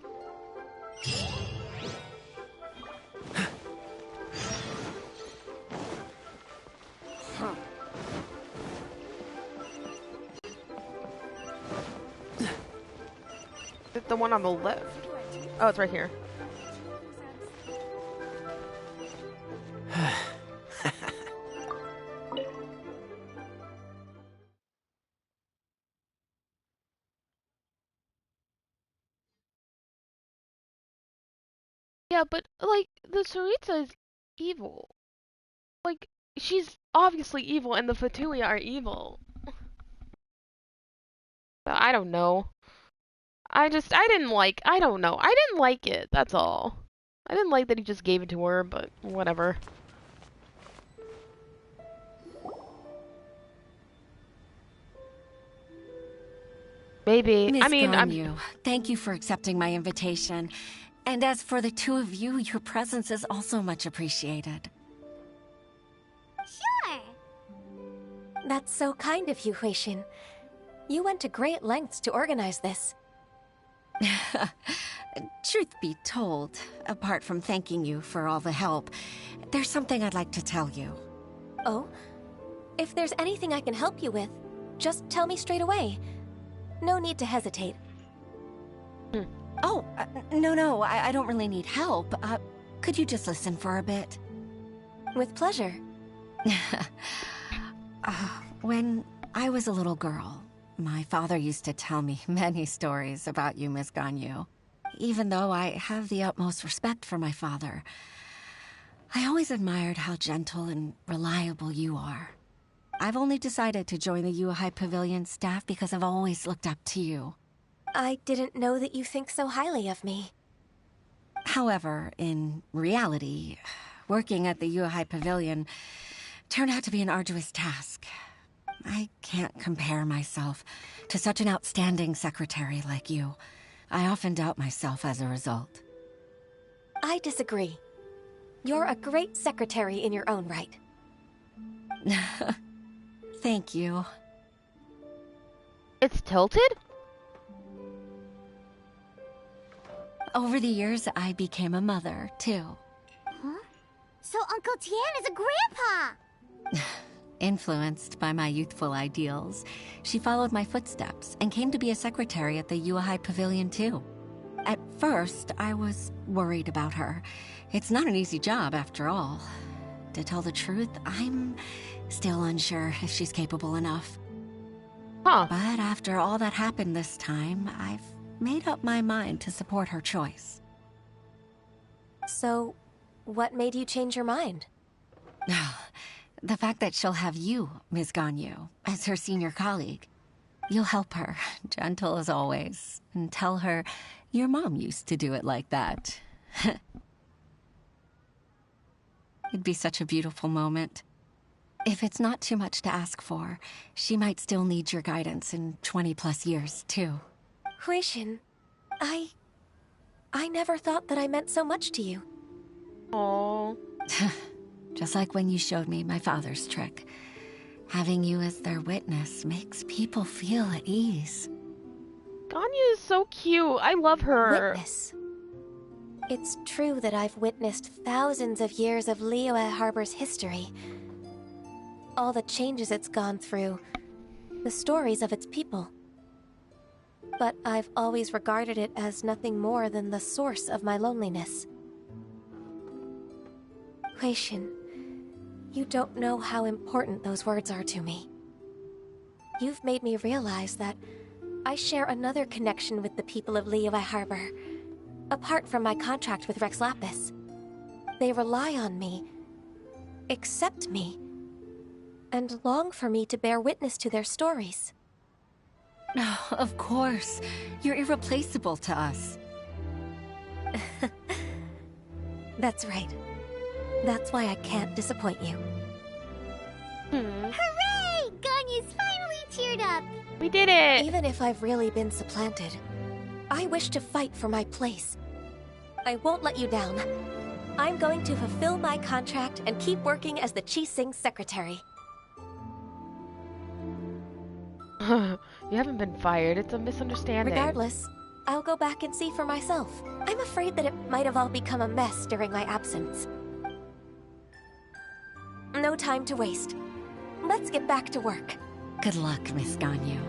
Is it the one on the left? Oh, it's right here. Yeah, but, like, the Tsuritsa is evil. Like, she's obviously evil, and the Fatuia are evil. But I don't know. I didn't like it, that's all. I didn't like that he just gave it to her, but whatever. Maybe. Ms. I mean, Ganyu, thank you for accepting my invitation. And as for the 2 of you, your presence is also much appreciated. Sure. That's so kind of you, Huixin. You went to great lengths to organize this. Truth be told, apart from thanking you for all the help, there's something I'd like to tell you. Oh? If there's anything I can help you with, just tell me straight away. No need to hesitate. Oh, no, I don't really need help. Could you just listen for a bit? With pleasure. When I was a little girl, my father used to tell me many stories about you, Ms. Ganyu. Even though I have the utmost respect for my father, I always admired how gentle and reliable you are. I've only decided to join the Yuehai Pavilion staff because I've always looked up to you. I didn't know that you think so highly of me. However, in reality, working at the Yuehai Pavilion turned out to be an arduous task. I can't compare myself to such an outstanding secretary like you. I often doubt myself as a result. I disagree. You're a great secretary in your own right. Thank you. It's tilted? Over the years, I became a mother, too. Huh? So Uncle Tien is a grandpa! Influenced by my youthful ideals, she followed my footsteps and came to be a secretary at the Yuehai Pavilion, too. At first, I was worried about her. It's not an easy job, after all. to tell the truth, I'm still unsure if she's capable enough. Huh. But after all that happened this time, I've made up my mind to support her choice. So, what made you change your mind? The fact that she'll have you, Ms. Ganyu, as her senior colleague. You'll help her, gentle as always, and tell her your mom used to do it like that. It'd be such a beautiful moment. If it's not too much to ask for, she might still need your guidance in 20+ years, too. Huixin, I never thought that I meant so much to you. Aww. Just like when you showed me my father's trick. Having you as their witness makes people feel at ease. Ganyu is so cute. I love her. Witness? It's true that I've witnessed thousands of years of Liyue Harbor's history. All the changes it's gone through, the stories of its people. But I've always regarded it as nothing more than the source of my loneliness. Huixin, you don't know how important those words are to me. You've made me realize that I share another connection with the people of Liyue Harbor, apart from my contract with Rex Lapis. They rely on me, accept me, and long for me to bear witness to their stories. Oh, of course. You're irreplaceable to us. That's right. That's why I can't disappoint you. Hooray! Ganyu's finally cheered up! We did it! Even if I've really been supplanted, I wish to fight for my place. I won't let you down. I'm going to fulfill my contract and keep working as the Qixing secretary. You haven't been fired. It's a misunderstanding. Regardless, I'll go back and see for myself. I'm afraid that it might have all become a mess during my absence. No time to waste. Let's get back to work. Good luck, Miss Ganyu.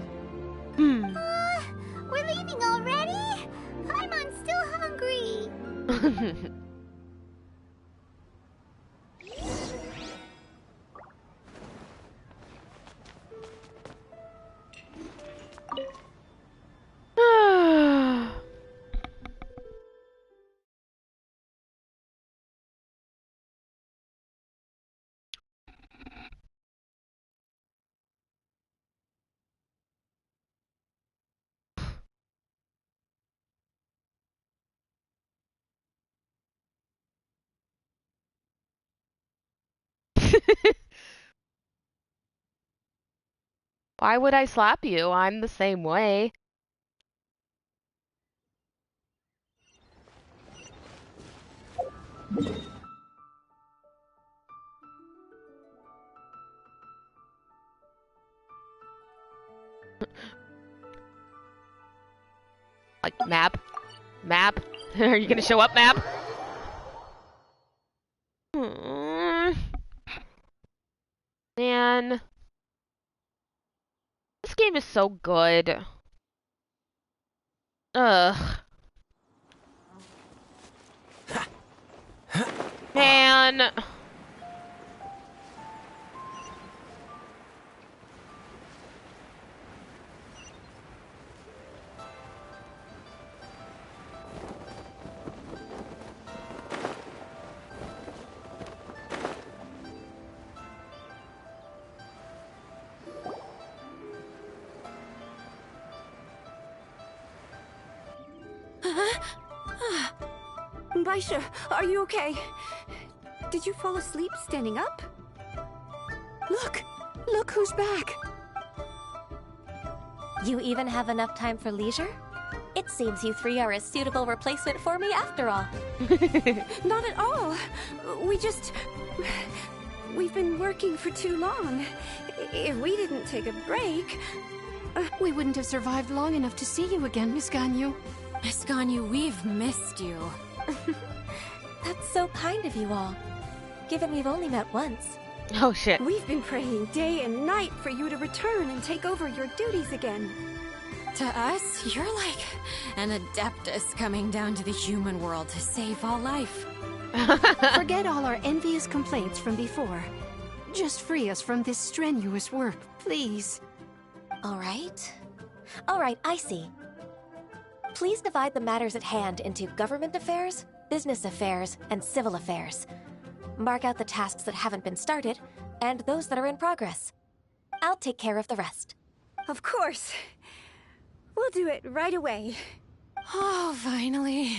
We're leaving already? Paimon's still hungry. Why would I slap you? I'm the same way. Like, map? Map? Are you gonna show up, map? Man. This game is so good. Ugh. Man. Baisha, are you okay? Did you fall asleep standing up? Look who's back! You even have enough time for leisure? It seems you three are a suitable replacement for me after all. Not at all. We've been working for too long. If we didn't take a break... We wouldn't have survived long enough to see you again, Miss Ganyu. Miss Ganyu, we've missed you. That's so kind of you all, given we've only met once. Oh shit. We've been praying day and night for you to return and take over your duties again. To us, you're like an adeptus coming down to the human world to save all life. Forget all our envious complaints from before. Just free us from this strenuous work, please. All right. All right, I see. Please divide the matters at hand into government affairs, business affairs, and civil affairs. Mark out the tasks that haven't been started, and those that are in progress. I'll take care of the rest. Of course. We'll do it right away. Oh, finally.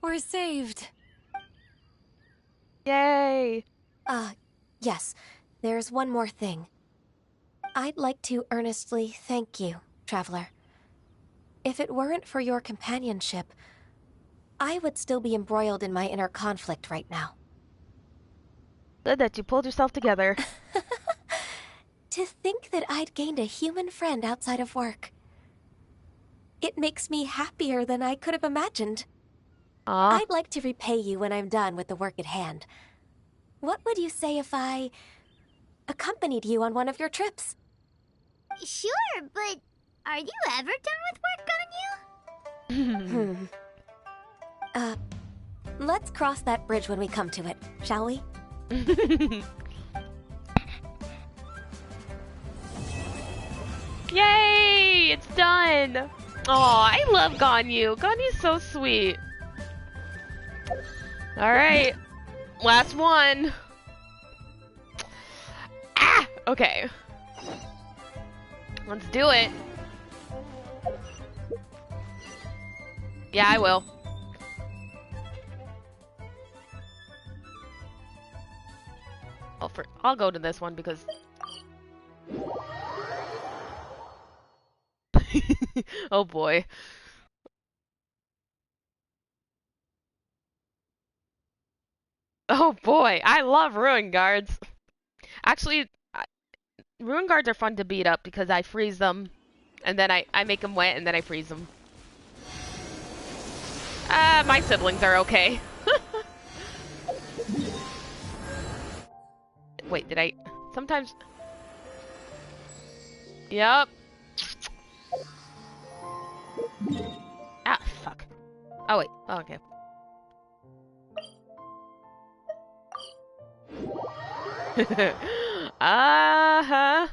We're saved. Yay! Yes. There's one more thing. I'd like to earnestly thank you, Traveler. If it weren't for your companionship, I would still be embroiled in my inner conflict right now. Good that you pulled yourself together. To think that I'd gained a human friend outside of work. It makes me happier than I could have imagined. I'd like to repay you when I'm done with the work at hand. What would you say if I accompanied you on one of your trips? Sure, but are you ever done with work on you? Let's cross that bridge when we come to it, shall we? Yay! It's done! Aw, I love Ganyu. Ganyu's so sweet. Alright. Last one. Ah! Okay. Let's do it. Yeah, I will. I'll go to this one because... oh boy. Oh boy, I love Ruin Guards. Actually, Ruin Guards are fun to beat up because I freeze them, and then I make them wet, and then I freeze them. My siblings are okay. Wait, did I... Sometimes... Yup. Ah, fuck. Oh, wait. Oh, okay. Uh-huh.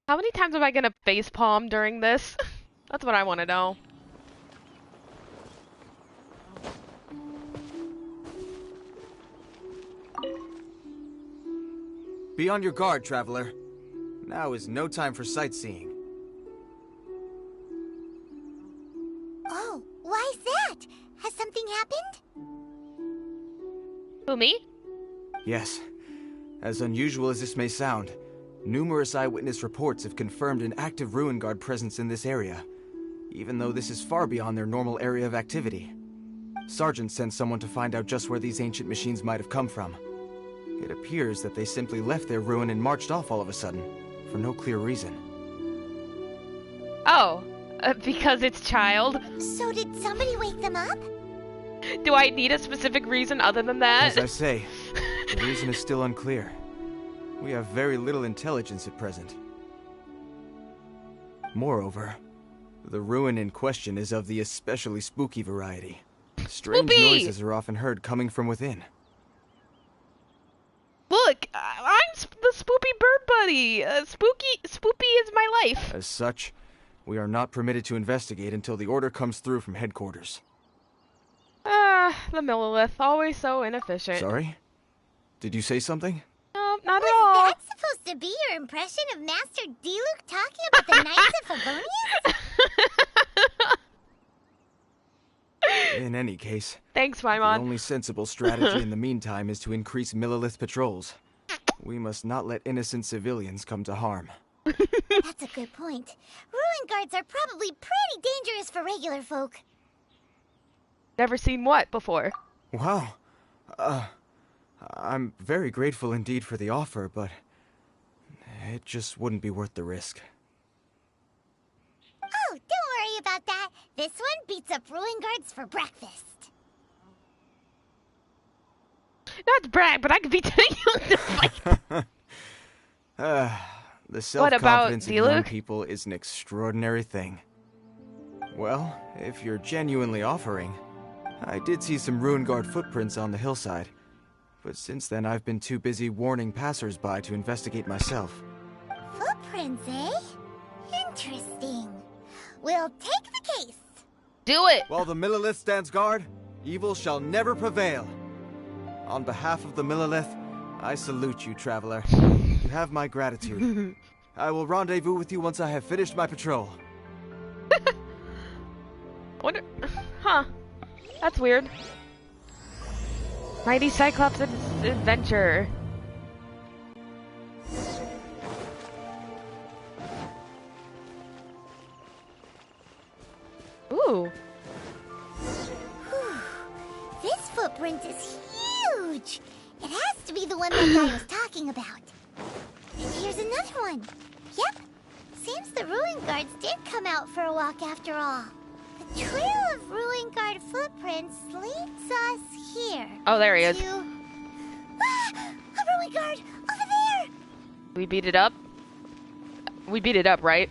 How many times am I gonna facepalm during this? That's what I want to know. Be on your guard, Traveler. Now is no time for sightseeing. Oh, why is that? Has something happened? Who, me? Yes. As unusual as this may sound, numerous eyewitness reports have confirmed an active Ruin Guard presence in this area, even though this is far beyond their normal area of activity. Sergeant sent someone to find out just where these ancient machines might have come from. It appears that they simply left their ruin and marched off all of a sudden, for no clear reason. Oh, because it's child? So did somebody wake them up? Do I need a specific reason other than that? As I say, the reason is still unclear. We have very little intelligence at present. Moreover, the ruin in question is of the especially spooky variety. Strange noises are often heard coming from within. Look, I'm the Spoopy Bird Buddy. Spoopy is my life. As such, we are not permitted to investigate until the order comes through from headquarters. The Millilith, always so inefficient. Sorry? Did you say something? No, not at all. Was that supposed to be your impression of Master Diluc talking about the Knights of Favonius? In any case, thanks, the Paimon. only sensible strategy in the meantime is to increase Millilith patrols. We must not let innocent civilians come to harm. That's a good point. Ruin Guards are probably pretty dangerous for regular folk. Never seen what before? Wow. I'm very grateful indeed for the offer, but it just wouldn't be worth the risk. Oh, don't worry about that. This one beats up Ruin Guards for breakfast. Not to brag, but I could beat you in the fight. The self-confidence of young Diluc? people is an extraordinary thing. Well, if you're genuinely offering, I did see some Ruin Guard footprints on the hillside. But since then, I've been too busy warning passers-by to investigate myself. Footprints, eh? Interesting. We'll take the case. Do it! While the Millelith stands guard, evil shall never prevail. On behalf of the Millelith, I salute you, traveler. You have my gratitude. I will rendezvous with you once I have finished my patrol. Wonder... Huh. That's weird. Mighty Cyclops Adventure. Ooh. This footprint is huge. It has to be the one that guy was talking about. And here's another one. Yep. Seems the Ruin Guards did come out for a walk after all. The trail of Ruin Guard footprints leads us here. Oh, there he is. A Ruin Guard over there. We beat it up? We beat it up, right?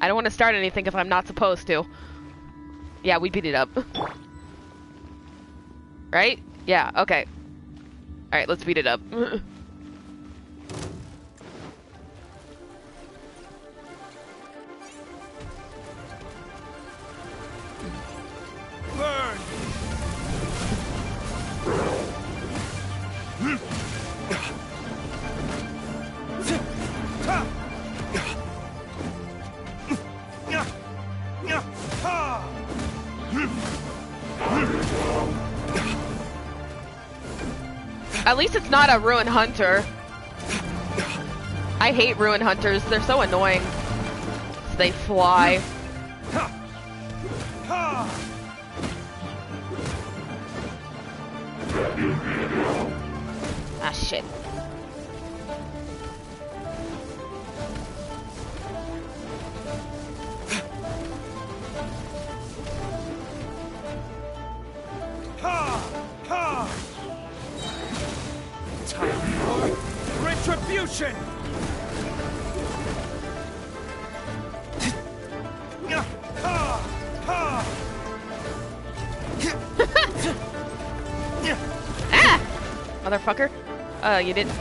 I don't want to start anything if I'm not supposed to. Yeah, we beat it up. Right? Yeah, okay. Alright, let's beat it up. Burn! At least it's not a Ruin Hunter. I hate Ruin Hunters. They're so annoying. They fly. Ah, shit. Time for retribution! Ah! Motherfucker. You didn't.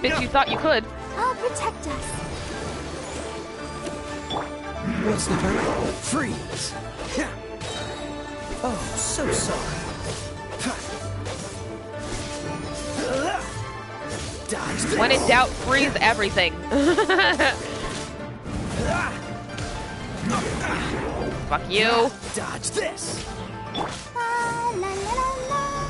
Bitch, you thought you could. I'll protect us. What's the hurry? Freeze! Oh, so sorry. Dodge this. When in doubt, freeze everything. Fuck you. Dodge this. La, la, la, la.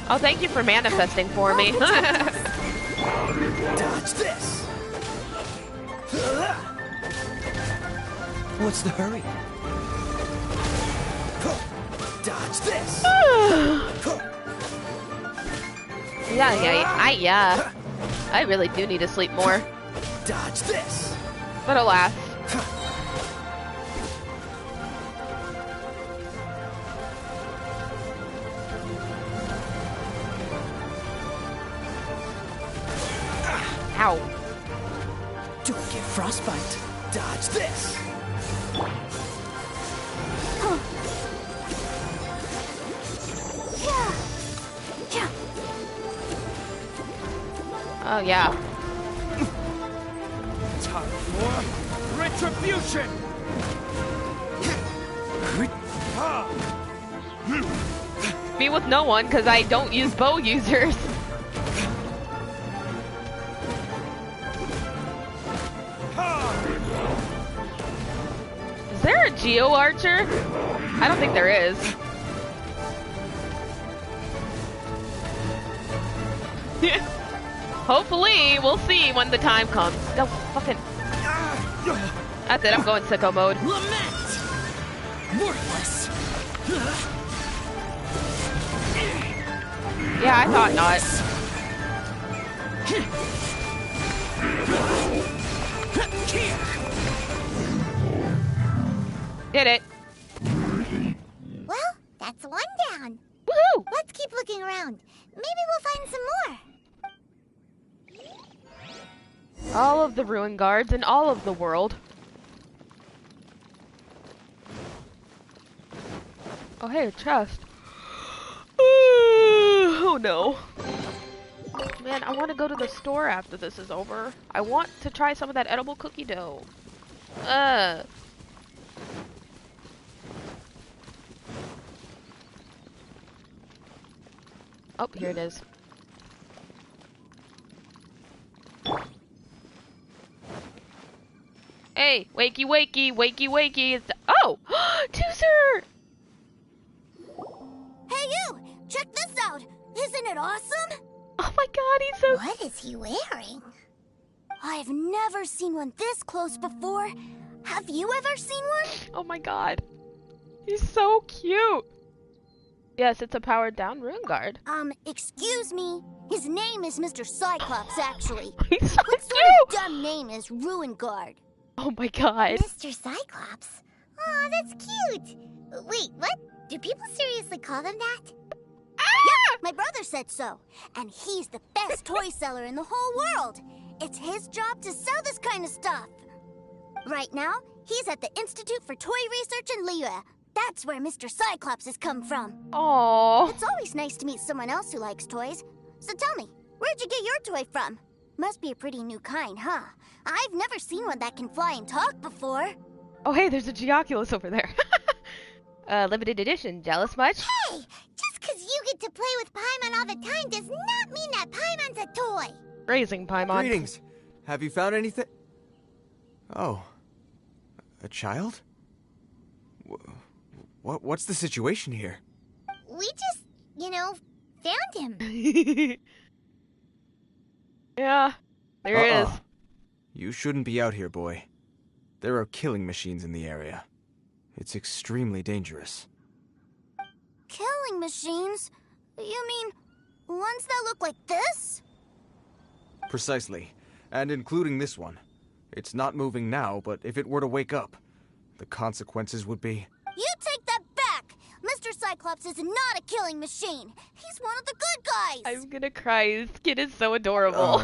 Oh, thank you for manifesting for me. Dodge this. What's the hurry? Dodge this. Yeah. I really do need to sleep more. Dodge this. But alas. Ow. Don't get frostbite. Dodge this. Oh, yeah. Time for retribution! Me with no one, because I don't use bow users. Is there a Geo Archer? I don't think there is. Hopefully, we'll see when the time comes. No, fucking... That's it, I'm going sicko mode. Lament! Worthless! Yeah, I thought not. Did it. Well, that's one down. Woohoo! Let's keep looking around. Maybe we'll find some more. the ruin guards in all of the world. Oh hey, a chest. Oh no. Man, I want to go to the store after this is over. I want to try some of that edible cookie dough. Oh, here it is. Hey, wakey wakey, wakey wakey. It's oh! Tooser! Hey you! Check this out! Isn't it awesome? Oh my god, he's so... What is he wearing? I've never seen one this close before. Have you ever seen one? Oh my god. He's so cute. Yes, it's a powered down ruin guard. Excuse me. His name is Mr. Cyclops, actually. He's so what cute! sort of dumb name is Ruin Guard? Oh my god. Mr. Cyclops? Aw, that's cute. Wait, what? Do people seriously call them that? Yep, my brother said so. And he's the best toy seller in the whole world. It's his job to sell this kind of stuff. Right now, he's at the Institute for Toy Research in Liyue. That's where Mr. Cyclops has come from. Aww. It's always nice to meet someone else who likes toys. So tell me, where'd you get your toy from? Must be a pretty new kind, huh? I've never seen one that can fly and talk before. Oh hey, there's a Geoculus over there. Limited edition. Jealous much? Hey! Just 'cause you get to play with Paimon all the time does not mean that Paimon's a toy! Raising Paimon. Greetings. Have you found anything? Oh. A child? What's the situation here? We just, found him. Yeah, there he is. You shouldn't be out here, boy. There are killing machines in the area. It's extremely dangerous. Killing machines? You mean ones that look like this? Precisely. And including this one. It's not moving now, but if it were to wake up, the consequences would be... You take that back! Mr. Cyclops is not a killing machine. He's one of the good guys. I'm gonna cry. This kid is so adorable.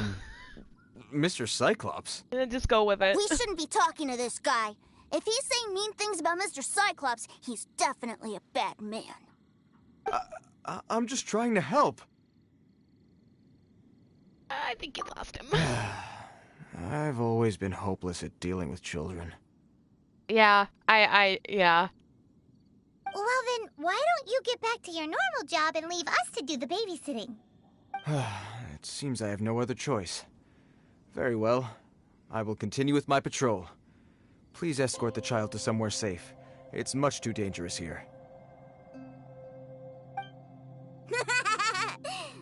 Mr. Cyclops? Just go with it. We shouldn't be talking to this guy. If he's saying mean things about Mr. Cyclops, he's definitely a bad man. I'm just trying to help. I think you lost him. I've always been hopeless at dealing with children. Yeah, yeah. Well then, why don't you get back to your normal job and leave us to do the babysitting? It seems I have no other choice. Very well. I will continue with my patrol. Please escort the child to somewhere safe. It's much too dangerous here.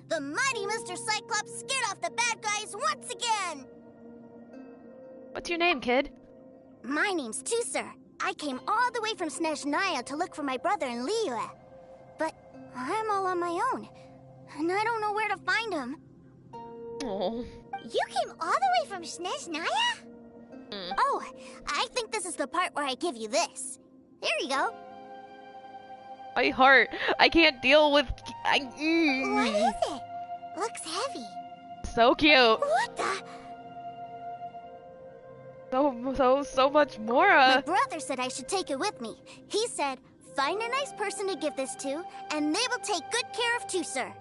The mighty Mr. Cyclops scared off the bad guys once again! What's your name, kid? My name's Tooser. I came all the way from Snezhnaya to look for my brother in Liyue. But I'm all on my own, and I don't know where to find him. Oh. You came all the way from Snezhnaya? Oh, I think this is the part where I give you this. There you go. My heart. I can't deal with... What is it? Looks heavy. So cute. What the... So much more. My brother said I should take it with me. He said, find a nice person to give this to, and they will take good care of Tooser.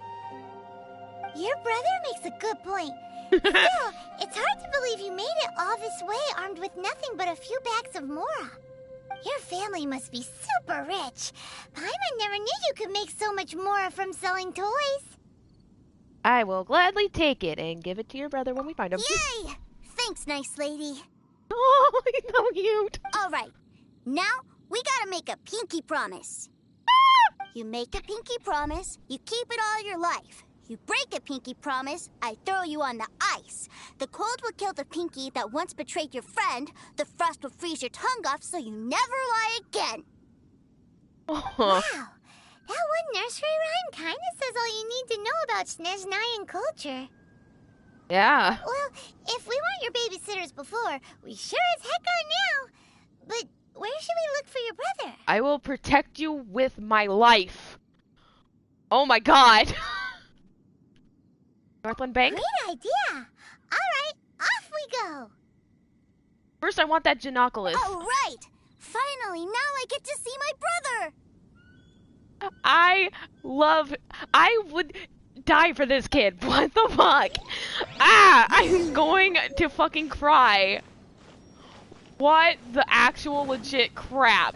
Your brother makes a good point. Still, it's hard to believe you made it all this way armed with nothing but a few bags of Mora. Your family must be super rich. Paimon never knew you could make so much Mora from selling toys. I will gladly take it and give it to your brother when we find him. Yay! Thanks, nice lady. Oh, he's so cute. All right. Now, we gotta make a pinky promise. You make a pinky promise, you keep it all your life. You break a pinky promise, I throw you on the ice. The cold will kill the pinky that once betrayed your friend. The frost will freeze your tongue off so you never lie again. Oh. Wow. That one nursery rhyme kind of says all you need to know about Snezhnayan culture. Yeah. Well, if we weren't your babysitters before, we sure as heck are now. But where should we look for your brother? I will protect you with my life. Oh my god. Northland Bank? Great idea. All right, off we go. First, I want that Genoculus. Oh, right! Finally, now I get to see my brother! I would die for this kid. What the fuck? Ah! I'm going to fucking cry. What the actual legit crap?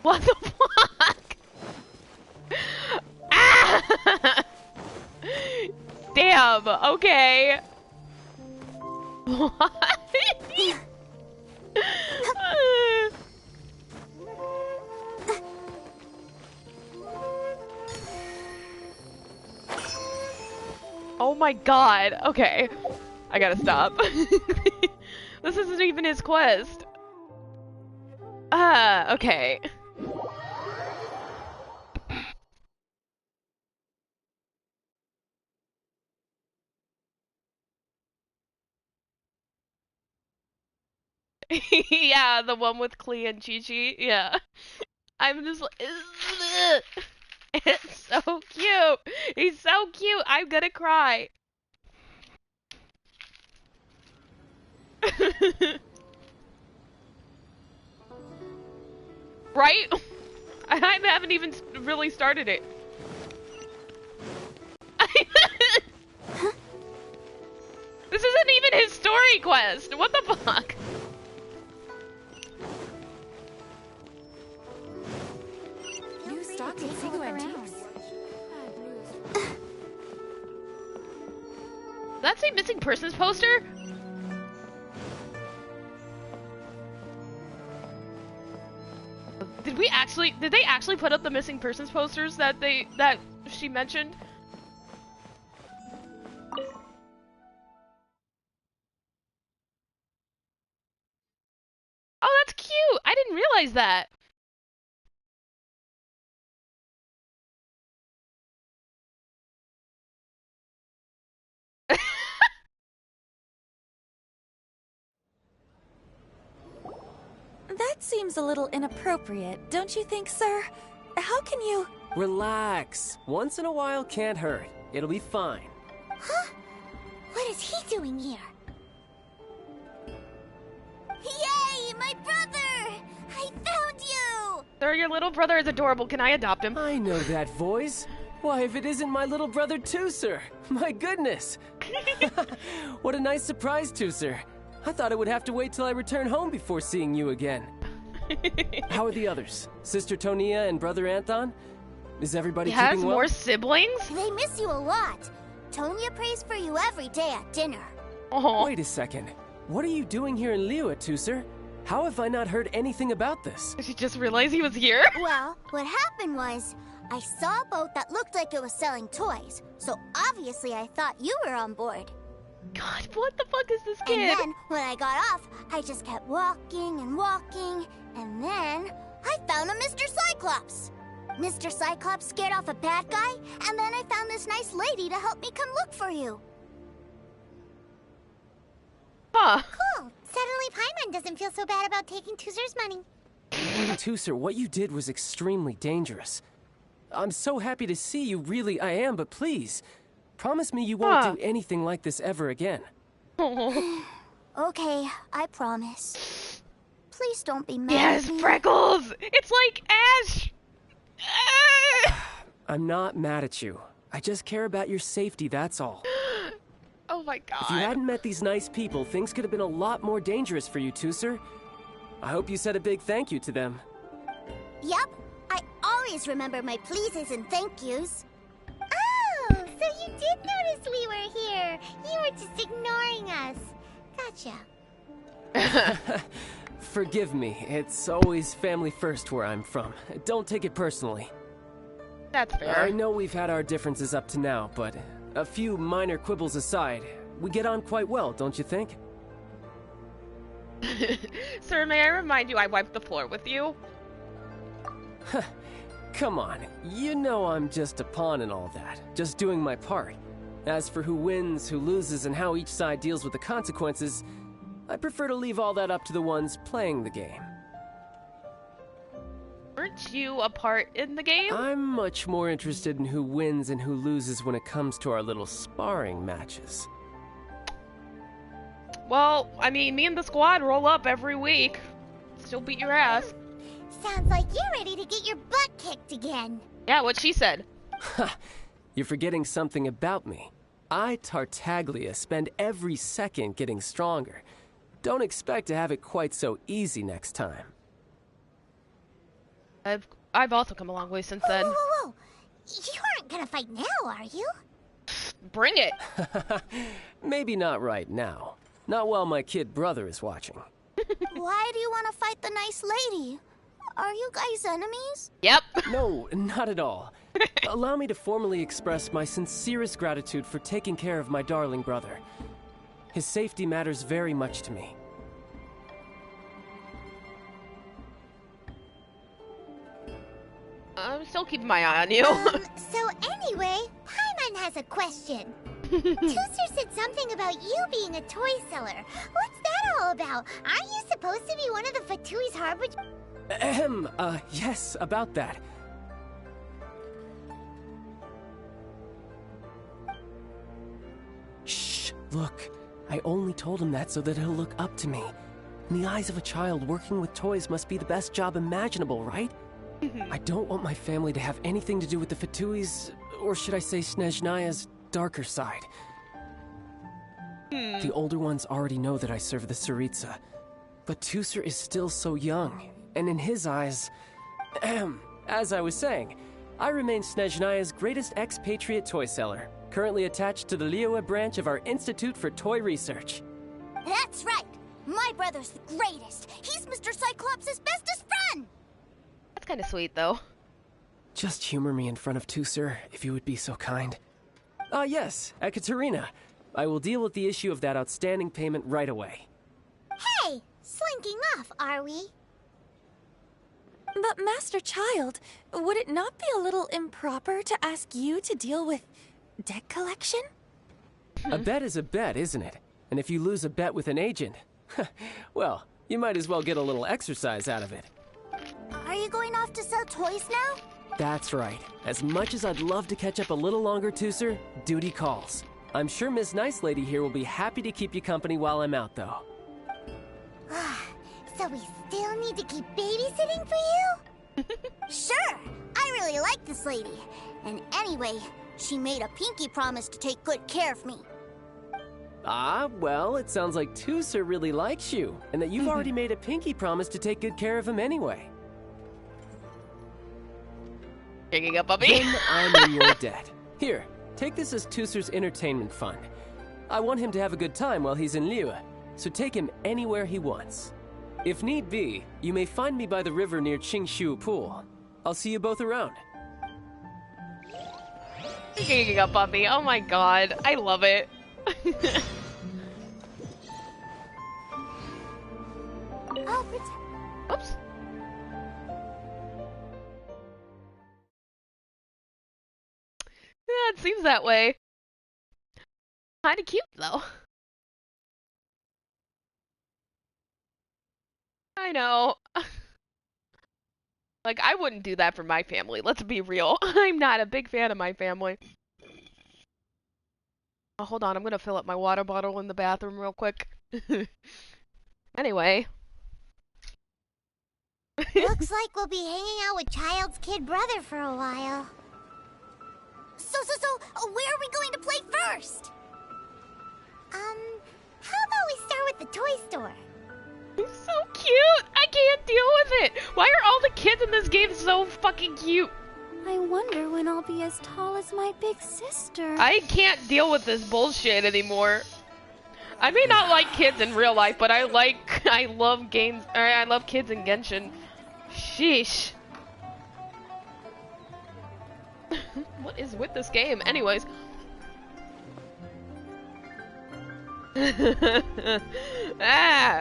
What the fuck? Ah! Damn, okay. What? Oh my god. Okay. I gotta stop. This isn't even his quest. Okay. Yeah, the one with Klee and Chi-Chi. Yeah. I'm just like, it's so cute. He's so cute. I'm gonna cry. Right? I haven't even really started it. This isn't even his story quest. What the fuck? New stock in Sigo Antiques. Did that say missing persons poster? Did they actually put up the missing persons posters that she mentioned? Oh, that's cute. I didn't realize that. That seems a little inappropriate, don't you think, sir? How can you... Relax. Once in a while can't hurt. It'll be fine. Huh? What is he doing here? Yay, my brother! I found you! Sir, your little brother is adorable. Can I adopt him? I know that voice. Why, if it isn't my little brother Tooser! My goodness! What a nice surprise, Tooser. I thought I would have to wait till I return home before seeing you again. How are the others? Sister Tonia and Brother Anton? Is everybody keeping well? He has more siblings? They miss you a lot. Tonia prays for you every day at dinner. Oh. Wait a second. What are you doing here in Liyue, Tooser? How have I not heard anything about this? Did you just realize he was here? Well, what happened was, I saw a boat that looked like it was selling toys, so obviously I thought you were on board. God, what the fuck is this kid? And then, when I got off, I just kept walking and walking, and then I found a Mr. Cyclops. Mr. Cyclops scared off a bad guy, and then I found this nice lady to help me come look for you. Huh. Cool. Suddenly Paimon doesn't feel so bad about taking Tooser's money. Tooser, what you did was extremely dangerous. I'm so happy to see you, really I am, but please, promise me you won't do anything like this ever again. Okay, I promise. Please don't be mad Yes, at me. Freckles! It's like Ash! I'm not mad at you. I just care about your safety, that's all. Oh my god. If you hadn't met these nice people, things could have been a lot more dangerous for you, Tooser. I hope you said a big thank you to them. Yep, I always remember my pleases and thank yous. Oh, so you did notice we were here. You were just ignoring us. Gotcha. Forgive me, it's always family first where I'm from. Don't take it personally. That's fair. I know we've had our differences up to now, but a few minor quibbles aside, we get on quite well, don't you think? Sir, may I remind you I wiped the floor with you? Come on, you know I'm just a pawn and all that, just doing my part. As for who wins, who loses, and how each side deals with the consequences, I prefer to leave all that up to the ones playing the game. Weren't you a part in the game? I'm much more interested in who wins and who loses when it comes to our little sparring matches. Well, I mean, me and the squad roll up every week. Still beat your ass. Sounds like you're ready to get your butt kicked again. Yeah, what she said. You're forgetting something about me. I, Tartaglia, spend every second getting stronger. Don't expect to have it quite so easy next time. I've also come a long way since then. Whoa. You aren't gonna fight now, are you? Bring it. Maybe not right now. Not while my kid brother is watching. Why do you want to fight the nice lady? Are you guys enemies? Yep. No, not at all. Allow me to formally express my sincerest gratitude for taking care of my darling brother. His safety matters very much to me. I'm still keeping my eye on you. So anyway, Paimon has a question. Tooser said something about you being a toy seller. What's that all about? Aren't you supposed to be one of the Fatui's harbingers? Yes, about that. Shh, look. I only told him that so that he'll look up to me. In the eyes of a child, working with toys must be the best job imaginable, right? I don't want my family to have anything to do with the Fatui's, or should I say Snezhnaya's, darker side. The older ones already know that I serve the Tsaritsa, but Tooser is still so young, and in his eyes... as I was saying, I remain Snezhnaya's greatest expatriate toy seller, currently attached to the Liyue branch of our Institute for Toy Research. That's right! My brother's the greatest! He's Mr. Cyclops' bestest friend! That's kind of sweet, though. Just humor me in front of Tooser, if you would be so kind. Yes, Ekaterina. I will deal with the issue of that outstanding payment right away. Hey! Slinking off, are we? But Master Child, would it not be a little improper to ask you to deal with debt collection? A bet is a bet, isn't it? And if you lose a bet with an agent, well, you might as well get a little exercise out of it. Are you going off to sell toys now? That's right. As much as I'd love to catch up a little longer, Tooser, duty calls. I'm sure Miss Nice Lady here will be happy to keep you company while I'm out, though. So we still need to keep babysitting for you? Sure! I really like this lady. And anyway, she made a pinky promise to take good care of me. Ah, well, it sounds like Tooser really likes you, and that you've already made a pinky promise to take good care of him anyway. Picking up, puppy. Then I'm in your debt. Here, take this as Tooser's entertainment fund. I want him to have a good time while he's in Liyue, so take him anywhere he wants. If need be, you may find me by the river near Qingshu Pool. I'll see you both around. Picking up, puppy. Oh my god, I love it. Oops. Yeah, it seems that way. Kinda cute, though. I know. Like, I wouldn't do that for my family, let's be real. I'm not a big fan of my family. Oh, hold on, I'm gonna fill up my water bottle in the bathroom real quick. Anyway. Looks like we'll be hanging out with Child's kid brother for a while. So, where are we going to play first? How about we start with the toy store? So cute! I can't deal with it! Why are all the kids in this game so fucking cute? I wonder when I'll be as tall as my big sister. I can't deal with this bullshit anymore. I may not like kids in real life, but I love games, or I love kids in Genshin. Sheesh. What is with this game? Anyways.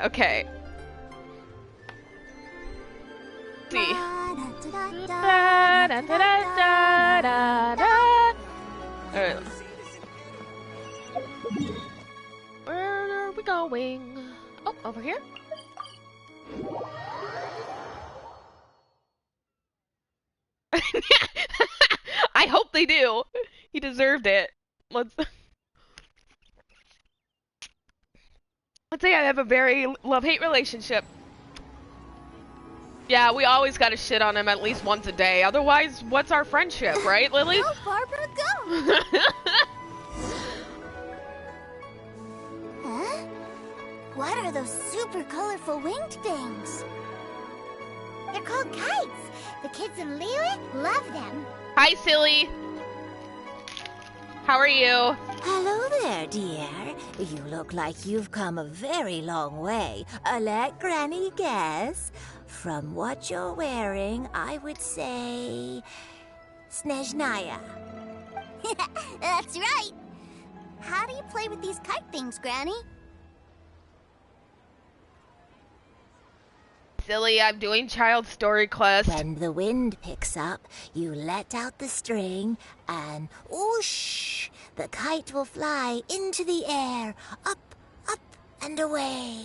Okay. Let's see. Alright. Where are we going? Oh, over here? I hope they do. He deserved it. Let's... I'd say I have a very love-hate relationship. Yeah, we always gotta shit on him at least once a day. Otherwise, what's our friendship, right, Lily? Go, Barbara, go! Huh? What are those super colorful winged things? They're called kites. The kids in Liyue love them. Hi, silly. How are you? Hello there, dear. You look like you've come a very long way. Let Granny guess. From what you're wearing, I would say... Snezhnaya. That's right. How do you play with these kite things, Granny? Silly, I'm doing child story quest. When the wind picks up, you let out the string, and whoosh! The kite will fly into the air, up, up, and away.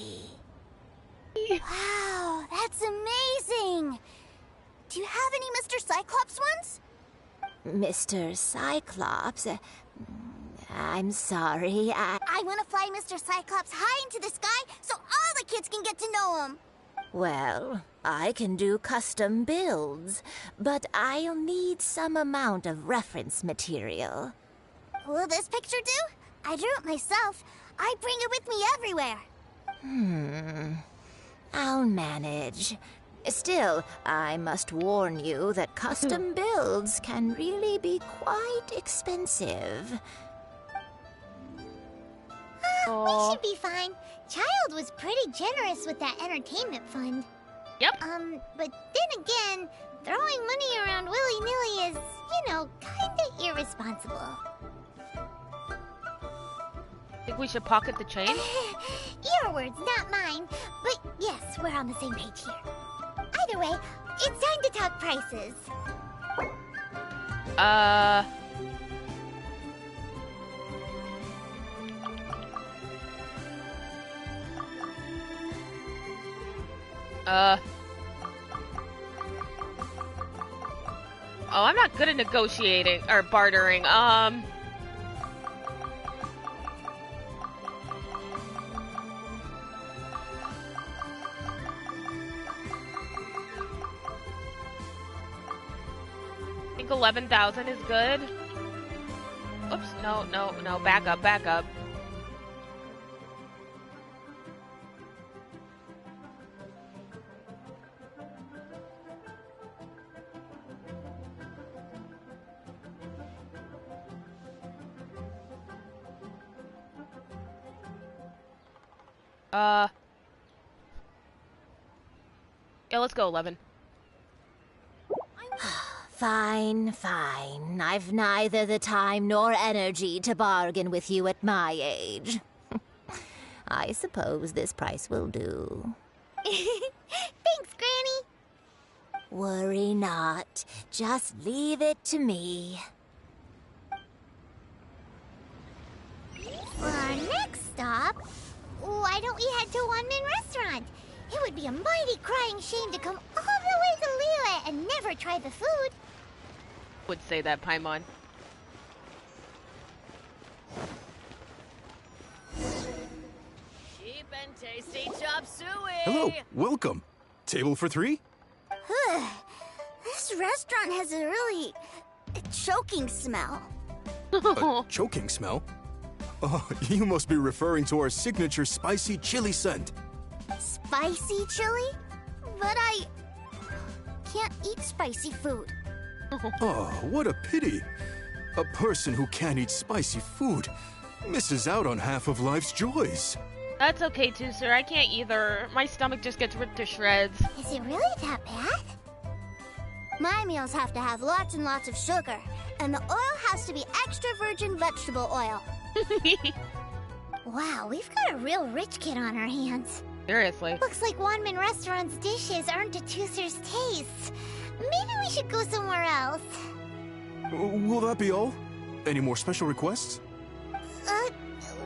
Wow, that's amazing! Do you have any Mr. Cyclops ones? Mr. Cyclops? I'm sorry, I want to fly Mr. Cyclops high into the sky so all the kids can get to know him. Well, I can do custom builds, but I'll need some amount of reference material. Will this picture do? I drew it myself. I bring it with me everywhere. I'll manage. Still, I must warn you that custom builds can really be quite expensive. We should be fine. Child was pretty generous with that entertainment fund. Yep. But then again, throwing money around willy-nilly is, you know, kinda irresponsible. Think we should pocket the change? Your words, not mine. But yes, we're on the same page here. Either way, it's time to talk prices. Oh, I'm not good at negotiating or bartering. I think 11,000 is good. Oops, no, back up. Yeah, let's go 11. Fine. I've neither the time nor energy to bargain with you at my age. I suppose this price will do. Thanks, Granny. Worry not. Just leave it to me. For our next stop, why don't we head to Wanmin Restaurant? It would be a mighty crying shame to come all the way to Liyue and never try the food. Would say that, Paimon. Cheap and tasty chop suey. Hello, welcome. Table for 3? This restaurant has a really choking smell. A choking smell? Oh, you must be referring to our signature spicy chili scent. Spicy chili? But I can't eat spicy food. Oh, what a pity. A person who can't eat spicy food misses out on half of life's joys. That's okay too, sir. I can't either. My stomach just gets ripped to shreds. Is it really that bad? My meals have to have lots and lots of sugar, and the oil has to be extra virgin vegetable oil. Wow, we've got a real rich kid on our hands. Seriously. Looks like Wanmin Restaurant's dishes aren't to Tooser's taste. Maybe we should go somewhere else. Will that be all? Any more special requests? What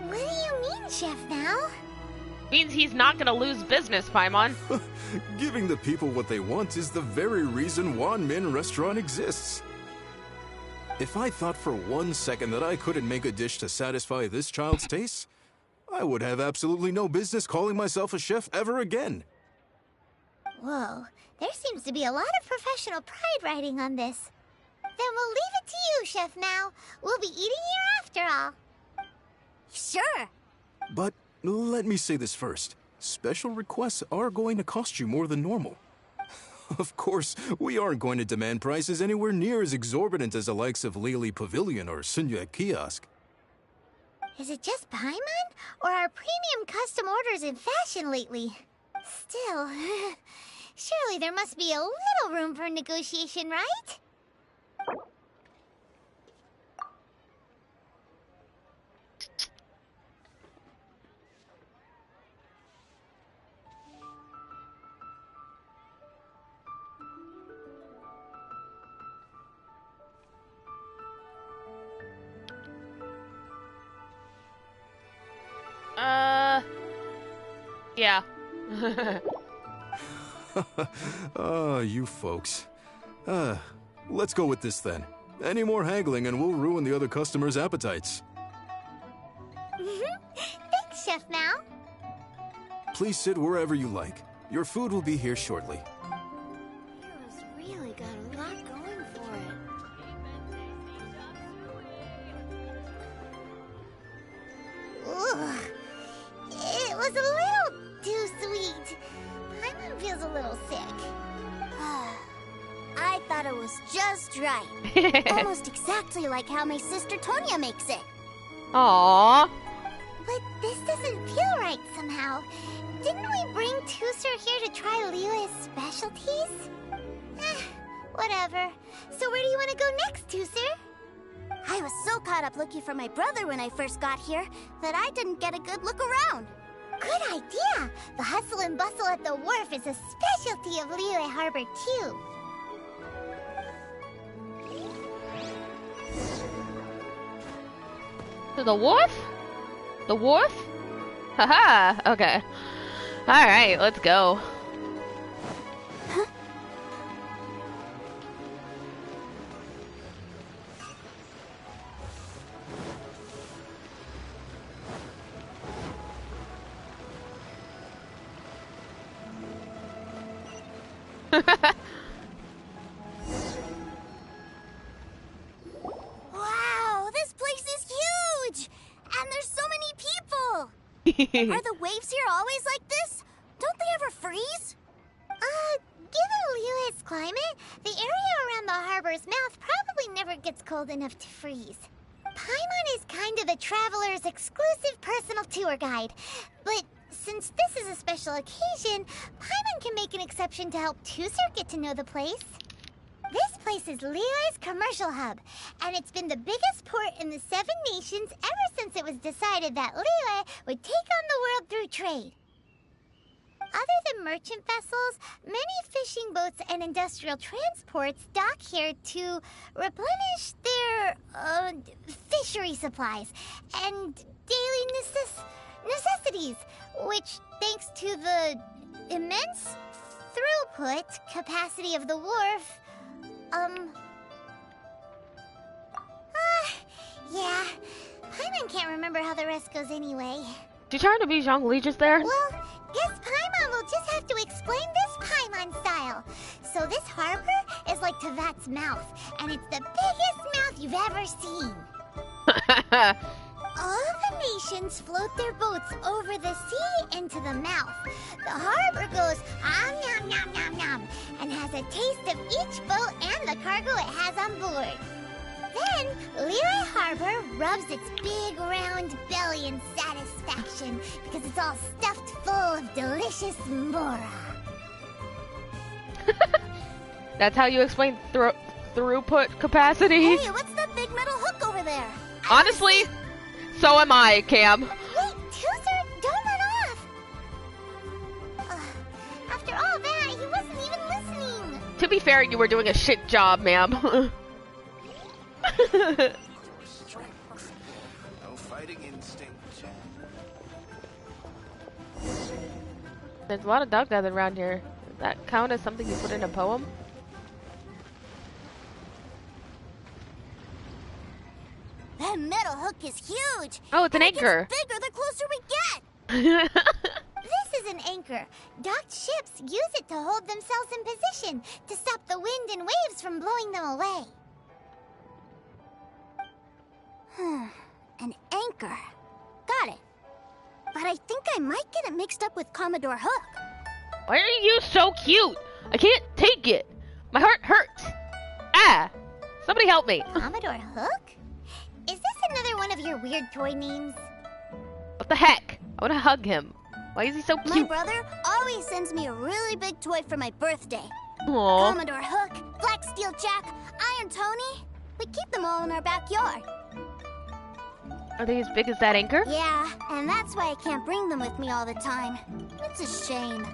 do you mean, Chef Now? Means he's not gonna lose business, Paimon. Giving the people what they want is the very reason Wanmin Restaurant exists. If I thought for 1 second that I couldn't make a dish to satisfy this child's taste, I would have absolutely no business calling myself a chef ever again. Whoa, there seems to be a lot of professional pride riding on this. Then we'll leave it to you, Chef Mao. We'll be eating here after all. Sure. But let me say this first. Special requests are going to cost you more than normal. Of course, we aren't going to demand prices anywhere near as exorbitant as the likes of Lily Pavilion or Sunyue Kiosk. Is it just Paimon? Or are premium custom orders in fashion lately? Still, surely there must be a little room for negotiation, right? Yeah. You folks. Let's go with this then. Any more haggling and we'll ruin the other customers' appetites. Thanks, Chef Mao. Please sit wherever you like. Your food will be here shortly. Hero's really got a lot going for it. Ugh. It was a little too sweet. Paimon feels a little sick. I thought it was just right. Almost exactly like how my sister Tonya makes it. Aww. But this doesn't feel right somehow. Didn't we bring Tusser here to try Liyue's specialties? Whatever. So where do you want to go next, Tusser? I was so caught up looking for my brother when I first got here that I didn't get a good look around. Good idea! The hustle and bustle at the wharf is a specialty of Liyue Harbor, too. To the wharf? The wharf? Haha, okay. Alright, let's go. Wow, this place is huge! And there's so many people! Are the waves here always like this? Don't they ever freeze? Given Liyue's climate, the area around the harbor's mouth probably never gets cold enough to freeze. Paimon is kind of the traveler's exclusive personal tour guide, but since this is a special occasion, Paimon can make an exception to help Tusser get to know the place. This place is Liyue's commercial hub, and it's been the biggest port in the Seven Nations ever since it was decided that Liyue would take on the world through trade. Other than merchant vessels, many fishing boats and industrial transports dock here to replenish their fishery supplies and daily necessities, which, thanks to the immense throughput capacity of the wharf, yeah, Paimon can't remember how the rest goes anyway. You trying to be Zhongli just there? Well, guess Paimon will just have to explain this Paimon style. So this harbor is like Tevat's mouth, and it's the biggest mouth you've ever seen. All the nations float their boats over the sea into the mouth. The harbor goes nom nom nom nom and has a taste of each boat and the cargo it has on board. Then, Liyue Harbor rubs its big round belly in satisfaction because it's all stuffed full of delicious mora. That's how you explain throughput capacity? Hey, what's that big metal hook over there? Honestly, so am I, Cam. Wait, Tusser, don't run off! After all that, he wasn't even listening. To be fair, you were doing a shit job, ma'am. No fighting instinct. There's a lot of dog gathered around here. Does that count as something you put in a poem? That metal hook is huge. Oh, it's an anchor. It gets bigger the closer we get. This is an anchor. Docked ships use it to hold themselves in position to stop the wind and waves from blowing them away. An anchor. Got it. But I think I might get it mixed up with Commodore Hook. Why are you so cute? I can't take it. My heart hurts. Ah! Somebody help me. Commodore Hook? Is this another one of your weird toy names? What the heck? I want to hug him. Why is he so cute? My brother always sends me a really big toy for my birthday. Aww. Commodore Hook, Black Steel Jack, Iron Tony. We keep them all in our backyard. Are they as big as that anchor? Yeah, and that's why I can't bring them with me all the time. It's a shame.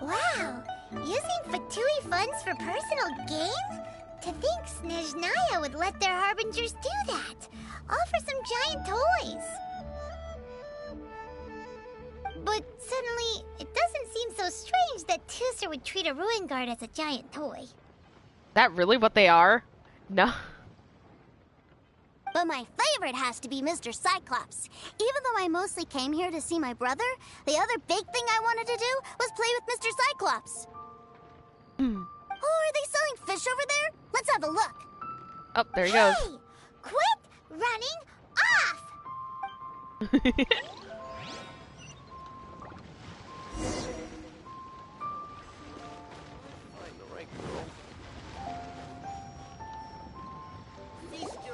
Wow, using Fatui funds for personal gain? To think Snezhnaya would let their harbingers do that. All for some giant toys. But suddenly, it doesn't seem so strange that Tooser would treat a ruin guard as a giant toy. That really what they are? No. But my favorite has to be Mr. Cyclops. Even though I mostly came here to see my brother, the other big thing I wanted to do was play with Mr. Cyclops. Oh, are they selling fish over there? Let's have a look. Oh, there he goes. Hey! Quit running off!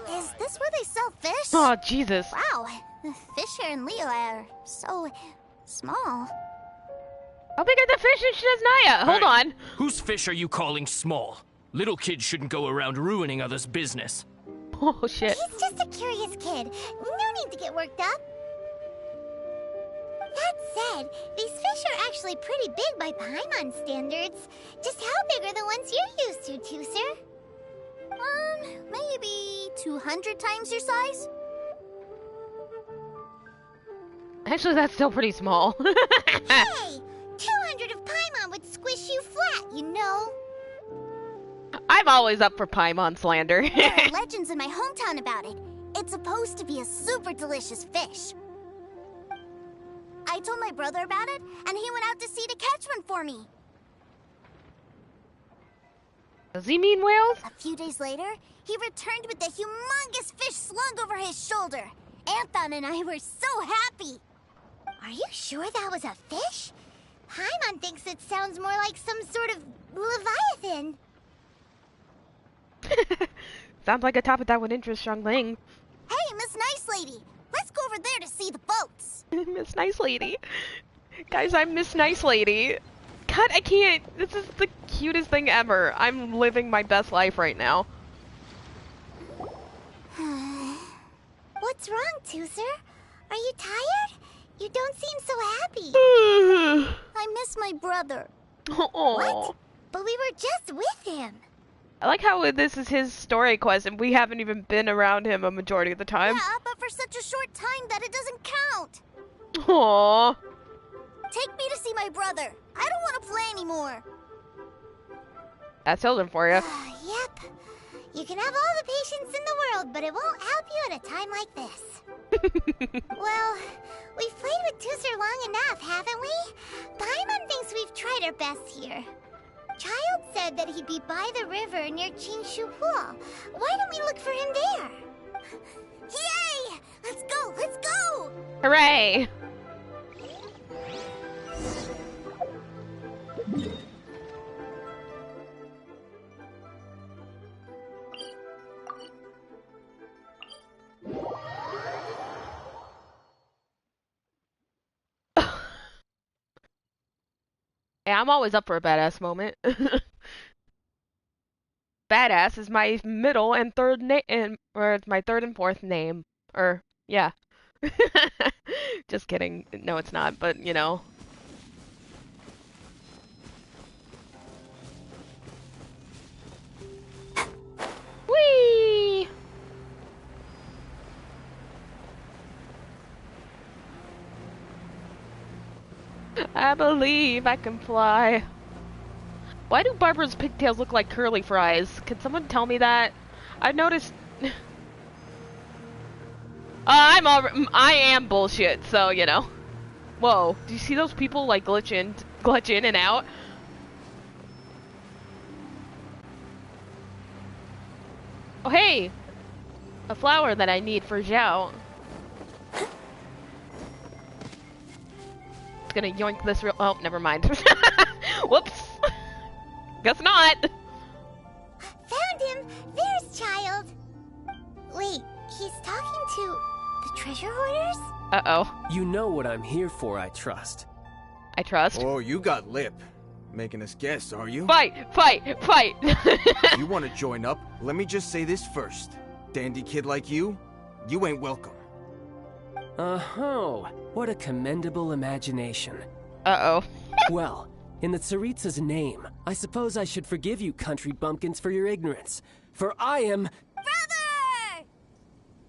Is this where they sell fish? Oh, Jesus. Wow, the fish here in Leo are so small. How big are the fish in Snezhnaya? Hold on. Whose fish are you calling small? Little kids shouldn't go around ruining others' business. Oh, shit. He's just a curious kid. No need to get worked up. That said, these fish are actually pretty big by Paimon standards. Just how big are the ones you're used to, Tooser? Maybe 200 times your size? Actually, that's still pretty small. Hey! 200 of Paimon would squish you flat, you know. I'm always up for Paimon slander. There are legends in my hometown about it. It's supposed to be a super delicious fish. I told my brother about it, and he went out to sea to catch one for me. Does he mean whales? A few days later, he returned with a humongous fish slung over his shoulder. Anton and I were so happy. Are you sure that was a fish? Paimon thinks it sounds more like some sort of leviathan. Sounds like a topic that would interest Xiangling. Hey, Miss Nice Lady, let's go over there to see the boats. Miss Nice Lady. Guys, I'm Miss Nice Lady. God, I can't. This is the cutest thing ever. I'm living my best life right now. What's wrong, Tooser? Are you tired? You don't seem so happy. I miss my brother. What? But we were just with him. I like how this is his story quest and we haven't even been around him a majority of the time. Yeah, but for such a short time that it doesn't count. Aww. Take me to see my brother. I don't want to play anymore. That's Hilden for you. Yep. You can have all the patience in the world, but it won't help you at a time like this. Well, we've played with Tooser long enough, haven't we? Paimon thinks we've tried our best here. Child said that he'd be by the river near Qingshu Pool. Why don't we look for him there? Yay! Let's go! Let's go! Hooray! Yeah, I'm always up for a badass moment. Badass is my middle and third name, or it's my third and fourth name. Or, yeah. Just kidding. No, it's not, but, you know. Whee! I believe I can fly. Why do Barbara's pigtails look like curly fries? Can someone tell me that? I've noticed... I am bullshit, so you know. Whoa, do you see those people like glitch in and out? Oh hey, a flower that I need for Zhao. It's gonna yoink this real. Oh, never mind. Whoops. Guess not. Found him! There's Child! Wait, he's talking to the treasure hoarders? Uh-oh. You know what I'm here for, I trust. I trust. Oh, you got lip. Making us guess, are you? Fight! Fight! Fight! If you want to join up, let me just say this first. Dandy kid like you ain't welcome. Uh-huh. What a commendable imagination. Uh-oh. Well, in the Tsaritsa's name, I suppose I should forgive you country bumpkins for your ignorance. For I am...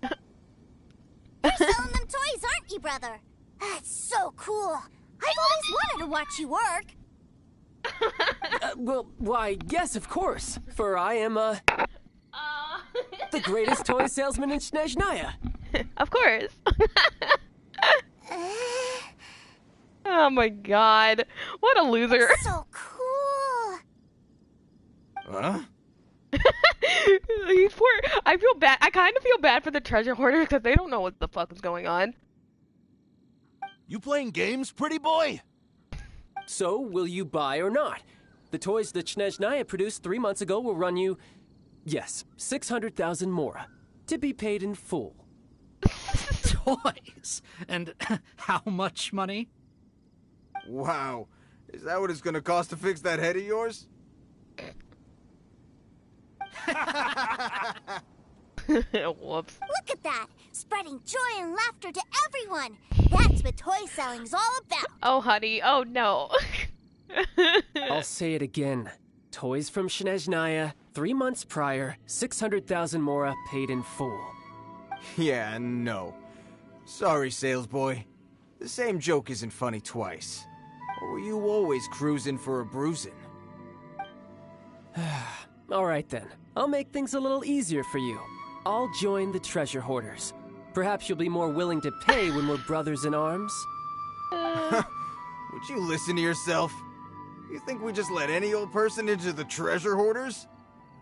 Brother! You're selling them toys, aren't you, brother? That's so cool. I've always wanted to watch you work. Well, why, yes, of course. For I am, the greatest toy salesman in Snezhnaya. Of course. Oh my god. What a loser. So cool. Huh? He's poor. I feel bad. I kind of feel bad for the treasure hoarders because they don't know what the fuck is going on. You playing games, pretty boy? So, will you buy or not? The toys that Snezhnaya produced 3 months ago will run you, yes, 600,000 mora, to be paid in full. Toys? And how much money? Wow. Is that what it's gonna cost to fix that head of yours? Whoops. Look at that! Spreading joy and laughter to everyone! That's what toy selling's all about! Oh, honey. Oh, no. I'll say it again. Toys from Snezhnaya, 3 months prior, 600,000 mora paid in full. Yeah, no. Sorry, sales boy. The same joke isn't funny twice. Or were you always cruising for a bruising? All right then. I'll make things a little easier for you. I'll join the treasure hoarders. Perhaps you'll be more willing to pay when we're brothers in arms? Would you listen to yourself? You think we just let any old person into the treasure hoarders?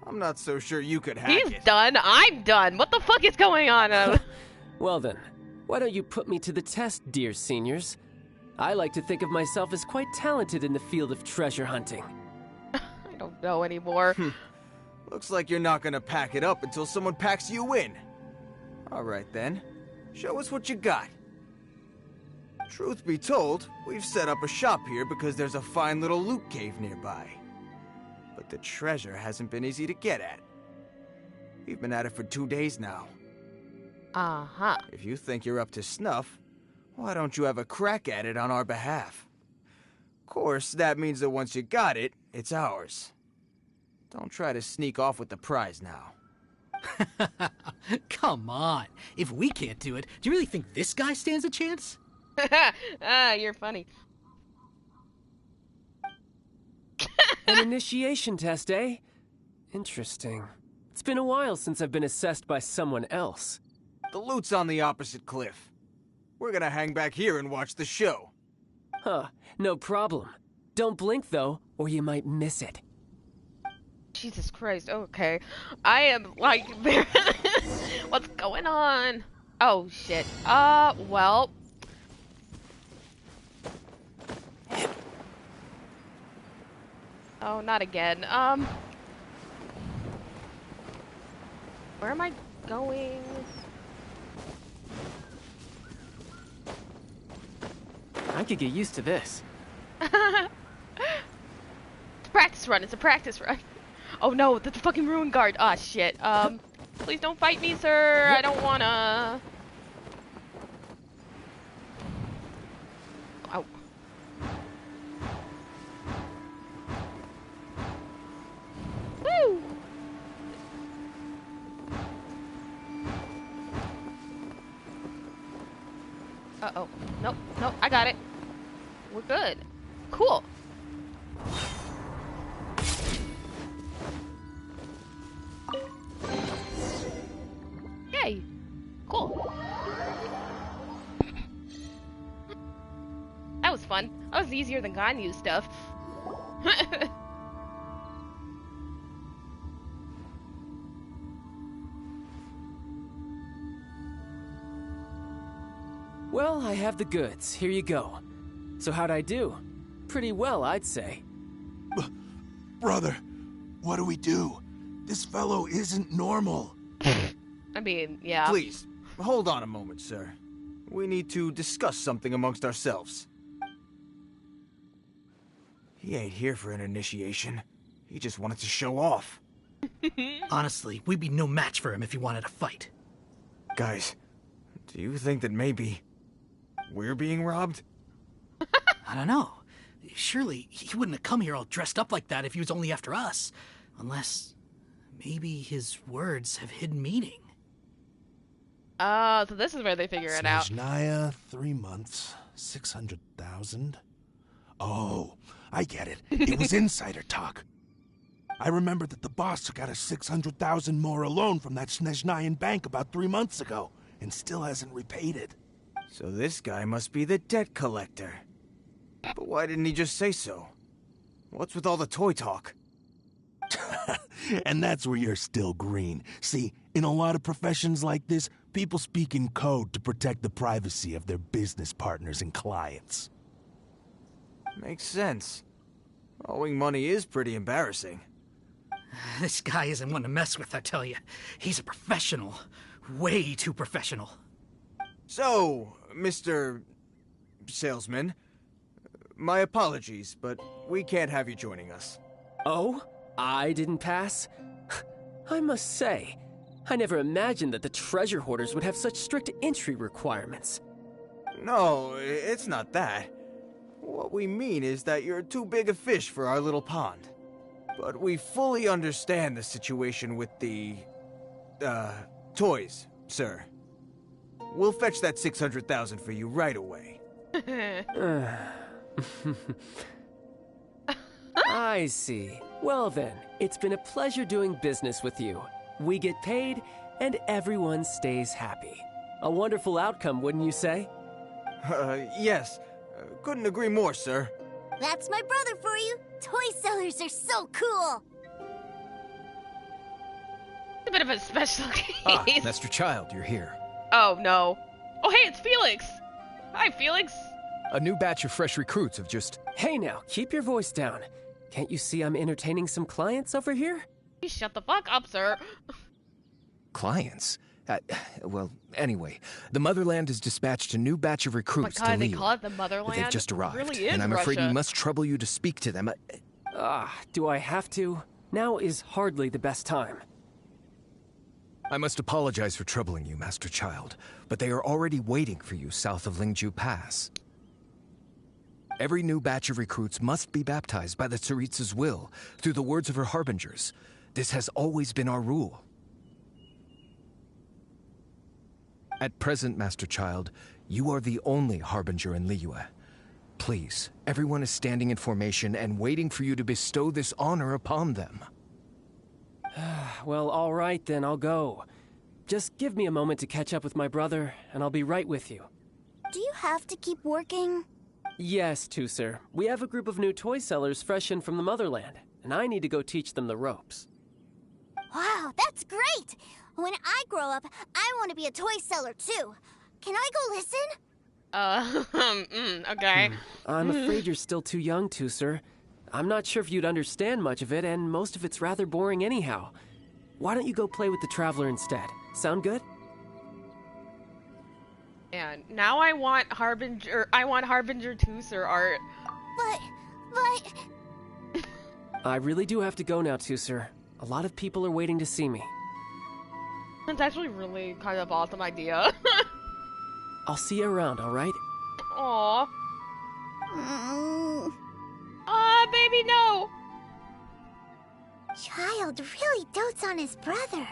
I'm not so sure you could hack it. He's done. I'm done. What the fuck is going on? Well then, why don't you put me to the test, dear seniors? I like to think of myself as quite talented in the field of treasure hunting. I don't know anymore. Looks like you're not gonna pack it up until someone packs you in. Alright then, show us what you got. Truth be told, we've set up a shop here because there's a fine little loot cave nearby. But the treasure hasn't been easy to get at. We've been at it for 2 days now. Uh-huh. If you think you're up to snuff, why don't you have a crack at it on our behalf? Of course, that means that once you got it, it's ours. Don't try to sneak off with the prize now. Come on. If we can't do it, do you really think this guy stands a chance? You're funny. An initiation test, eh? Interesting. It's been a while since I've been assessed by someone else. The loot's on the opposite cliff. We're gonna hang back here and watch the show. Huh, no problem. Don't blink, though, or you might miss it. Jesus Christ, okay. I am, like, what's going on? Oh, shit. Well. Oh, not again. Where am I going? I could get used to this. It's a practice run. It's a practice run. Oh no, the fucking ruin guard. Ah, shit. Please don't fight me, sir. I don't wanna. Ow. Woo! Uh-oh. Nope, nope, I got it. We're good. Cool. Yay. Cool. That was easier than Ganyu stuff. Well, I have the goods. Here you go. So how'd I do? Pretty well, I'd say. Brother, what do we do? This fellow isn't normal. I mean, yeah. Please, hold on a moment, sir. We need to discuss something amongst ourselves. He ain't here for an initiation. He just wanted to show off. Honestly, we'd be no match for him if he wanted to fight. Guys, do you think that maybe we're being robbed? I don't know. Surely he wouldn't have come here all dressed up like that if he was only after us. Unless maybe his words have hidden meaning. So this is where they figure it out. Snezhnaya, 3 months, 600,000. Oh, I get it. It was insider talk. I remember that the boss took out a 600,000 more a loan from that Snezhnayan bank about 3 months ago, and still hasn't repaid it. So this guy must be the debt collector. But why didn't he just say so? What's with all the toy talk? And that's where you're still green. See, in a lot of professions like this, people speak in code to protect the privacy of their business partners and clients. Makes sense. Owing money is pretty embarrassing. This guy isn't one to mess with, I tell you. He's a professional. Way too professional. So, Mr. Salesman, my apologies, but we can't have you joining us. Oh? I didn't pass? I must say, I never imagined that the treasure hoarders would have such strict entry requirements. No, it's not that. What we mean is that you're too big a fish for our little pond. But we fully understand the situation with the, toys, sir. We'll fetch that 600,000 for you right away. I see. Well then, it's been a pleasure doing business with you. We get paid, and everyone stays happy. A wonderful outcome, wouldn't you say? Yes. Couldn't agree more, sir. That's my brother for you. Toy sellers are so cool. A bit of a special case. Ah, Master Child, you're here. Oh, no. Oh, hey, it's Felix. Hi, Felix. A new batch of fresh recruits have just... Hey now, keep your voice down. Can't you see I'm entertaining some clients over here? You shut the fuck up, sir. Clients? Well, anyway, the Motherland has dispatched a new batch of recruits oh my God, to they Liyue. call it the Motherland? They've just arrived, It really is and I'm afraid Russia. we must trouble you to speak to them. Do I have to? Now is hardly the best time. I must apologize for troubling you, Master Child, but they are already waiting for you south of Lingju Pass. Every new batch of recruits must be baptized by the Tsaritsa's will, through the words of her harbingers. This has always been our rule. At present, Master Child, you are the only harbinger in Liyue. Please, everyone is standing in formation and waiting for you to bestow this honor upon them. Well, all right then, I'll go. Just give me a moment to catch up with my brother, and I'll be right with you. Do you have to keep working? Yes, sir. We have a group of new toy sellers fresh in from the Motherland, and I need to go teach them the ropes. Wow, that's great! When I grow up, I want to be a toy seller too. Can I go listen? Okay. I'm afraid you're still too young, sir. I'm not sure if you'd understand much of it, and most of it's rather boring anyhow. Why don't you go play with the Traveler instead? Sound good? And now I want Harbinger 2, sir, art. But... I really do have to go now, sir. A lot of people are waiting to see me. That's actually really kind of awesome idea. I'll see you around, alright? Aww. Ah, baby, no! Child really dotes on his brother,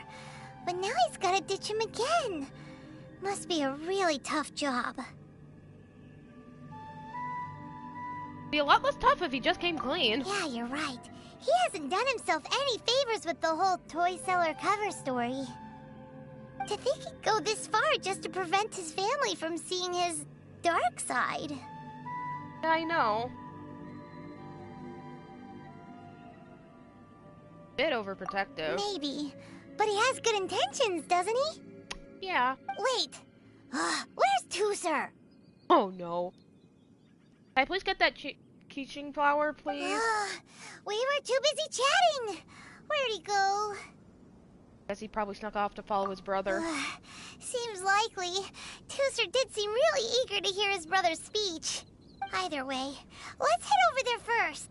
but now he's gotta ditch him again. Must be a really tough job. Be a lot less tough if he just came clean. Yeah, you're right. He hasn't done himself any favors with the whole toy seller cover story. To think he'd go this far just to prevent his family from seeing his dark side. I know. Bit overprotective. Maybe. But he has good intentions, doesn't he? Yeah. Wait. Where's Tooser? Oh no. Can I please get that Keeching flower, please? We were too busy chatting. Where'd he go? Guess he probably snuck off to follow his brother. Seems likely. Tooser did seem really eager to hear his brother's speech. Either way, let's head over there first.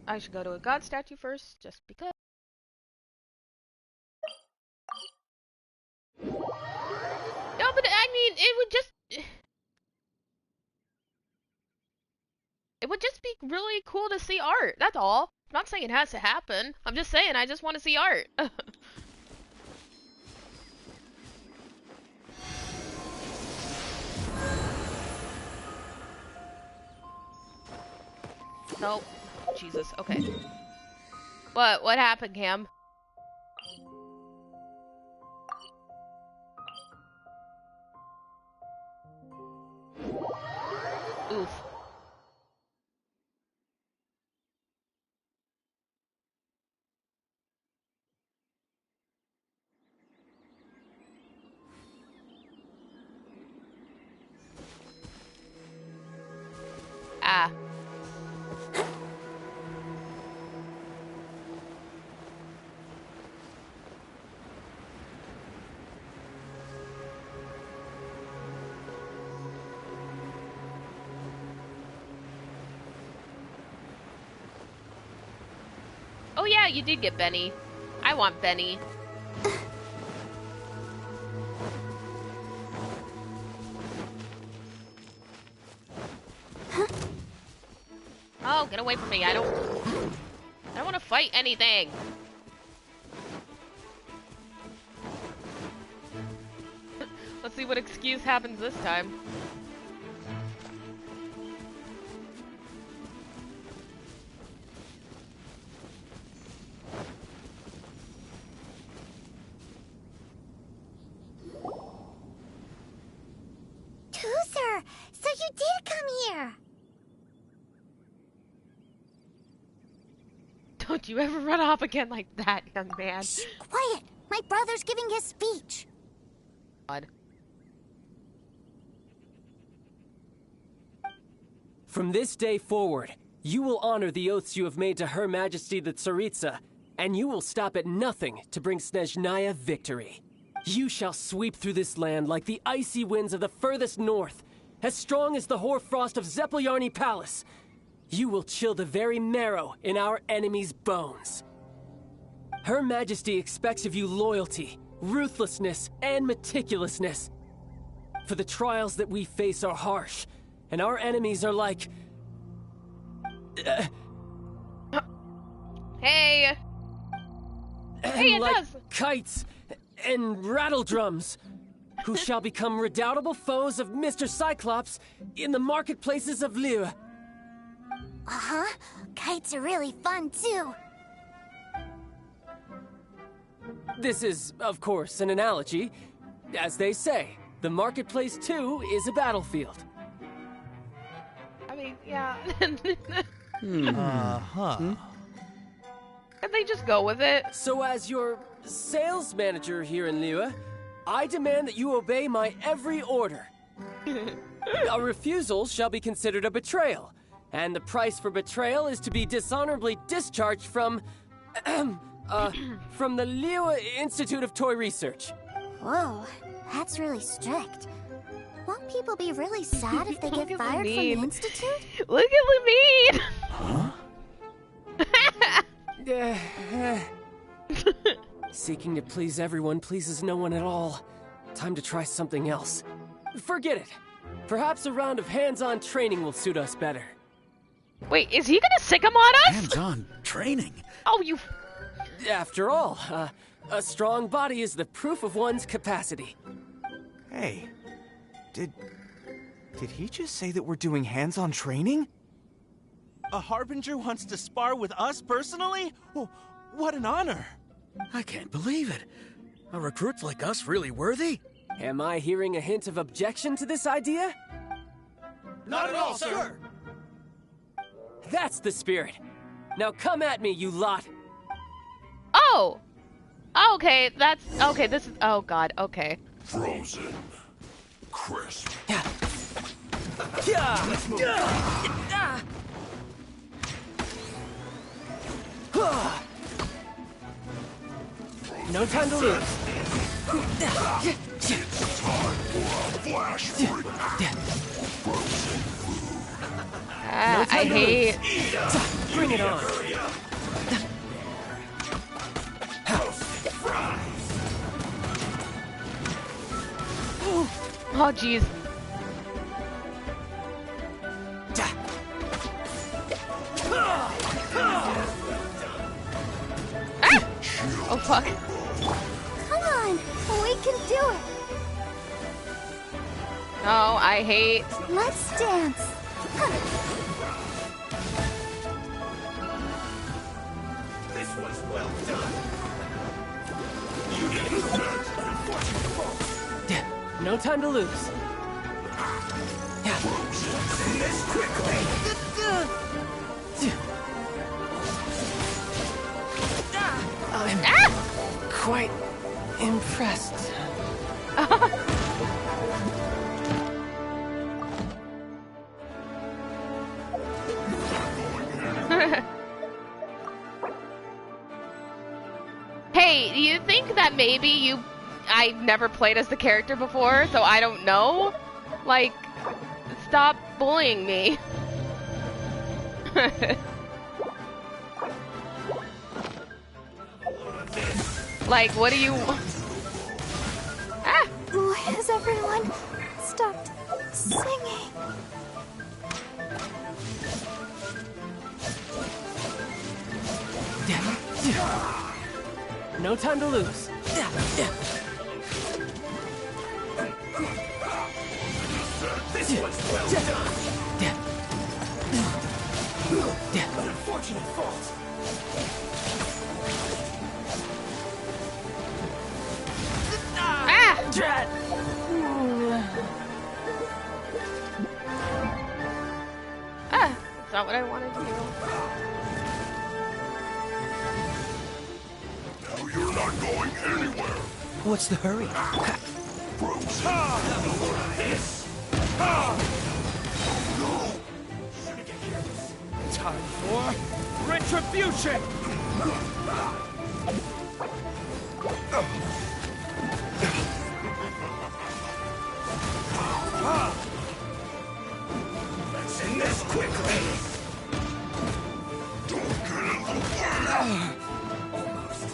I should go to a god statue first, just because. No, but I mean, it would just be really cool to see art. That's all. I'm not saying it has to happen. I'm just saying I just want to see art. Nope. Jesus. Okay. What happened, Cam? Oof. Ah. Oh yeah, you did get Benny. I want Benny. Oh, get away from me. I don't want to fight anything. Let's see what excuse happens this time. Tooser, so you did come here. Don't you ever run off again like that, young man. Shh, quiet. My brother's giving his speech. God. From this day forward, you will honor the oaths you have made to Her Majesty the Tsaritsa, and you will stop at nothing to bring Snezhnaya victory. You shall sweep through this land like the icy winds of the furthest north, as strong as the hoarfrost of Zepelyarny Palace. You will chill the very marrow in our enemies' bones. Her Majesty expects of you loyalty, ruthlessness, and meticulousness. For the trials that we face are harsh, and our enemies are like... Hey! Hey, it like does! Kites and rattle drums, who shall become redoubtable foes of Mr. Cyclops in the marketplaces of Liyue. Uh-huh. Kites are really fun, too. This is, of course, an analogy. As they say, the marketplace, too, is a battlefield. I mean, yeah. Uh-huh. Can they just go with it? So as your sales manager here in Liyue, I demand that you obey my every order. A refusal shall be considered a betrayal, and the price for betrayal is to be dishonorably discharged from the Liyue Institute of Toy Research. Whoa, that's really strict. Won't people be really sad if they get fired from the Institute? Look at Lumine! Huh? Seeking to please everyone pleases no one at all. Time to try something else. Forget it. Perhaps a round of hands-on training will suit us better. Wait, is he gonna sick him on us? Hands-on training? Oh, you... After all, a strong body is the proof of one's capacity. Hey, did he just say that we're doing hands-on training? A Harbinger wants to spar with us personally? Well, what an honor. I can't believe it. Are recruits like us really worthy? Am I hearing a hint of objection to this idea? Not at all, sir. That's the spirit. Now come at me, you lot. Oh! Okay, that's... Okay, this is... Oh, God, okay. Frozen. Crisp. No time to lose. It's time for a flash freak. Frozen food. No time I to hate... lose. Bring it on. Oh, jeez. Ah! Oh, fuck. Come on, we can do it. Oh, I hate... Let's dance. This was well done. No time to lose. Frozen this quickly. I'm quite impressed. Hey, do you think that maybe you... I've never played as the character before, so I don't know? Like, stop bullying me. Like, what do you... Ah! Why has everyone stopped singing? No time to lose. This was well done. Unfortunate fault. Ah! Drat! Ah! That's not what I wanted to do. Now you're not going anywhere. What's the hurry? Frozen. This. No. Time for retribution! Let's end this quickly. Don't get in the way. Almost.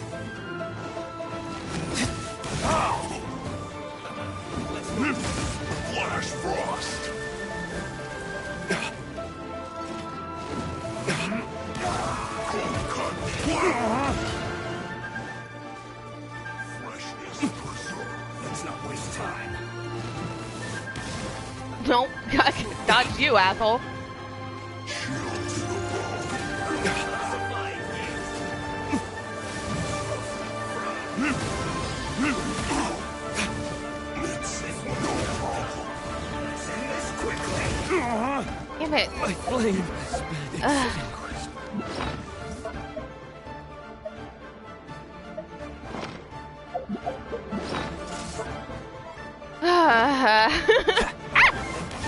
Let's move. Flash Frost. Freshness preserved. Let's not waste time. Nope. Dodge you, asshole. Shield to the Damn it. My flame has been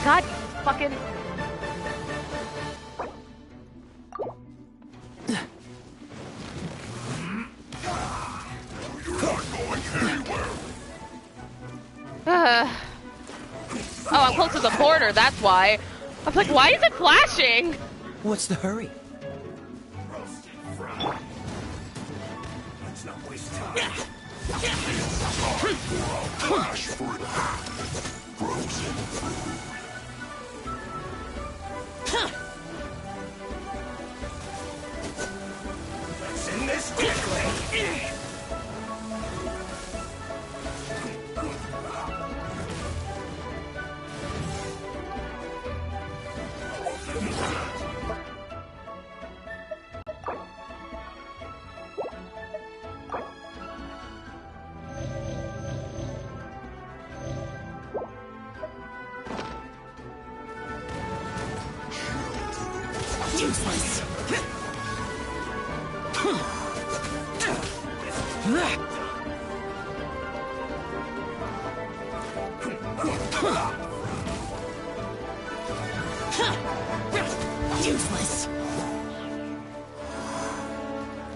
God, fucking... Oh, I'm close to the border, that's why. I was like, why is it flashing? What's the hurry? Let's not waste time. Flash for frozen food. Let's end this quickly. Useless.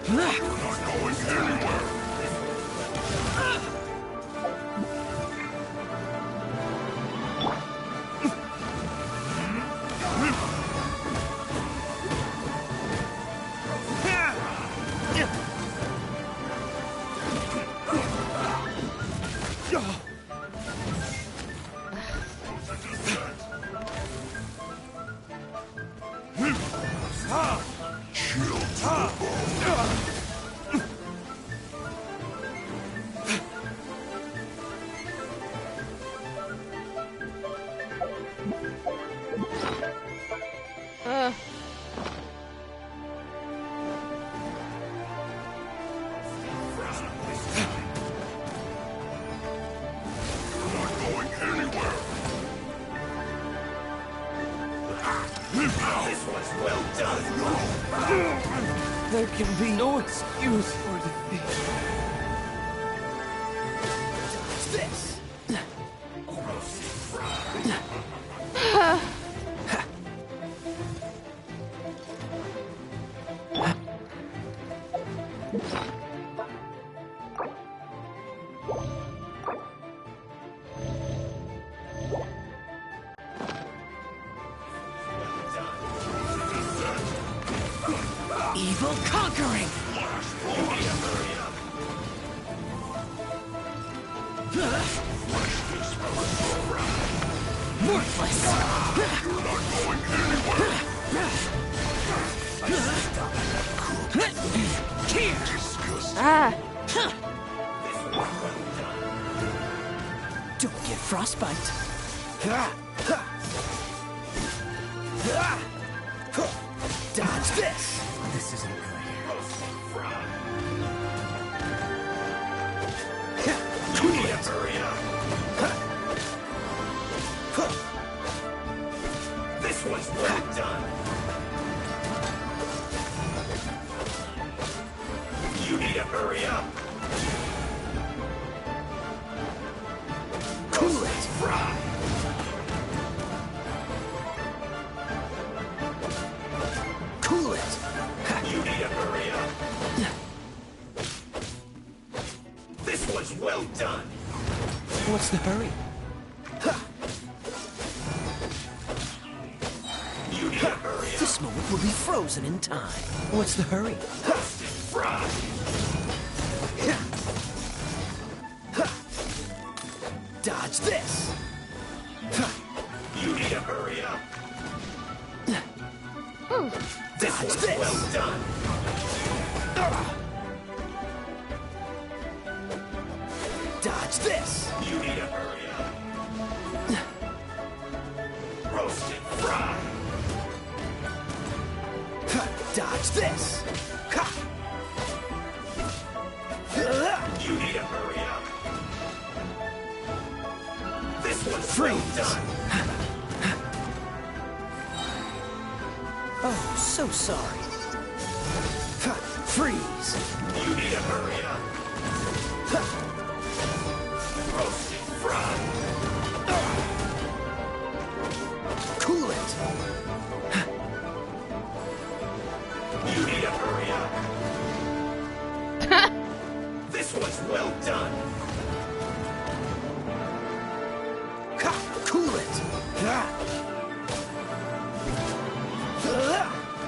We're not going anywhere. There can be no excuse for defeat. This. Evil conquering! Worthless! You're not going anywhere. Here! Ah! Don't get frostbite. Dodge this! This isn't good. Cool it! This one's well done. You need to hurry up. Cool it! Cool it! You need to hurry up. This one's well done. What's the hurry? You need to hurry up. This moment will be frozen in time. What's the hurry? Dodge this! You need to hurry up. This Dodge one's this! well done. Dodge this! You need to hurry up. Roasted fry. Dodge this! You need to hurry up. This one's Freeze! well done. Oh, so sorry. Freeze! You need to hurry up. Roasted fry. Cool it! You need to hurry up. This one's well done. Cool it!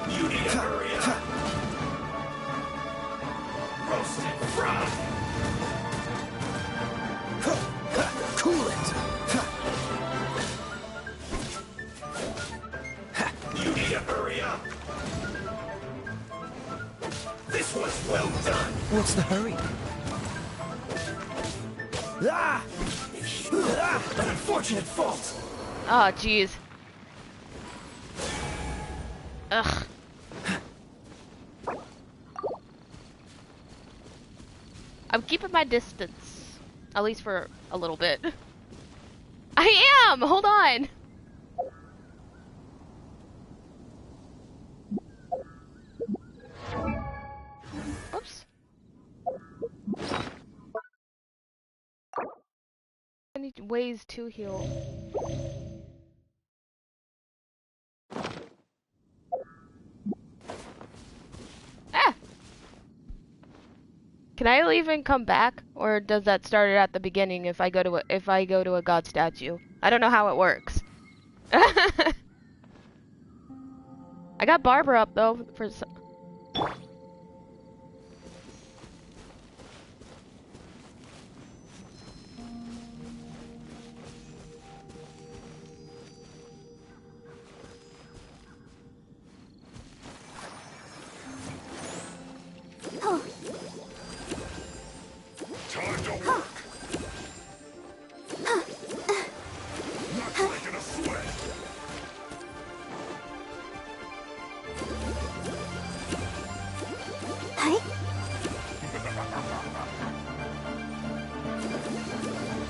You need to hurry up. Roasted fry. Cool it! You need to hurry up. This one's well done. What's the hurry? An unfortunate fault. Oh, jeez. Ugh. I'm keeping my distance. At least for a little bit. I am! Hold on! Oops. ways to heal. Ah! Can I leave and come back, or does that start it at the beginning if I go to a god statue? I don't know how it works. I got Barbara up though for some. Time to work. Not breaking a sweat. Hi.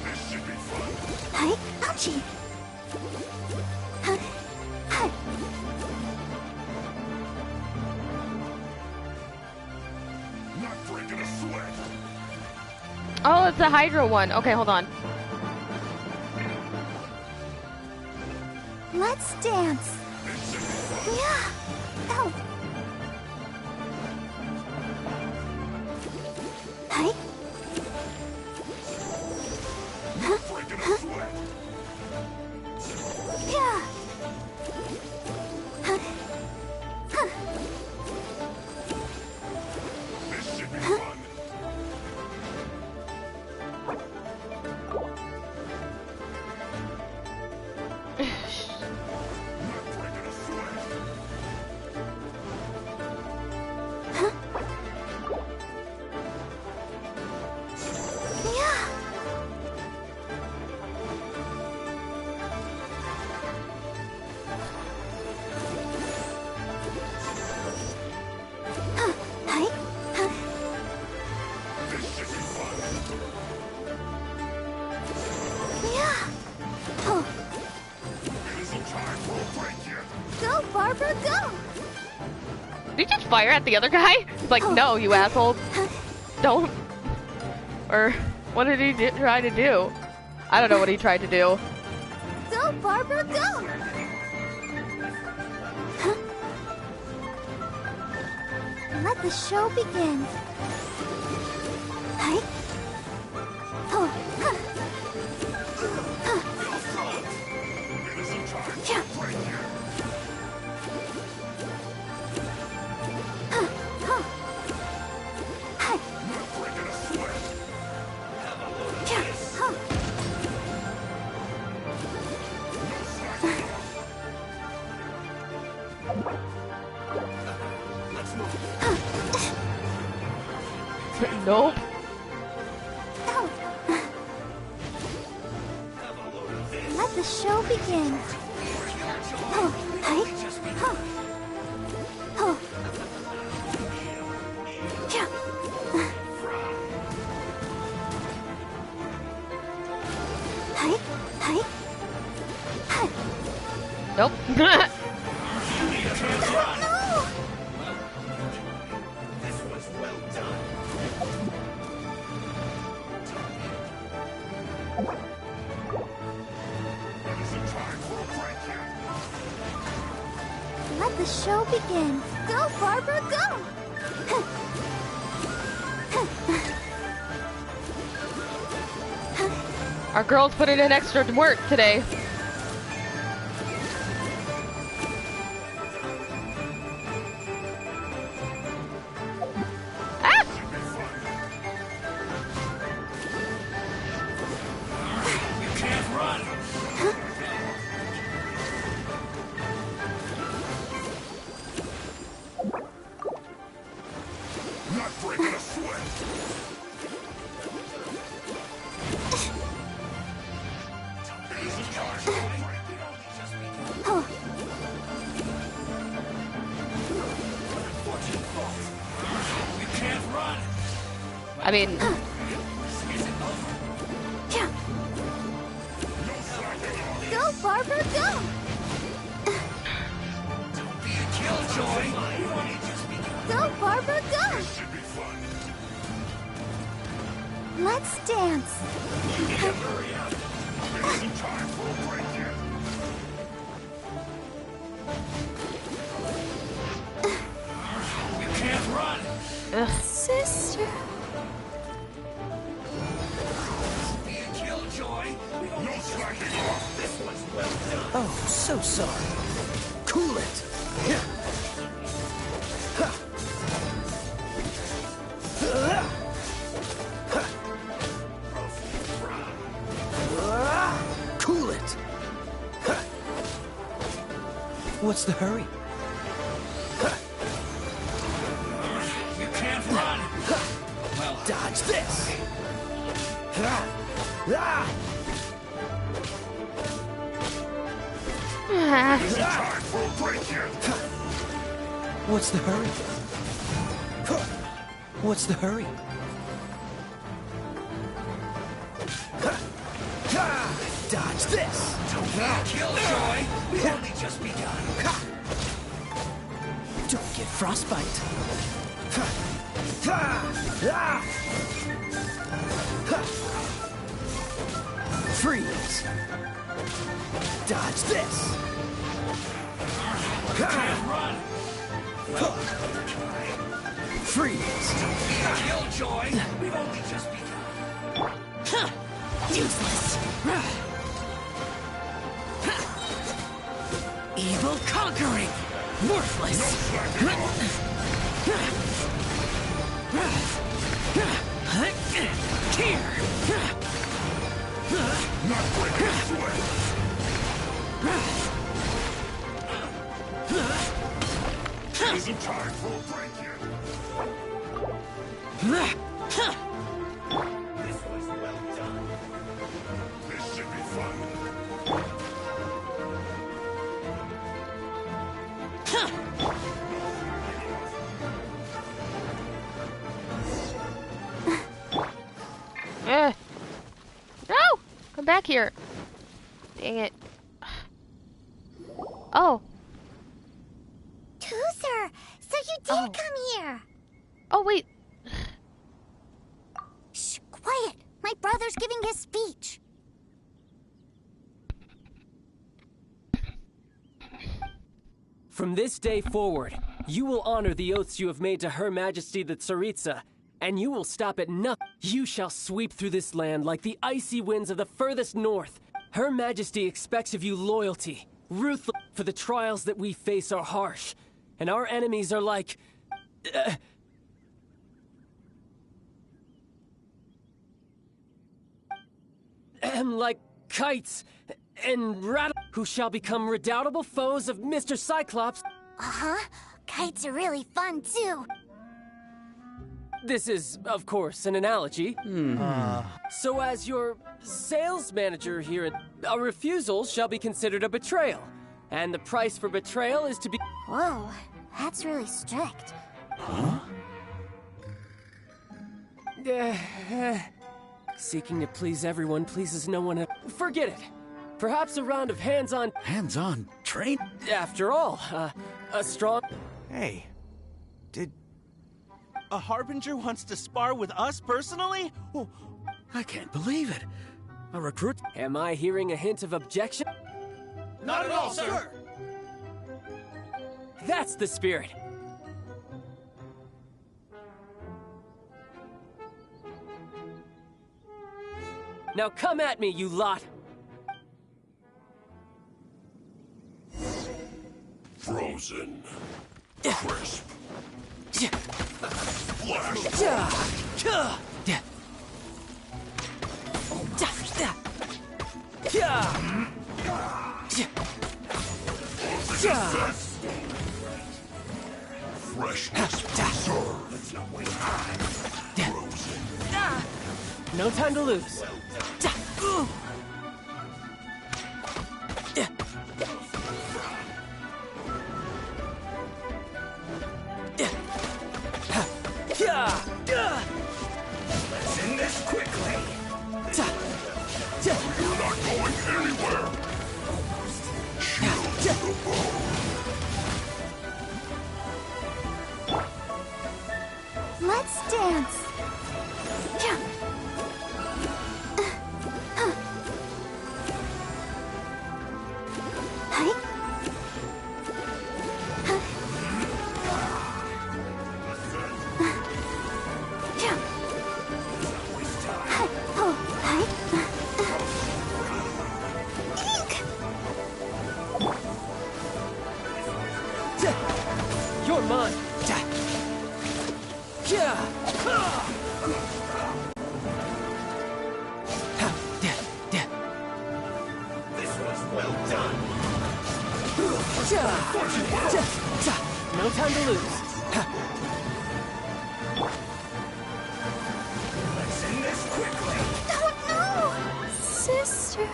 This should be fun. Hi. Ouchie. Huh. Hi. Not breaking a sweat. Oh, it's a Hydra one. Okay, hold on. Let's dance. Yeah. Oh. Hi. Huh? Breaking a Huh? sweat. Yeah. Huh? Huh? This should be fun. Not breaking a sweat. Yeah. Huh. Hi. Huh? This should be fun. Yeah. Oh. It isn't time for a break yet. Go, Barbara, go. Did you just fire at the other guy? It's like, no, you asshole. Don't. Or, what did he try to do? I don't know what he tried to do. Go, Barbara, go. Huh? Let the show begin. Hi. Oh. Huh. Huh. It isn't time Yeah. for a break yet. Huh. Huh. Hi. Not breaking a sweat. Yeah. Huh. No slacking off. Let's move. Nope. Oh. Let the show begin. Oh. Hi. Huh. Oh. Yeah. Hi. Hi. Hi. Nope. No. This was well done. It isn't time for a break yet. Let the show begin. Go, Barbara, go. Our girls put in an extra work today. Ah! You can't run. Not breaking a sweat. It isn't time for a break. Oh. You can't run. I mean, Yeah. No slacking off. Go, Barbara, go. Don't be a killjoy. Go, Barbara, go. This should be fun. Let's dance. Hurry up. Isn't time for a break yet. You can't run! Sister. Be a killjoy! No slacking off! This one's well done! Oh, so sorry. Cool it. Cool it. What's the hurry? You can't run! Well, dodge this. Isn't time for a break yet. What's the hurry? What's the hurry? Dodge this! Don't be a killjoy! We've only just begun! Don't get frostbite. Freeze! Dodge this! Can't run! Freeze! Don't be a killjoy! We've only just begun! Useless! Evil conquering! Worthless! Here! Not breaking sweat. Isn't time for a break yet. This was well done. This should be fun. No! Come back here. Dang it. Oh. Tooser, so you did come here. Oh, wait. Shh, quiet. My brother's giving his speech. From this day forward, you will honor the oaths you have made to Her Majesty the Tsaritsa, and you will stop at nothing. You shall sweep through this land like the icy winds of the furthest north. Her Majesty expects of you loyalty, ruthless, for the trials that we face are harsh, and our enemies are like... like kites and who shall become redoubtable foes of Mr. Cyclops. Uh-huh. Kites are really fun, too. This is, of course, an analogy. So as your sales manager here, a refusal shall be considered a betrayal. And the price for betrayal is to be... Whoa, that's really strict. Huh? Seeking to please everyone pleases no one. Forget it. Perhaps a round of hands-on... Hands-on train? After all, a strong... Hey, a Harbinger wants to spar with us personally? Oh, I can't believe it. A recruit? Am I hearing a hint of objection? Not at all, sir! That's the spirit. Now come at me, you lot! Frozen. Crisp. Flash. Freshness preserved. Frozen. No time to lose. Let's end this quickly. You're not going anywhere. Chill to the bone. Let's dance. No time to lose. Let's end this quickly. Oh no! Sister.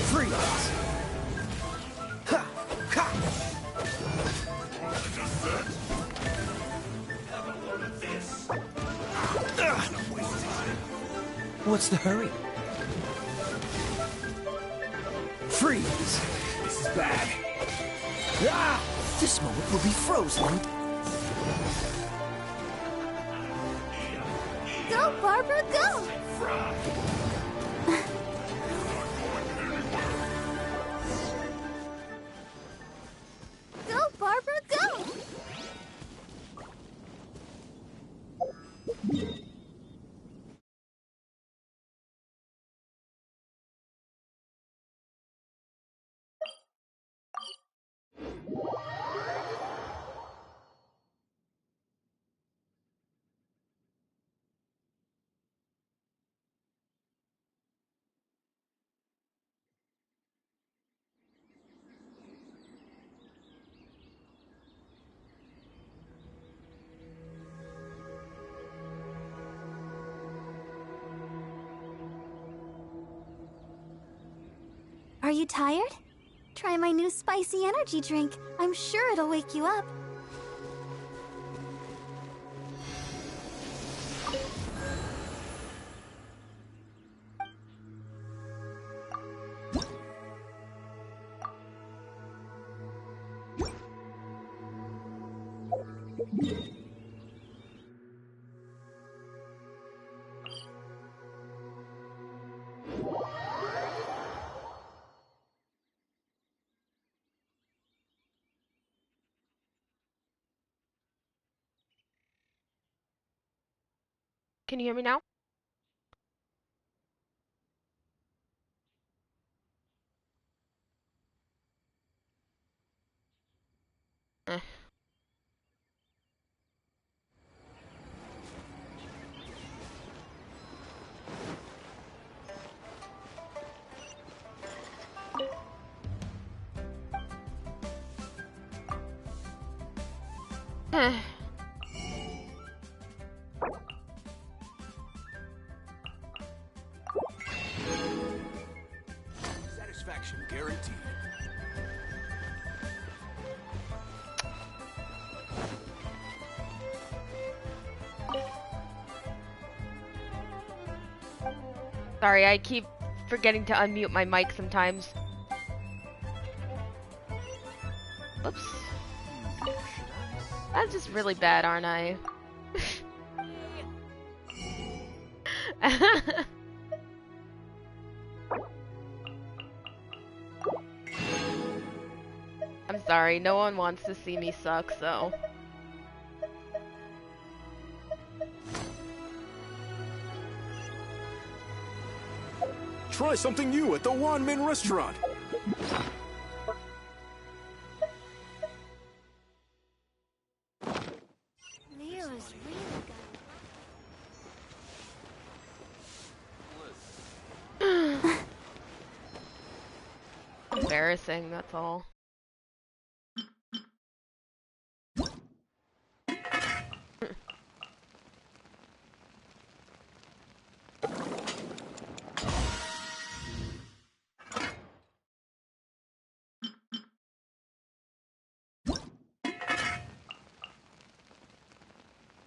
Freeze. Ha! Ha! Have a load of this. Don't waste time. What's the hurry? Freeze! This is bad. Ah! This moment will be frozen. Go, Barbara, go! Go, Barbara, go! Are you tired? Try my new spicy energy drink. I'm sure it'll wake you up. Can you hear me now? Eh. Satisfaction guaranteed. Sorry, I keep forgetting to unmute my mic sometimes. Oops. I'm just really bad, aren't I? I'm sorry, no one wants to see me suck, so... Try something new at the Wan Min restaurant. Leo's really good. Embarrassing, that's all.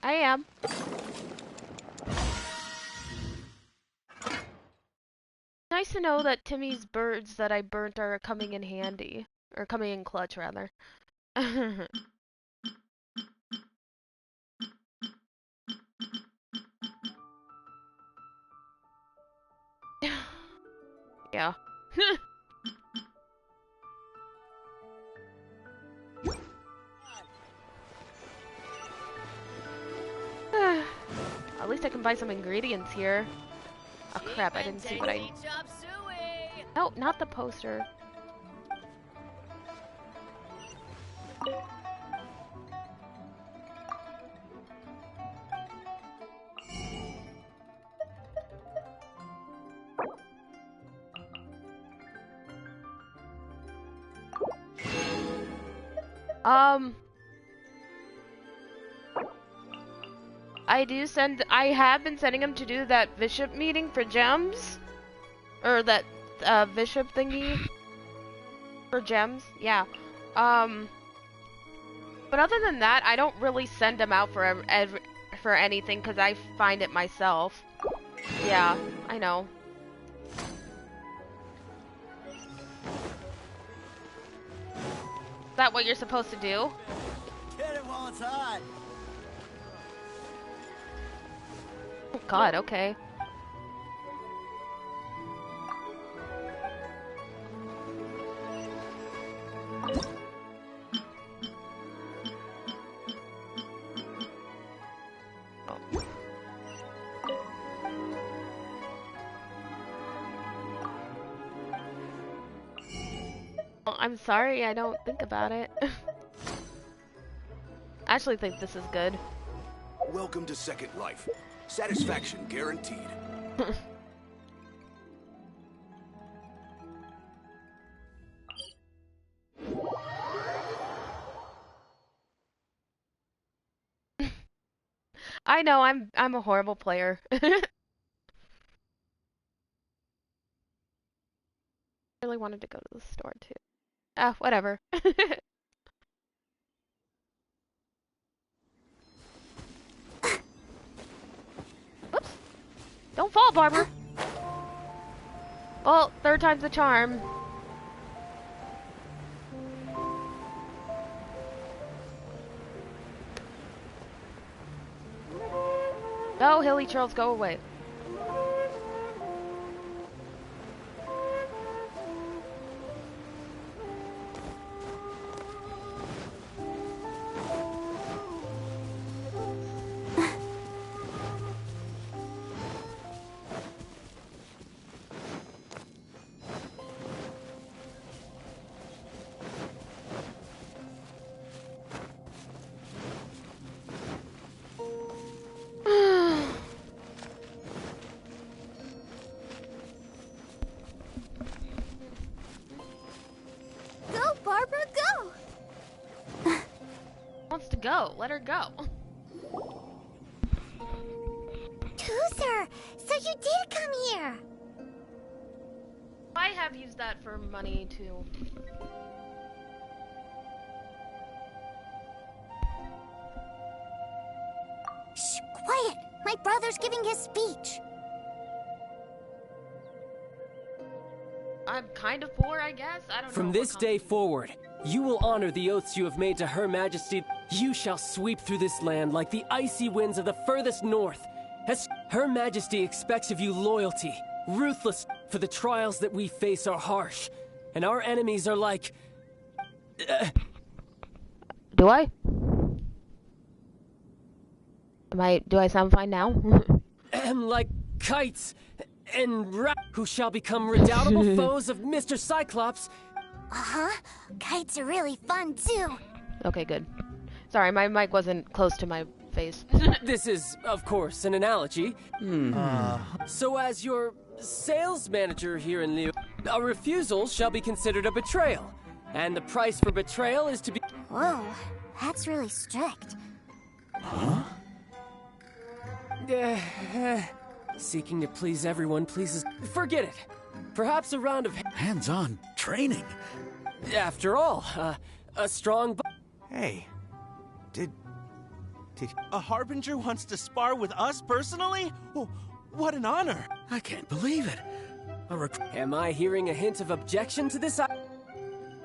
I am. Nice to know that Timmy's birds that I burnt are coming in handy. Or coming in clutch, rather. Yeah. At least I can buy some ingredients here. Oh crap, I didn't see what I... No, not the poster. I have been sending him to do that bishop meeting for gems. Or that, bishop thingy. For gems, yeah. But other than that, I don't really send him out for anything, because I find it myself. Yeah, I know. Is that what you're supposed to do? Get it while it's hot. Oh God, okay. I'm sorry, I don't think about it. I actually think this is good. Welcome to Second Life. Satisfaction guaranteed. I know, I'm a horrible player. I really wanted to go to the store too. Ah, whatever. Whoops. Don't fall, Barbara. Well, third time's the charm. No, hilly trails, go away. Go. Let her go. Tooser, so you did come here. I have used that for money too. Shh, quiet. My brother's giving his speech. I'm kind of poor, I guess. I don't know. From this day forward, you will honor the oaths you have made to Her Majesty. You shall sweep through this land like the icy winds of the furthest north. As Her Majesty expects of you loyalty, ruthless, for the trials that we face are harsh, and our enemies are like... Do I? Do I sound fine now? Like kites, and who shall become redoubtable foes of Mr. Cyclops. Uh-huh. Kites are really fun, too. Okay, good. Sorry, my mic wasn't close to my face. This is, of course, an analogy. So as your sales manager here in Leo, a refusal shall be considered a betrayal. And the price for betrayal is to be... Whoa, that's really strict. Huh? Seeking to please everyone pleases... Forget it. Perhaps a round of... Hands-on training. After all, a strong... Hey, did... A Harbinger wants to spar with us personally? Oh, what an honor! I can't believe it. Am I hearing a hint of objection to this?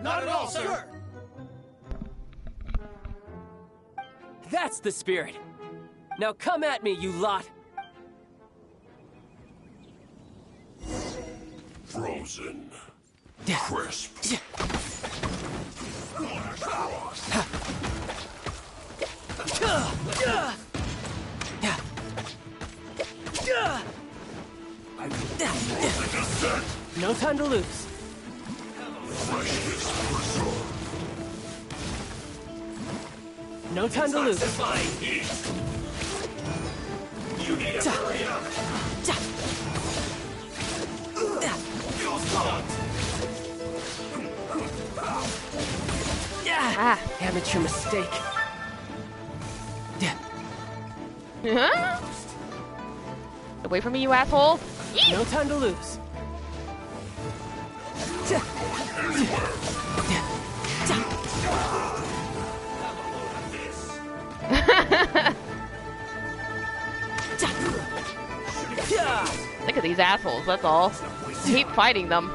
Not at all, sir! That's the spirit. Now come at me, you lot. Frozen. Crisp. No time to lose. No time to lose. You need to hurry up. Ah. Amateur mistake. Away from me, you asshole! Yeet. No time to lose. Look at these assholes, that's all. Keep fighting them.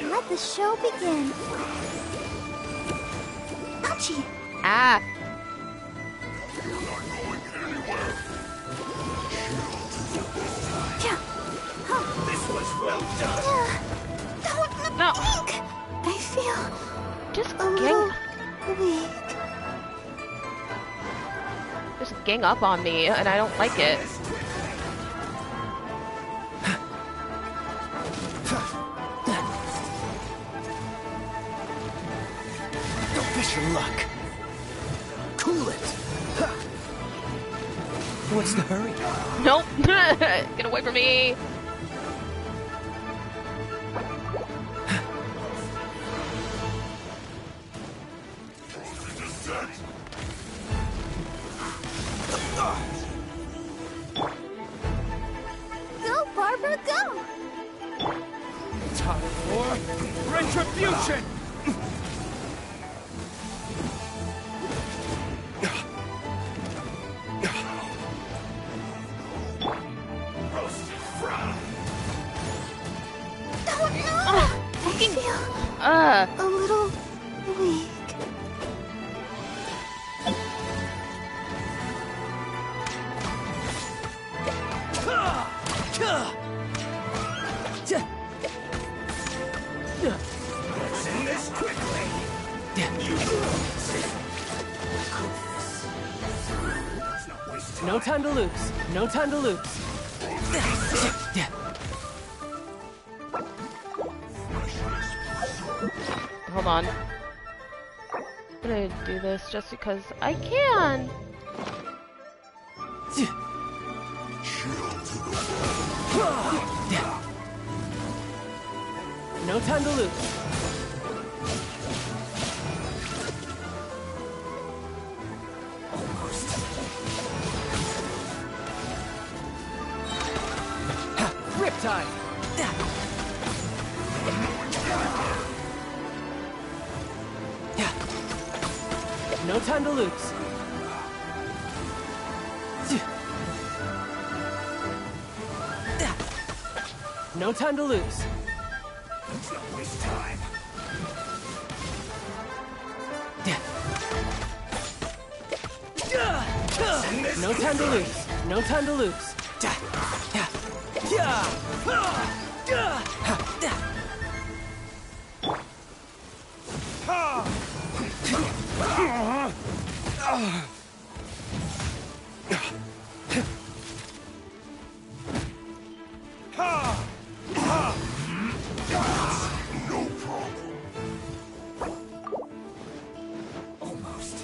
Let the show begin. Ouchie! Ah! This was well done. No! I feel just a little weak. Just gang up on me, and I don't like it. Don't push your luck. Cool it. What's the hurry? Nope. Get away from me. Go, Barbara, go! Time for retribution! A little weak. Let's end this quickly. No time to lose. No time to lose. Hold on. I'm gonna do this just because I can. No time to lose. Riptide. No time to lose. No time to lose. Let's not waste time. No time to lose. No time to lose. No problem. Almost.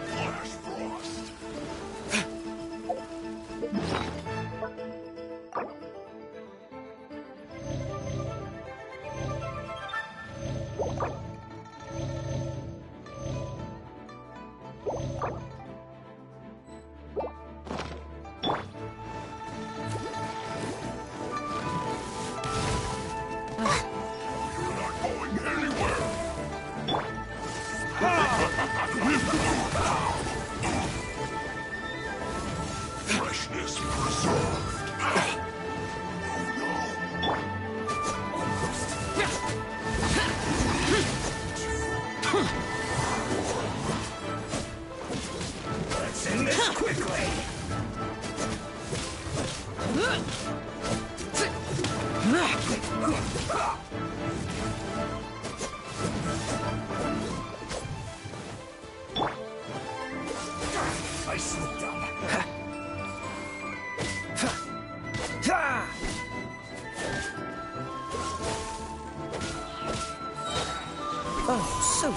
Flash Frost. Freshness preserved. Let's end this quickly.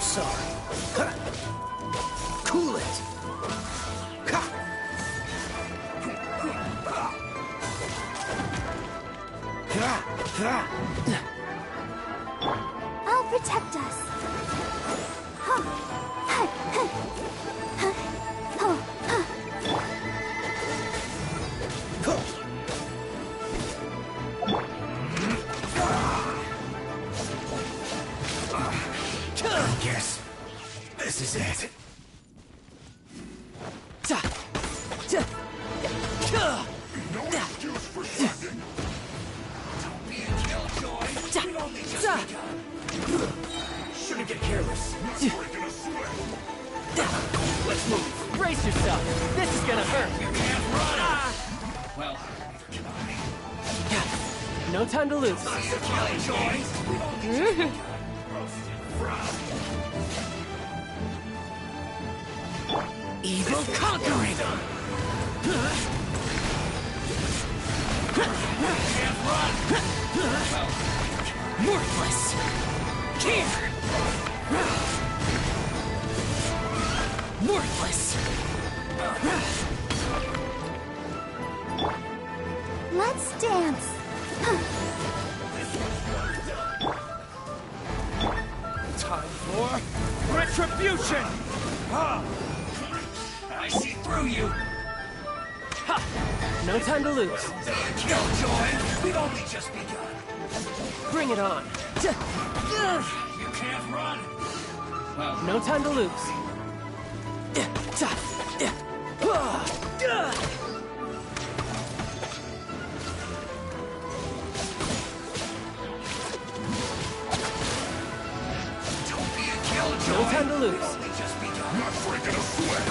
sorry. Cool it. I'll protect us. I guess this is it. No excuse for slacking. Don't be a killjoy. We only just begun. Shouldn't get careless. Breaking a sweat. Let's move. Brace yourself. This is gonna hurt. You can't run. Well, neither can I. No time to lose. Not the killjoys. We only just begun. Roasted fried. Evil conquering! Can't run. Worthless! Here! Worthless! Let's dance. Time for retribution! I see through you. No time to lose. Killjoy, we've only just begun. Bring it on. You can't run. Well, No time to lose. don't be a killjoy. No time to lose. We've only just begun. Not breaking a sweat.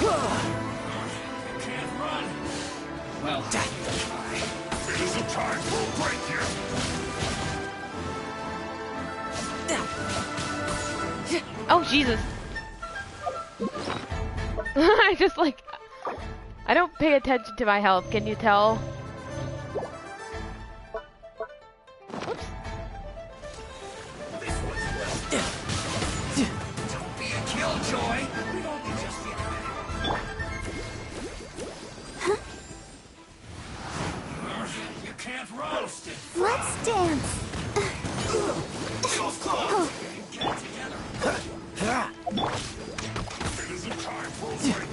You can't run. Well, it isn't time for a break yet. Oh, Jesus. I just like... I don't pay attention to my health, can you tell? Oops. This one's well. Don't be a killjoy. We've only just begun. You can't run. Let's dance. Get it together. It isn't time for a break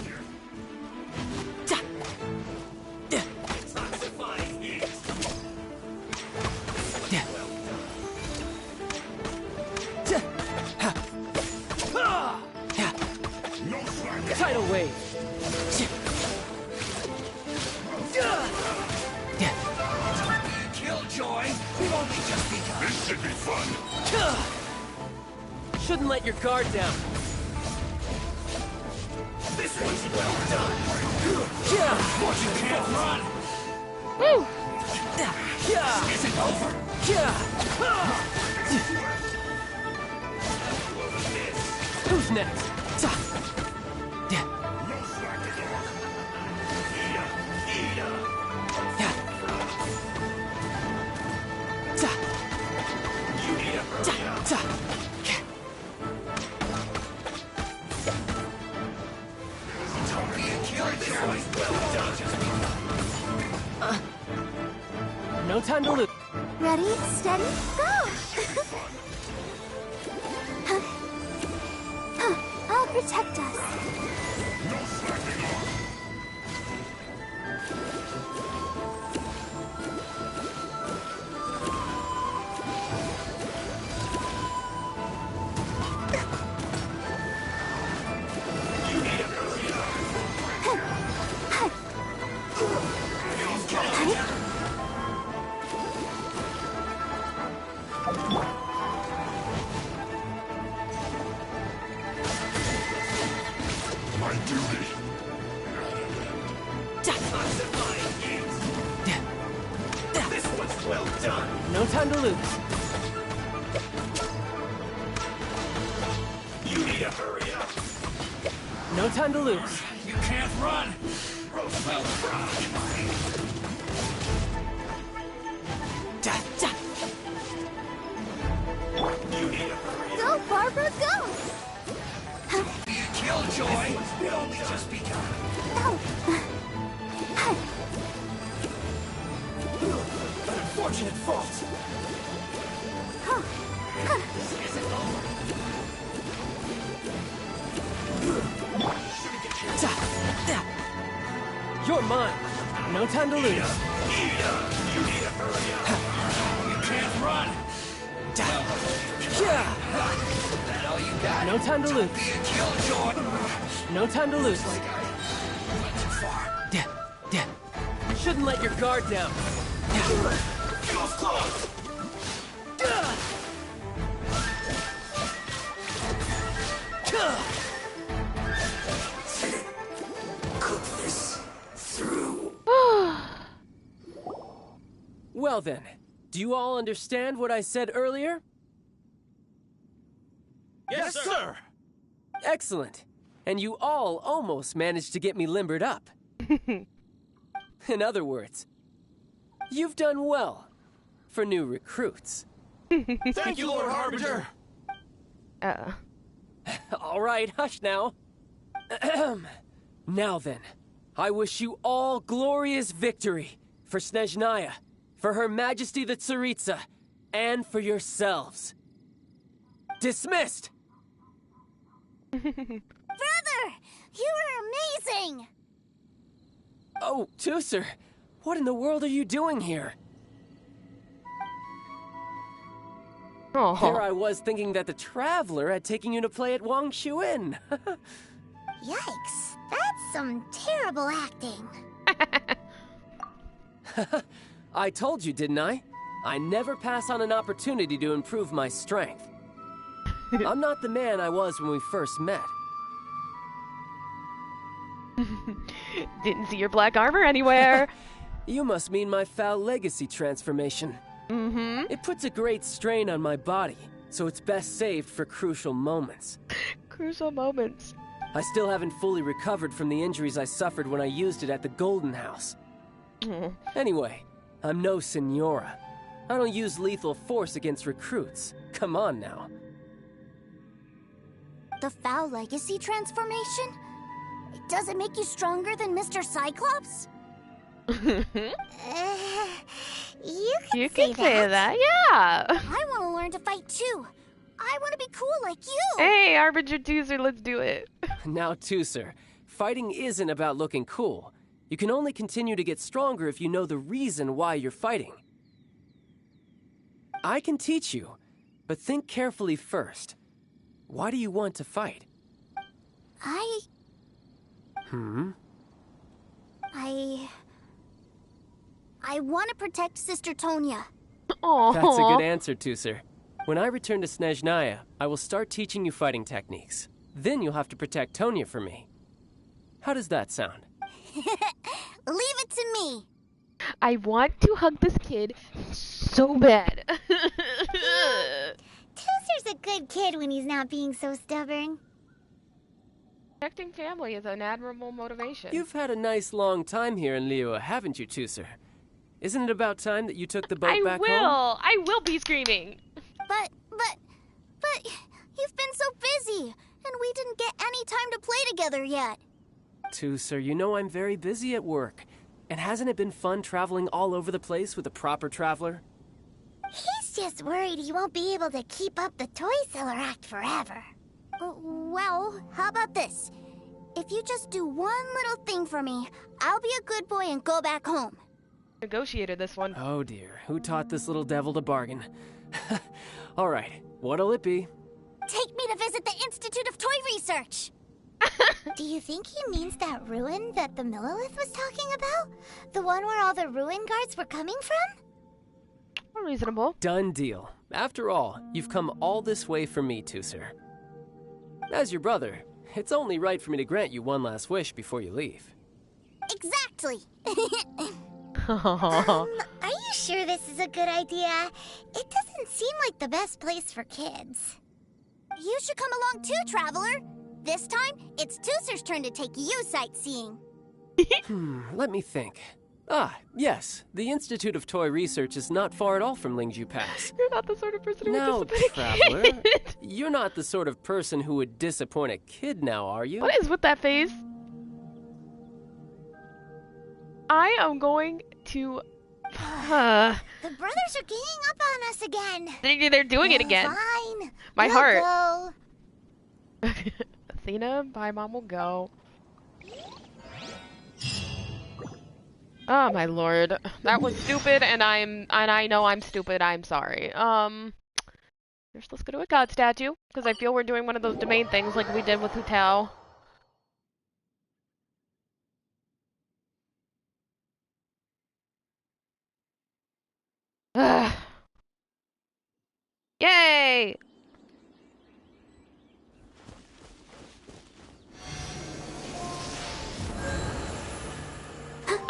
yet. It's not surviving yet. No slacking. Tidal wave. Don't be a killjoy. We've only just begun. This should be fun. Shouldn't let your guard down. This one's well done. Yeah. You can't run. Woo! Yeah. Is it over? Yeah. Who's next? No slacking off. You need a hurry up. Don't be a killjoy. Well done. Just begun. No time to lose. Ready, steady, go! I'll protect us. No slacking off. You need a hurry up. My duty. This one's well done. No time to lose. You need to hurry up. No time to lose. You can't run. Well, you need to hurry up. Go, Barbara, go! unfortunate fault. You're mine. No time to lose. You need to hurry up. You can't run. That all you got? No time to lose. Be a killjoy. No time to lose. Went too far. Shouldn't let your guard down. Feels close. Cook this through. Well then, do you all understand what I said earlier? Yes, sir. Excellent. And you all almost managed to get me limbered up. In other words, you've done well for new recruits. Thank you, Lord Harbinger. All right, hush now. Now then, I wish you all glorious victory for Snezhnaya, for Her Majesty the Tsaritsa, and for yourselves. Dismissed! Brother! You were amazing! Oh, Tusser, what in the world are you doing here? Oh. Here I was thinking that the Traveler had taken you to play at Wang Shuin. Yikes, that's some terrible acting. I told you, didn't I? I never pass on an opportunity to improve my strength. I'm not the man I was when we first met. Didn't see your black armor anywhere. You must mean my foul legacy transformation. Mm-hmm. It puts a great strain on my body, so it's best saved for crucial moments. Crucial moments. I still haven't fully recovered from the injuries I suffered when I used it at the Golden House. Anyway, I'm no Senora. I don't use lethal force against recruits. Come on now. The foul legacy transformation? Does it make you stronger than Mr. Cyclops? You can say that, yeah. I want to learn to fight too. I want to be cool like you. Hey, Harbinger Tusser, let's do it. Now, Tusser, fighting isn't about looking cool. You can only continue to get stronger if you know the reason why you're fighting. I can teach you, but think carefully first. Why do you want to fight? I want to protect Sister Tonya. Aww. That's a good answer, Tusser. When I return to Snezhnaya, I will start teaching you fighting techniques. Then you'll have to protect Tonya for me. How does that sound? Leave it to me. I want to hug this kid so bad. Tusser's a good kid when he's not being so stubborn. Protecting family is an admirable motivation. You've had a nice long time here in Liyue, haven't you, Tusser? Isn't it about time that you took the boat back home? I will be screaming. But you've been so busy, and we didn't get any time to play together yet. Tusser, you know I'm very busy at work. And hasn't it been fun traveling all over the place with a proper traveler? He's just worried he won't be able to keep up the toy seller act forever. Well, how about this? If you just do one little thing for me, I'll be a good boy and go back home. Negotiator, this one. Oh dear, who taught this little devil to bargain? All right, what'll it be? Take me to visit the Institute of Toy Research. Do you think he means that ruin that the Millelith was talking about? The one where all the ruin guards were coming from? Reasonable. Done deal. After all, you've come all this way for me, Tusser. As your brother, it's only right for me to grant you one last wish before you leave. Exactly. Are you sure this is a good idea? It doesn't seem like the best place for kids. You should come along too, Traveler. This time, it's Tusser's turn to take you sightseeing. Let me think. Ah, yes. The Institute of Toy Research is not far at all from Lingju Pass. You're not the sort of person who now, would disappoint Traveler, a kid. You're not the sort of person who would disappoint a kid now, are you? What is with that face? I am going to The brothers are ganging up on us again. They're doing it again. Fine. My We'll heart. Go. Athena, bye, Mom will go. Oh my lord, that was stupid, and I know I'm stupid. I'm sorry. Let's go to a god statue because I feel we're doing one of those domain things like we did with Hu Tao. Yay!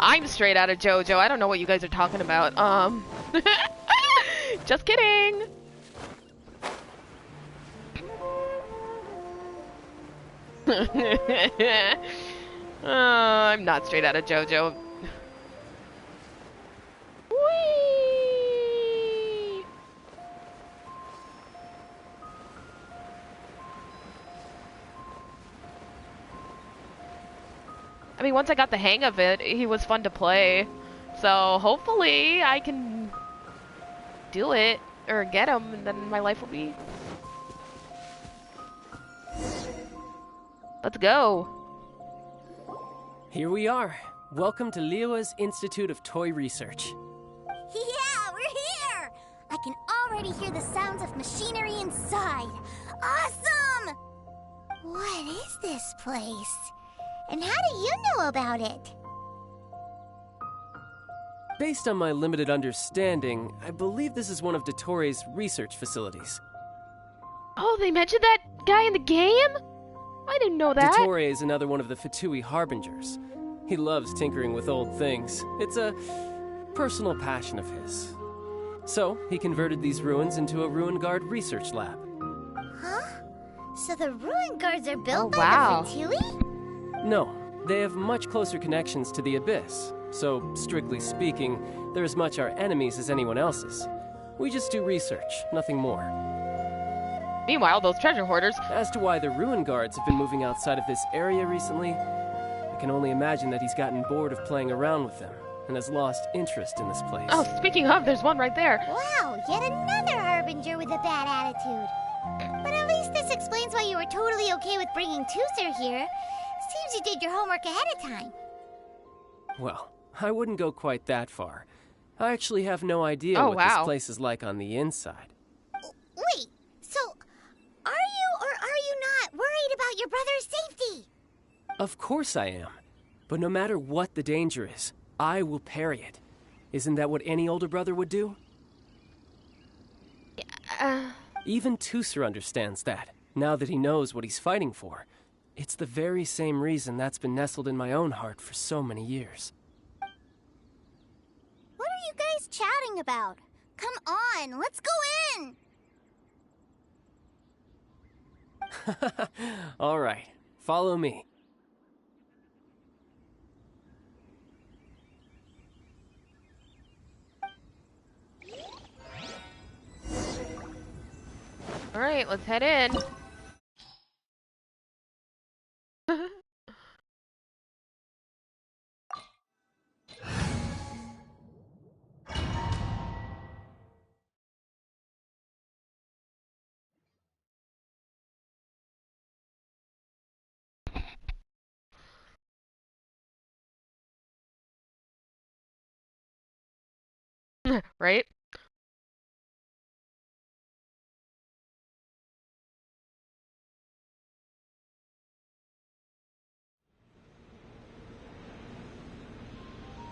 I'm straight out of JoJo. I don't know what you guys are talking about. Just kidding. I'm not straight out of JoJo. Whee! I mean, once I got the hang of it, he was fun to play. So hopefully I can do it or get him, and then my life will be. Let's go. Here we are. Welcome to Liyue's Institute of Toy Research. Yeah, we're here! I can already hear the sounds of machinery inside. Awesome! What is this place? And how do you know about it? Based on my limited understanding, I believe this is one of Dottoro's research facilities. Oh, they mentioned that guy in the game? I didn't know that. Dottore is another one of the Fatui Harbingers. He loves tinkering with old things. It's a personal passion of his. So, he converted these ruins into a Ruin Guard research lab. Huh? So the Ruin Guards are built by wow. the Fatui? No, they have much closer connections to the Abyss. So, strictly speaking, they're as much our enemies as anyone else's. We just do research, nothing more. Meanwhile, those treasure hoarders... As to why the Ruin Guards have been moving outside of this area recently, I can only imagine that he's gotten bored of playing around with them, and has lost interest in this place. Oh, speaking of, there's one right there. Wow, yet another Harbinger with a bad attitude. But at least this explains why you were totally okay with bringing Tooser here. Seems you did your homework ahead of time. Well, I wouldn't go quite that far. I actually have no idea what this place is like on the inside. Wait, so are you or are you not worried about your brother's safety? Of course I am. But no matter what the danger is, I will parry it. Isn't that what any older brother would do? Even Tooser understands that, now that he knows what he's fighting for. It's the very same reason that's been nestled in my own heart for so many years. What are you guys chatting about? Come on, let's go in! All right, follow me. All right, let's head in. Right?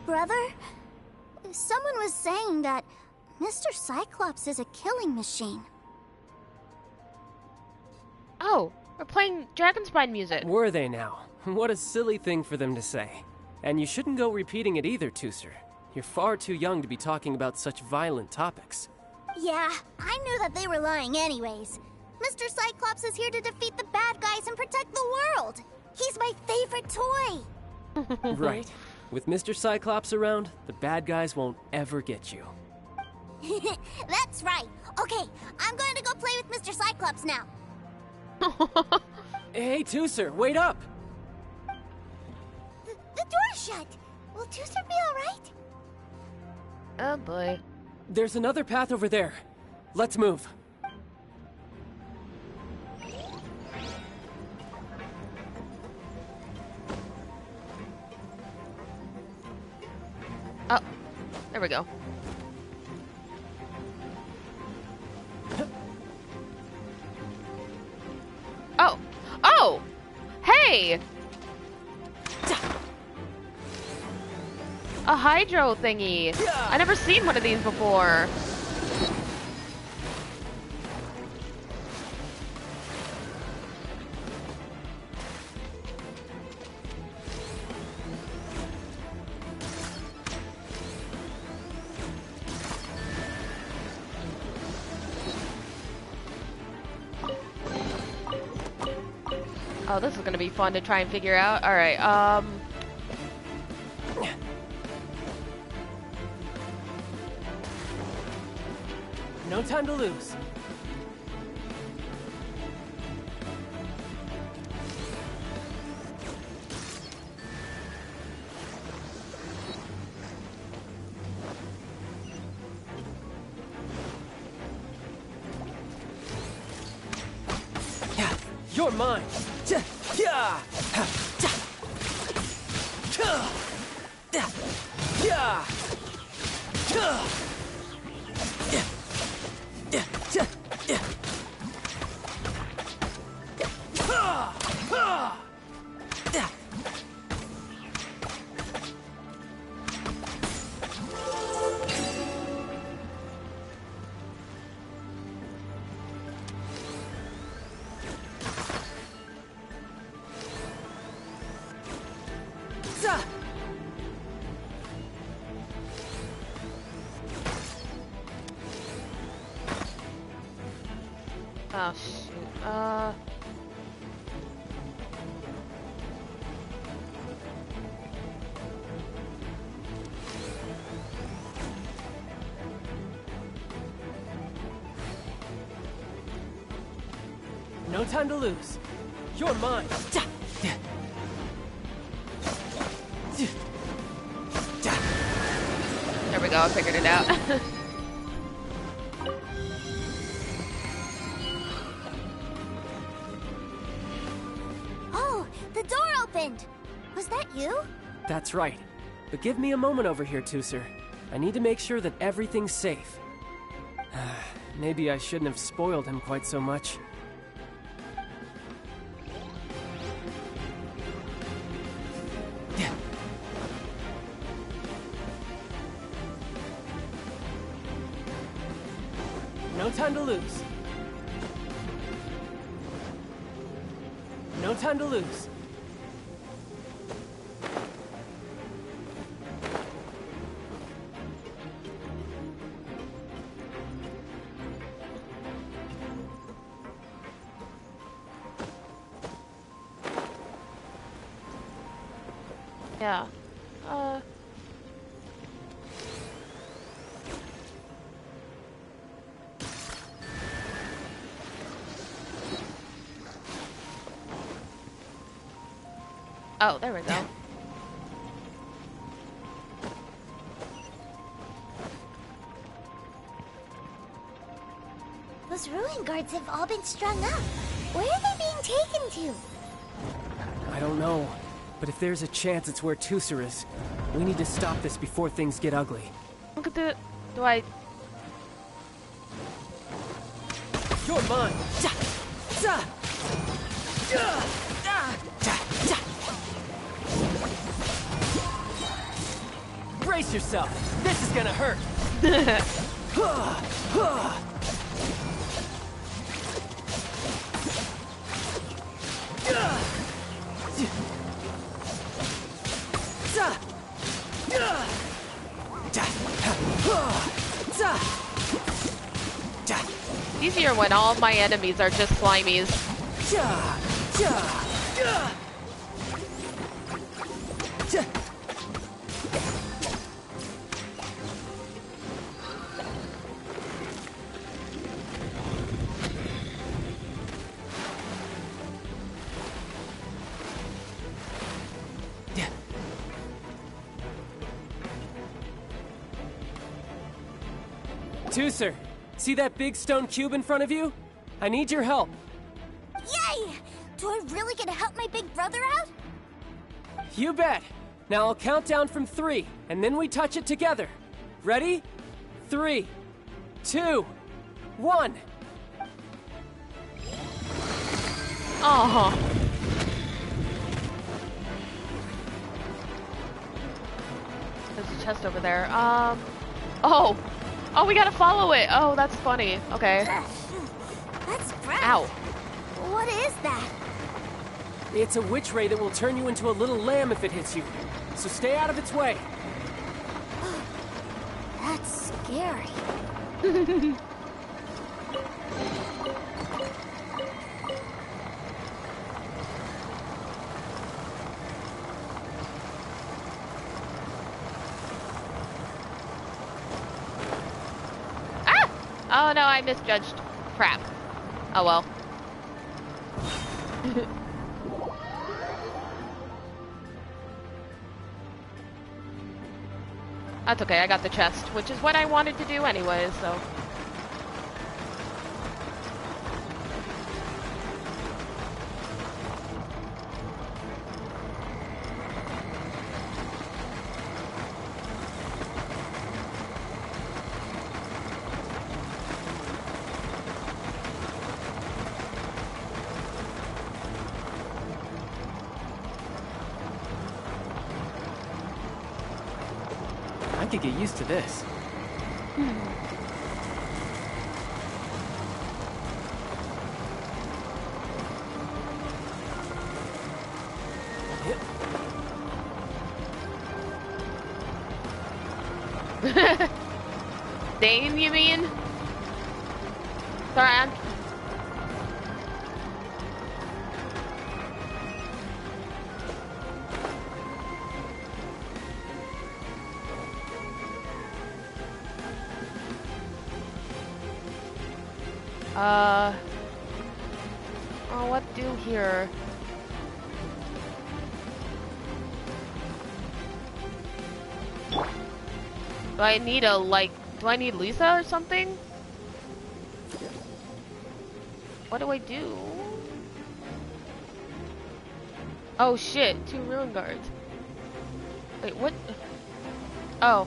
Brother, someone was saying that Mr. Cyclops is a killing machine. Oh, we're playing Dragonspine music. Were they now? What a silly thing for them to say. And you shouldn't go repeating it either, Tooser. You're far too young to be talking about such violent topics. Yeah, I knew that they were lying anyways. Mr. Cyclops is here to defeat the bad guys and protect the world. He's my favorite toy. Right. With Mr. Cyclops around, the bad guys won't ever get you. That's right. Okay, I'm going to go play with Mr. Cyclops now. Hey, Tooser, wait up! The door's shut. Will Tooser be alright? Oh boy. There's another path over there. Let's move. Oh, there we go. Oh! Oh! Hey! A hydro thingy. I never seen one of these before. Oh, this is gonna be fun to try and figure out. Alright, No time to lose. You're mine. Oh, shoot. No time to lose. You're mine. There we go, I figured it out. Oh, the door opened! Was that you? That's right. But give me a moment over here, Tooser. I need to make sure that everything's safe. Maybe I shouldn't have spoiled him quite so much. No time to lose. No time to lose. Yeah. Oh, there we go. Those ruin guards have all been strung up. Where are they being taken to? I don't know, but if there's a chance it's where Tooser is, we need to stop this before things get ugly. Look at the... Do I... You're mine! Brace yourself! This is gonna hurt! Easier when all my enemies are just slimies. Tooser, see that big stone cube in front of you? I need your help. Yay! Do I really get to help my big brother out? You bet. Now I'll count down from 3, and then we touch it together. Ready? 3, 2, 1. Oh. There's a chest over there. Oh. Oh, we gotta follow it. Oh, that's funny. Okay. That's gross. Ow. What is that? It's a witch ray that will turn you into a little lamb if it hits you. So stay out of its way. That's scary. Oh no, I misjudged. Crap. Oh well. That's okay, I got the chest, which is what I wanted to do anyways, so. I could get used to this. Dane, you mean? Sorry, I'm... Oh, what to do here? Do I need a, like, do I need Lisa or something? What do I do? Oh shit, 2 ruin guards. Wait, what? Oh.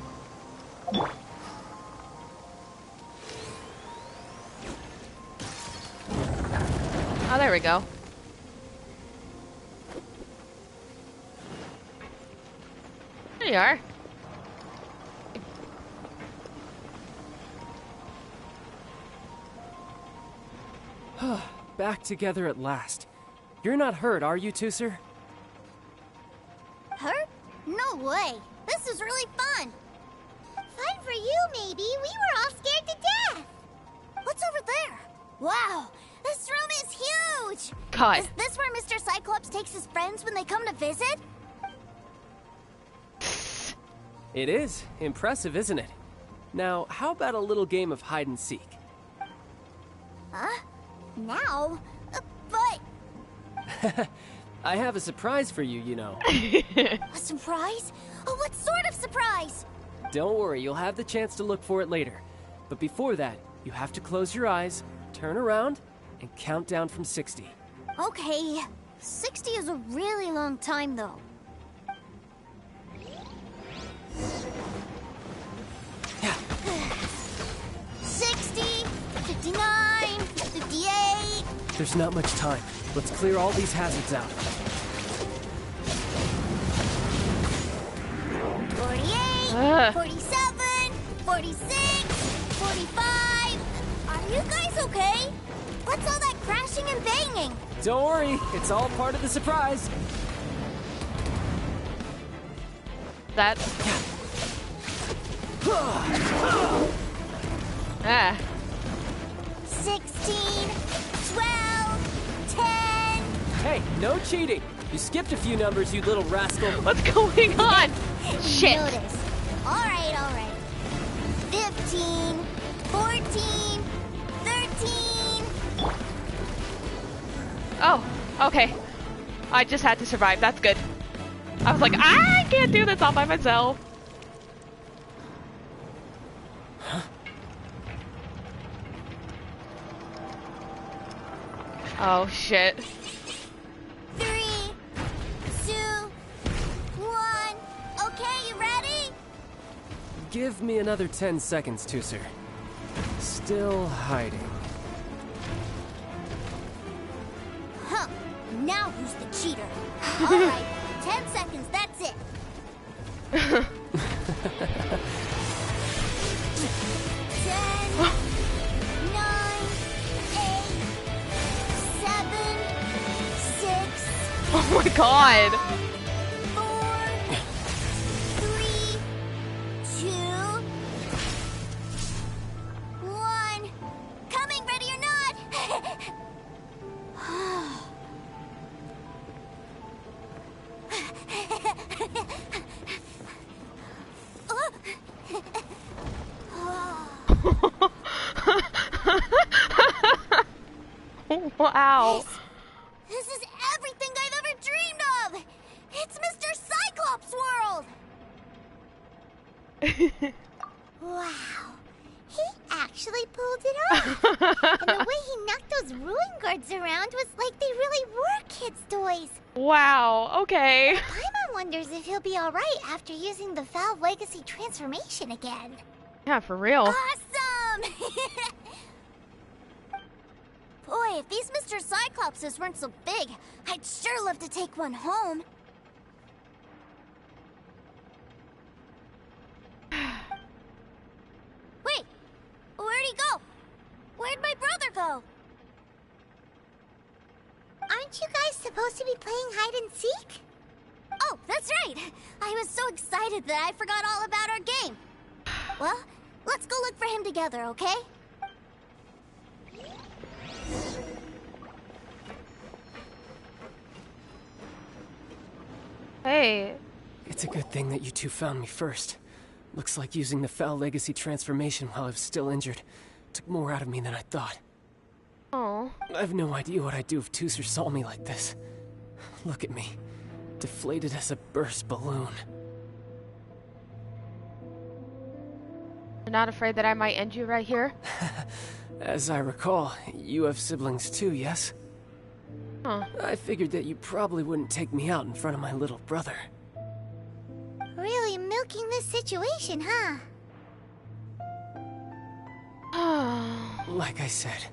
Oh, there we go. There you are. Back together at last. You're not hurt, are you, Tooser? Hurt? No way. This is really fun. Fun for you, maybe. We were all scared to death. What's over there? Wow, this room is huge. God. Is this where Mr. Cyclops takes his friends when they come to visit? It is. Impressive, isn't it? Now, how about a little game of hide and seek? Huh? Now? But... I have a surprise for you, you know. A surprise? Oh, what sort of surprise? Don't worry, you'll have the chance to look for it later. But before that, you have to close your eyes, turn around, and count down from 60. Okay. 60 is a really long time, though. Yeah. 60, 59, 58... There's not much time. Let's clear all these hazards out. 48, 47, 46, 45... Are you guys okay? What's all that crashing and banging? Don't worry, it's all part of the surprise. That... Ah. 16, 12, 10... Hey, no cheating. You skipped a few numbers, you little rascal. What's going on? Shit. Notice. All right. 15, 14, 13... Oh, okay. I just had to survive. That's good. I was like, I can't do this all by myself. Oh, shit. 3, 2, 1. Okay, you ready? Give me another 10 seconds, Tooser. Still hiding. Huh. Now who's the cheater? Alright, 10 seconds, that's it. 10, 9, 8, 7, 6. Oh my god. 4, 3, 2, 1. Coming, ready or not? Wow. This is everything I've ever dreamed of! It's Mr. Cyclops' world! Wow. He actually pulled it off. And the way he knocked those ruin guards around was like they really were kids' toys. Wow, okay. Paimon wonders if he'll be alright after using the Valve Legacy transformation again. Yeah, for real. Awesome! Boy, if these Mr. Cyclopses weren't so big, I'd sure love to take one home. Wait, where'd he go? Where'd my brother go? Aren't you guys supposed to be playing hide and seek? Oh, that's right! I was so excited that I forgot all about our game. Well, let's go look for him together, okay? Hey. It's a good thing that you two found me first. Looks like using the Foul Legacy transformation while I was still injured took more out of me than I thought. Oh. I have no idea what I'd do if Tooser saw me like this. Look at me. Deflated as a burst balloon. You're not afraid that I might end you right here? As I recall, you have siblings too, yes? Huh. I figured that you probably wouldn't take me out in front of my little brother. Really milking this situation, huh? Like I said,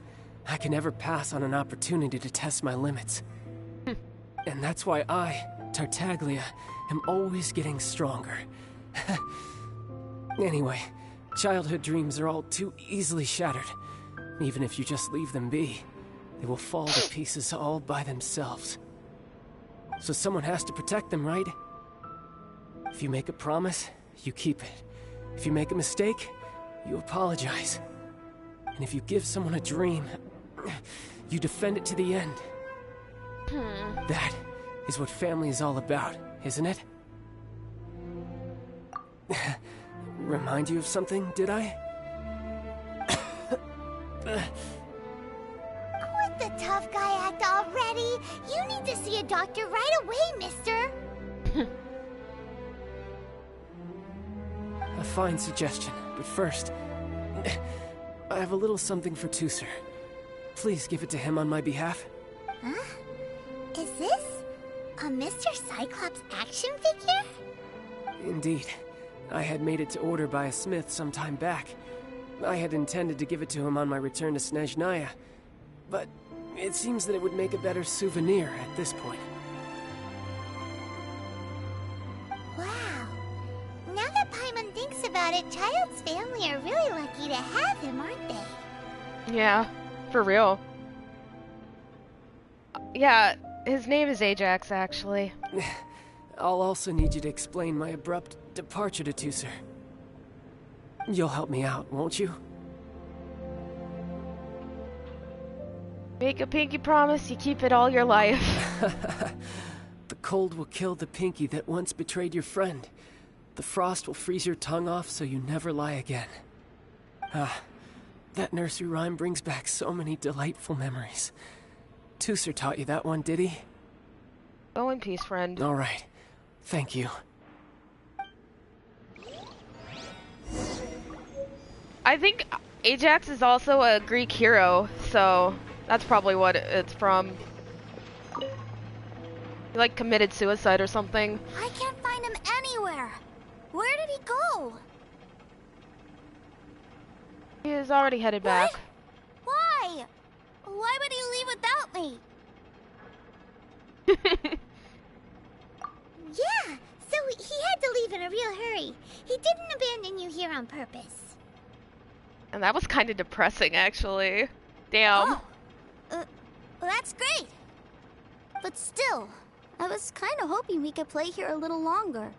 I can never pass on an opportunity to test my limits. And that's why I, Tartaglia, am always getting stronger. Anyway, childhood dreams are all too easily shattered. Even if you just leave them be, they will fall to pieces all by themselves. So someone has to protect them, right? If you make a promise, you keep it. If you make a mistake, you apologize. And if you give someone a dream, you defend it to the end. That is what family is all about, isn't it? Remind you of something, did I? Quit the tough guy act already. You need to see a doctor right away, mister. A fine suggestion, but first, I have a little something for Tooser. Please give it to him on my behalf. Huh? Is this a Mr. Cyclops action figure? Indeed. I had made it to order by a smith some time back. I had intended to give it to him on my return to Snezhnaya, but it seems that it would make a better souvenir at this point. Wow. Now that Paimon thinks about it, Child's family are really lucky to have him, aren't they? Yeah, for real. Yeah, his name is Ajax, actually. I'll also need you to explain my abrupt departure to Tooser. You'll help me out, won't you? Make a pinky promise, you keep it all your life. The cold will kill the pinky that once betrayed your friend. The frost will freeze your tongue off so you never lie again. Ah, that nursery rhyme brings back so many delightful memories. Tooser taught you that one, did he? Go in peace, friend. All right. Thank you. I think Ajax is also a Greek hero, so That's probably what it's from. He, like, committed suicide or something. I can't find him anywhere. Where did he go? He is already headed back. Why? Why would he leave without me? Yeah, so he had to leave in a real hurry. He didn't abandon you here on purpose. And that was kind of depressing, actually. Damn. Oh, that's great. But still, I was kind of hoping we could play here a little longer.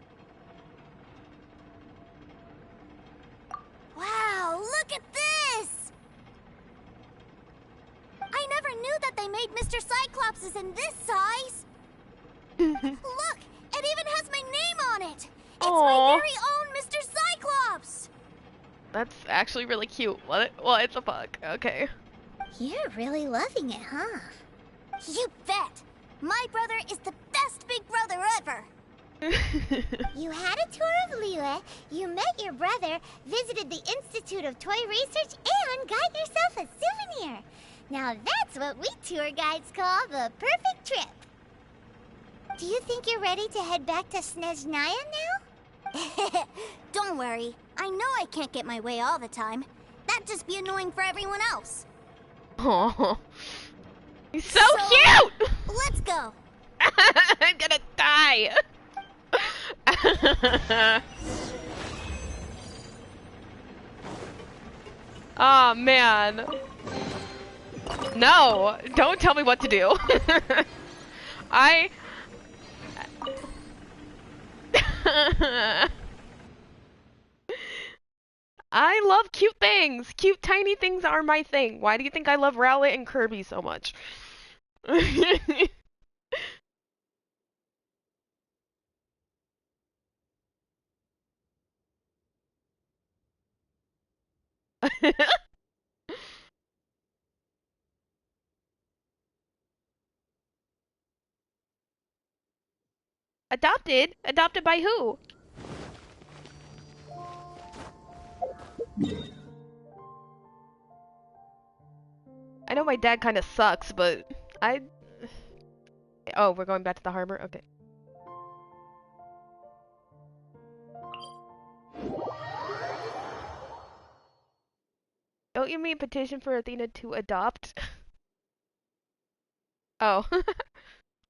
Wow, look at this! I never knew that they made Mr. Cyclopses in this size. Look, it even has my name on it. It's my very own Mr. Cyclops. That's actually really cute. What the fuck? Okay. You're really loving it, huh? You bet. My brother is the best big brother ever. You had a tour of Liyue, you met your brother, visited the Institute of Toy Research, and got yourself a souvenir. Now that's what we tour guides call the perfect trip. Do you think you're ready to head back to Snezhnaya now? Don't worry. I know I can't get my way all the time. That'd just be annoying for everyone else. Oh, he's so cute! Let's go. I'm gonna die. Oh man. No, don't tell me what to do. I love cute things. Cute tiny things are my thing. Why do you think I love Rowlet and Kirby so much? Adopted? Adopted by who? I know my dad kind of sucks, but Oh, we're going back to the harbor? Okay. Don't you mean petition for Athena to adopt? Oh.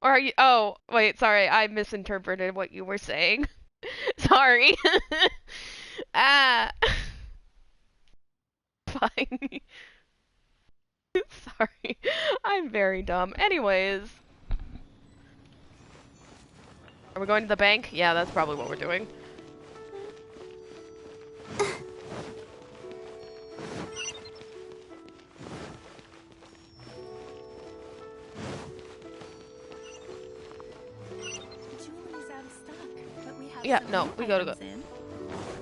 Or are you- oh, wait, sorry, I misinterpreted what you were saying. Sorry. Ah. Fine. Sorry. I'm very dumb. Anyways. Are we going to the bank? Yeah, that's probably what we're doing. Yeah, no, we gotta go.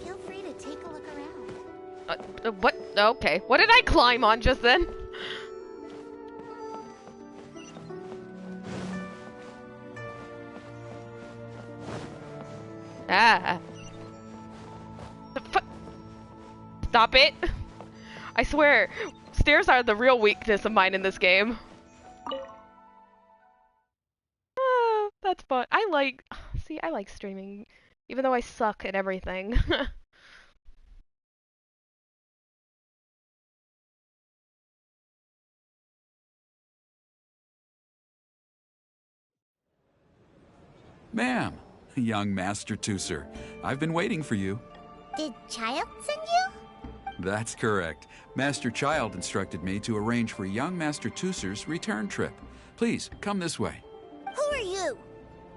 Feel free to take a look around. What? Okay. What did I climb on just then? Ah. Stop it. I swear, stairs are the real weakness of mine in this game. That's fun. I like streaming, even though I suck at everything. Ma'am, young Master Tooser, I've been waiting for you. Did Child send you? That's correct. Master Child instructed me to arrange for young Master Tooser's return trip. Please, come this way. Who are you?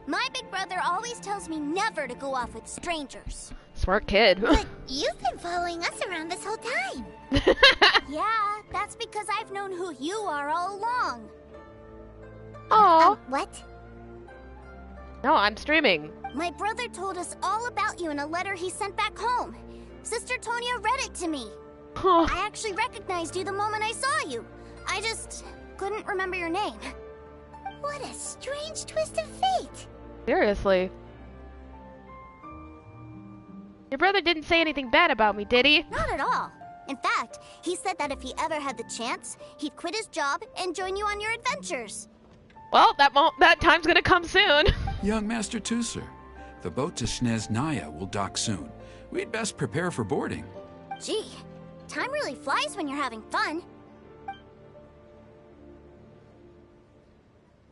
My big brother always tells me never to go off with strangers. Smart kid. But you've been following us around this whole time. Yeah, that's because I've known who you are all along. Aww. What? No, I'm streaming. My brother told us all about you in a letter he sent back home. Sister Tonya read it to me. I actually recognized you the moment I saw you. I just couldn't remember your name. What a strange twist of fate. Seriously. Your brother didn't say anything bad about me, did he? Not at all. In fact, he said that if he ever had the chance, he'd quit his job and join you on your adventures. Well, that time's gonna come soon. Young Master Tusser, the boat to Snezhnaya will dock soon. We'd best prepare for boarding. Gee, time really flies when you're having fun.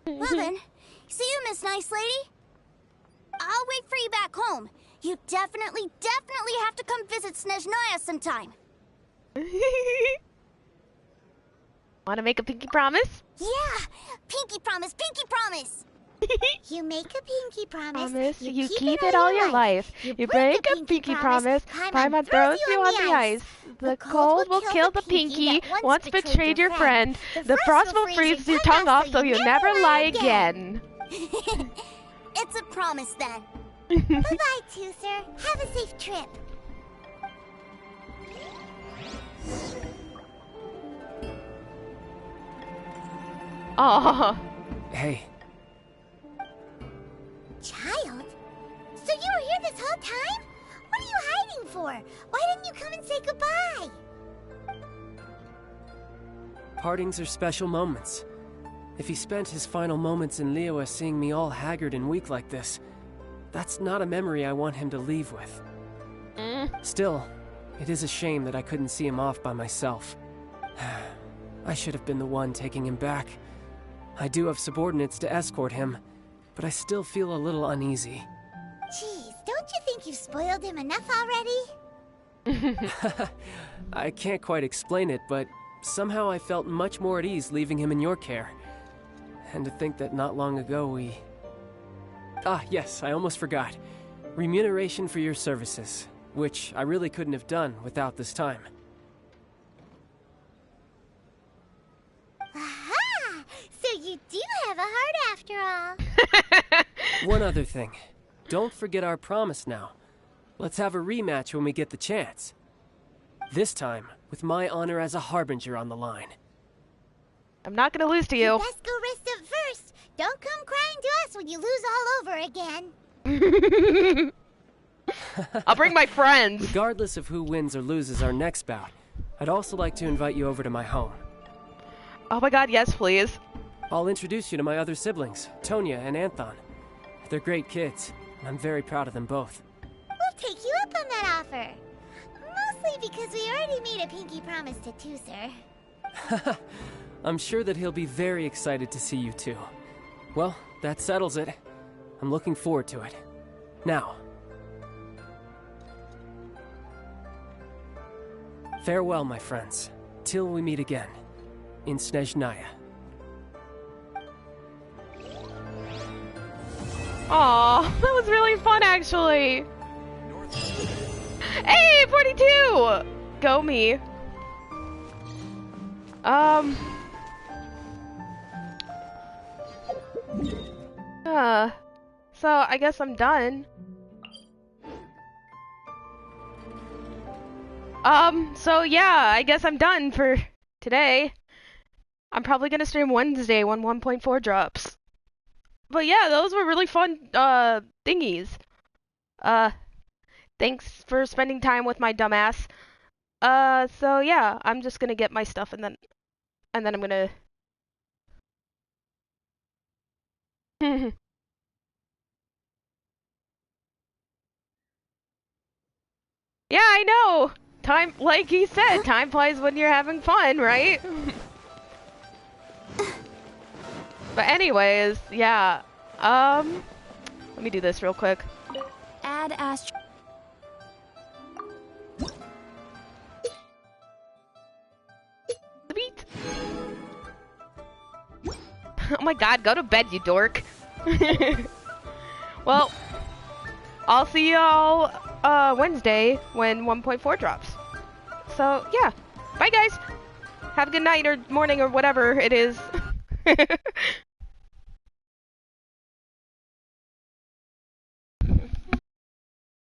Well then, see you, Miss Nice Lady. I'll wait for you back home. You definitely have to come visit Snezhnaya sometime. Wanna make a pinky promise? Yeah! Pinky promise, pinky promise! You make a pinky promise, you keep it all your life. You break a pinky promise, Paimon throws you on the ice. The cold will kill the pinky, once betrayed your friend. The frost will freeze your tongue off so you never lie again. It's a promise then. Bye-bye, Tusser. Have a safe trip. Aww. Hey. Child? So you were here this whole time? What are you hiding for? Why didn't you come and say goodbye? Partings are special moments. If he spent his final moments in Liyue seeing me all haggard and weak like this, that's not a memory I want him to leave with. Still, it is a shame that I couldn't see him off by myself. I should have been the one taking him back. I do have subordinates to escort him, but I still feel a little uneasy. Jeez, don't you think you've spoiled him enough already? I can't quite explain it, but somehow I felt much more at ease leaving him in your care. And to think that not long ago we... Ah, yes, I almost forgot. Remuneration for your services, which I really couldn't have done without this time. Aha! So you do have a heart after all. One other thing. Don't forget our promise now. Let's have a rematch when we get the chance. This time, with my honor as a Harbinger on the line. I'm not gonna lose to you. Best go rest up first. Don't come crying to us when you lose all over again. I'll bring my friends. Regardless of who wins or loses our next bout, I'd also like to invite you over to my home. Oh my god, yes, please. I'll introduce you to my other siblings, Tonya and Anthon. They're great kids, and I'm very proud of them both. We'll take you up on that offer. Mostly because we already made a pinky promise to Tusser. I'm sure that he'll be very excited to see you too. Well, that settles it. I'm looking forward to it. Now. Farewell, my friends, till we meet again, in Snezhnaya. Aw, that was really fun, actually. Hey, 42! Go me. So I guess I'm done. So yeah, I guess I'm done for today. I'm probably gonna stream Wednesday when 1.4 drops. But yeah, those were really fun, thingies. Thanks for spending time with my dumbass. So yeah, I'm just gonna get my stuff and then I'm gonna... Yeah, I know! Time, like he said, time flies when you're having fun, right? But anyways, yeah. Let me do this real quick. Add Astro... Beat. Oh my god, go to bed, you dork. Well, I'll see y'all Wednesday when 1.4 drops. So, yeah. Bye, guys. Have a good night or morning or whatever it is.